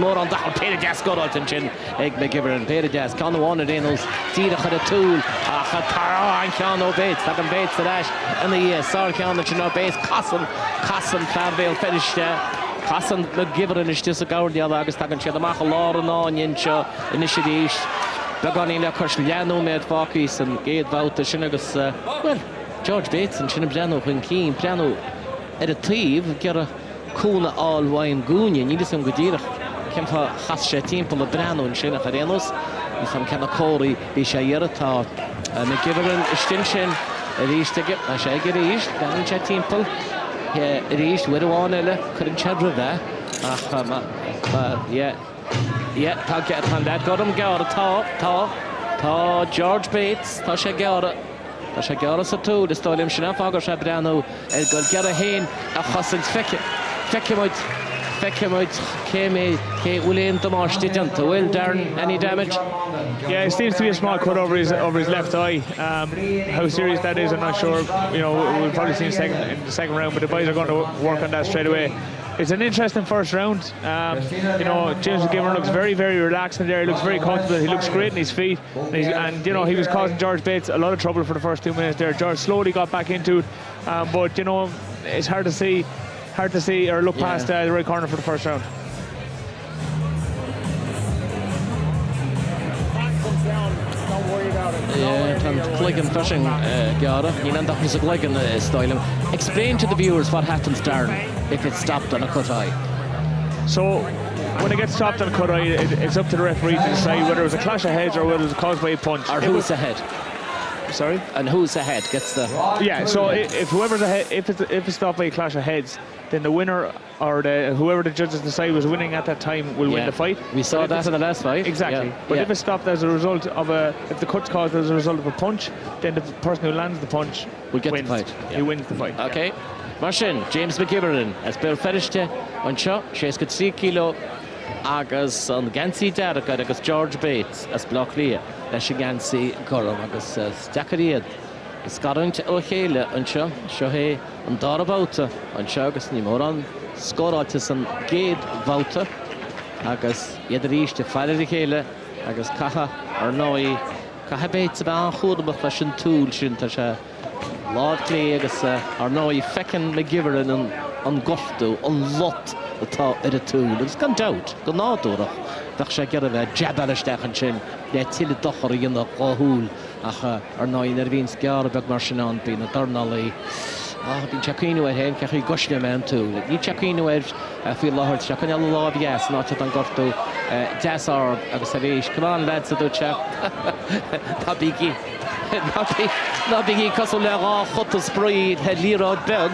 mór an dachar péidir deas scóráilt an sin ag McGivern péidir deas ceann bháin a réanús tíad a túl a chatará an ceann ó Bates tá an Bates aráis ina í sár ceann sin ó Bates casan fearbéal feriste casan McGivern is tí a gáirdeal agus tá an siad amach Loranania seo inis ríist Beganí le chus leanú méid fácaí san géad bhauta sin agus well George Bates an sinna breanú chun cín breanú ar a tríomh gur a cúna áilhhain gúine ní sam go ddíireach ceimtá chas sé timppla a breanú an sinna a réanús ní sam cena cóirí bhí sé dhéaratá McGivern istin sin a ríiste a sé go ríist ganín sé timppla ríist bhuiháin eile chun tedra bheith ach tá get an that got him geara tá George Bates tá sé geara sa tú is stáilm sinna fágar sé breanú go geara héin a chasan feicemuid céimé cé bhfuilíon domáistí deanta bhfuil Darren any damage? Yeah, it seems to be a small cut over his left eye. How serious that is, I'm not sure. You know, we'll probably see in the second round, but the boys are going to work on that straight away. it's an interesting first round. You know, James McGivern looks very, very relaxed in there. He looks very comfortable. He looks great in his feet. And you know, he was causing George Bates a lot of trouble for the first 2 minutes there. George slowly got back into it. But, you know, it's hard to see or look past the right corner for the first round. Gligan fishing, Garda. Style. Explain to the viewers what happens, Darren, if it's stopped on a cut eye. So, when it gets stopped on a cut eye, it's up to the referee to decide whether it was a clash of heads or whether it was caused by a punch. Or who's ahead? Sorry? And who's ahead gets the... Yeah, so if whoever's ahead, if it's stopped by a clash of heads, then the winner or whoever the judges decide was winning at that time will win the fight. We saw that in the last fight. Exactly. But if it's stopped as a result of if the cut's caused as a result of a punch, then the person who lands the punch will get wins. the fight. He wins the fight. Okay. Martin, James McGivern, as Bill finished on shot, 6 kilo. Agus an gansi Darren agus George Bates as Buckley leis gansi Gorum agus Stacariad is garant ó chéile anseo seo hé an darabáta anseo agus ní mór an scóráiltas an géad bháta agus iad ríiste feilir chéile agus cacha ar nói cacha Bates ba an chúdamach leis an túl sin tá sé lád clé agus ar nói fecin McGivern an gochtú an lot atá ar a túl. Agus gan doubt, go nádúrach, bheadh sé gur a bheith jabalisteach an sin, le tiile dochar a dhéanamh áthúil ach ar náin ar bhín scear beag mar sin an bína Dornálaí. Bhín Cekiso ar hen cechaí goisne me an túl. Ní Cekiso ar fí láthir se can eall láb yes, náte an gortú 10 ára agus a bhís. Come on, lads, a dúte. Tá bígí. Ná bígí cosú le rá chut a spríd he líráid beg.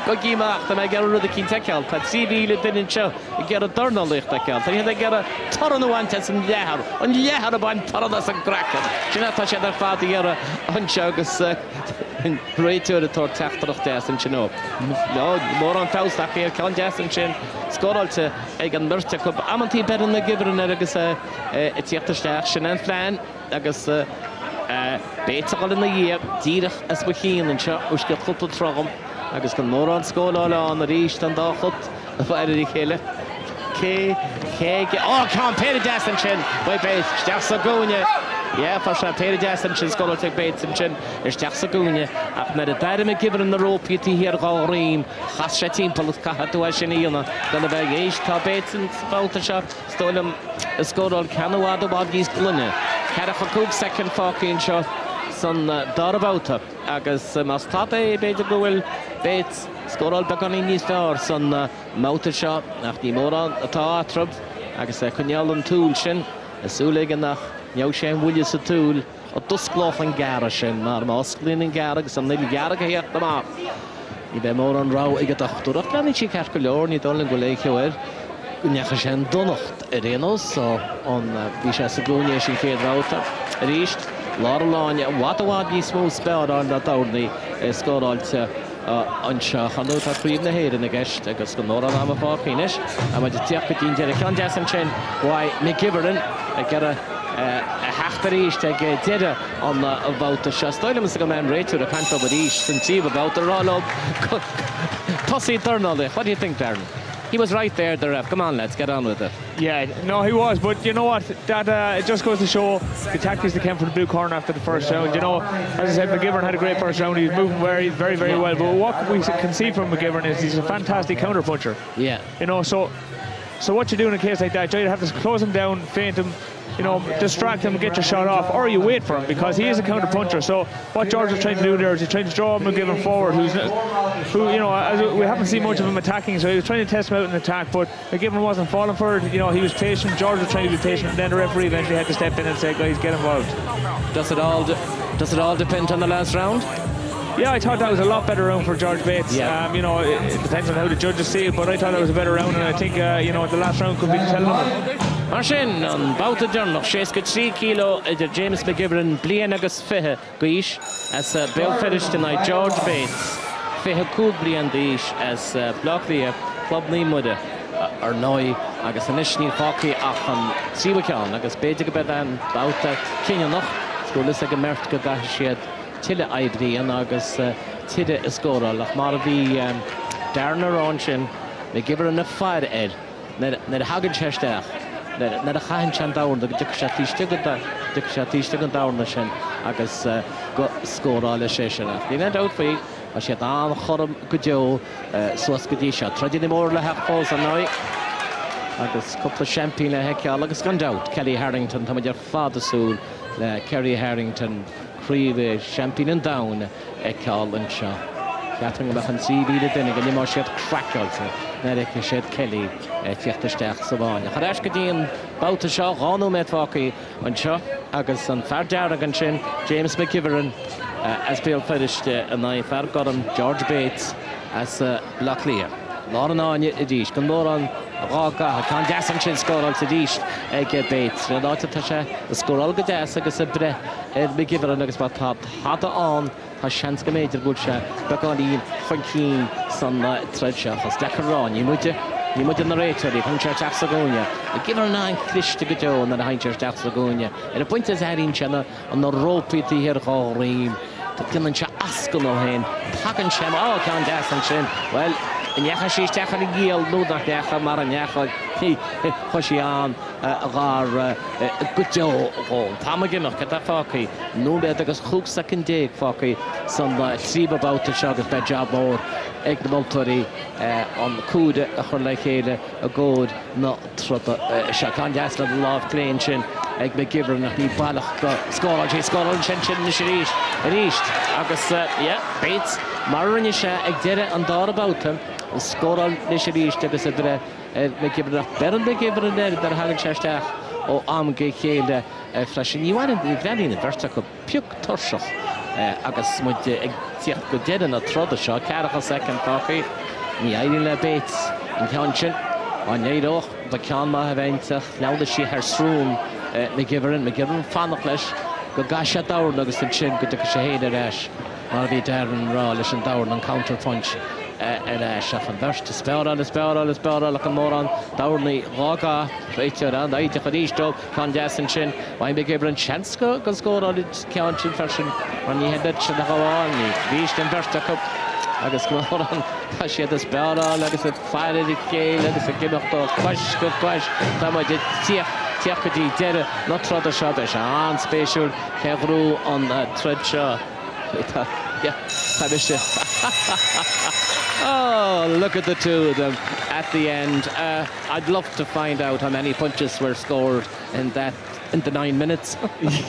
Go gíimeach na gur rud a cín teceáil, tá 3,000 duine seo I gur a Dornálaíocht teceáil. Tá héad gur a taran uhainte an lehar a bain taran as an gracad. Sinna tá sé ar fád I gur a anseo agus réitúir atá teachtarach deas an sin ó. Mór an tausteach ar ceann deas an sin scóráilte ag an mirte cub amantí bedan McGivern agus I tíochtarsteach sin an phlean agus béiteáil in na dhéag díreach as buchéan an seo úsce chut tragam agus gan mór an scóláile an a ríist an dá chut a bhaidir I chéile. Cean Péidir deas an sin ba Bates steach sa gúine. Far se Péidir deas an sin scóláilte Bates an sin is steach sa gúine ach na a Darren McGivern na rópiatí hir gá rím chas sé timppla cahatú sin íonna gan a bheith éis tá Bates an báta se stólam a scóráil ceanhád a bhád gís glunne. Cárthach cúg second fácín seo san darabáta agus mas tá beidir go bhfuil Bates scóráil beganí níos fearr san máta seo nach ní mór atá atrab agus chuneall an túl sin asúlaige nach neamh sé bhuiile sa túl a dusclách an gara sin mar másclín an gara agus an nil gara go héach amach. Ní bheith mór an rá ag a dochtúach leannig sí ceart go leor ní dul an go léiceir necha sé an donacht a réanos an bhí sé sa gúine sin chéad ráta a ríist lá láine bhád ní smó speád an na dánaí scóráilte anseo chanú tá príomh na héidir na gceist agus go nóra am fáchéis a maid tíoch go dtíon deir cean deas an sin bhaid McGivern a gur a heachtaríist ag deire an bhálta se stoilm go man réitú a cantá ríist san tíomh bhálta rálob tosaí Dornálaíocht. What do you think, Darren? He was right there, the ref. Come on, let's get on with it. Yeah, no, he was, but you know what? That it just goes to show the tactics that came from the blue corner after the first round. You know, as I said, McGivern had a great first round. He was moving very, very well. But what we can see from McGivern is he's a fantastic counter puncher. Yeah. You know, so what you do in a case like that, you either have to close him down, feint him, you know, distract him and get your shot off, or you wait for him because he is a counter puncher. So what George is trying to do there is he's trying to draw McGivern forward, who you know, we haven't seen much of him attacking, so he was trying to test him out in attack, but McGivern wasn't falling for it. You know, he was patient. George was trying to be patient, and then the referee eventually had to step in and say, guys, get involved. Does it all depend on the last round? Yeah, I thought that was a lot better round for George Bates. Yeah. You know, it depends on how the judges see it, but I thought that was a better round, and I think you know, the last round could be the telling of it. Mar sin an bouta Dornálaíocht 6 kilo idir James McGivern blian agus fithe gois as Bill finished tonight George Bates fithe cúg blian díis as Buckley club ní muide ar nói agus an isní fáci ach an tíbacán agus beidir go bed an bouta cinneannach scólas ag mert go gaith siad tiile eibríon agus tiide is scóráil ach mar a bhí Darren around sin, McGivern na fire ed, na hagan chesteach, na chahan chan down, the dicshatistigan down na sin, agus score all the session. They went out for a shit on Horum Gujo, Swascadisha, Tragedy more la half falls and now. Agus couple of champagne Micheál agus gone out. Kelly Harrington, Tom your father soul, Kerry Harrington, Creve, champagne and down, Micheál and Shaw. Catherine Machan CV the dinner, and you must have crack also. Nerek shed Kelly, Fichtestach Savannah. Harashkadin, Bouta Shaw, Rono Metwaki, and Shaw, Agus and Fardaragan Chin, James McGivern, as Bill finished, and I got him, George Bates, as Buckley. Lauren on Edish, can more on Roga, can Desmond Chin score on Edish, get Bates, and out of Tasha, the score all good as a Bre, McGivern, and Agus Hata on. Has major good shot. Back-on-in, Joaquin, son, Tredsha, has Deccaron. You might narrate it, Hunchurch Axagonia. The giver 9 Krish to go on the Hunchurch Axagonia. And the point is Harrington Channel on the rope with the here Ream. The Killincha Askalohen, Pagan Shem, all can dance and chin. Well, in Yahashi Stachari Giel, Ludak Yaha, Maranyaha, Hoshian, Agar, Gujo, Tamagimach, Katafaki, no better because Hook second day, Faki, some Triba about the Shog by job board, Egmoltori on the Kud, a Horlake, a good, not Trupper, Shakan Jasla, the Love Cleanchin, Egg McGivern, he Balach, Scholar, Chin, Nishirish, and East, August, yeah, Bates, Maranisha, Egg did it and thought about him. Score on Nishirish, Tebis, McGivern, Baron McGivern, that Hagan Chestach, or Amge, Flashing. You wanted the Granny in the first cup, Puke Torshach, August, Tiach Godet and a Trother Shaw, Cárthach second coffee, Micheál Bates, and Conscience, on Yado, the Canma Haventa, now that she has room, McGivern, Fanaclish, Gogasha Down, August and Chin, good to Shaheda Ash, Marvi Darren, Rawlish and Down and counter punch. Shafan Burst, spell, like a moron, Downley, Roga, Rachel, and I take a dish dog, Condas and Chin, why McGivern Chansko, can score on its counter fashion when he had that Chinahawan, Beast and Burst up. I guess moron, she had the spell, like I said, fire the gale, like I said, give up the quash, time I did Tiakati, dead, not try the shot, Seán, special, Kevru on Tredshaw. Yeah, oh, look at the two of them at the end. I'd love to find out how many punches were scored in the 9 minutes.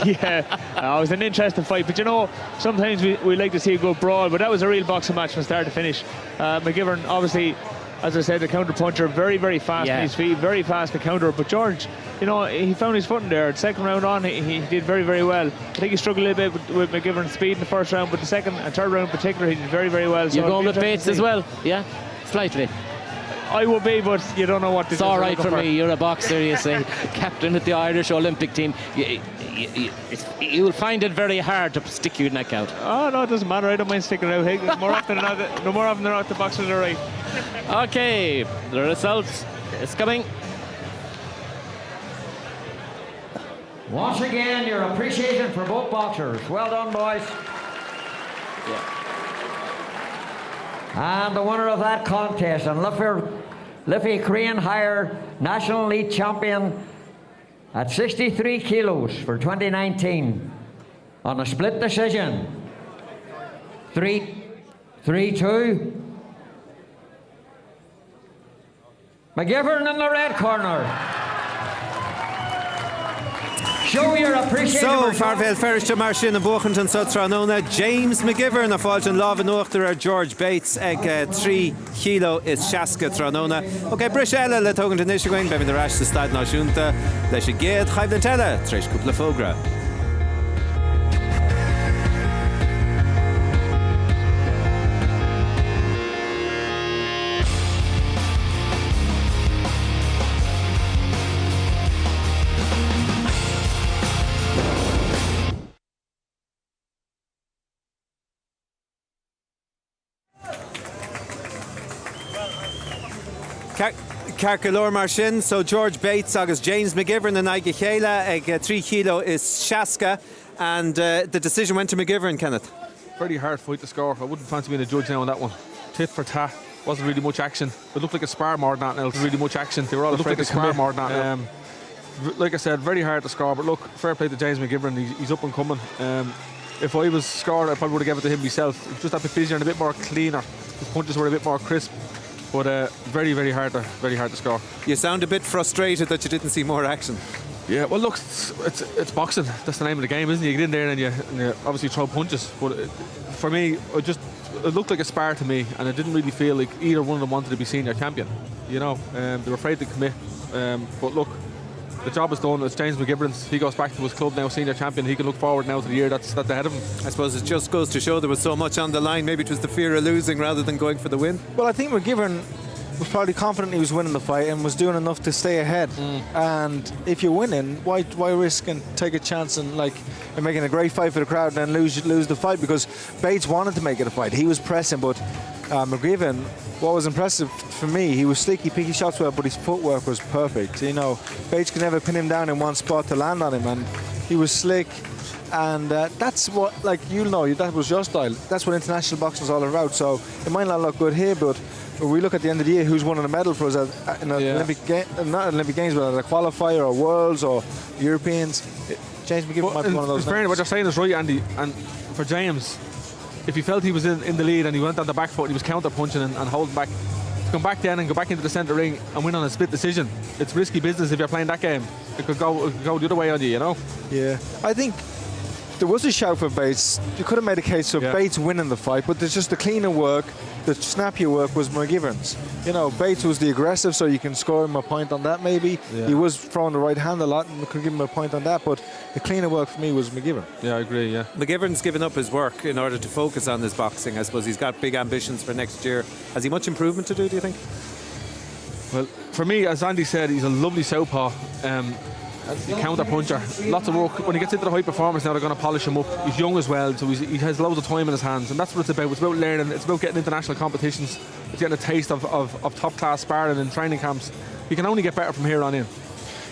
Yeah, it was an interesting fight, but you know, sometimes we like to see a good brawl, but that was a real boxing match from start to finish. McGivern, obviously, as I said, the counter puncher, very, very fast on his feet, very fast to counter. But George, you know, he found his footing there. The second round on, he did very, very well. I think he struggled a little bit with McGivern's speed in the first round, but the second and third round in particular, he did very, very well. You're going with Bates as well? Yeah, slightly. I would be, but you don't know what to do. It's all right for me. You're a boxer, you say. Captain of the Irish Olympic team. You'll find it very hard to stick your neck out. Oh, no, it doesn't matter. I don't mind sticking out. Hey, more often than not, the boxers are right. Okay, the results is coming. Once again, your appreciation for both boxers. Well done, boys. Yeah. And the winner of that contest, and Liffey Korean Higher National Elite Champion at 63 kilos for 2019 on a split decision. 3-2. McGivern in the red corner. Show your appreciation. So, Farvel Ferrister Marshin and Buchanton Sotranona, James McGivern, a Fulton Love George Bates, egg 3 kilo is Shaska Tranona. Okay, Brishella, let Hogan to Nishiwing, Baby the Rash, the Stad Nashunta, let you get Hyde and Tella, Trish Kupla Fogra. Carcalor Marshin, so George Bates agus James McGivern and Ige Chéile ag 3 kilo is Shaska, and the decision went to McGivern, Kenneth. Very hard fight to score. I wouldn't fancy being a judge now on that one. Tit for tat. wasn't really much action. It looked like a spar more than that. Now, really much action. They were all afraid to spar more than that. Like I said, very hard to score. But look, fair play to James McGivern. He's up and coming. If I was scored, I probably would have given it to him myself. It was just a bit busier and a bit more cleaner. His punches were a bit more crisp. But very hard to score. You sound a bit frustrated that you didn't see more action. Yeah, well, look, it's boxing. That's the name of the game, isn't it? You get in there and you obviously throw punches. But for me, it looked like a spar to me, and I didn't really feel like either one of them wanted to be senior champion. You know, they were afraid to commit. But look, the job is done. It's James McGivern's. He goes back to his club now, senior champion. He can look forward now to the year that's ahead of him. I suppose it just goes to show there was so much on the line. Maybe it was the fear of losing rather than going for the win. Well, I think McGivern was probably confident he was winning the fight and was doing enough to stay ahead. And if you're winning, why risk and take a chance and making a great fight for the crowd and then lose the fight? Because Bates wanted to make it a fight. He was pressing, but McGivern, what was impressive for me, he was slick, he picked his shots well, but his footwork was perfect. You know, Bates could never pin him down in one spot to land on him, and he was slick. And that's what, that was your style. That's what international boxing is all about. So it might not look good here, but when we look at the end of the year, who's won a medal for us in an Olympic game, not Olympic Games, but at a qualifier or Worlds or Europeans, James McGivern might be one of those. What you're saying is right, Andy. And for James, if he felt he was in the lead and he went on the back foot and he was counter punching and holding back, to come back then and go back into the centre ring and win on a split decision, it's risky business if you're playing that game. It could go the other way on you, you know. Yeah, I think there was a shout for Bates. You could have made a case of Bates winning the fight, but there's just the cleaner work, the snappier work was McGivern's. You know, Bates was the aggressive, so you can score him a point on that maybe. Yeah. He was throwing the right hand a lot and we could give him a point on that, but the cleaner work for me was McGivern. Yeah, I agree, yeah. McGivern's given up his work in order to focus on his boxing. I suppose he's got big ambitions for next year. Has he much improvement to do you think? Well, for me, as Andy said, he's a lovely southpaw. Counter puncher, lots of work. When he gets into the high performance now, they're going to polish him up. He's young as well, so he has loads of time in his hands, and that's what it's about. It's about learning, it's about getting international competitions, it's getting a taste of top class sparring and training camps. He can only get better from here on in.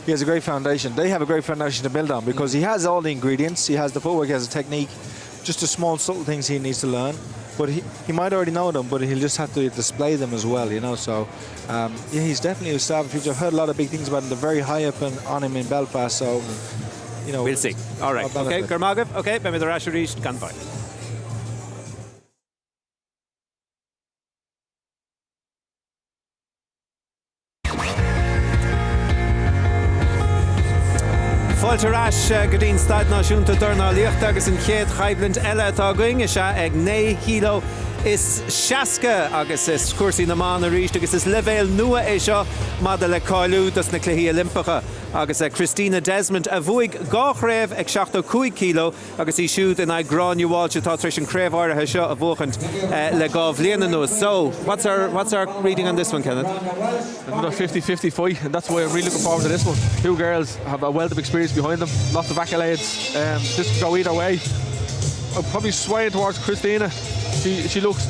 He has a great foundation. They have a great foundation to build on because he has all the ingredients. He has the footwork, he has the technique, just the small subtle things he needs to learn. But he might already know them, but he'll just have to display them as well, you know. So, he's definitely a star of the future. I've heard a lot of big things about him. They're very high up on him in Belfast, so, you know. We'll see. All right. Okay, Gurmagav. Okay, maybe the Rasher East can fight. Fáilte go dtín Stad Náisiúnta Dornálaíocht agus an chéad chaidbhlinnt eile atá going is ag 9 kilo is seasca agus is cuasaí na mána ríist agus is levéil nua é seo mada le cáilú das na cluichí Olympacha agus Christina Desmond a bhuaig gách réibh ag 75 kilo agus í siúd in ag Gráinne Walsh atá treis an créibh seo a bhuachant le gá bhliain anuas. So, what's our reading on this one, Kenneth? Another 50-50 fight, and that's why I'm really looking forward to this one. Two girls have a wealth of experience behind them, lots of accolades. This could go either way. I'm probably swaying towards Christina. She looks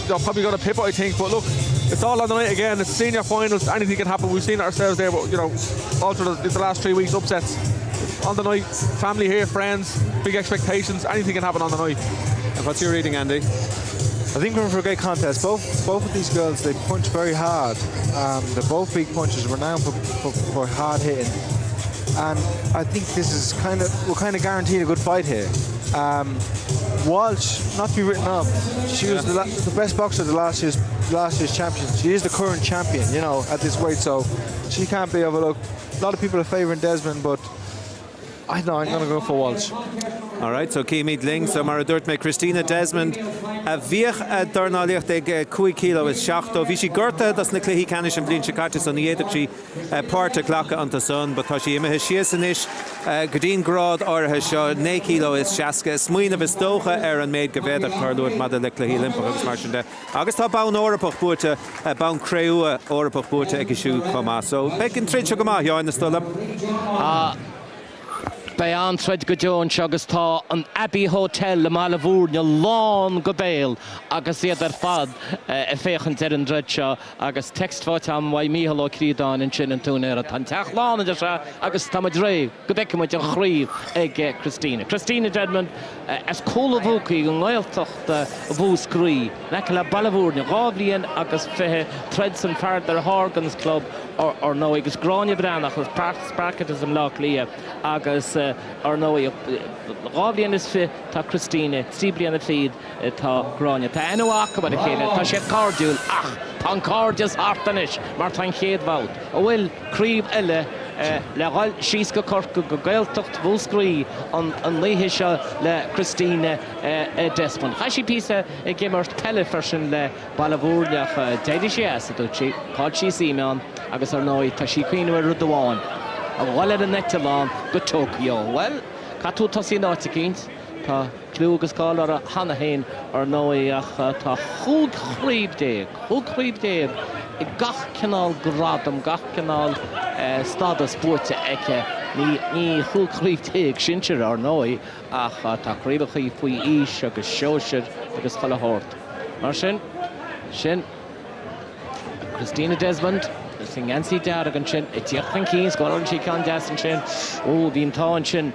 they're probably going to pip, I think, but look, it's all on the night again. It's senior finals, anything can happen. We've seen it ourselves there, but you know, all through the last 3 weeks, upsets on the night, family here, friends, big expectations, anything can happen on the night. And what's your reading, Andy? I think we're in for a great contest. Both of these girls, they punch very hard. They're both big punchers, renowned for hard hitting. And I think this is we're kind of guaranteed a good fight here. Walsh, not to be written off, she was the best boxer of the last year's champion. She is the current champion, you know, at this weight, so she can't be overlooked. A lot of people are favouring Desmond, but I know I'm going to go for Walsh. All right, so Keimid Ling, so Mara Durt Christina Desmond. A bhíoch a Dornálaíocht ag 5 kilo is 60. Bhí sí gorta das na cluichí canis an bblin Cekiso san iadach sí páirte glacha anta son, but tá sí imethe sias inis go dtín grád áirithe seo 9 kilo is 60. Smuoineh is dócha an méid go bhéadach tarlúid mada le cluichí Olympach agus mar sin de. Agus tá bán órappach buaite, bán créúa órappach buaite ag isiú comá. So, becin trid seo go maith, Joyce na stolam. Bayan Thread Gajon Chagas Ta an Abbey Hotel le Malavurnia Lawn Gobale Agus Yadar Fad a Fechan Darren Drecha Agus Text Fotam Wai Micheál Ó Creedan in Chin and Tunera Tantach Lawn and Agus Tamadre Gobekimut and Khreev Ege Christina Desmond as Kolavuki and Loyaltocht Vus Cree Nakala Balavurnia Ravlian Agus Fehe Threads and Farther Horgans Club or no Agus Grania Branach with Sparketas and Loch Leah Agus or no Ravlian is Fe Ta Christina Stibli and the feed Ta Grania Ta Enuaka but a Kena Ta Shet Cardul Tan Cardias Artanish Martin Headvout Will Creeb Elle le gal sísca corca go gaeltocht bhúscrí an léhisha le Christina Desmond. Chaisi písa gimmart pelle fersin le Balavurniach déidir sé asa dúchi, cád sí símeán agus ar nói tá sí cuiinú ar rudháin. A bhile an nectalán go Tokyo. Well, catú tá sí náte cínt, tá clú agus cáil ar a hana hain ar nói ach tá chúd chríb déag. I gach canál gradam, gach canál stada sporte eke ní chúchríb déag sintir ar nói ach tá chríbachaí faoi ís agus seoisir agus chalahort. Mar sin Christina Desmond sin Yancy Dargan sin tíochthan cíns gáil sí can deasan sin bhíon táin sin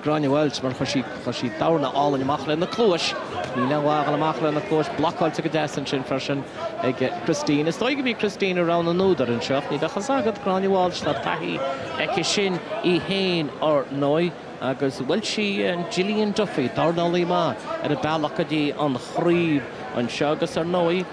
Grania Walsh mar chu sí dána álan amach le na clúis ní le bhágal amach le na clúis blocáilte go deasan sin fersin ag Christina. Is dóigh bhí Christina rán an núdar an seocht ní dechas agad Grania Walsh na taithí ag sin I héin ar nói agus bhfuil si Gillian Duffy Dornálaíocht má ar a bailachadí an chríb an seo agus ar nói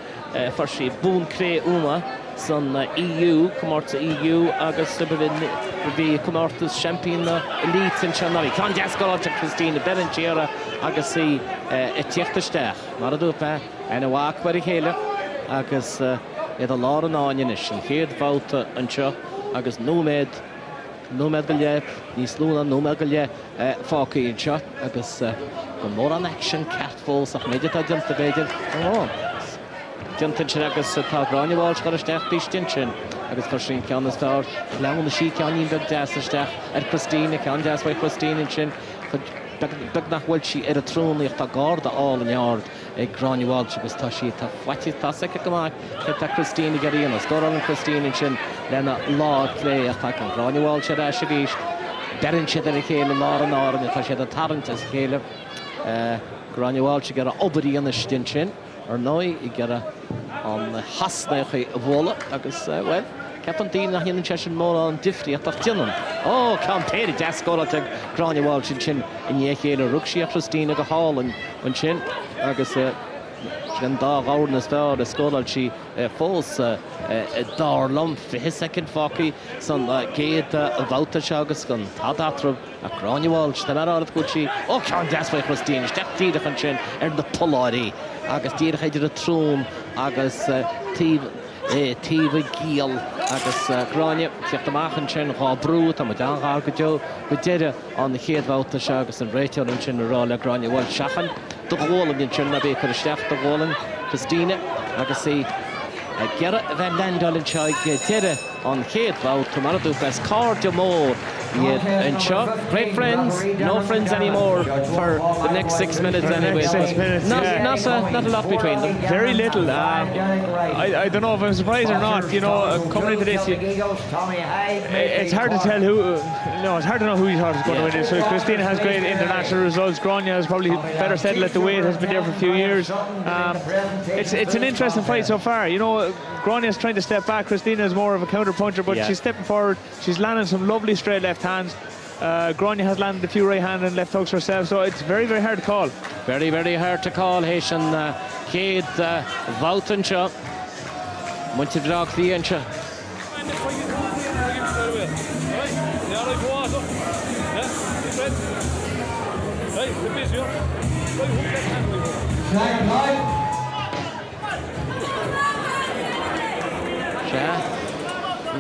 for si bún cré uma son EU, Comorta EU, agus bhí Comorta's champion elite in Chanari. Can just go out to Christina Berenchera, agus sí tíochtasteach. Mar a dúpa, en a wach bar I chéile, agus iad a lá an áinis, an chéad bhálta an seo, agus nóméid go le, níos lúna nóméid go le fácaí an seo, agus go mór an action catfalls ach méidir tá dianta beidir an lá. Diantain sin agus tá Grania Walsh gar isteach bístin sin agus for sin ceanna stáir leanna sí ceanín beg deas isteach ar Christina cean deas bhaid Christina sin beg nach bhfuil si ar a trónaíocht tá gáda áil an eard ag Grania Walsh agus tá sí tá fhaiti tá seice gomáid tá Christina garíonna scór an Christina sin lena lá lé ach tá Grania Walsh ar eise ríist derin siad ar a chéile lá an áran tá siad a taranta chéile Grania Walsh gar a obarí an istin sin ar nói I gar an hasnaich a bhóla agus well ceapan daoine nach dhéanann sin mór an difrií ach tianan. Ó cean péidir deascóla ag Grania Walsh sin in dhéchéile rugsí a Christina go hálan an sin agus sin dá gáirna stáir a scólail si fós dar lom fihisecin fácaí san géad a bhálta se agus gan tádátrab a Grania Walsh tá marrád go si ó cean deasfaid Christina steachtíideach an sin ar na poláirí agus díirech idir a trún agus tíomh gíal agus Grania tíocht amachchan sin gá brú tá dan gá go deire an na chéad bhálta se agus an réiteáil an sin ará le Grania Walsh seachan do ghólam din sin na bé chu isteach do ghólam Christina agus Gera bheith landálinn seo deire an chéad bhálta mar a dúchas cárde mór and Chuck, great friends, no friends anymore for the next 6 minutes anyway. 6 minutes, not a lot between them. Very little. I don't know if I'm surprised or not. You know, coming into this, it's hard to tell who. It's hard to know who you thought was going to win it. So Christina has great international results. Grania has probably better settled at the weight. Has been there for a few years. It's an interesting fight so far. You know, Grania is trying to step back. Christina is more of a counter puncher, but she's stepping forward. She's landing some lovely straight left hands. Grania has landed a few right hand and left hooks herself, so it's very, very hard to call. Very, very hard to call. Hession Hyde Vouten shot. Much of drag the inch.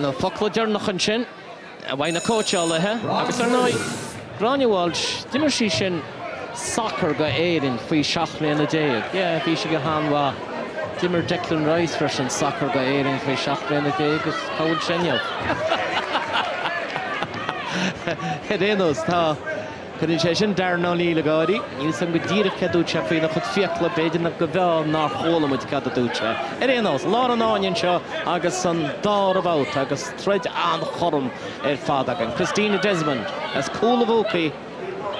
No Buckley Dornálaíocht an sin. Bhain na coachall agus ar nói Grania Walsh dimar sí sin soccer go éireann faoi seachtlaí na déag. Bhí si go hanmha dimar Declan Rice for sin soccer go éireann faoi seachtlaí na déag agus cóid sinneamh. Rénos tá chun sé sin Dornálaíocht le gáí, ní san go ddíireach ceadúte faoine chud fiacla beidir na go bheáil ná cholamid cadúte. Rénos, lá an áin seo agus san dá a bhát agus treid an chorm fád agan. Christina Desmond, as cool bhócaí,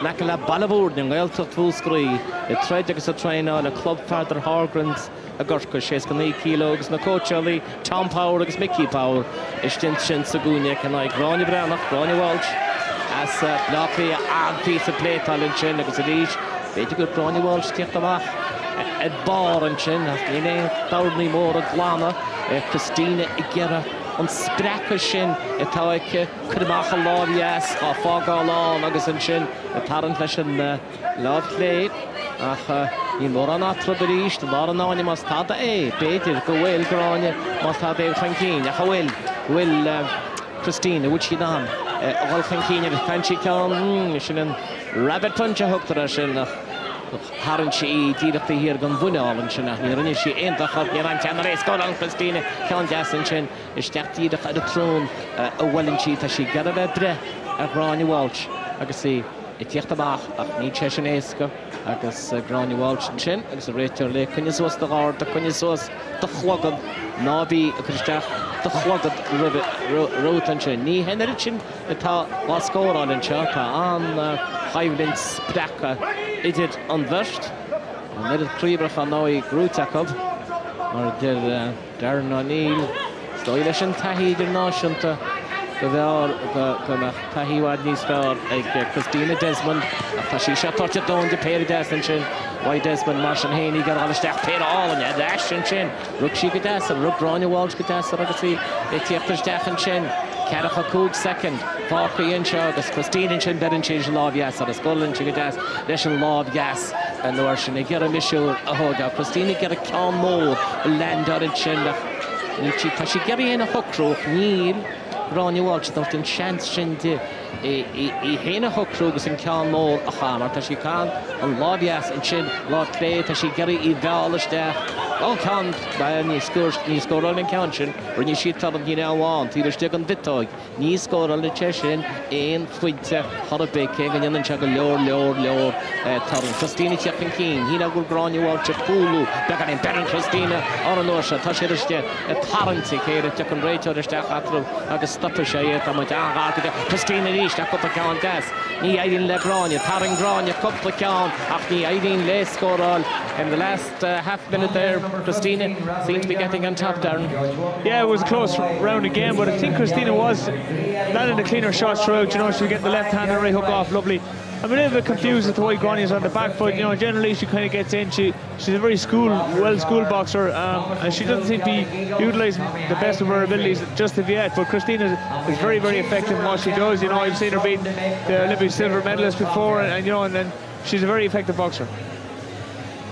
Mac le ballabúr na gailteach fúscraí, I treid agus a treine le club Father Hargrans a gorca 6 kilo agus na coachalaí Tom Power agus Mickey Power is stint sin sa gúine can I Browne Brennach, Browne Walsh as Buckley an piece of play talent sin agus a líis beidir go Browne Walsh tíocht amach Barr an sin as líine dáirní mór a glána Christina I gera an sprecha sin I táice chudamach a lábhias a fágáil lán agus an sin a tarant leis an lábhlé ach ní mór an atra beríist lá an áine mas tada beidir go bhfuil gráine mas tá fan cín ach bhfuil Christina bhfuil si dám bhil fan cíine agus fan si ceann sin an rabbit punch a thugtar sin Harrington she díireachta hir gan bhuineálan sin nach ní rinne sí aontacha ní an teanna rééis gáil an Christina ceann deasan sin is teachtíireach ar a trún a bhfuilinn si tá si gar a bheith bre a Browne Walsh agus I tíocht amach ach ní sé sin éasca agus Browne Walsh sin agus a réitear le cunne suas de gáir de cunne suas de chhlagad nábí a chuisteach de chlagad rótan sin ní hennerid sin atá láscóráil an seo tá an haimlinn sprecha idir an bhirst an idir críbrach an náí grúteachab mar dir Darren O'Neill stoi leis an taithí idir náisiúnta go bheár go nach taithíháid níos fearr ag Christina Desmond ach tá sí se torte dón de péir desan sin why Desmond mar an héanaí gar alisteach péir álainn a deasin sin rug sí go deasan rug Browne Walsh go deasan agus I tíochttar deachan sin Cárthach cúg second Fácaí an seo agus Christina sin berin sin lábhias agus scolann si go deas leis an lábhias an nuair sin I ggéar a misisiúr a thóga Christina ggéar a ceann mór lendar an sin tá si ggéir aon a thucrúch níl Browne Walsh dort an seans sin de I héana thucrúgus an ceann mór a chamar tá si ceann an lábhias an sin lá clé tá si ggéir I bhealaisteach ó ceann ní scóráil an ceann sin rinne si tal an gine amháin tíidiriste an vitáig ní scóráil le te sin éon fuinte Harabécé an dionan se go leor tar an Christina teach an cín hína gur Browne Walsh a púlú be an berin Christina ar an nóir se tá sé iste a taranta chéir teach an réiteir isteach atru agus stoppa sé a mu angáide Christina ríist a cuppa ceann des ní éidirn le Browne taring Browne cuppa ceann ach ní éidirn le scóráil in the last half minute there Christina seemed to be getting on top, Darren. Yeah, it was a close round again, but I think Christina was landing the cleaner shots throughout. You know, she was getting the left hand and right hook off, lovely. I'm a little bit confused as to why Gráinne's on the back foot. You know, generally she kind of gets in. She's a very well-schooled boxer, and she doesn't seem to be utilising the best of her abilities just of yet. But Christina is very, very effective in what she does. You know, I've seen her beat the Olympic silver medalist before, and you know, and she's a very effective boxer.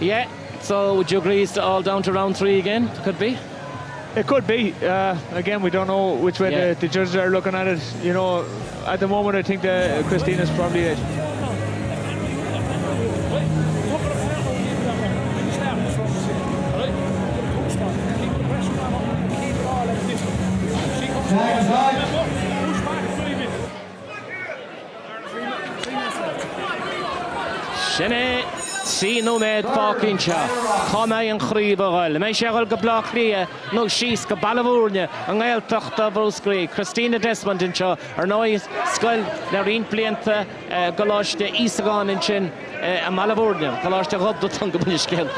Yeah. So would you agree it's all down to round 3 again? Could be. It could be. Again, we don't know which way the judges are looking at it. You know, at the moment, I think Christina's probably it. Sinne sí nó méid fácinn seo chum é an chríomh mé seail go blach lia nó síos go ballabhúrne an ggéilteachta bhúscraí Christina Desmond in seo ar nóid scoil le rion blianta go láiste ísagáin in sin a ballabhúrne go láiste rubda tan go buniscéil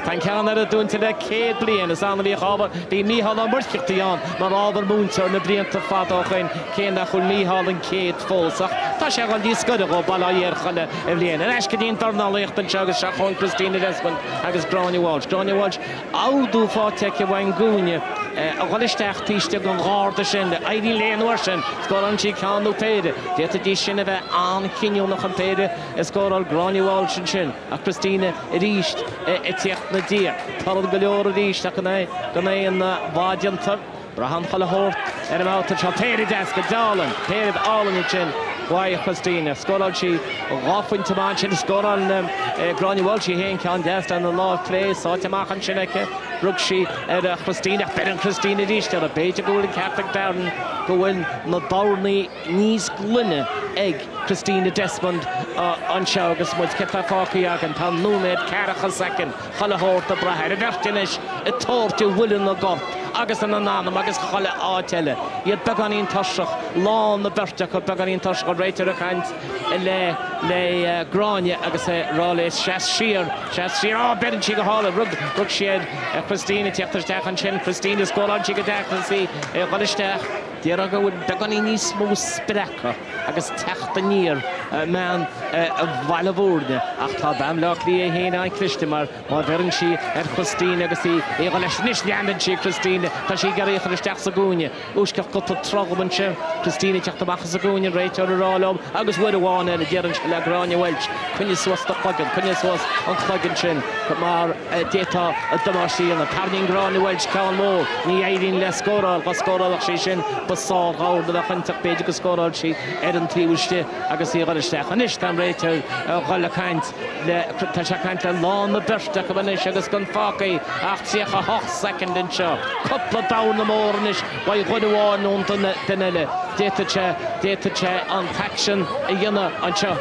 Tá ceann ar a dúnta le 100 bliain is anna bhí chábhar bhí Micheál an muirceachtaíán mar ábhar múntar na blianta fadóchain cén nach chun Micheál an 100 fósach tá sé an dí scoide go bailíarchaile a bbliain an eisce dín Dornálaíocht an segus se chun Christina Desmond agus Browne Walsh áú fáteach bhain gúine a bhilisteach tíiste go gáda sin éirí léonúir sin scóran si ceanú péide déta dí sinna bheith an chinneú nach an péide is scóráil Browne Walsh sin a Christina i ríist i tíocht na dia tarad go leor a ríist ach gan é an bháidiantar brahan chola hórt ar an átar se péirid des go dálan péirid álan sin Why Christina scored she off into Manchester scored on Granny Walsh here can guest on the law of play so to Machan Chineke Ruxi Christina better Christina Dish to the page goal in Cárthach Ban Breathnach no Dornálaíocht níos glunne egg Christina Desmond on Shaugus was kept that Falkiag and Pan Numed Cárthach second Houlihan Brahar Vertinish a tortu willing the god agus an anam agus cholle átelle iad beganín torsach lán na berteach go beganín torsach réitir a cant le Gránne agus rále Shear berin si go hála rug siad Christina teachtarteach an sin Christina scólan si go deach an si chollesteach Díar aga bhfuil beganí níos mó sprecha agus teachta níor mean bhaile bhórne ach tá bam leach lí héana an cliste mar bherin si Christina agus í go leis níos leanan si Christina tá si gar échar isteach sa gúine úsceach go trogaman se Christina teachtamachchas sa gúine réitear arálóm agus bhfuil amháin a ddéaran le Gráine Walsh cunne suas do chuigan cunne suas an chuigan sin go mar détá a damáisí an a tarnín Gráine Walsh ceann mó ní éirín le scóráil go scóráilach sí sin Sá gáda le chuintach beidir go scóráil si an tríúiste agus í gáilisteach an is tam réitear gáile caint tá se caint le lán na berteach go banis agus gon fácaí ach tíocha 8 second in seo coppla dawn na mórnis bhaid chuineháin ón den eile déite an taction a dhéanana an seo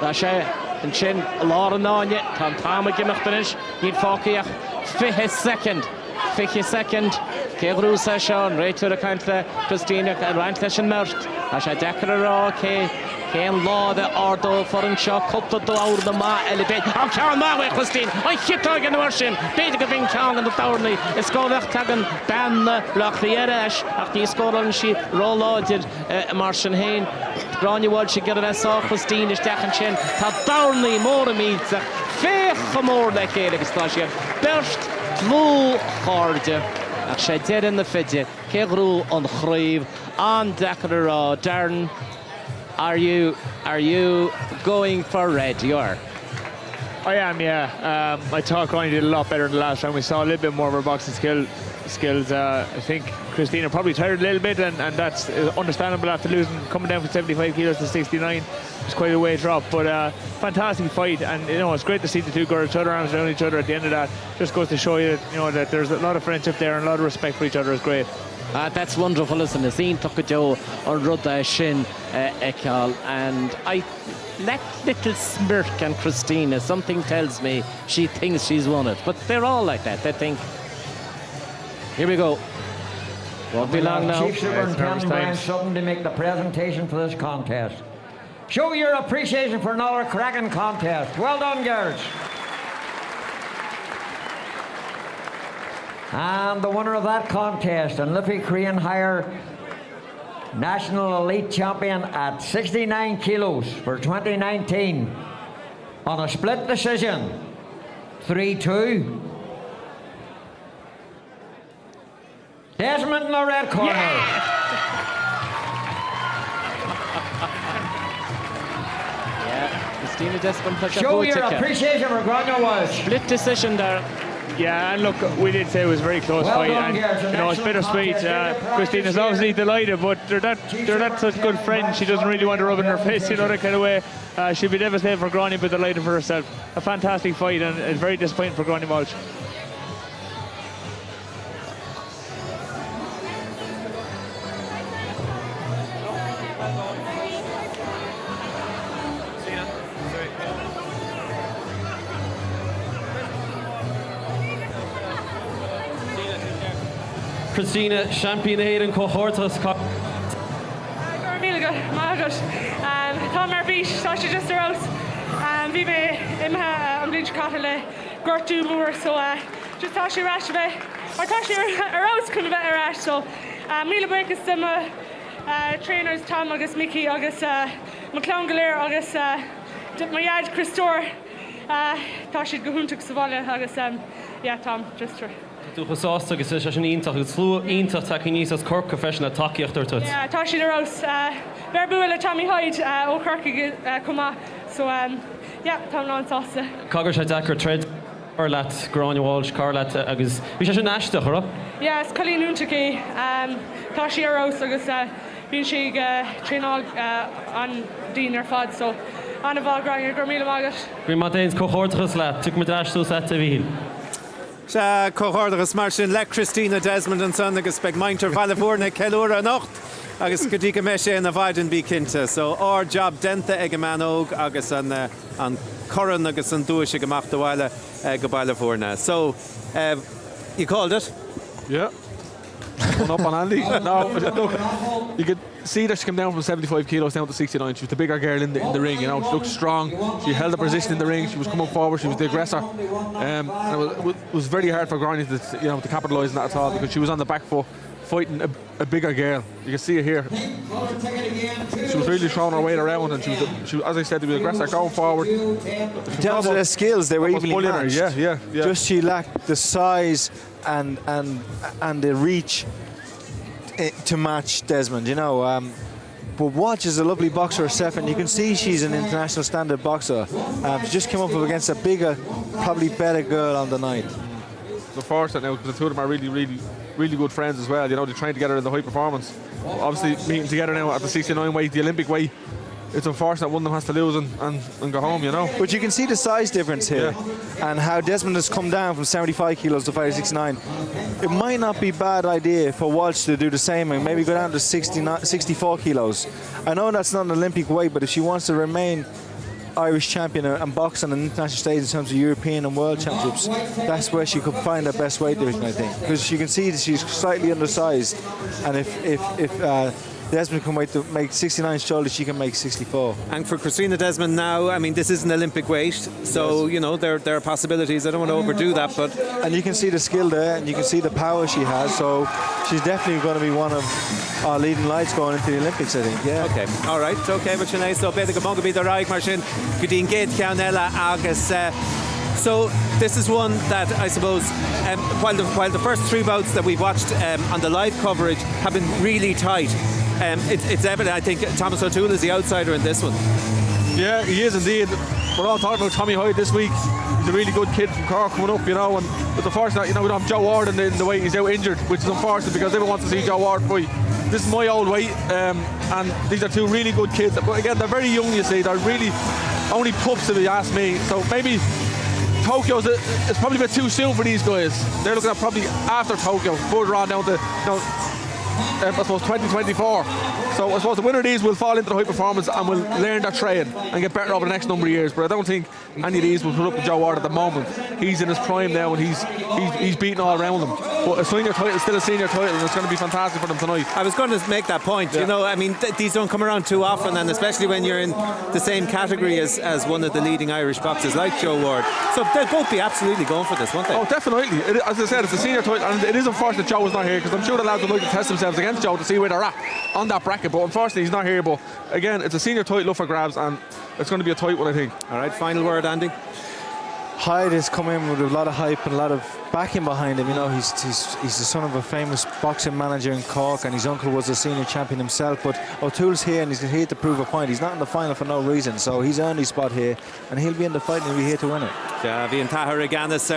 tá sé an sin lá an náine tá táma gimachtanis níd fácaíach 50 second Kegrú Seán réitear a caint le Christina a rhaint leis an mert a sé dechar ará céan láda ardó for an seo coppla dáir na má eile bé an ceann máha Christine an chitáig an bhar sin beidir go bhín ceann an do Dornálaíocht is scólaach tagan banna leachtaí eis ach ní scólan si róláidir mar sin héin Gráine Walsh si gar sá Christine is dechan sin tá Dornálaíocht mór a míteach fécha mór le chéile agus tá siad berst tlú cháirde ach sé dean na fide cegrú an chraomh an dechar ará Darren are you going for red? You are. I am, yeah. I thought Gráine did a lot better than the last round. We saw a little bit more of her boxing skills. I think Christina probably tired a little bit, and that's understandable after coming down from 75 kilos to 69. It's quite a way drop, but fantastic fight, and it's great to see the two girls put their arms around each other at the end of that. Just goes to show you that that there's a lot of friendship there and a lot of respect for each other is great. That's wonderful, isn't it? Seen Tuckajo on Rudda Shin Ekal, and I that little smirk on Christina. Something tells me she thinks she's won it, but they're all like that. They think. Here we go. Won't be long now. Chief Superintendent Brian Sutton to make the presentation for this contest. Show your appreciation for another cracking contest. Well done, girls. And the winner of that contest, and Liffey Crean Higher National Elite Champion at 69 kilos for 2019 on a split decision, 3-2. Desmond in the red corner. Christina Desmond. Show your appreciation for Gráine Walsh. Split decision there. Yeah, and look, we did say it was a very close fight, and it's bittersweet. Christina's obviously delighted, but they're not such good friends. She doesn't really want to rub in her face, that kind of way. She'd be devastated for Gráine, but delighted for herself. A fantastic fight, and it's very disappointing for Gráine Walsh. Christina, champion Hayden cohortas. Really good, my God. Tom Beach, Sasha just around. Vive Imha, I'm going to cut a Gertu more, so just Tashi Rashve. Or Tashi around kind of better rash, so Mila Break is some trainers, Tom, August Mickey, August McClellan, August Mayad Christor, Tashi Gahuntuk Savala, August, yeah, Tom, just for. Tuchasásta agus is an ítach agus slú ítach tací níos as corp professional takeíocht tut. Yeah, Tashi the Rose. Verbu le Tommy Hyde ó Kirky cuma. So yeah, Tom on sásta. Cogur sé dechar tred Carlat Gráine Walsh Carlat agus bhí sé sin eisteach, ra? Yeah, it's Colleen Untaki. Tashi the Rose agus bhíonn si trínáil an dín ar fad, so anna bhá grainne gur míle mágat. Bhí má déins cóchórtachas le, tu mu dreistú sa a bhíl. Se cóchórtachas mar sin le Christina Desmond an son agus beag maintar bhailehórna ceúra anocht agus go dtí go mé sé na bhaidin bí cinnte. So our job denta ag manóg agus an coran agus an dúis go machta bhile go bailehórna. So you called it? Yeah. One up on Andy. No, look, you could see that she came down from 75 kilos down to 69. She was the bigger girl in the ring, you know. She looked strong. She held the position in the ring. She was coming forward. She was the aggressor. And it was very hard for Granny to capitalise on that at all because she was on the back foot fighting a bigger girl. You can see it here. She was really throwing her weight around, and she was, as I said, to be aggressor going forward. In terms of their skills, they were evenly matched. Yeah. Just she lacked the size and the reach to match Desmond, you know. But Walsh is a lovely boxer herself, and you can see she's an international standard boxer. She just came up against a bigger, probably better girl on the night. It's unfortunate now because the two of them are really good friends as well. You know, they're trying together in the high performance. Obviously, meeting together now at the 69 weight, the Olympic weight. It's unfortunate one of them has to lose and go home, you know. But you can see the size difference here and how Desmond has come down from 75 kilos to 69. It might not be a bad idea for Walsh to do the same and maybe go down to 64 kilos. I know that's not an Olympic weight, but if she wants to remain Irish champion and box on an international stage in terms of European and World Championships, that's where she could find her best weight division, I think. Because you can see that she's slightly undersized, and if Desmond can wait to make 69 surely she can make 64. And for Christina Desmond now, I mean, this is an Olympic weight, so, you know, there are possibilities. I don't want to overdo that, but... And you can see the skill there, and you can see the power she has, so she's definitely going to be one of our leading lights going into the Olympics, I think, yeah. Okay, all right, okay, but Sinead, so better go be the right machine, Gudin Gate, Cianella, Agus. So this is one that I suppose, while the first three bouts that we've watched on the live coverage have been really tight, it's evident, I think, Thomas O'Toole is the outsider in this one. Yeah, he is indeed. We're all talking about Tommy Hyde this week. He's a really good kid from Cork coming up, you know, and but unfortunately, you know, we don't have Joe Ward in the weight. He's out injured, which is unfortunate because everyone wants to see Joe Ward fight. This is my old weight, and these are two really good kids. But again, they're very young, you see. They're really only pups, if you ask me. So maybe Tokyo's it's probably a bit too soon for these guys. They're looking at probably after Tokyo, further on down to, I suppose 2024. So I suppose the winner of these will fall into the high performance and will learn their trade and get better over the next number of years. But I don't think any of these will put up with Joe Ward at the moment. He's in his prime now and he's beating all around them. But a senior title is still a senior title, and it's going to be fantastic for them tonight. I was going to make that point. You know, I mean, these don't come around too often, and especially when you're in the same category as one of the leading Irish boxers like Joe Ward. So they'll both be absolutely going for this, won't they? Oh, definitely. As I said, it's a senior title, and it is unfortunate Joe is not here because I'm sure the lads would like to test themselves against Joe to see where they're at on that bracket. But unfortunately, he's not here. But again, it's a senior title up for grabs, and it's going to be a tight one, I think. All right, final word, Andy. Hyde has come in with a lot of hype and a lot of backing behind him. You know, he's the son of a famous boxing manager in Cork, and his uncle was a senior champion himself. But O'Toole's here, and he's here to prove a point. He's not in the final for no reason, so he's earned his spot here, and he'll be in the fight, and he'll be here to win it. Yeah, bhí an tathair aganas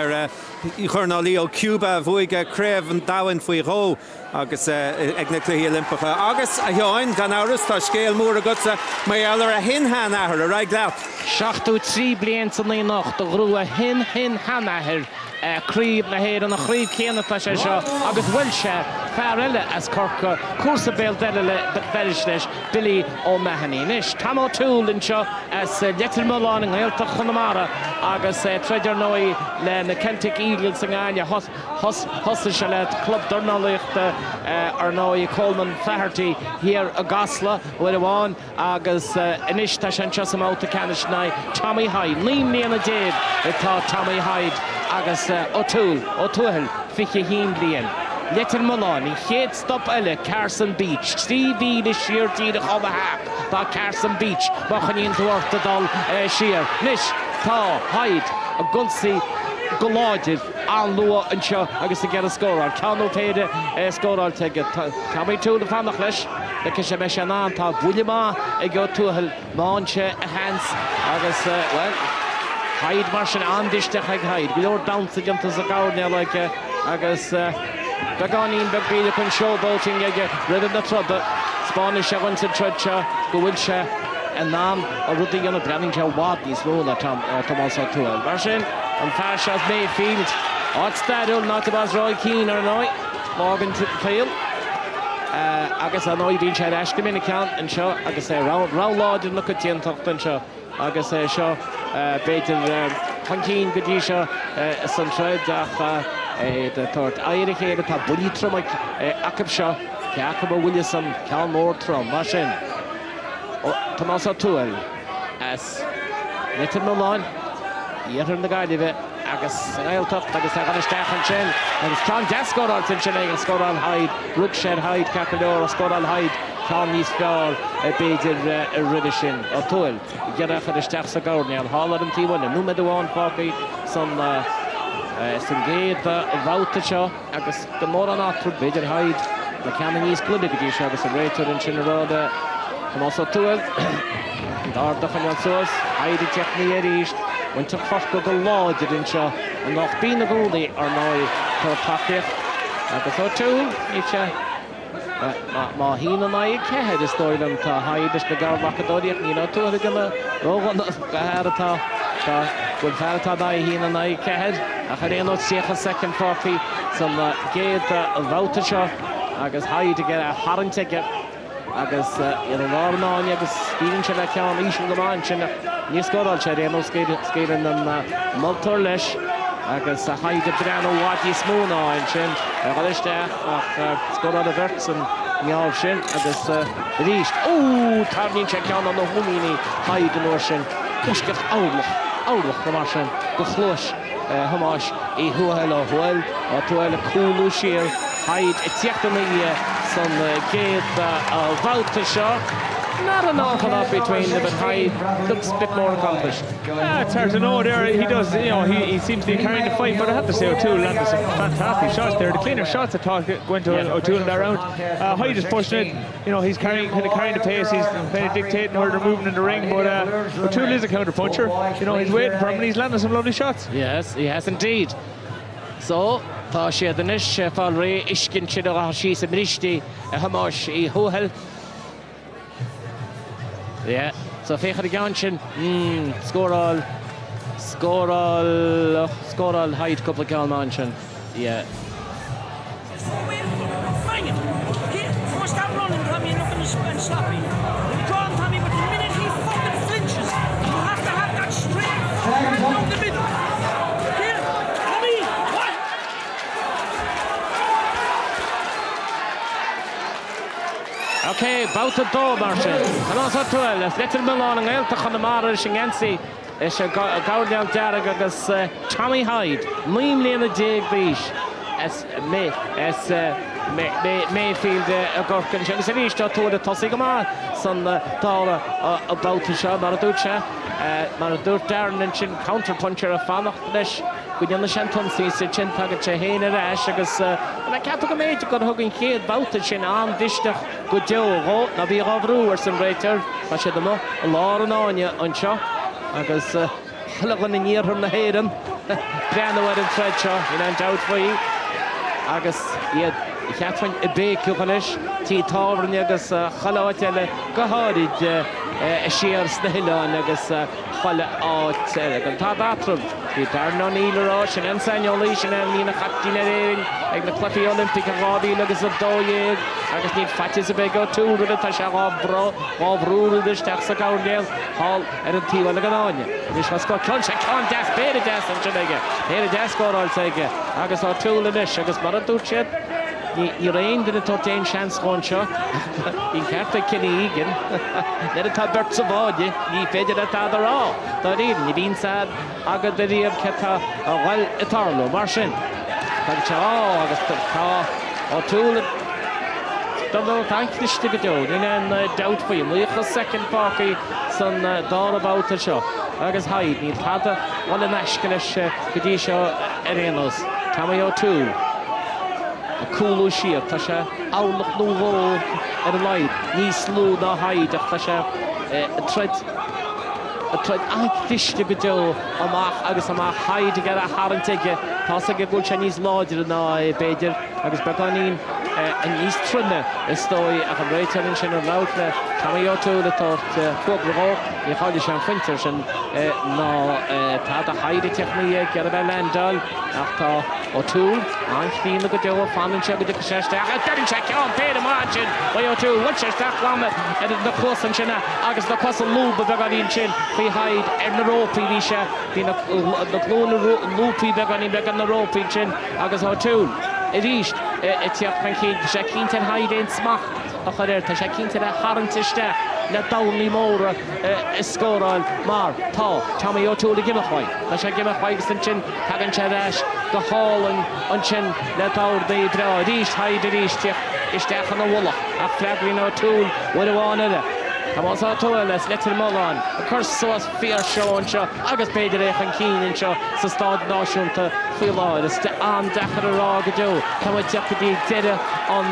Dornálaíocht Cuba bhuaige craibh an dahain faoi ró agus ag na cluichí Olympacha. Agus a Seán gan áras tá scéal mór agutsa Micheál a hinhan ahar a raig leat. 63 bliain san nacht a grú a hin hanahir críb na héir an a chríb céanna tá sé seo agus bhfuil sé fear eile as Corca cuasa béal deile beris leis Billy ó Mehanínis. Tam O'Toole in seo as Letter Mulán in Gaeltach Chonamara agus treidir nói le na Celtic Eagles an gáine hosa se le club Dornálaíocht ar nói Coleman Flaherty here a Gosla bhfuil amháin agus inis tá sé an teas amálta canis na Tommy Hyde. Líam líana déad itá Tommy Hyde agus O'Toole fiche hín blian. Letter Mulán í chéad stop eile Carson Beach. Stevie the sheer tíad a chobaha ba Carson Beach ba chaníon tuairta dal sheer. Nis tá Hyde a gunsaí goláidir an lua an seo agus a get a scoreál. Ceann téide scoreál teige Tommy O'Toole a fannach leis le sé me sé ná tá bhuilimá ag go túhil máinse a hands agus well Hyde mar sin andiste ag Hyde. Go leor downsa jumta a gáne like agus Beganín begríide chun showboating ige riad na trada. Spáis se gunsa trudse go bhfuil se an nám a rudí anna Brennan se bhád níos móna Tomás O'Toole. Mar sin an fearse as Mayfield. Ástadúil ná bás Roy Keane ar an áid. Morgan Tail. Agus an áid bhín sé eisce Micheál an seo agus é ráláidir na go tíontacht an seo. Agus é seo beidir Hankín go dtí seo san treid ach de tuairt éire chéad tá buí tromach acab seo Ceachaba Williamson ceall mór trom mar sin. Tomás O'Toole as Nitin Miláin íar na gaiileh agus éiltocht agus gan isteach an sin agus Clán descóráil sin sin agus scóráil Hyde rug sé Hyde Ceachadóir a scóráil Hyde Clán níos fearr beidir riide sin O'Toole gghearach an isteach sa gcomhairne hálar an tíhaine nu me doháin fácaí san géad bhhabhta seo agus go mór an átrú beidir Hyde na ceanna níos glúide go dtí seo agus an réitear an sin ráda Tomás O'Toole dárdach an suas Hyde teachnaí a ríist Wynta fforco go láidir in seo an nach bína gúdaí ar náid tar takeíoch agus O'Toole íte má hína náid cehead is dóilim tá Hyde is na garbhachadóíoch ní O'Toole gana rógan go háiritá tá bhfuil feartá dá hína náid cehead a chu réon sécha second forty san géad bhhabhta seo agus Hyde ige a Harrington agus ar an áráin agus bíonn se le ceann ísisiú go máin sin níos scóráil sé réon scéireann an moltar leis agus a Hyde brean ó bhaidí smónáin sin ghalisteach ach scóráil a bhirt san neamh sin agus ríist. Tarníonn sé ceann an na húmíní Hyde an uair sin uisceach áireach na mar sin go chlúis Hamáis I Houlihan ó Houlihan O'Toole cúlú siar Hyde I tíochtta san géad bhhabhta seo. Not an awful lot between them, but Hyde looks a bit more accomplished. It's hard to know there. He does, he seems to be carrying the fight, but I have to say O'Toole landed some fantastic shots there. The cleaner shots I thought going to O'Toole in that round. Hyde is pushing it. He's carrying the pace. He's kind of dictating where they're moving in the ring. But O'Toole is a counter puncher. He's waiting for him, and he's landing some lovely shots. Yes, he has indeed. So. Tá sé den is fáil ré iscin siad a sí sa mríistí a Hamáis I Houlihan. Yeah, so féchar a gan sin scóráil Hyde cúpla ceann man sin. Yeah. Bang it! What's that running, Tommy? You're not going to spend sloppy. You're drawing, Tommy, but the minute he fucking flinches, you have to have that straight forward down the middle. Here, Tommy, what? Okay, bouta dó mar sin. Tomás O'Toole, Nitin Miláin an éilteach an na mar sin ghensaí is a gabhdeal dearg agus Tommy Hyde, líon léana déag bhís Mayfield a gorcan sin. Is a ríist O'Toole tosaí go má san dála a bouta seo mar a dúirt se. Mar a dúirt Darren in sin counterpuncher a fannacht leis go dhéanana sin tomsaí sa sin tagad sé héana reis agus na ceappa go méid go thugann chéad bouta sin an bhisteach go deó na bhí ráhrú ar san réitear a sé dama a lá an áine an seo agus chulagan na níortham na héireann breanhar an treid seo in an doubt faoí agus iad cheathain I béiciúcha leis tí tábhairne agus chaláiteile go háirid siar sna hileáin agus chaile áit an tá batrum hí Darren O'Neillrá sin an sainolí sin an lína chatíine réing ag na clufií Olympic a rábí agus a dóéag agus ní fatis a bheith O'Toole tá se rábrúil isteach sa gabhdeal hall ar an tíhail an áine. Is was go clon se clon des béad des an sin aige. Béad des scóráil aige agus O'Toole inis agus mar an dúirt siad I réon duna totéin seans chun seo Bhín Cárthach Kenneth Egan Nid atá bert sa bháide ní féidir atá rá Tá réon ní bhín sad agad a riamh cetá a bhhail itarlú mar sin Tá se agus tá O'Toole Dá tancliste go deo ní an doubt faoí muocha second pácaí san dála bouta seo agus Hyde ní tada bhil an eisce leis go dtí seo ar réanos Tommy O'Toole a cúlú siar tá sé álaach nó ar an leid níos slú ná Hyde ach tá sé a treid aicliste go deo amach agus amach Hyde gar a Harrington tá sa go bhfuil sé níos láidir ná beidir agus beganín an níos trunne is dói ach an réiteann sin ar lautne Tommy O'Toole atát fuagró í cháide se an finter sin ná tá a Hyde techní gear bheith Landal ach tá O'Toole an chvína go deo fanin se go de séiste a darin se ceán péad amán sin ba O'Toole bhail séisteach láme na closan sinna agus na cos lúba beganín sin fao Hyde ar na rópaí bhí se hí na clúna lúpaí began na rópaí sin agus O'Toole i ríist i tíocht fan chéad sé cínte Hyde in smach a chuir tá sé cínte a Harrington le Downey móra is scóráil mar tá Tommy O'Toole i gimachhaid tá sé gimachhaid san sin tagan sé leis go hálan an sin le dáir dé bra ríist Hyde ríist isteach an bhulach a Fleck O'Toole bhfuil bháin ile Tá más O'Toole leis letar máán a chur suas fíor seán seo agus beidir éich an cíann seo sa stád náisiúnta fiáir is an dechar ará go deo Tá teachtatí deire an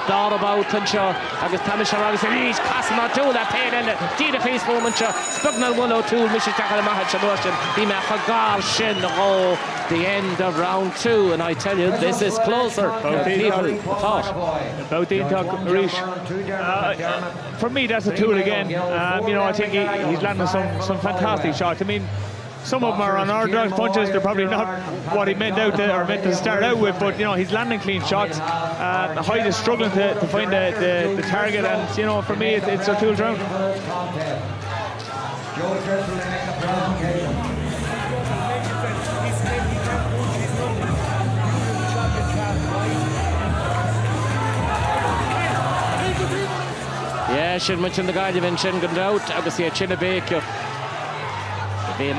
dárabátan seo agus tá se agus a ríos casan O'Toole a péile tíad a fééisfóman seo spugnal bhfuil O'Toole mis techar a maithid se nuair sin bhí me chu gár sin ó the end of round 2 and I tell you this is closer than people thought. About the for me that's a tool again. You know, I think he's landing some fantastic shots. I mean, some of them are on orthodox punches. They're probably not what he meant to start out with, but you know he's landing clean shots. Hyde is struggling to find the target, and you know for me it's a tool round. Yeah, sin much in the Guardian sin gone out. Agus sé chinna bécio. Bhí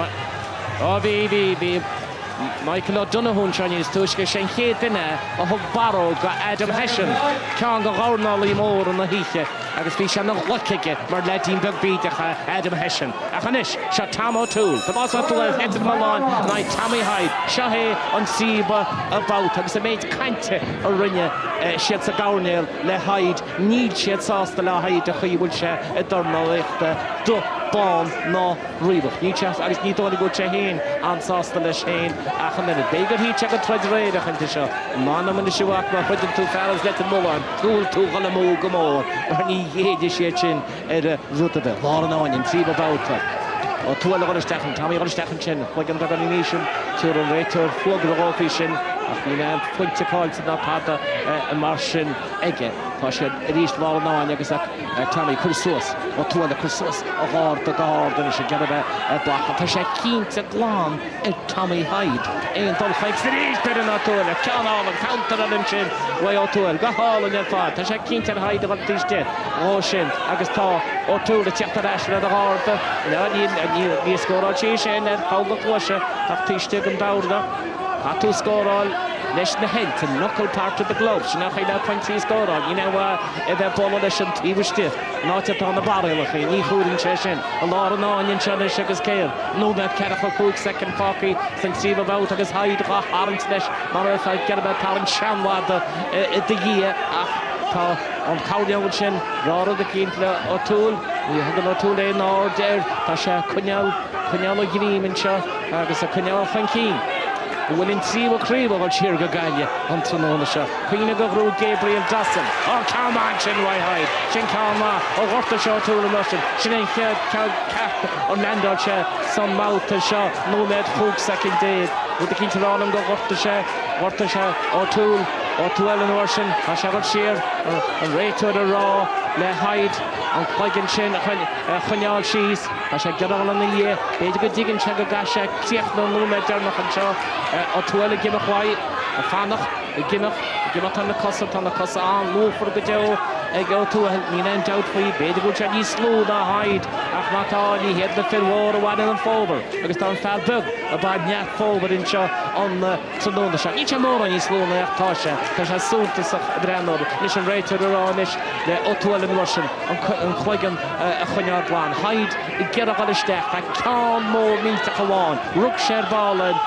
Micheál Ó Domhnaill Chinese tuisce sin chéad duine a thug Barr go Adam Hession ceann go Dornálaíocht mór an na híe agus bhí se na ghlaciige mar letín begbítecha Adam Hession a chanis se Tom O'Toole Tá más O'Toole head Milan na Tommy Hyde se hé an síba about agus a méid cainte a rinne siad sa Domhnaill le Hyde níl siad sásta le Hyde a chuíbhfuil se i Dornálaíocht do bán ná riomh ní teas agus ní dóla go sé héin an sásta leis héin a chaminid bégur hí te go treid réad a chunta seo mána man siúach mar chuidir tú fearras le an móán túil tú gan mó go mór ar ní héidir sé sin ar a rutabeh lá an áin tríb abáta ó túil a gostechan Tommy gostechan sin chuig an gagan níisiom túr an réitear fuagra rápaí sin ach ní an puinte cáilte na páta a mar sin aige tá sé ríist lá an áin agus Tommy chursúas ó túil a chursúas a gáir do gáir duna sé gearabeh blacha tá sé cínta glán Tommy Hyde éon dul chaid sa ríist beidir na túil a ceanál an counter an sin bhaid O'Toole go hálan ar fád tá sé cínta Hyde a tíiste ó sin agus tá O'Toole a teachtar eisle a gáirta ní scóráil sí sin ar chága chluise ach tíiste an dáirda a tú scóráil leis na head to knuckle part of the globe sin nach chuile pointí scóráil í bhfuil i bheith bolla leis an tíbhaiste náte tá na barilach ní chuúrin sé sin a lá an áin se leis agus céir nó bheith cecha cúg second fácaí san tríomh about agus Hyde a Harrington leis mar a feid gearbh tal an seanháda i de dhé ach tá an cáileann sin rára a cínta O'Toole ní thugan O'Toole é ná déir tá sé cuineáil a gníominn seo agus a cuineáil fan cín bhfuil in tríomh críomh bhil siar go gaile an tróna seo. Cuoine go grú Gabriel Dossen. Ó ceamán sin Hyde. Sin ceamán ó ghorta seo túla leis sin é ceart an landál se san máta seo nó lead chúg second déad. Bhfuil a cinnte ránam go ghorta se O'Toole an uair sin a se bhil siar an réitear a rá le Hyde an chuigeann sin chuineáil síos a sé gearán an dhé beidir go dtígann se go gaise tíocht nó nó le dearnach an seo O'Toole a gimach Hyde a fannach i gimach tan na cosa an lúfar go deo ag O'Toole ní an deut faoi beidir go se ní slú na Hyde ach mátá ní héad le fillhór a bhhain an fóbar agus tá an fear bug a bhaid neach fóbar in seo an tróna seo. Ní sé mór an ní slúna achtá se tá sé súntasach brenn leis an réitear ará leis le O'Toole an uair sin an chuigeann a chuineáil gláán. Hyde i gearach isteach a ceann mór mínta goháin rug sé bálan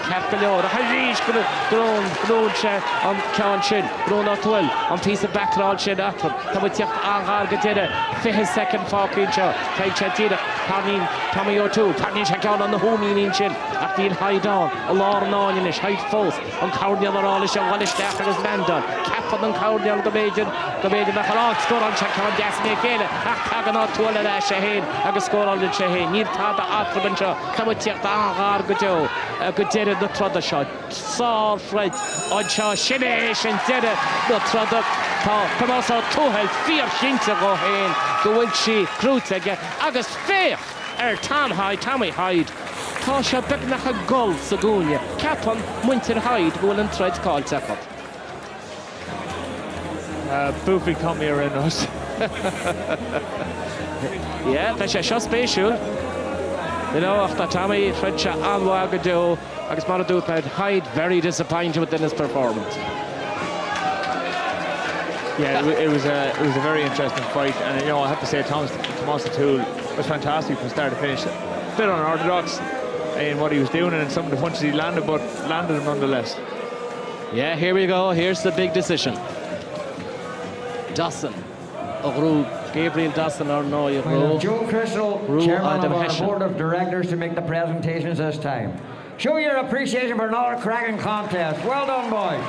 ceart go leor a ríis grún sé an ceann sin grún O'Toole an pí a backráil sin atar tá tíocht angáil go deire 5 second fácinn seo caiig sé tíireach tánín Tommy O'Toole tánín sé ceann an na húníín sin ach tíon Hydeán a lá náin is Hyde fós an cáneal arála se bhaisteach agus Mendon ceapan an cáneal go méidir na chalán scór an se ceann deasna chéile ach tagan á tuaile le sé héin agus scóráil sé héin níl tá atraban seo tá tíocht angáil go deire na troda seo Sáil Fred an seo sinné sin deire na troda tá Tomás Ó Domhnaill fíor sinnte go héin go bhfuil si crúteige agus féoch Tommy Hyde tá se beagnach a gol sa gúine ceapan muintir Hyde bhfuil an treid cáilte go. Buckley Tommy ar in us. Yeah, tá sé seo spéisiúil. Ach tá Tommy Fred se anmha go deo agus mar a dúirt Hyde very disappointed within his performance. Yeah, it was a very interesting fight, and I have to say Tomás O'Toole was fantastic from start to finish. A bit unorthodox in what he was doing and in some of the punches he landed, but landed them nonetheless. Yeah, here we go. Here's the big decision. Dossen, Gabriel Dossen or no, Joe Crystal, chairman of our board of directors, to make the presentations this time. Show your appreciation for another cracking contest. Well done, boys.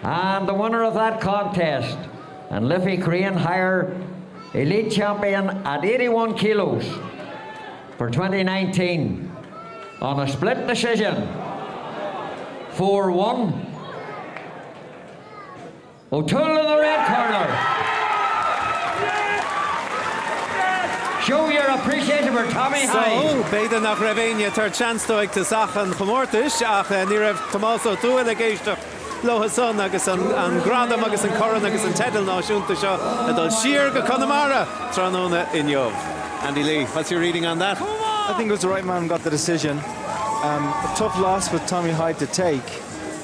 And the winner of that contest, and Liffey Crane Higher Elite Champion at 81 kilos for 2019 on a split decision, 4-1. O'Toole in the red corner. Show your appreciation for Tommy Hyde. So, beide nach Ravénia tar chance toig te sachen gemortisch, ach ni raibh Tomás Ó Domhnaill a géisteach Loha son agus an gradam agus an coran agus an tedal náisiúnta seo a dul siar go Connemara tróna in Jobh. Andy Lee, what's your reading on that? I think it was the right man who got the decision. A tough loss for Tommy Hyde to take,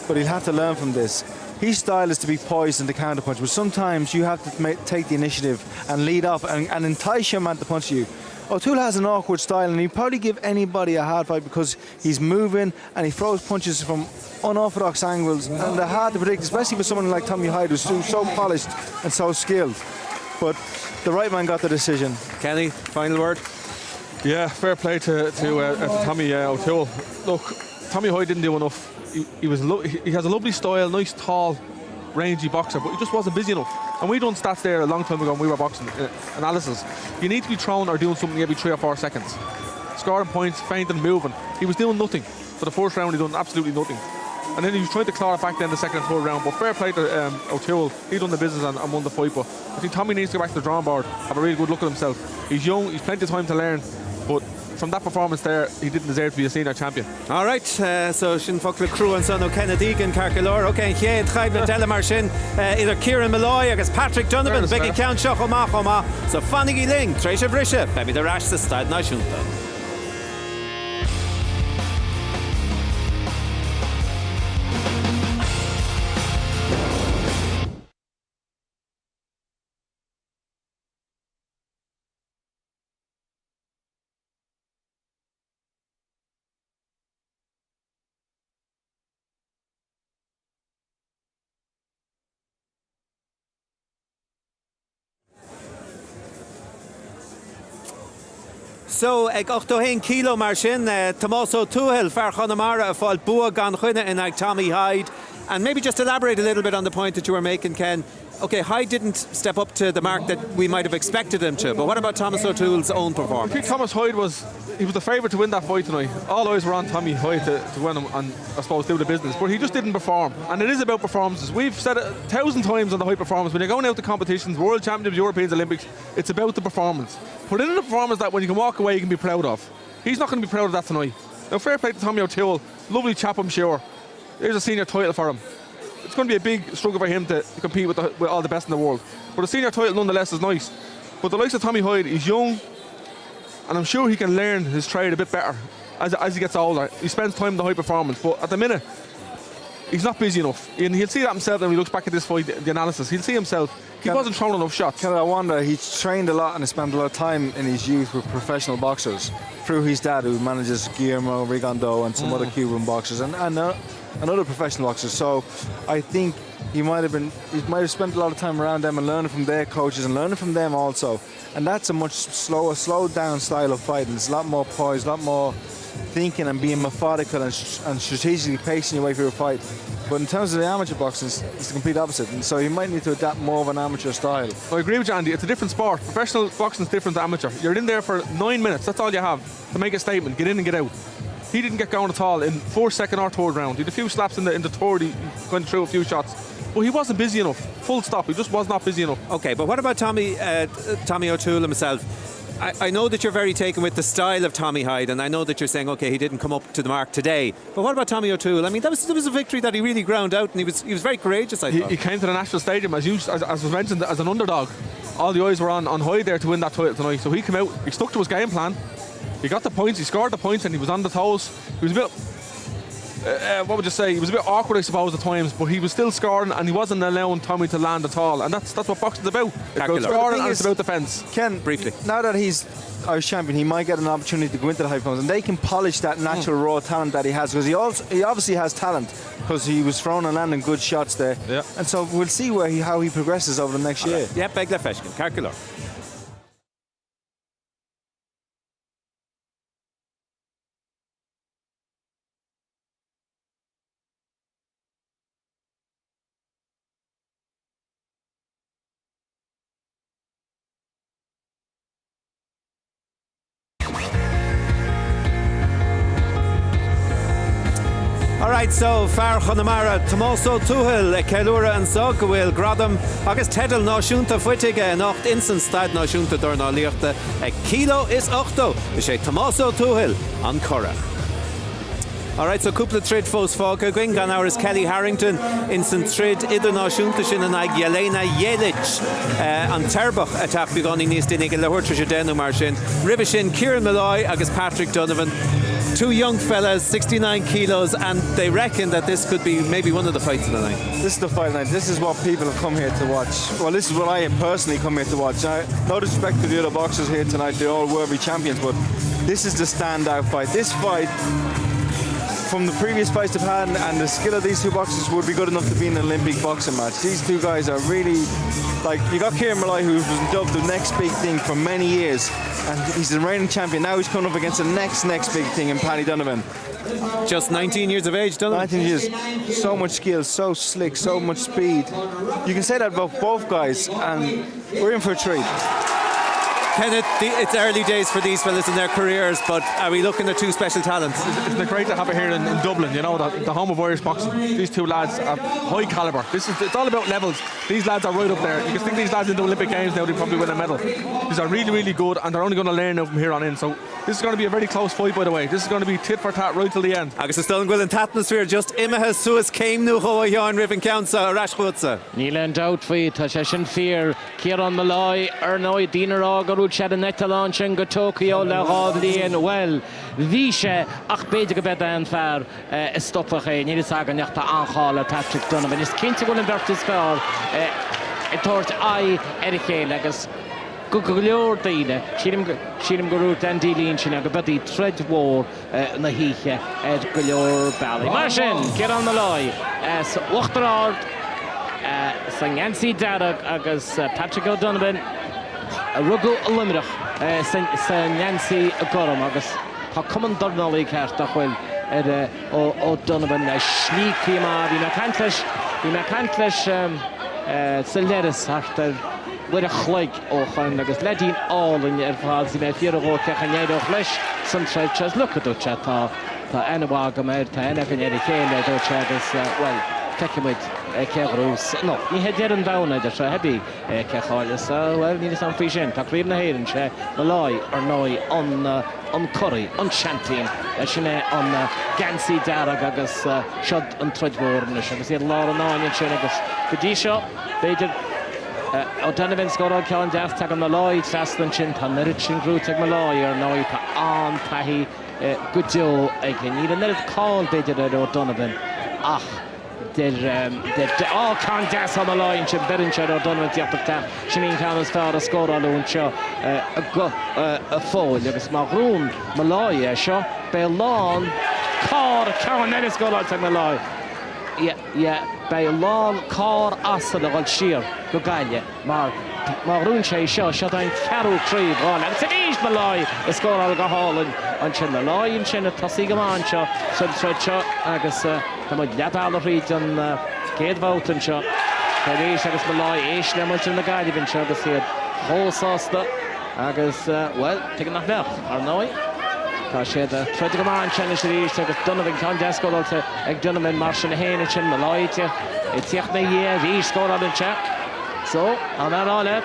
but he'll have to learn from this. His style is to be poised and to counterpunch, but sometimes you have to take the initiative and lead off and entice your man to punch you. O'Toole has an awkward style, and he'd probably give anybody a hard fight because he's moving and he throws punches from unorthodox angles, and they're hard to predict, especially for someone like Tommy Hyde, who's so polished and so skilled. But the right man got the decision. Kenny, final word? Yeah, fair play to Tommy O'Toole. Look, Tommy Hyde didn't do enough. He has a lovely style, nice, tall, rangy boxer, but he just wasn't busy enough. And we done stats there a long time ago when we were boxing analysis. You need to be thrown or doing something every 3 or 4 seconds. Scoring points, feinting, moving. He was doing nothing. For the first round, he done absolutely nothing. And then he was trying to claw it back then the second and third round. But fair play to O'Toole. He done the business and won the fight. But I think Tommy needs to go back to the drawing board, have a really good look at himself. He's young, he's plenty of time to learn. But from that performance there, he didn't deserve to be a senior champion. All right, so sin focla crew and son of Kenneth Egan, Carcalor, okay, Hyde, Hyde, Delamar sin, either Kieran Malloy, agus Patrick Donovan, Becky Count, Shochomachoma, so Fanigi Ling, Trisha Brisha, maybe the rash the stad náisiúnta. So, ag 81 kilo mar sin, Tomás Ó Domhnaill fear Connemara a fáil bua gan chuine in ag Tommy Hyde. And maybe just elaborate a little bit on the point that you were making, Ken. Okay, Hyde didn't step up to the mark that we might have expected him to, but what about Tomás O'Toole's own performance? I think Tomás Hyde was the favourite to win that fight tonight. All eyes were on Tommy Hyde to win him and, I suppose, do the business. But he just didn't perform. And it is about performances. We've said it 1,000 times on the Hyde performance. When you're going out to competitions, World Championships, Europeans, Olympics, it's about the performance. Put in a performance that when you can walk away, you can be proud of. He's not going to be proud of that tonight. Now, fair play to Tommy O'Toole. Lovely chap, I'm sure. There's a senior title for him. It's going to be a big struggle for him to compete with all the best in the world. But a senior title nonetheless is nice. But the likes of Tommy Hyde, he's young, and I'm sure he can learn his trade a bit better as he gets older. He spends time in the high performance, but at the minute, he's not busy enough. And he'll see that himself when he looks back at this fight, the analysis. He'll see himself. He wasn't throwing enough shots. I wonder, he's trained a lot and spent a lot of time in his youth with professional boxers through his dad, who manages Guillermo Rigondo and some other Cuban boxers and other professional boxers. So I think he might have spent a lot of time around them and learning from their coaches and learning from them also. And that's a much slower, slowed down style of fighting. It's a lot more poised, a lot more thinking and being methodical and strategically pacing your way through a fight. But in terms of the amateur boxing, it's the complete opposite. And so you might need to adapt more of an amateur style. I agree with you, Andy. It's a different sport. Professional boxing is different to amateur. You're in there for 9 minutes. That's all you have to make a statement. Get in and get out. He didn't get going at all in fourth, second or third round. He had a few slaps in the third. He went through a few shots. But he wasn't busy enough. Full stop. He just was not busy enough. Okay, but what about Tommy O'Toole himself? I know that you're very taken with the style of Tommy Hyde, and I know that you're saying, okay, he didn't come up to the mark today. But what about Tommy O'Toole? I mean, that was a victory that he really ground out, and he was very courageous, I thought. He came to the National Stadium, as was mentioned, as an underdog. All the eyes were on Hyde there to win that title tonight. So he came out, he stuck to his game plan. He got the points, he scored the points, and he was on the toes. He was a bit... what would you say? He was a bit awkward, I suppose, at times, but he was still scoring and he wasn't allowing Tommy to land at all. And that's what boxing's about. It's about scoring and it's about defence. Ken, briefly, now that he's Irish champion, he might get an opportunity to go into the high pounds, and they can polish that natural raw talent that he has, because he obviously has talent, because he was thrown and landing good shots there. Yeah. And so we'll see how he progresses over the next year. Yeah, beg le Hession, Cárthach. Alright, so Far Chonamara, Tomás Ó Domhnaill, Ceilúra an Sog, Will Gradam, agus Tedal Náisiúnta Fuitige, Nacht Insan Stad Náisiúnta Dornálaíocht, Kilo is 8, is Tomás Ó Domhnaill an Cora. Alright, so cúpla trid fós fága, going gan hours Kelly Harrington, Insan Trid, Idir Náisiúnta sin an Yelena Jelic, an Terbach attack begoni níos dinig le huirtra sé denú mar sin, Ribbe sin Kieran Malloy agus Patrick Donovan. Two young fellas, 69 kilos, and they reckon that this could be maybe one of the fights of the night. This is the fight night. This is what people have come here to watch. Well, this is what I personally come here to watch. No disrespect to the other boxers here tonight, they're all worthy champions, but this is the standout fight. This fight, from the previous fights they've had and the skill of these two boxers, would be good enough to be in an Olympic boxing match. These two guys are really, like, you got Kieran Malloy, who's been dubbed the next big thing for many years, and he's the reigning champion. Now he's coming up against the next big thing in Paddy Donovan. Just 19 years of age, Donovan. 19 years, so much skill, so slick, so much speed. You can say that about both guys, and we're in for a treat. Kenneth, it's early days for these fellas in their careers, but are we looking at two special talents? Isn't it great to have it here in Dublin, you know, the home of Irish boxing. These two lads are high calibre. It's all about levels. These lads are right up there. You can stick these lads into Olympic Games now, they probably win a medal. These are really, really good, and they're only going to learn now from here on in. So this is going to be a very close fight, by the way. This is going to be tit for tat right till the end. Agus is still in Gwilyn Tatmosphere, just imethe suas came nu hoa yarn Riven Council, Rashchwutza. Níl doubt faoi tá sé sin fear Kieran Malloy nóid dínar ágarú siad an Etalán sin go Tokyo le rábhlíon well bhí sé ach beidir go beda an fear is stoppach é níl sagan neachta anchála Patrick Donovan is cinnte go an bertas fear I thought I chéile agus go leor daoine sílim go rút an dílíonn sin go bidí tred mhór na híche go leor bailí. Mar sin Kieran Malloy uachtarard san Yancy Darragh agus Patrick O'Donovan Rugu Limerick san Yancy Gorum agus tá cuman Dornálaí Cárthach Ban O'Donovan sníí má bhí me cantleis sa leras hartar with a chleig óchan agus ledín álainn fáil sí mé fiaragó cechan leis san treidchas lucadúte tá enabhá go méid tá ena gan chéile dúte agus well Cekimuid Cegrús. No, ní héidir an bhana idir se hebí Ceáile sa well ní an frí sin. Tá críomh na héireann sé Malloy nóid an Curry, an Champion, sinné an Yancy Darragh agus siod an troidmhór agus iad lá an áin sin agus go dtí seo beidir O'Donovan scoráil ceann deas tag an Malloy traslan sin tá nirid sin grú tag Malloy nóid tá an taithí go deo ag níl an nirid cáil beidir O'Donovan ach Can Des on the line, Jim Berringer or Donovan Diapata, Shaneen Cameron's foul, a score on Luncha, a foul, Lucas Mahroon, Malloy, Shaw, Bailon, Car, Karen Ellis go out to Malloy. Yeah, Bailon, Car, Asada, on Sheer, Gugaya, Mahroon Shay, Shaw, Shadine, Caro Tree, and it's an East Malloy, a score on the hall and Chin Malloy, and Chin at Tosigamancha, Substretcha, Agus. Mae Iabala Rhyd yn Gedd Fawt yn sio. Cael eich agos Malloy eich le mwyn yn y gael I fynd sio agos i'r hol sosta. Agos, wel, tigyn nach fech ar noi. Ta sied tredig y man chen eich eich agos Donovan can desgol olte ag Donovan mars yn y hen eich yn Malloy ti. I tiach na eich eich sgol ar yn sio. So, an ar ole,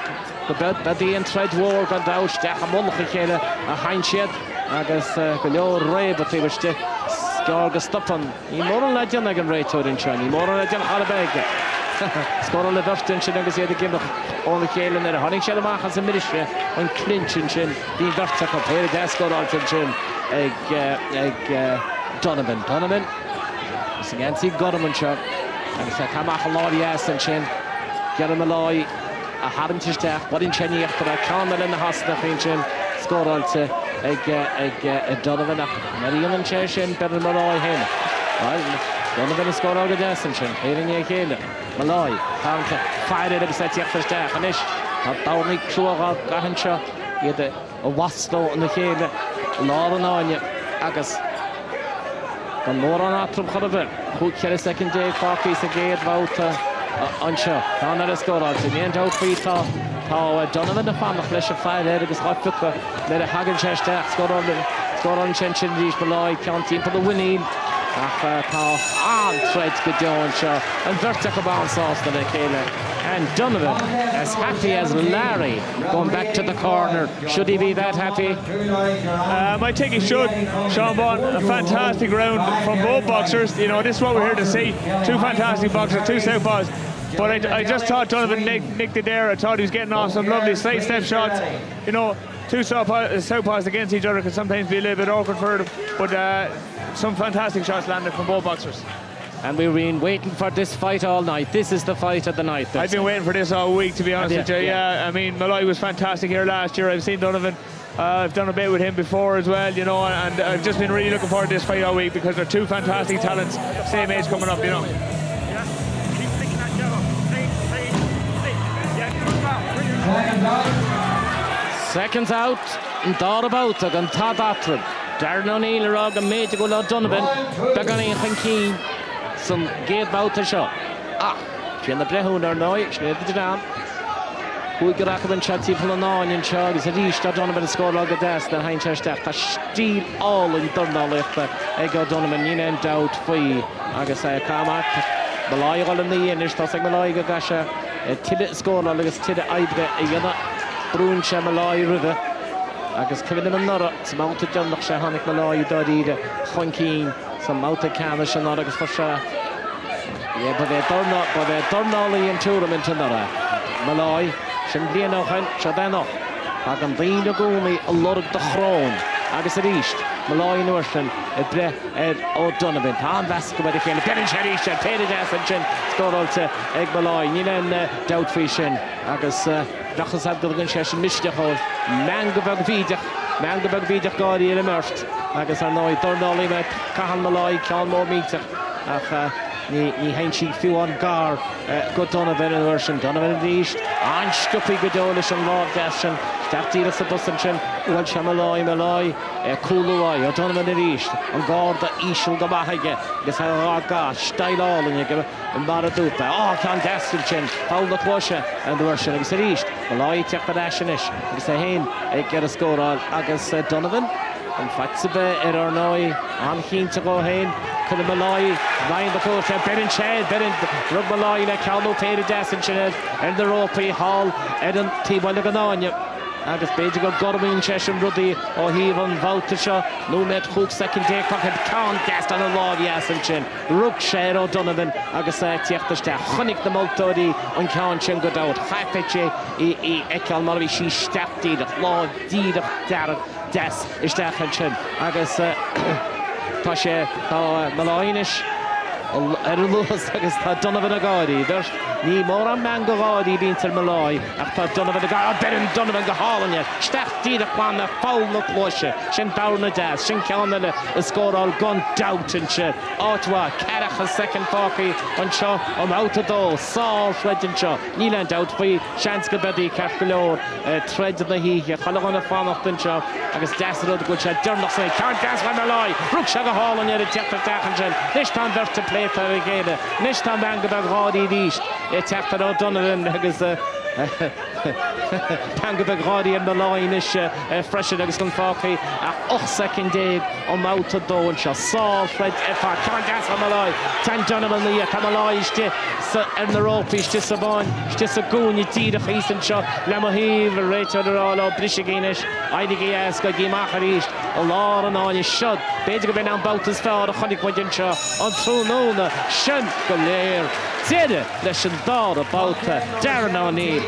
byddi yn tred war gan dawch dech am mwlch I chael a hain sied. Agos gwylio rhaid o ti wysdi. George Stoppen. I moral legend again right to in China. Moral legend Harabeg. Score le Dorsten chin agus iad gimach on the Kalen there. Honey Shell Machas and Ministry on clinch and chin. The Dortsa up here desk or out chin. Donovan. Donovan. It's against the Godman shot. And it's a Kamach Lord yes and chin. Get him a loy. A Harrington staff. What in Chenny after a Carmel in the hospital in chin. Score also ag Donovan Marion and Cheshin better Malloy hen. Donovan score out of Desmond hearing ye Kayla Malloy counter fired it set yet first and ish Downey Cruel Gahancha yet a Waslo on the Kayla Lauren on you Agus and more on Atrum Holiver who carry a second day Farkies again about Unsure down at a score out in the end out free top. Donovan the fan of flesh of fire there because hot football let a Hagen chest score on Chenchin Reach Malloy counting for the winning and threads good John Shaw and vertical bounce off the Kayla and Donovan as happy as Larry going back to the corner. Should he be that happy? I think he should. Sean Bond, a fantastic round from both boxers. You know, this is what we're here to see. Two fantastic boxers, two southpaws. But I just thought Donovan nicked it there. I thought he was getting off some lovely side step shots. You know, two southpaws against each other can sometimes be a little bit awkward for them. But some fantastic shots landed from both boxers. And we've been waiting for this fight all night. This is the fight of the night. I've been waiting for this all week, to be honest with you. Yeah, I mean, Malloy was fantastic here last year. I've seen Donovan. I've done a bit with him before as well, you know, and I've just been really looking forward to this fight all week because they're two fantastic talents, same age coming up, you know. Seconds out, and thought about it, and thought after Darren O'Neill rog and made to go to Donovan. Began in Keen, some gate about the shot. Train the Brehun or no, Schneider the Dam. Who got up and chatty for an on in Charles. He reached Donovan score log of death, then Heinz Staff. To steal all in Dornálaíocht. Ego Donovan, in and out for you. I guess I come out. Malloy all in the end, it's tossing Malloy Gasha. Tiddet score log is Tiddet Ibre, a yana. Browne Malloy River. Agus Kevin and Nora, some mounted John Shahanik Malloy, Dodida, Funkin, some mounted Camish and Nora for sure. Yeah, but they're Dornálaíocht tournament in Nora. Malloy, Shimbliano, Shadano, Hagan Vina Gumi, a lot of the throne. Agus East, Malloy Norton, O'Donovan, Tom Vasco, but again, Brennan Sherish, Taylor Desmond, score also Egg Malloy, Nilan Doubtfishin, Agus. Dachas had the Hession Micheál Ó Domhnaill Gaudy in immersed. Agus are now Dornálaíocht, Cahan Malloy, Cahan more meter. Ni Heinchig few on Gar, good Donovan in version, Donovan in the East, and Stuffy Godolish and Lord Hession, Startira Sabusanchin, Walsh Malloy, Coolaway, O'Donovan in the East, and Gord the Eashel the Bahage, this how gosh, style all and you give it, and Maradupa, Can Dastinchin, Paul the Quasha, and the version of the East, Malloy take the Dashinish, you say, hey, get a score all, Agus Donovan, and Fatsabe, Erornoi, on Keen to go home. Could have Malloy, line the coach, Brennan Shed, Brennan, Rug Malloy, Calmo, Taylor Desmond, and the Ropey Hall, Eden, T-Boy Laganonia. Agus Bejigo, Godwin, Chesham, Ruddy, O'Heaven, Voutisha, Lumet, Hook, second day, Cocket, Count, Gast, and a Lord, Yasin, Rook, Shed, O'Donovan, Agus, Tiachta, Honik, the Multodi, on Count, Chen, good out, Haipeche, Ekal, Malloy, she stepped, the Lord, deed of Darren, Des, is that Henshin, Agus, Tasha, Malloynish, Lewis agus tá Donovan a gáí. Ní mór an man go gáí bíntar Malloy ach tá Donovan a gáí. Berin Donovan go hálanne. Stechtí a chlána fáil na chlóise. Sin dána deas. Sin ceanna le scóráil gon dautanse. Áitwa, Cárthach a second fácaí an seo an outadó. Sál Fredin seo. Nílan daut faoi seans go bedí ceart go leor. Tred na híe. Chalagán a fánachtan seo. Agus deasrod go se dyrnach sa. Ceart deas fa Malloy. Rúg se go hálanne ar a teachtar dechan sin. Nis tá bert a pléta a géile. Nis tá man go gáí díist. Teachtar Ó Domhnaill agus Tan go gáí an Malloy is freisin agus gon fácaí ach 8 second déag an máta dó an seo. Sál Fred Effa ceart deas fa Malloy. Tan Donovan na tá Malloy iste ar na rópaí iste sa báin. Iste sa gúne tíadach ísan seo. Le mo híh réitear ará brise géinis. Aidige as go gímachar íst. A lá an áine siod. Beidir go ben an bautas fear a chonig muidin seo. An trúnóna sin go léir. Tiede leis an dá a bauta. Darren O'Neill.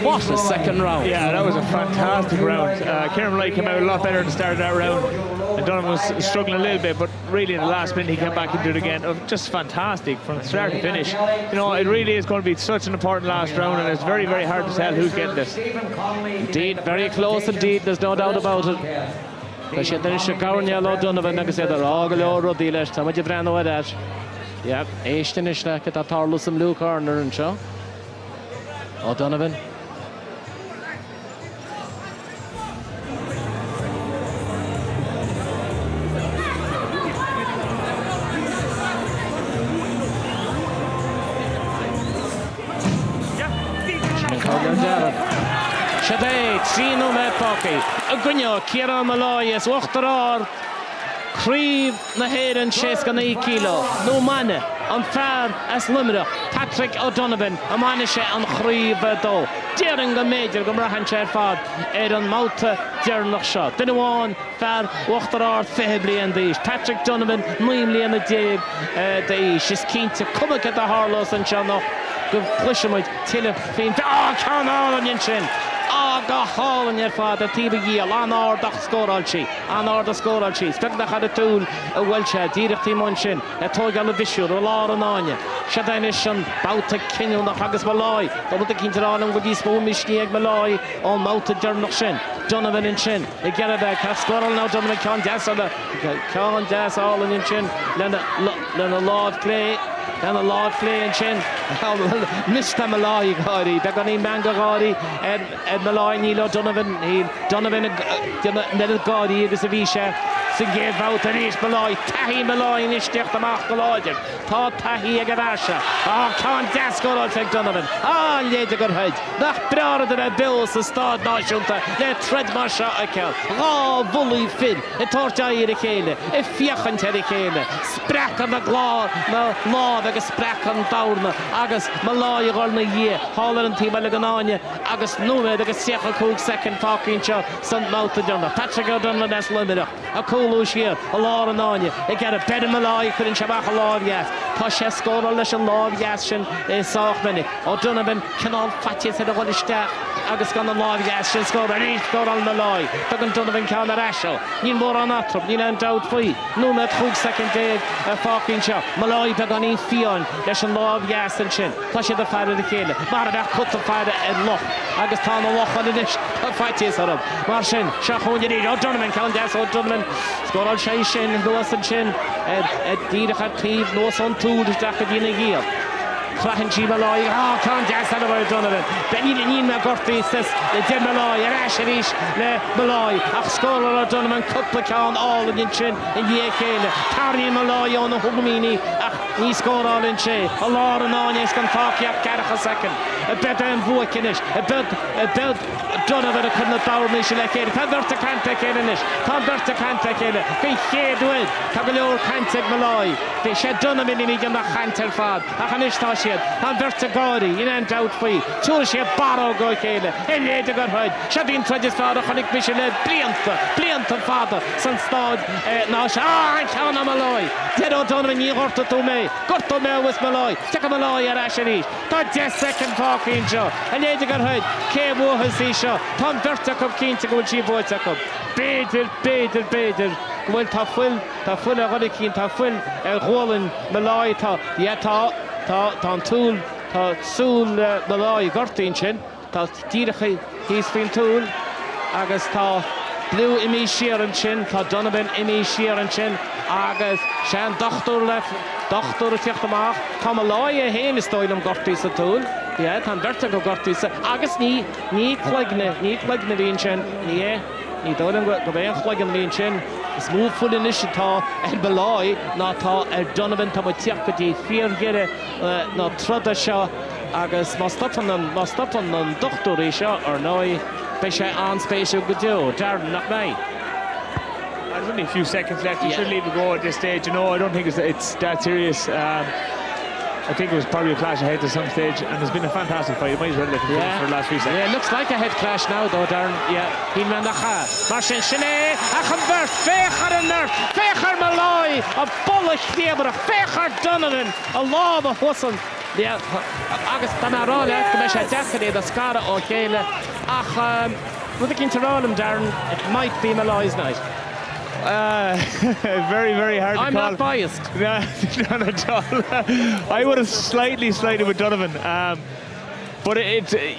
What a second round. Yeah, that was a fantastic round. Kieran Wright came out a lot better at the start of that round. And Donovan was struggling a little bit, but really in the last minute he came back into it again. Just fantastic from start to finish. You know, it really is going to be such an important last round, and it's very, very hard to tell who's getting this. Indeed, very close indeed, there's no doubt about it. Tá sé den se Micheál Ó Domhnaill agus idir á go leor rodí leis tá muidir Brennan ó deis. Yep, éistin is le a tarla some Luke Arner an seo. Ó Domhnaill. Siadé, 3 met poci. A gwynio, Ciara Malloy, is wachtar Críb na héireann 6 kilo. No manne, an fearr as Limerick. Patrick Ó Domhnaill, a manne sé an chríb dó. Dearan go méidir go mrahan sé fad an máta dearnach seo. Dyn nhw'n fearr wachtar fehe blian dís. Patrick Donovan, 9 blian a déag dís. Is cínta cuma get a harlos an seo noch. Go pluisimuid tiile féin. Ceann an yin sin. Go hálan ar fad a tíbe gíal an árdach scóráiltí. An árdach scóráiltí. Spegdach ar a túl a bhfuilse díreachtaí man sin. A tógáil a bhisiúr a lá an áine. Se daine sin bauta cinúnach agus Malloy. Tá bud a cintarán an go dí spó misní ag Malloy an máta dearnach sin. Donovan in sin. I get it back. Scóráil ná Donovan ceann deas álan in sin. Lena lád clé. Dan a lád clé in sin. Mista Malloy gáí. Be gan í man go gáí ed Malloy Níl Ó Domhnaill. Donovan nid gáí agus a bhí sé. Sin géad bhát a rís Malloy. Taí Malloy in isteach amach go láidir. Tá taí ag a bhaise. Ceann deas góráil feag Donovan. Léide gur Hyde. Nach brearad a bil sa stád náisiúnta. Le tred mar seo a ceall. Bhulaí fin. I tortaí a chéile. I fiochan te a chéile. Sprachan na lád agus sprachan dána. Agus Malloy gáil na dhé. Hálan an tíma le ganáine. Agus númed agus 7 second fácinn seo san máta dearnach. Patrick Ó Domhnaill as Limerick. A cúlú siar a lá an áine. I get a better Malloy chuann se bach a lábheas. Tá sé scóráil leis an lábheas sin sách minic. Ó Domhnaill cinál fatíos a bhil isteach agus gan an lábheas sin scóráil Malloy. Tá an Domhnaill ceann ar eisiau. Níl mór an atrop, níl an daut faoi. Númed 2 second déag a fácinn seo. Malloy be gan í fiáin leis an lábheas an sin. Tá sé a fearad a chéile. Mar a bheith cut a fearad ar loch. Agus tá na loch an inis. Tá fatíos arm. Mar sin, se chuinne í. Ó Domhnaill ceann deas Ó Domhnaill. Scóráil sé sin, nuas an sin. Díadach ar tíb, nuas an túd deach a dtína gíal. Crachan sí Malloy. Ceann deas ar Ó Domhnaill. Níl me gortaí sas de Malloy ar eis a rís le Malloy. Ach scóráil Ó Domhnaill cupla ceann álan in sin in dhé chéile. Taríonn Malloy ón na thugamíní ach ní scóráil in sé. A lá an áine is gan fáciach Cárthach a second. A bed an bhuacinis. A bed Donovan a chun na dáirní se le chéile. Tá beirt a canta chéilenis. Tá beirt a canta chéile. Bhí chéadúid. Tá go leor canta ag Malloy. Bhí sé Donovan in ígan nach canta ar fad. Ach an istá siad. Tá beirt a gáí. In an daut faoi. Túla sé baró go chéile. I léide gur Hyde. Se bhín treidir fád a chunig bhí sé le blianta fada san stád ná se. Ceann Malloy. Dead Ó Domhnaill ní gorta tú mé. Gorta mé was Malloy. Teach Malloy ar eis a rís. Tá 10 second fácinn seo. I léide gur Hyde. Cé bhuachas í seo. Tá beirt a cub cínta go bhfuil sí bóid a cub. Béidir Gohfuil tá fuil a rudig cín tá fuil Roland Malloy tá an túl tá súl Malloy gortaín sin tá tíracha híos fin túl agus tá Blue imi siar an sin tá Donovan imi siar an sin agus Seán dochtúr a fiocht amach tá Malloy a héin is dóil am gortaí sa túl tá berta go gortaí sa agus ní chleigna bhíon sin ní dóil go bhéon chleigna bhíon sin is mú full is tá Malloy ná tá Donovan tá tíoch go dtí fíorgéire ná troda seo agus má stopan an dochtúí seo ar nói be sé anspéisiú go deo Darren nach mé. There's only a few seconds left. You should leave it go at this stage. You know, I don't think it's that serious. I think it was probably a clash of heads at some stage, and it's been a fantastic fight. You might as well let it finish for the last few seconds. Yeah, it looks like a head clash now, though, Darren. Yeah, he'll man Martin Shine, Akhamber, Fechar and Nurse, Fechar Malloy, a bullish neighbour, Fechar Donovan, a law of a Husson. Yeah, August Tanarola, Commissioner Jackie, the Scara or Kayla. With the Kintarolam, Darren, it might be Malloy's night. Very, very hard to call. I'm not biased. No, not at all. I would have slightly with Donovan. But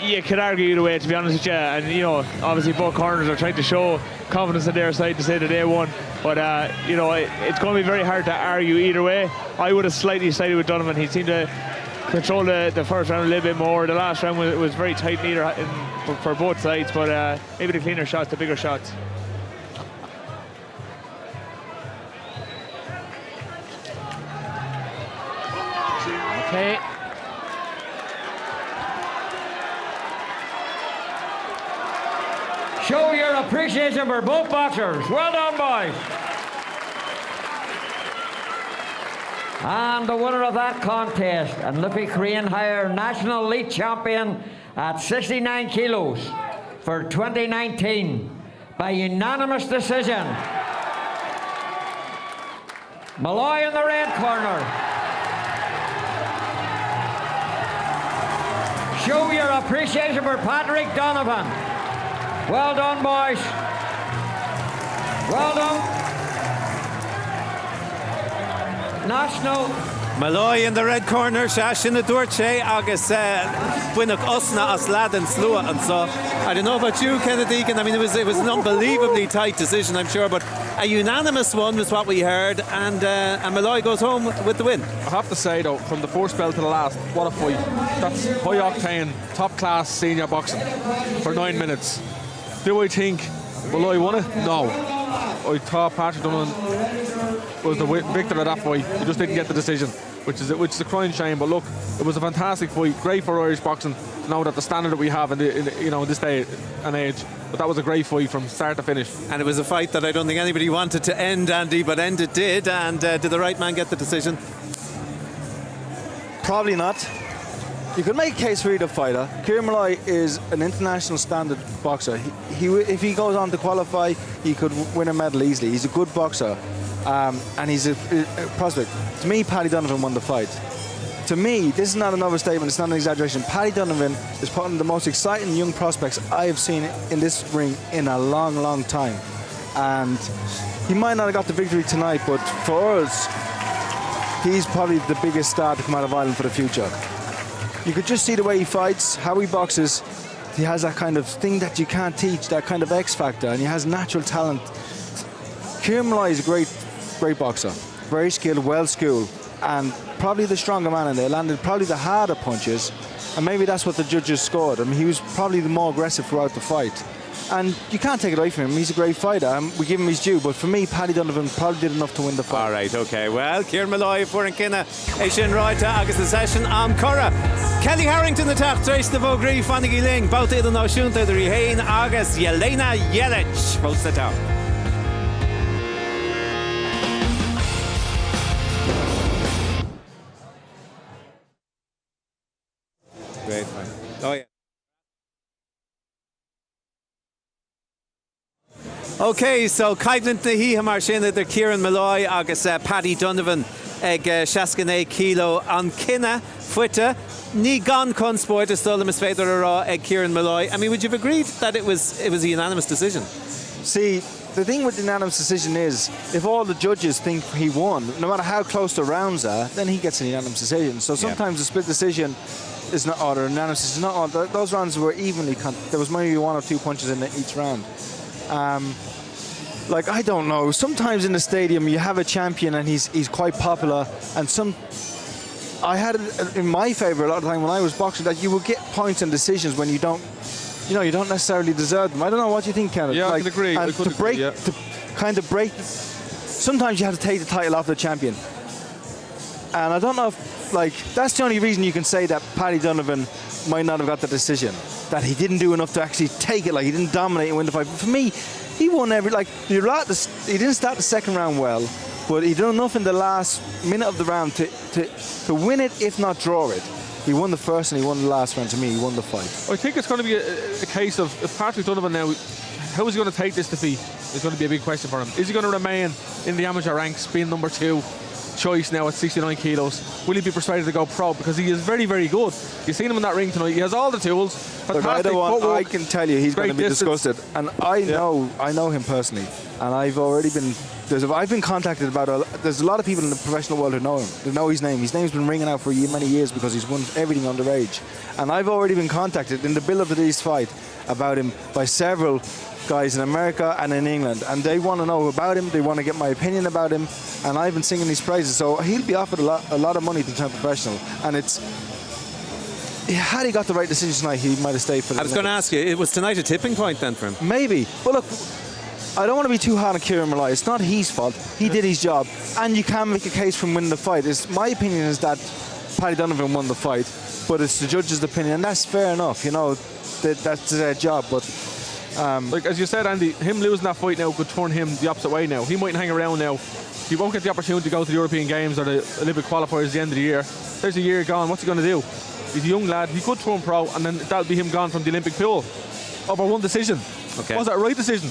you could argue either way, to be honest with you. And, you know, obviously both corners are trying to show confidence on their side to say that they won. But, you know, it's going to be very hard to argue either way. I would have slightly sided with Donovan. He seemed to control the first round a little bit more. The last round was very tight for both sides. But maybe the cleaner shots, the bigger shots. Okay. Show your appreciation for both boxers. Well done, boys. And the winner of that contest, and Liffey Korean Higher National Elite Champion at 69 kilos for 2019 by unanimous decision. Malloy in the red corner. Show your appreciation for Patrick Donovan. Well done, boys. Well done. National. Malloy in the red corner, Shash in the Dorche, Agus Buinach Osna as Laden Slua and so. I don't know about you, Kenneth Egan. I mean, it was an unbelievably tight decision, I'm sure, but a unanimous one was what we heard, and Malloy goes home with the win. I have to say though, from the first bell to the last, what a fight. That's high octane, top class senior boxing for 9 minutes. Do I think Malloy won it? No. I thought Patrick Donovan was the victor of that fight. He just didn't get the decision, which is a crying shame. But look, it was a fantastic fight, great for Irish boxing. Now that the standard that we have in this day and age, but that was a great fight from start to finish. And it was a fight that I don't think anybody wanted to end, Andy, but end it did. And did the right man get the decision? Probably not. You could make a case for either fighter. Kieran Malloy is an international standard boxer. If he goes on to qualify, he could win a medal easily. He's a good boxer, and he's a prospect. To me, Paddy Donovan won the fight. To me, this is not an overstatement, it's not an exaggeration. Paddy Donovan is probably the most exciting young prospects I have seen in this ring in a long, long time. And he might not have got the victory tonight, but for us, he's probably the biggest star to come out of Ireland for the future. You could just see the way he fights, how he boxes. He has that kind of thing that you can't teach, that kind of X factor, and he has natural talent. Kieran Malloy is a great boxer, very skilled, well-schooled, and probably the stronger man in there, landed probably the harder punches, and maybe that's what the judges scored. I mean, he was probably the more aggressive throughout the fight. And you can't take it away from him. He's a great fighter, and we give him his due. But for me, Paddy Donovan probably did enough to win the fight. All right, OK. Well, Kieran Malloy for Kinna, Asian Royta, Agus the session, Cora. Kelly Harrington, the top, Trace the Vogri, Fanny Ling, Bout Ida Noshunta, the Rihain, Agus, Yelena Yelich, post the top. Great fight. Oh, yeah. OK, so Caidlint na hí mar sin idir Kieran Malloy agus Paddy Donovan ag 69 kilo an Kinna fuite. Ní gan con sport is stolam is féidir ará ag Kieran Malloy. I mean, would you have agreed that it was a unanimous decision? See, the thing with the unanimous decision is, if all the judges think he won, no matter how close the rounds are, then he gets an unanimous decision. So sometimes the split decision is not, or unanimous is not on. Those rounds were evenly. There was maybe 1 or 2 punches in each round. Like, I don't know. Sometimes in the stadium you have a champion and he's quite popular, and I had it in my favour a lot of the time when I was boxing that you will get points and decisions when you don't necessarily deserve them. I don't know what you think, Kenneth. Yeah, I can agree. And to kind of break. Sometimes you have to take the title off the champion, and I don't know if that's the only reason you can say that Paddy Donovan might not have got the decision, that he didn't do enough to actually take it. Like, he didn't dominate and win the fight. But for me, he won every. He didn't start the second round well, but he did enough in the last minute of the round to win it, if not draw it. He won the first and he won the last round. To me, he won the fight. I think it's going to be a case of, if Patrick Donovan now, how is he going to take this defeat? It's going to be a big question for him. Is he going to remain in the amateur ranks, being number 2 choice now at 69 kilos? Will he be persuaded to go pro? Because he is very, very good. You've seen him in that ring tonight. He has all the tools. Fantastic footwork. I can tell you he's going to be disgusted. And I know him personally. And I've already been... I've been contacted about there's a lot of people in the professional world who know him, who know his name. His name's been ringing out for many years because he's won everything underage. And I've already been contacted in the build of this fight about him by several guys in America and in England, and they want to know about him. They want to get my opinion about him, and I've been singing his praises. So he'll be offered a lot of money to turn professional, and had he got the right decision tonight, he might have stayed for the... I was going to ask you, was tonight a tipping point then for him? Maybe. But look, I don't want to be too hard on Kieran Malloy. It's not his fault. He did his job, and you can make a case for him winning the fight. My opinion is that Paddy Donovan won the fight, but it's the judge's opinion, and that's fair enough. That's their job. But as you said, Andy, him losing that fight now could turn him the opposite way now. He mightn't hang around now. He won't get the opportunity to go to the European Games or the Olympic qualifiers at the end of the year. There's a year gone. What's he going to do? He's a young lad. He could turn pro, and then that'll be him gone from the Olympic pool over one decision. Okay. Was that a right decision?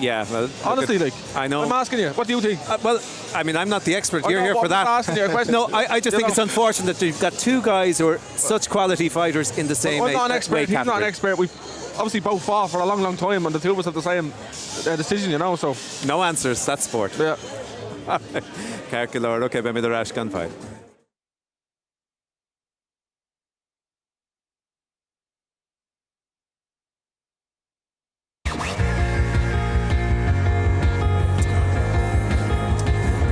Yeah, well, honestly, I know. I'm asking you, what do you think? Well, I mean, I'm not the expert. You're here for that. Asking you a question. No, I just think it's unfortunate that you've got 2 guys who are such quality fighters in the same I'm not an expert. weight He's category. not an expert. We've obviously both fought for a long, long time, and the two of us have the same decision, so. No answers. That's sport. Yeah. Calculor, okay, ben the rash gunfight.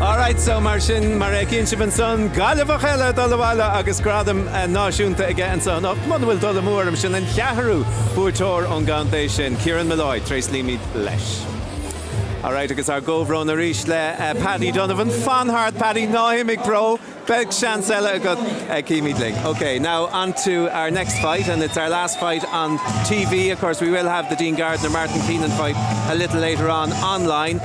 Alright, so mar cinn si son galibh eile dolamhile agus gradam náisiúnta aige an son up man bhfuil dul mór sin an cheathrú búirteoir an gandéis sin Kieran Malloy tréis límid leis. Alright, agus our góbhrón a rís le Paddy Donovan fanhard Paddy náimig pro beg seans eile agat cíimidling. Okay, now on to our next fight, and it's our last fight on TV. Of course, we will have the Dean Gardner Martin Keenan fight a little later on online.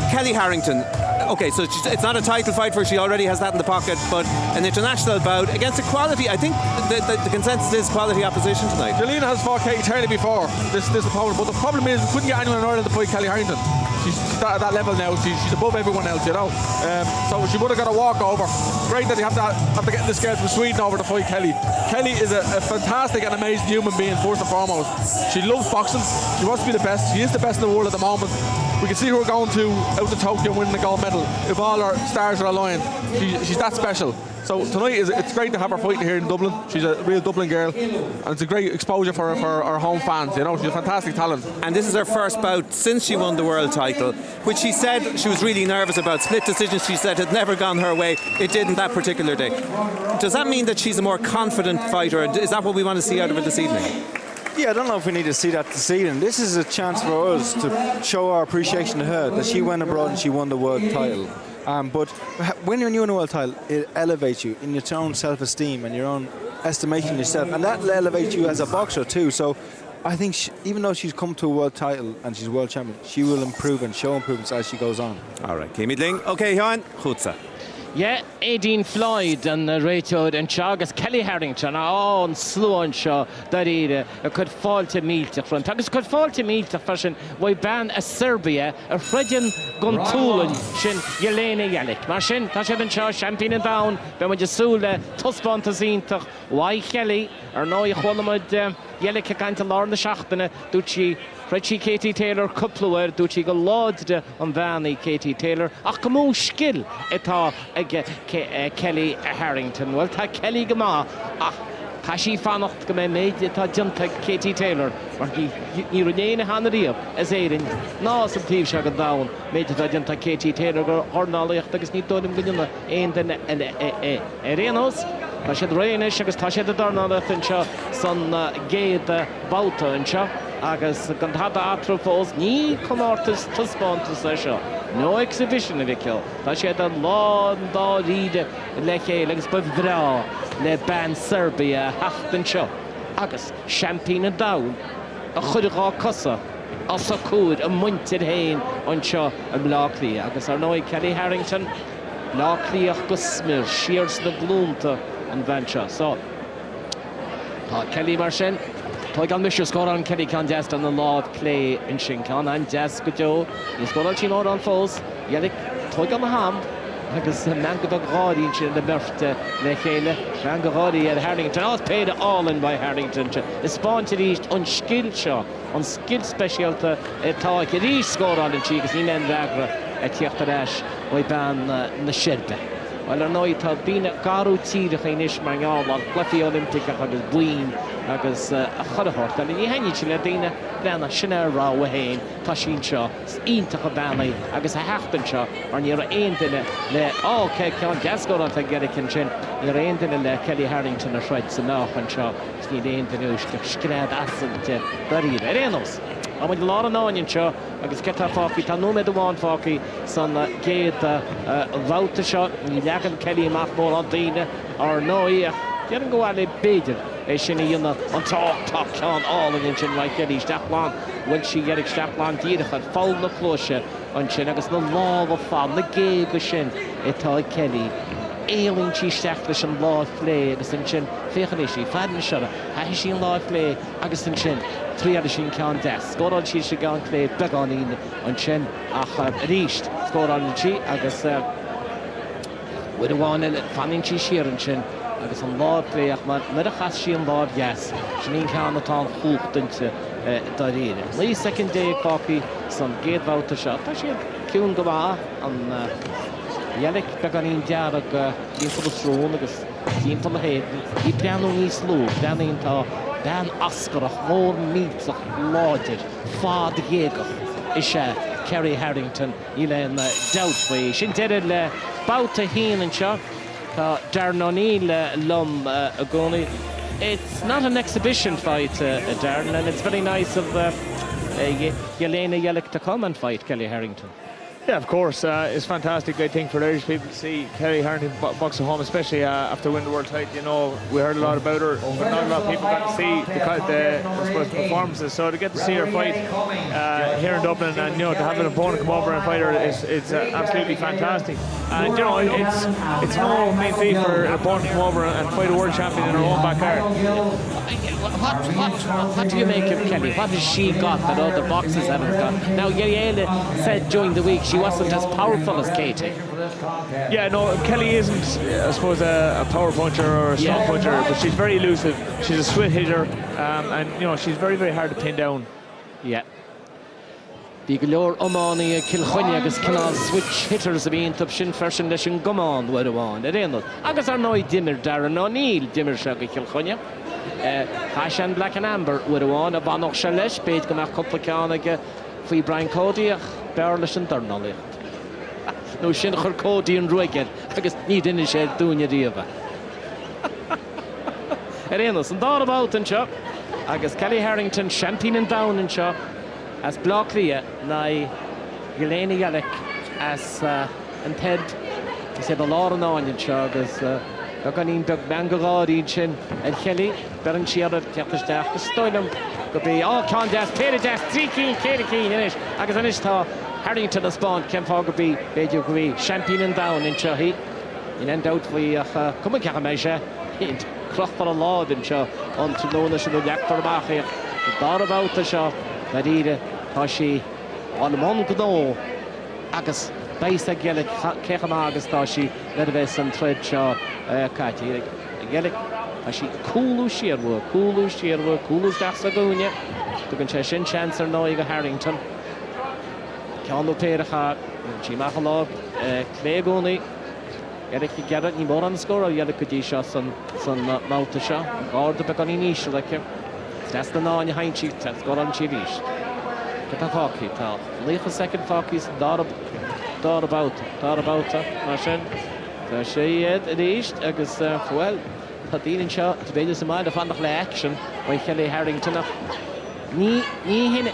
Kelly Harrington. Okay, so it's not a title fight for her. She already has that in the pocket, but an international bout against a quality. I think the consensus is quality opposition tonight. Jelena has fought Katie Turley before this opponent, but the problem is we couldn't get anyone in Ireland to fight Kelly Harrington. She's at that level now. She's above everyone else, so she would have got a walkover. Great that they have to get this girl from Sweden over to fight Kelly. Kelly is a fantastic and amazing human being, first and foremost. She loves boxing. She wants to be the best. She is the best in the world at the moment. We can see her going out to Tokyo and winning the gold medal if all our stars are aligned. She's that special. So tonight it's great to have her fighting here in Dublin. She's a real Dublin girl, and it's a great exposure for our home fans. She's a fantastic talent. And this is her first bout since she won the world title, which she said she was really nervous about. Split decisions, she said, had never gone her way. It didn't that particular day. Does that mean that she's a more confident fighter? Is that what we want to see out of her this evening? Yeah, I don't know if we need to see that this evening. This is a chance for us to show our appreciation to her, that she went abroad and she won the world title. But when you win a world title, it elevates you in your own self-esteem and your own estimation of yourself, and that will elevate you as a boxer too. So I think even though she's come to a world title and she's world champion, she will improve and show improvements as she goes on. All right, Cíimidling. Okay, Seán, chutsa. Yeah, Aideen Floyd and Rachel and Chagas Kelly Harrington on slow and show that it could fall to Milta front. Agus could fall to Milta fashion why ban a Serbia a Fredian Guntulin shin Yelena Yelik. Mashin Tashaban Shaw champion and down, ben with Jasula Tuspon to Zintach, why Kelly or no Yholomud Yellick caiinte lár na seachtainna dúirt sí Freddy Katie Taylor cupplaúir dúirt sí go láide an bheannaí Katie Taylor ach go mó scill atá ag Kelly Harrington. Well tá Kelly go má ach tá sí fannacht go méid atá dianta Katie Taylor mar ní runéine hanaríomh as éirin ná san tíomh se go dáin méid atá dianta Katie Taylor gur Dornálaíocht agus ní dóim go duna aon den réanós. Tá siad réanais agus tá siad a Dornálaíocht anseo san géad báta anseo agus gan hada atra fós ní comártas tuspáintas é seo. No exhibition a bhíceil. Tá siad an lá an dá ríide le chéile agus ba bhrá le ban Serbia haftan seo. Agus champagne a dawn a chuidirá cosa as a cúd a muintir hain anseo an Buckley agus ar nói Kelly Harrington Buckley ach go smir siars na glúnta an bhanseo. So tá Kelly mar sin tá gan mis scór an Kelly can deast an na lád clé in sin can an deas go jo ní scór sin á an fós Yellick tá gan na ham agus man go gáí sin na berte le chéile man go gáí at Harrington as paid all in by Harrington is spáinte ríist an skill seo an skill specialta tá go rí scór an in agus ní an bheagra a tíochtta eis ó ban na sirbe. Well ar nói tá bína garú tíireach inis mar ngáil glufií Olympica agus buin agus a chudahort a ní haine le daine lena sinna rá a héin tá sin seo iontacha bannaí agus a heachtain seo ar ní aon duine le áce ceann gascóil an geiricin sin ní aon duine le Kelly Harrington a shreid san nach an seo ní aon duine ús go scréad asante baríre réanos. A muid lá an áin seo agus cetá fácií tá nóméid amháin fácií san géad bhauta seo ní legan Kelly amach mór an daine ar nói dearan go bhfuil béidir é sinna dionad an tá ceann álan in sin le Kelly Steachlan bhfuil si dhearrig Steachlan díirecha fáil na clóise an sin agus na láh fáil na gé go sin itá Kelly éilín tí steach leis an láh lé agus an sin féchan é sí fadna seara haithí sí an láh lé agus an sin tríad sin ceann des. Scóráil sí se gan clé beganín an sin ach ríist scóráil sí agus bhuiid amháin fannin tí siar an sin agus an láh lé ach mar a chas sí an láh yes sin íon ceann atá chuachtainte dá riire. Lí second day coffee san géadhváta seo tá siad ciún go bá an Yellick beganín dearag íonfa do srón agus íonfa na héadn í breanú níos lú breanaíon tá ben ascarach mór míach láidir fád géagach is sé Kerry Harrington í le doubtfaí sin deiread le báta híon an seo tá Darren lum a gcónaí. It's not an exhibition fight, Darren, and it's very nice of Yelena Yellick to come and fight Kelly Harrington. Yeah, of course. It's fantastic, I think, for Irish people to see Kelly Harrington box at home, especially after winning the World title. You know, we heard a lot about her, but not a lot of people got to see the performances. So to get to see her fight here in Dublin, and you know, to have an opponent come over and fight her, it's absolutely fantastic. And you know, it's no mean feat for an opponent to come over and fight a world champion in her own backyard. What do you make of Kelly? What has she got that other boxers haven't got? Now, Yelena said during the week she wasn't as powerful as Katie. Yeah, no, Kelly isn't, I suppose, a power puncher or a strong puncher, but she's very elusive. She's a swift hitter, and you know, she's very, very hard to pin down. Yeah. Bhí go leor Omani Kilchunne agus canal switch hitters a bhíon tub sin fersin leis an gomán bhfuir amháin a réanad. Agus ar nói dimir Darren O'Neill dimir se go Kilchunne. Hession Black and Amber bhfuir amháin a bhanoch se leis béad go nach coppla ceannaige faoi Brian Cody ach Barr leis an Dornálaíocht. Nó sin chur Cody an ruigid agus ní duine sé dúine díomh. A réanas an dá about an seo agus Kelly Harrington champagne and down an seo as Buckley na Yelena Yellick as an Ted he said a lot of náin seo agus ganín beg mangaráí sin an Kelly beran siad teachtasteach go stoilm go bí ceann deas céad deas trí céad inis agus anis tá Harrington a spáin ceim fá go bí beidir go bhí champagne and down in seo hí in an doubt faoi ach cum cecha mé sé cloch for a lád in seo an tróna sin ó leachtar amach dá abáta seo na ríre tá sí an món go dó agus béis a geile cecha agus tá sí le bheits an tred seo caiti Yelik, a she coolú shearwo, coolú dachs a gúne. Tugann sé sin chance ar nóig a Harrington. Ceanú péirecha, sí mach lá clé gúnaí. Yelik I Garrett ní mór an scór, Yelik go dtí seo san máta seo. Gáda be gan í níos le ce. That's the náin hain chief test got on chivish. Get a hockey tal. Leave a second hockey's dar about Martin. The shade at east agus well Padin shot to be just a mind of the action by Kelly Harrington up. Ní hinne.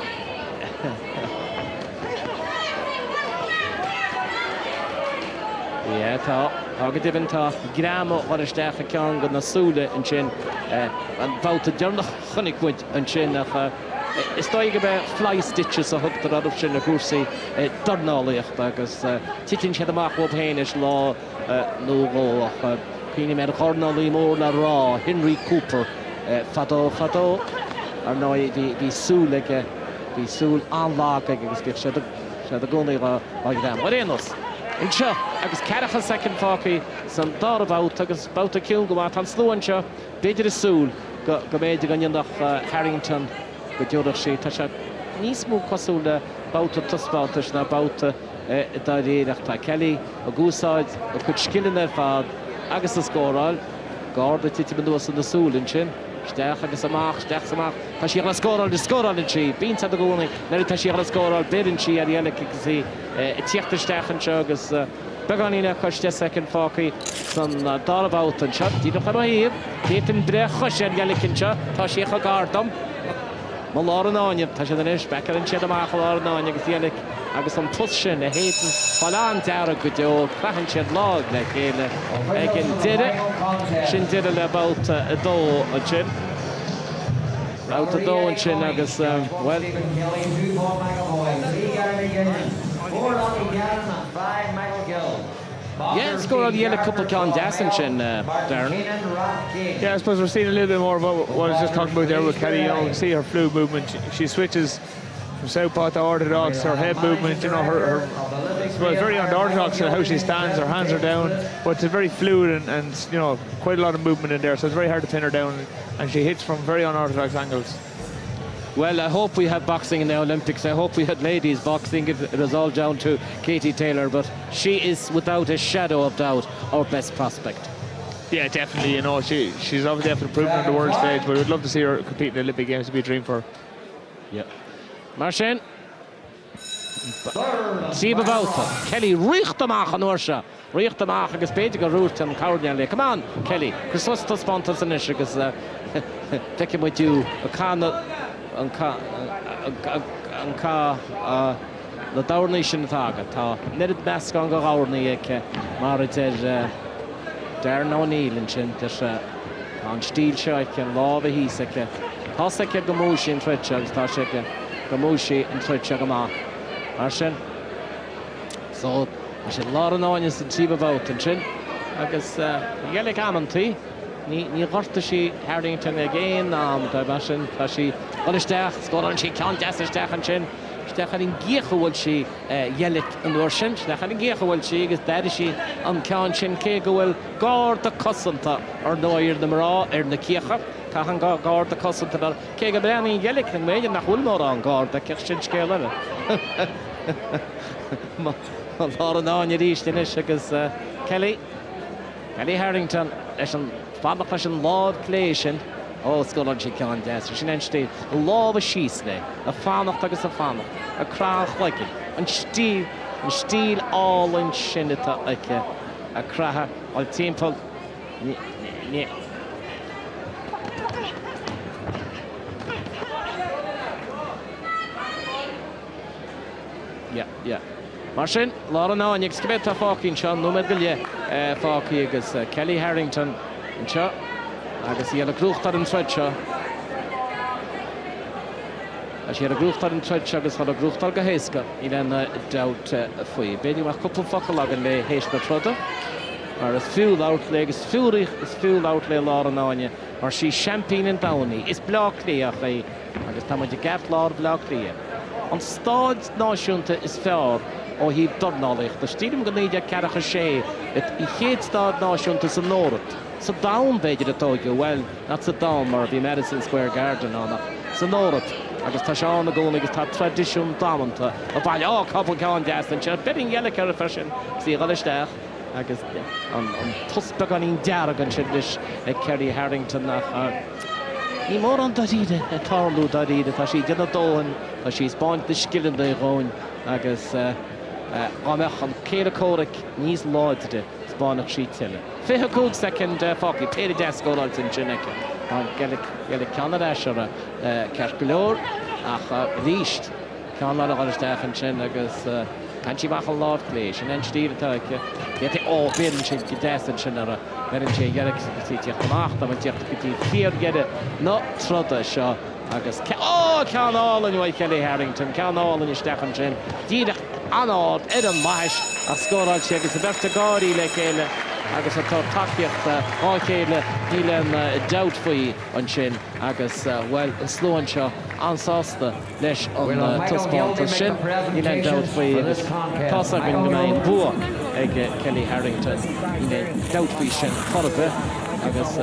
Yeah, tá. Agad ibn tá grama or a steach a ceann go na súla an sin an bhálta dearnach chunig cuid an sin nach is dóigh be fly stitches a thugtar adh sin na gúrsaí Dornálaíocht agus titin siad amach ó héinis lá nó ach cíine me a Dornálaí mór le rá Henry Cooper fadó ar ná bhí súla bhí súl anlách agus bhí siad a gúnaí a grama. What éanos? In seo, agus Cárthach second fácaí san dar about agus bouta ciúil go bhhat an slúan seo, beidir is súl go méidir gan nach Harrington go dúireach sí. Tá sé níos mó cosúil le bouta tuspátas na bouta dá réireach tá Kelly a gúsáid a chud scilin ar fad agus a scóráil, gáda titi benúas na súl in sin. Steach agus amach. Tá sí ar scóráil de scóráil in sí. Bín sa a gúnaí, neidir tá sí ar scóráil beidir sí ar dhéanach agus í tíochtta steachan seo agus beganína chuiste second fácaí san darabát an seo. Díad chu raíomh, déitim dre chuise ar dhéanach seo, tá sí a gardam. Má lá an áine, tá sé den is becar an siad amach lá an áine agus dhéanach agus an pus sin a héitin fallán deara go deo crachan siad lág le chéile ag an dire sin dire le báta a dó an sin. Báta dó an sin agus well yeah, it's got a couple of John Dossen, Darren. Yeah, I suppose we're seeing a little bit more about what I was just talking about there with Kelly. You know, see her fluid movement. She switches from southpaw to orthodox. Her head movement, you know, her very unorthodox in how she stands. Her hands are down, but it's very fluid and you know, quite a lot of movement in there. So it's very hard to pin her down, and she hits from very unorthodox angles. Well, I hope we have boxing in the Olympics. I hope we had ladies boxing if it was all down to Katie Taylor, but she is, without a shadow of doubt, our best prospect. Yeah, definitely. You know, she's obviously definitely proven on the world stage, but we'd love to see her compete in the Olympic Games. It'd be a dream for her. Yeah. Marcin. Siba Bouta. Kelly, Riechtamach an Ursha. Riechtamach agus beidir go rút an Cárthach. Come on, Kelly. Christos spontas an ish agus take him with you. An cá na Dornálaí sin tága tá neirid meas gan go Dornálaí ag mar idir Darren O'Neill in sin an stíl seo ag an lábh a híos ag tá sé go múisí an trite agus tá sé go múisí an trite go má mar sin so sé lá an áine san tíomh bát an sin agus dhéalaigh amantí ní gharta sí Harrington ag éon ná tá sin tá sí Olisteach, scoran sí ceann deasisteach an sin. Steachar in gíochahfuil sí dhéalaigh an uair sin. Steachar in gíochahfuil sí agus deidir sí an ceann sin cé go bhfuil gáirda cosanta ar nóir na mrá ar na cíocha. Tá an gáirda cosanta ar cé go breanna í dhéalaigh an méidir nach bhfuil mór an gáirda ceach sin scéile. Má lá an áine ríist inis agus Kelly Harrington leis an fadach leis an lád clé sin. Oh, scoran sí ceann deas. Sin einstí lábh a síos le, a fánacht agus a fánacht, a crach chleice, an stíl álainn sin atá aice, a cratha al timpeall. Yeah. Mar sin, lá an áine ag scibéad tá fácaín seo, nó go le fácaí agus Kelly Harrington an seo. Agus í a grúchttar an treid seo. As í a grúchttar an treid seo agus a grúchttar go héasca í lena dat faoi. Beidir mar cúpla focail agan le héis na troda. Mar is fiúil out le agus fiúil out le lá an áine. Mar sí champagne an Downey. Is blá clíach é agus tá muid gart lá blá clí. An stáid náisiúnta is fearr ó híomh Dornálaíocht. Tá stílim go níide Cárthach sé I chéad stád náisiúnta san nórat. Sa down beidir atóga, well, not sa down mar bhí Madison Square Garden anach. Sa nórat. Agus tá Seán a gún agus tá tradiisiún dámanta. A bhaile cabal ceáin deastan se being eile cear a freisin sí ghalisteach. Agus an tuspa gan ín dearagan sin leis Kerry Harrington nach. Ní mór an daríide a tarlú daríide tá sí dina dóhan tá sí spáint de skillan de gáin agus amach an céad córic níos láidide spánach sí tiile. Fithe cúg second fáci péad descóil sin sinnice. An gelik Canada seara ceart golóir ach ríist Canada ghalisteach an sin agus Canty bach an lád léis an stír atá get ábéan sin go dean sin ar verin sé gerig sí tíocht amach am tíocht gotí fíor gede nó troda seo agus ceanáil an bhaid Kelly Harrington ceanáil an isteach an sin díadach anád an maithis a scóráil sé agus a berta gáí le chéile agus atá takeíocht á chéile nílen doubt faoi an sin agus well an slóan seo ansásta leis an tuspáilta sin nílen doubt faoi agus tása gan go mbeidh bua ag Kelly Harrington nílen doubt faoi sin chorbe agus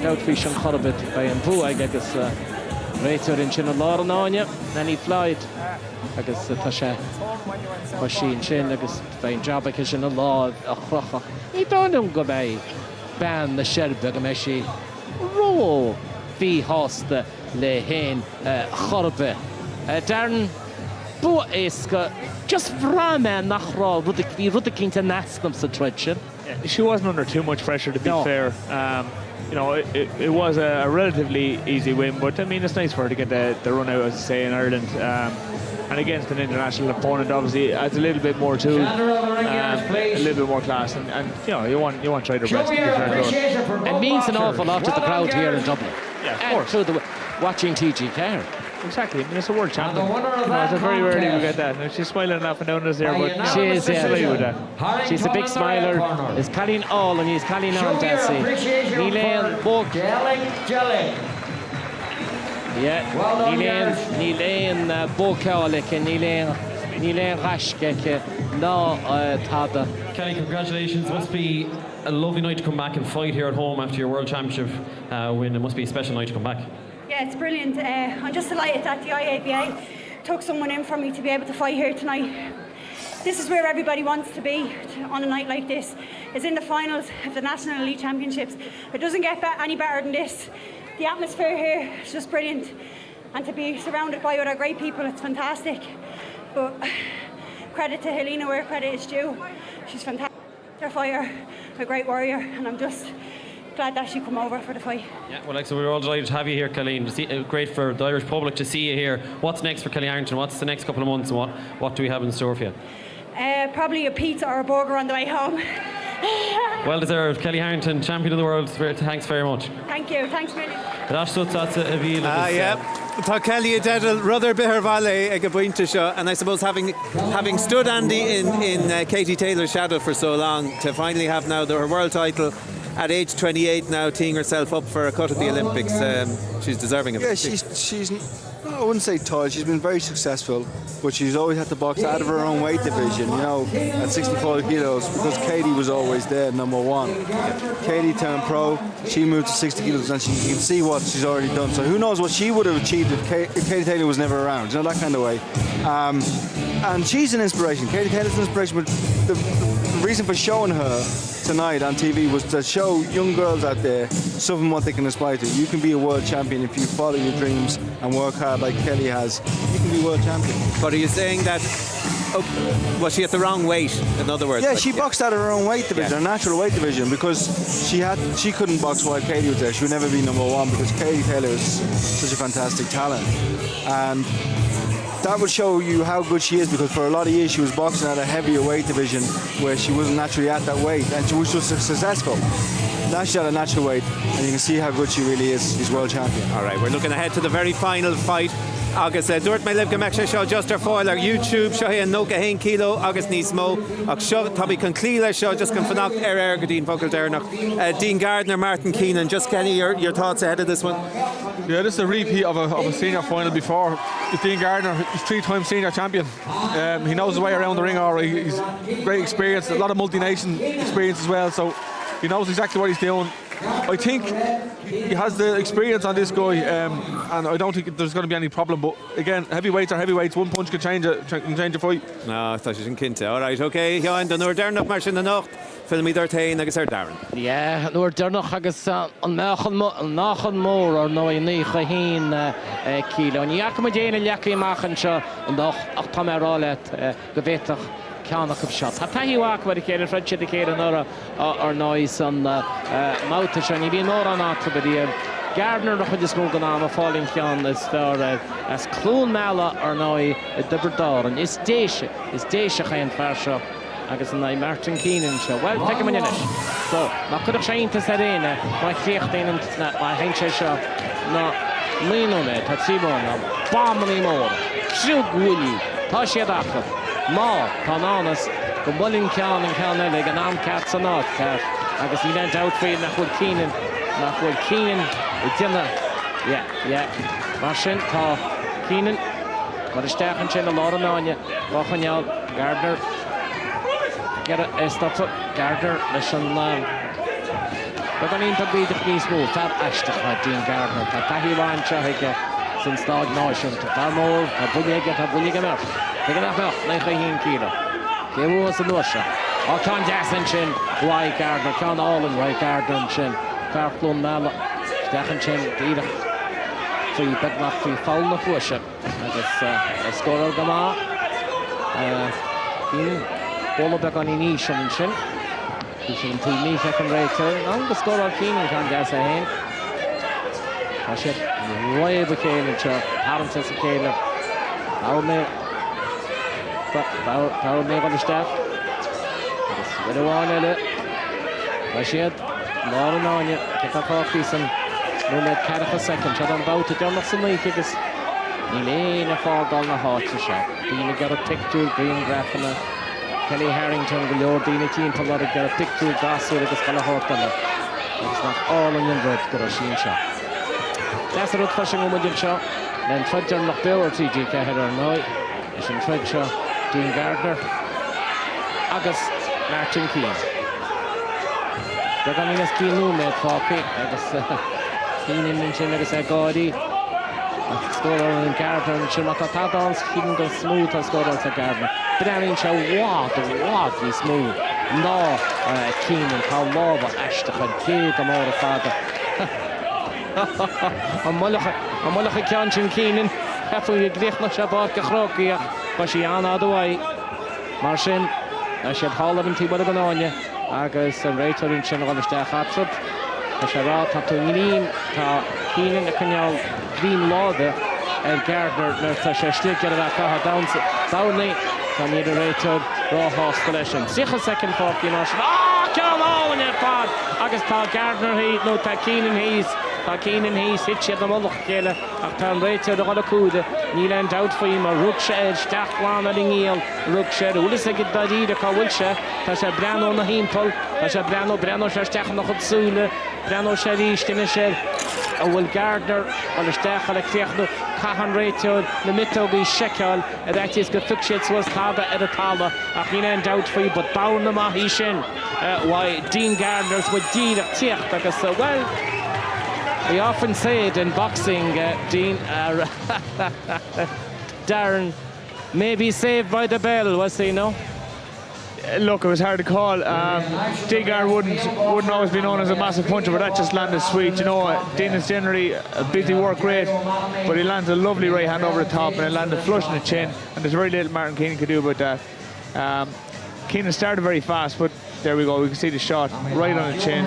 doubt faoi sin chorbe bei an bua agus réitear in sin an lá an áine na ní flight agus tá sé mar sin sin agus féin jobbacha sin a lá a chrocha. Ní dánam go bheith ban na seirbe go meis sí ró bhí hásta le héin chorbe. Darren, bu éasca just bhráime nach rá bhí rud a cinnta nascam sa treid sin. She wasn't under too much pressure, to be fair. You know, it was a relatively easy win, but I mean, it's nice for her to get the run out, as I say, in Ireland. And against an international opponent, obviously, adds a little bit more to a little bit more class, and you know, you want to try their best to be fair to her. It means an awful lot to the crowd here in Dublin. Yeah, of course. And to watching TG4. Exactly. I mean, it's a world champion. It's very rarely we get that. Now, she's smiling up and down us there, but she is. She's a big smiler. Is Colleen all and he's Colleen on Desi. Nilaine Book. Yeah. Nilaine Bookalik and Nilaine Rashkeke. No, Tada. Kelly, congratulations. Must be a lovely night to come back and fight here at home after your World Championship win. It must be a special night to come back. Yeah, it's brilliant. I'm just delighted that the IABA took someone in for me to be able to fight here tonight. This is where everybody wants to be on a night like this. It's in the finals of the National Elite Championships. It doesn't get any better than this. The atmosphere here is just brilliant. And to be surrounded by other great people, it's fantastic. But credit to Helena where credit is due. She's fantastic. A fighter, a great warrior, and I'm just glad that she come over for the fight. Yeah, well, like so, we're all delighted to have you here, Colleen. Great for the Irish public to see you here. What's next for Kelly Harrington? What's the next couple of months, and what do we have in store for you? Probably a pizza or a burger on the way home. Well deserved. Kelly Harrington, champion of the world. Thanks very much. Thank you. Thanks, Millie. Yeah. Tá Kelly a dedal rudder bithar vale ag a buinte seo, and I suppose having stood Andy in Katie Taylor's shadow for so long, to finally have now her world title at age 28 now, teeing herself up for a cut at the Olympics. She's deserving of it. Yeah, she's I wouldn't say tall. She's been very successful, but she's always had to box out of her own weight division, you know, at 64 kilos, because Katie was always there, number one. Katie turned pro, she moved to 60 kilos, and you can see what she's already done. So who knows what she would have achieved if Katie Taylor was never around, you know, that kind of way. And she's an inspiration. Katie Taylor's an inspiration, but the reason for showing her tonight on TV was to show young girls out there something what they can aspire to. You can be a world champion if you follow your dreams and work hard like Kelly has. You can be world champion. But are you saying that was she at the wrong weight, in other words? Yeah, she boxed out of her own weight division, her natural weight division, because she couldn't box while Katie was there. She would never be number one because Katie Taylor is such a fantastic talent. And that would show you how good she is, because for a lot of years she was boxing at a heavier weight division where she wasn't naturally at that weight, and she was just successful. Now she's at a natural weight, and you can see how good she really is. She's world champion. All right, we're looking ahead to the very final fight agus dúirt mé libh go meic sé seo just ar fáil ar YouTube seo an 1 kilo agus níos mó ach seo tá bhí chun clíile seo just chun fannacht ar go dtín focail Darnach. Dean Gardner, Martin Keenan, just Kenny, your thoughts ahead of this one? Yeah, this is a repeat of a senior final before. Dean Gardner, he's 3-time senior champion. He knows his way around the ring already. He's great experience, a lot of multi-nation experience as well, so he knows exactly what he's doing. I think he has the experience on this guy, and I don't think there's going to be any problem. But again, heavyweights are heavyweights. One punch can change a fight. No, I thought you didn't kinte. All right, okay. Seán, the Dornálaíocht mar sin na nacht. Film idir tain agus Darren. Yeah, Dornálaíocht agus an nachan mór ar 9 kilo. Ní ac ma déana leacaí machchan seo an ach tá mé rálet go bhéteach Cánach of shot. Tá taíhhaach mar chéir fred siad chéir an ar náis an máta se ní bhíon nóra ná go dtíar. Gardner nach chud is mó gan am a fáling ceann is fear as clún meala ar ná i Dublin. Is déise chéan fear seo agus an Martin Keenan seo. Well, take him in it. So, nach chud sé inta sa réine má chríocht éanam na haintse seo na líonúna tá tíbán na bámaní mór. Siú gúilí, tá siad achad. Má tá nánas go bhfuilín ceann an ceann eile an am ceart san áit ceart agus í lent outfeed nach bhfuil Keenan i dtíanna mar sin tá Keenan mar isteach sin a lá an áine báchaneáil Gardner stoppa Gardner leis an ba gan ionta bíadach níos mó tá eisteach má Dean Gardner tá taithíháin teige san stáid náisiúnta tá mór tá bulige mar Take nach 9 kilo. Ge was an nuasha. O can Desmond sin White Gardner, can all in White Gardner sin. Fairplum mala. Stechan sin díach. Free bit nach free foul na fuasha. Agus score gama. Bola back on in sin sin. Sin team me second rate. And the score of Keenan can guess a hen. Ashit way became a chap. Harrington Cekiso. Báir mé gan isteach. Agus bud amháin eile. Ba siad lá an áine ce táí san nó le cecha second se an báta deannach san líiche agus ní léana fágáil na háte se. Dína gar a picú Green Graffanna Kelly Harrington go leor dína tínta lá gar a picú gasú agus gal hátainna. Agus nach álan an rud go a sin se. Des a rud fasing ó muidir seo len freidir nach beir TG4 ar 9 is an fred seo Dean Gardner agus Martin Keenan. Da gan inas Keenan med fáci agus Keenan min sin agus gáidí scór an Gardner an sin tá tádans Keenan go smooth a scór an Gardner. Brennan se wád hí smooth ná Keenan tá lába eisteach an cé go mór a fada. An mullacha ceann sin Keenan hefuí i gríoch se bád go chrócaíach ba sí anna adóhaid mar sin siad hálamh an tíbal an áine agus an réiteoirín sin gáil isteach atrad a sé rá tá tú líon tá Keenan a chuneáil bhíon láda ar Gardner nar tá sé stícear a bheith catha damnaí tá níad a réiteoir ráthasta leis sin. Sicha second fáci ná sin ceann áin ar fad agus tá Gardner hí nó tá Keenan híos Tá Keenan hí sit siad am olach chéile ach tá an réiteoir a cúda ní le doubt faoim a rug sé steachháin a ringíal rug sé úlas a gid dadíad a bhfuil se tá sé Browne na hímpol tá sé Browne sé steach nach chusúla Browne sé rístinna sé a bhfuil Gardner a steach le cléochnú caihan réiteoir na mitógaí Sekiso a dheitís go tuc siad suas táda ar a tála ach ní le doubt faoim bud báir na maithí sin Dean Gardner's with díad tíocht agus well we often say it in boxing, Dean, Darren may be saved by the bell, was he, no? Look, it was hard to call. Dean Gardner wouldn't always be known as a massive puncher, but that just landed sweet. You know, Dean is generally a busy work rate, but he lands a lovely right hand over the top and it landed flush in the chin, and there's very little Martin Keenan could do about that. Keenan started very fast, but there we go, we can see the shot right on the chin,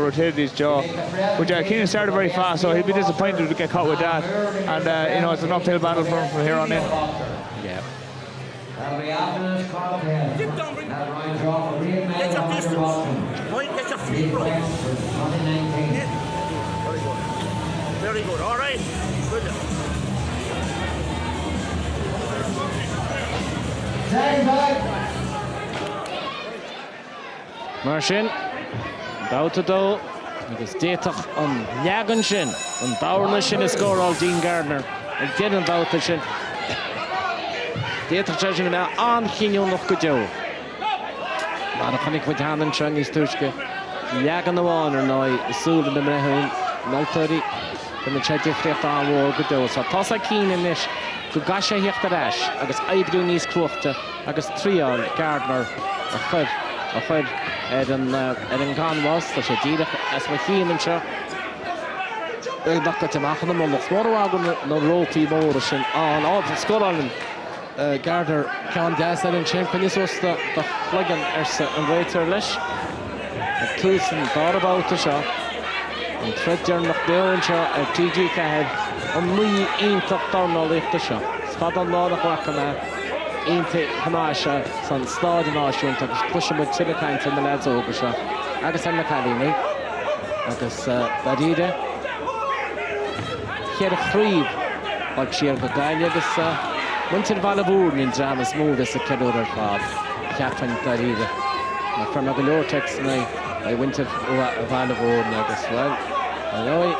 rotated his jaw. But Keenan started very fast, so he'd be disappointed to get caught with that. And you know, it's an uphill battle for him from here on in. Yeah. Get down, bring get your distance. Point, get your feet right. Very good. All right. Good. Mar sin, Bouta dó, agus déitach an leagan sin, an Barna sin is scóráil Dean Gardner, ag déan an Bouta sin. Déitach sin me an chinneúnach go deo. Mar a chunig bhaid hanan sean is tuisce. Leagan amháin ar ná súla na mreithún, Maltóirí, go na teidir frécht an bhór go deo. So tá a cínan is, go gaise hiocht ar eis, agus aibbrú níos cruachta, agus tríáil Gardner a chud an gánhás, tá sé díadach as ma cíanan seo. Nach go teachchan am nach smórhágan na rótaí móra sin an ábhar scorálan Gardner ceann 10 an sin chuine sosta do chluigean ar an réitir leis. Túsan barbáta seo, an treidir nach beoin seo ar TG4 an mí ionintach Dornálaíocht seo. Sfad an ládach wacana ionta hamáise san stáid náisiúnta agus pluisimuid tuileáinte na leadóga seo. Agus an na cadíní, agus baríide. Chéir a chríb ag siar go gaile agus muintir bhela búr nín drama smúd is a ceúr ar fád. Ceapan baríide. Na ferma go leortex na I winter bhela búr agus well. Anoi,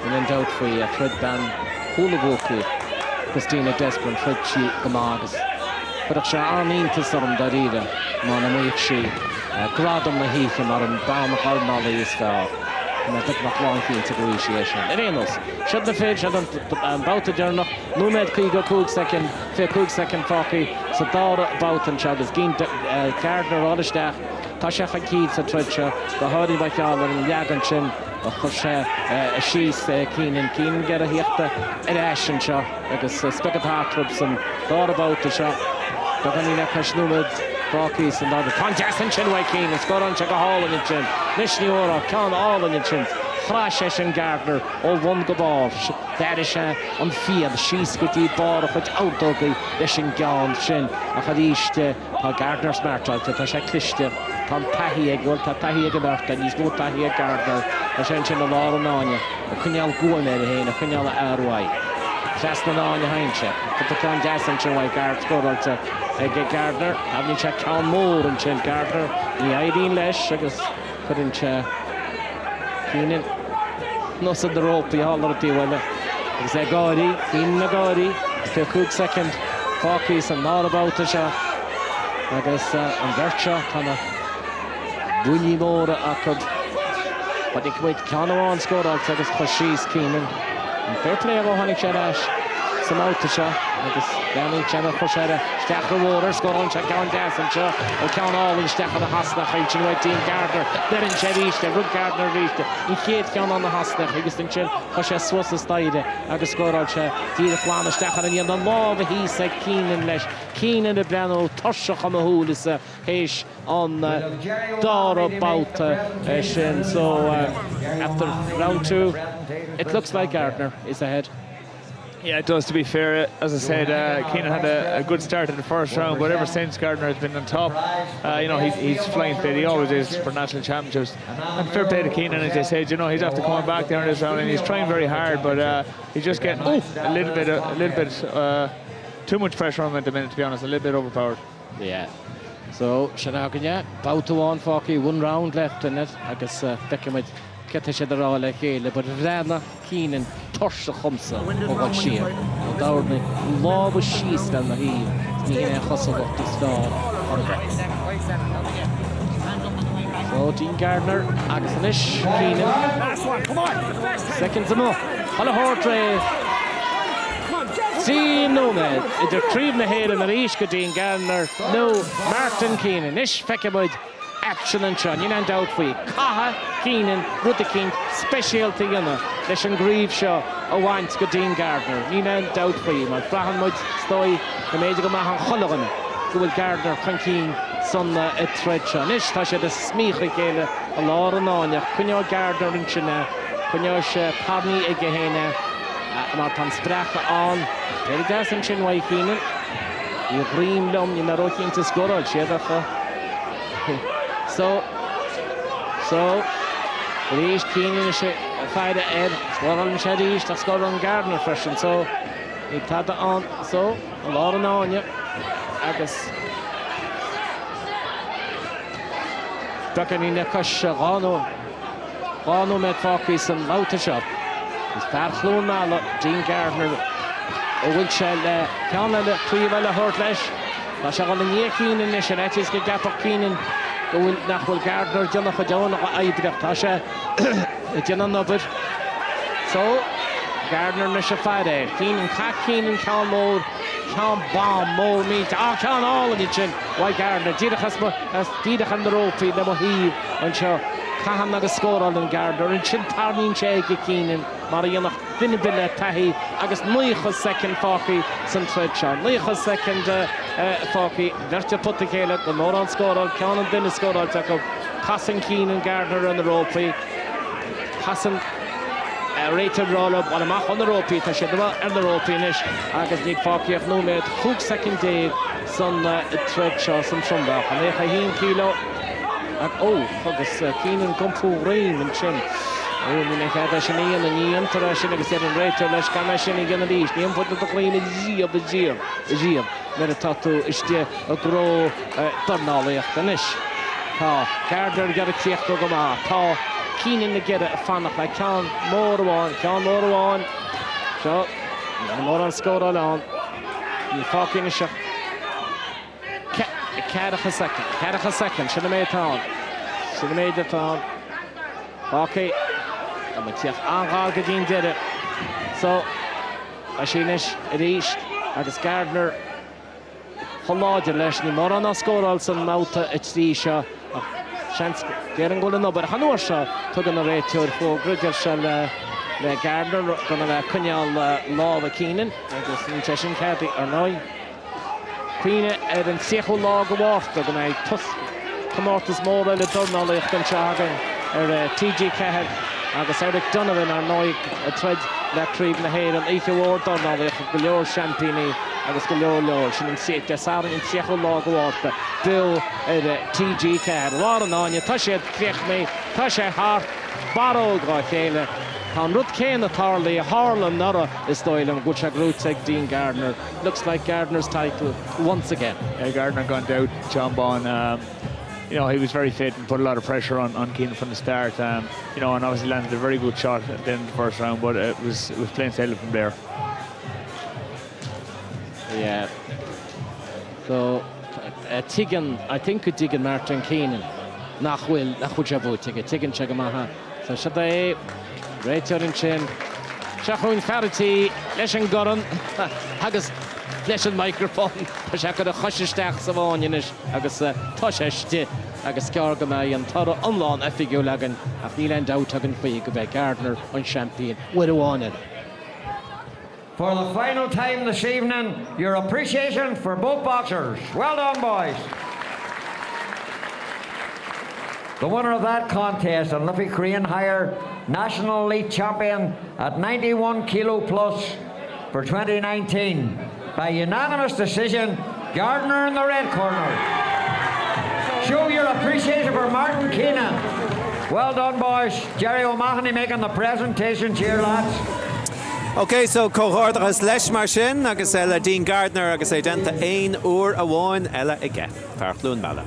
in an doubt for a Fred Ban Houlihan, Christina Desmond, Fred Chi Gamagas. But it's an intisarm darida, Manamichi, Gradam Mahith, and Madam Bam Harnali and I think McNaul into appreciation. Arenos, shut the fish, I don't about the journal, no med Kigo Cook second, Fair Cook second, Focky, Sadara about and Chagas, Gardner, Rodestach, Tasha Keats, a Treacher, the Hardy Micheál and Yagan a chushe a shees Keenan get a hiachta in Hession shot agus spigot Hartrubs and thought about the shot but then he never snowed Brockys and other Jason Chinway Keenan scored on check a hole in the chin Nishni Ora count all in the chin Thrash Hession Gardner all one go ball that is on field she's got the ball which out doggy Hession gone chin a hadiste Gardner smart to Tasha Klishte Tom Tahi ag Tahi ag Bert and he's more Tahi ag Gardner a sin sin a lá an áine a chuneal goin ar a héin a chuneal a arhaid. Chas na áine hainse. Tá tá deasan sin bhaid Gard scoráilte ag Gardner. Habhín se ceann mór an sin Gardner. Ní aidín leis agus chuann se Keenan nosa de rópaí hálar a tíhile. Agus é gáirí, Keenan na gáirí. Fé cúg second Fockys an nárabáta se. Agus an bheirt tána bhuilí móra a chud but ik weet Canaan scored out agus Chashis Keenan. And fair play of Hannik Shadash. Some out to shot. Agus Danny Channel Khoshada. Stack the water scored on check down dance and shot. O count all in stack on the Hasnach reaching away Dean Gardner. Then Cherish the Rug Gardner reached. He can't count on the Hasnach. He gets in chill. Khosha Swas the style. Agus scored out Dean Flan stack on the end. And love he said Keenan lesh. Keenan the Browne Toshach on the hole is Hesh on Dara about Hession. So after round 2 it looks like Gardner is ahead. Yeah, it does, to be fair. As I said, Keenan had a good start in the first round, but ever since Gardner has been on top, you know, he's flying fit. He always is for national championships. And fair play to Keenan, as I said, you know, he's after coming back there in this round and he's trying very hard, but he's just getting a little bit too much pressure on him at the minute, to be honest, a little bit overpowered. Yeah. So, Shanaganya, about to one Focky, 1 round left in it. I guess Beckham get a the roll like but Brennan, Keenan, Tosh the Humsa, or what she Darren, law was she stand the heel, Nina Hustle up the star. So, Dean Gardner, Axonish, Keenan. Come on, seconds more. Hello, Hortre. See, no man, it's a cream the head and the Ishka Dean Gardner. No, Martin Keenan, Ish Feckaboyd. Action and Seán, you know, doubt for you. Caha, Keenan, Ruther King, specialty, you know. Leshan Grieve Shaw, Owans, Dean Gardner. You know, doubt for you, man. Frahan Mud, Stoy, the Major Mahan Houlihan, Gould Gardner, Franking, Son, a Treacher. Nish, Tasha, the Smeechy Gale, a lot of Nanya, Kunyo Gardner in China, Kunyo Padney Egahena, Martin Sprache on. There it does in Chinway Keenan. You dream them, you know, looking to score, I'll share that for. So, Reish Keenan is fired Ed, scored on Shadish, that's scored on Gardner first, and so he had that on, so a lot of on you. agus Duckan na cos Gano met Focky some motor shop. It's Farchlone Mala, Dean Gardner, Winchell, Canada, Cleveland, Hortlesh, Mashagan and Yakin and Nishanetis get Gapper Keenan, go in Nachwell Gardner, Jonathan Hodona, Ibra Tasha, Jenna Nubbert. So Gardner Nishafade, Keenan, Keenan, Cal Mode, Can Bomb, Mole Meat, Can all of the chin. Why Gardner, Didachasma, as Didach and the rope, the Mohib, and Shaw. Cahan agus score on Gardner and Chin Tarnin Shake Keenan, Mariana Dinibilla Tahi, agus Nuichas second Focky, some Twitcher, Nuichas second Focky, Verta put the Gale, the Moran score on Canon Dinner score on Taco, passing Keenan Gardner on the rope, passing rated roll up, one mach on the rope, Tashidra and the rope finish, agus Nick Focky of no made, hook second day, some Twitcher, some Trumba, and they have kilo. Agus Keenan Gumpu Rain and Chin. Mình had a shiny and the international set and rater, let's come a shiny again. The input of the clean is of the Geo. Meditato is there a grow Dornálaíocht and ish. Gardner get a kick to go out. Keenan to get a fan of like Can more one. So, more on score alone. You fucking shot. Cárthach a second, should have made the town. Okay, and Micheál Ó Domhnaill did it. So, Ashinish, Irish, agus Gardner, Holodja Leshni, more on a score also Mauta, Itsrisha, chance getting good enough, but Hanuasha took on the way to for Gridger Gardner, gonna Kunyal Law the Keenan, agus in Cheshin Cathy or no. Queen and Seho Log Water, and I toss Comortus more than the Dornálaíocht and Chagan, TG4 agus Eric Donovan or Noy, a thread that creep in the head and Echo Ward Dornálaíocht, Galore Champini, agus Galore Lodge, and Seth Desarn in Seho Log Water, Bill TG4, Warren on you, Tasha Krechme, Tasha Hart, Barrow Gochele. Can Ruth Kane at Harley, Harlan Nora is Doyle, which I grew to Dean Gardner. Looks like Gardner's title once again. Yeah, Gardner gone out, John Bond. You know, he was very fit and put a lot of pressure on Keenan from the start. You know, and obviously landed a very good shot at the end of the first round, but it was plain sailing from there. Yeah. So, Tigan, I think could Tigan Martin Keenan. Nachwil Jabu Tigan Chagamaha. So should they? Rachel in Chin, Shachun Farity, Leshen Goran, Haggis, Leshen microphone, Pashaka the Hushistach Savonianish, Agus Tosheshti, Agus Gargamay and Toro Umlon, a figure lagan, a Neeland out Hagan Fig by Gardner on Champion, with a wanted. For the final time this evening, your appreciation for both boxers. Well done, boys. The winner of that contest, and Liffey Korean Higher National Elite Champion at 91 kilo plus for 2019. By unanimous decision, Gardner in the red corner. Show your appreciation for Martin Keenan. Well done, boys. Jerry O'Mahony making the presentation. Cheer, lads. Okay, so cohort as leis mar sin agus ella Dean Gardner agus é denta ein uair a bháin ella ige. Farchlún mala.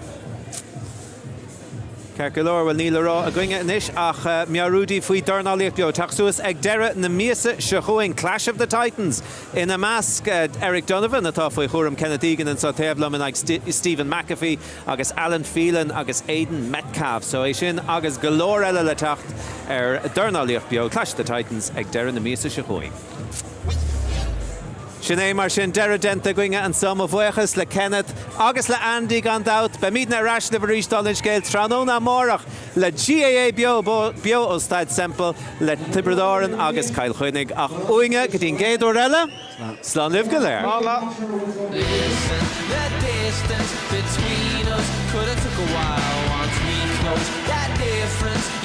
Cerculor will Níl rá a gcuinge inis ach Miarúdi faoi Dornálaíocht beo tachsuas ag deire na míosa sechuin Clash of the Titans in a mask Eric Donovan atá faoi chóram Kenneth Egan and Sotevlam ag Stephen McAfee agus Alan Phelan agus Aidan Metcalf so é sin agus galore eile le tacht Dornálaíocht beo Clash of the Titans ag deire na míosa sechuin. Sinné mar sin deire denta gcuinge an som of bhuachas le Kenneth agus le Andy gan daut be míad na rais le bhríos Dublin scéil tróna mórach le GAA bio ó Staid Semple le Tibredoran agus Kyle Chuinnig ach uinge go dtín géadú eile slán libh go léir. That distance between us could have took a while once we close that difference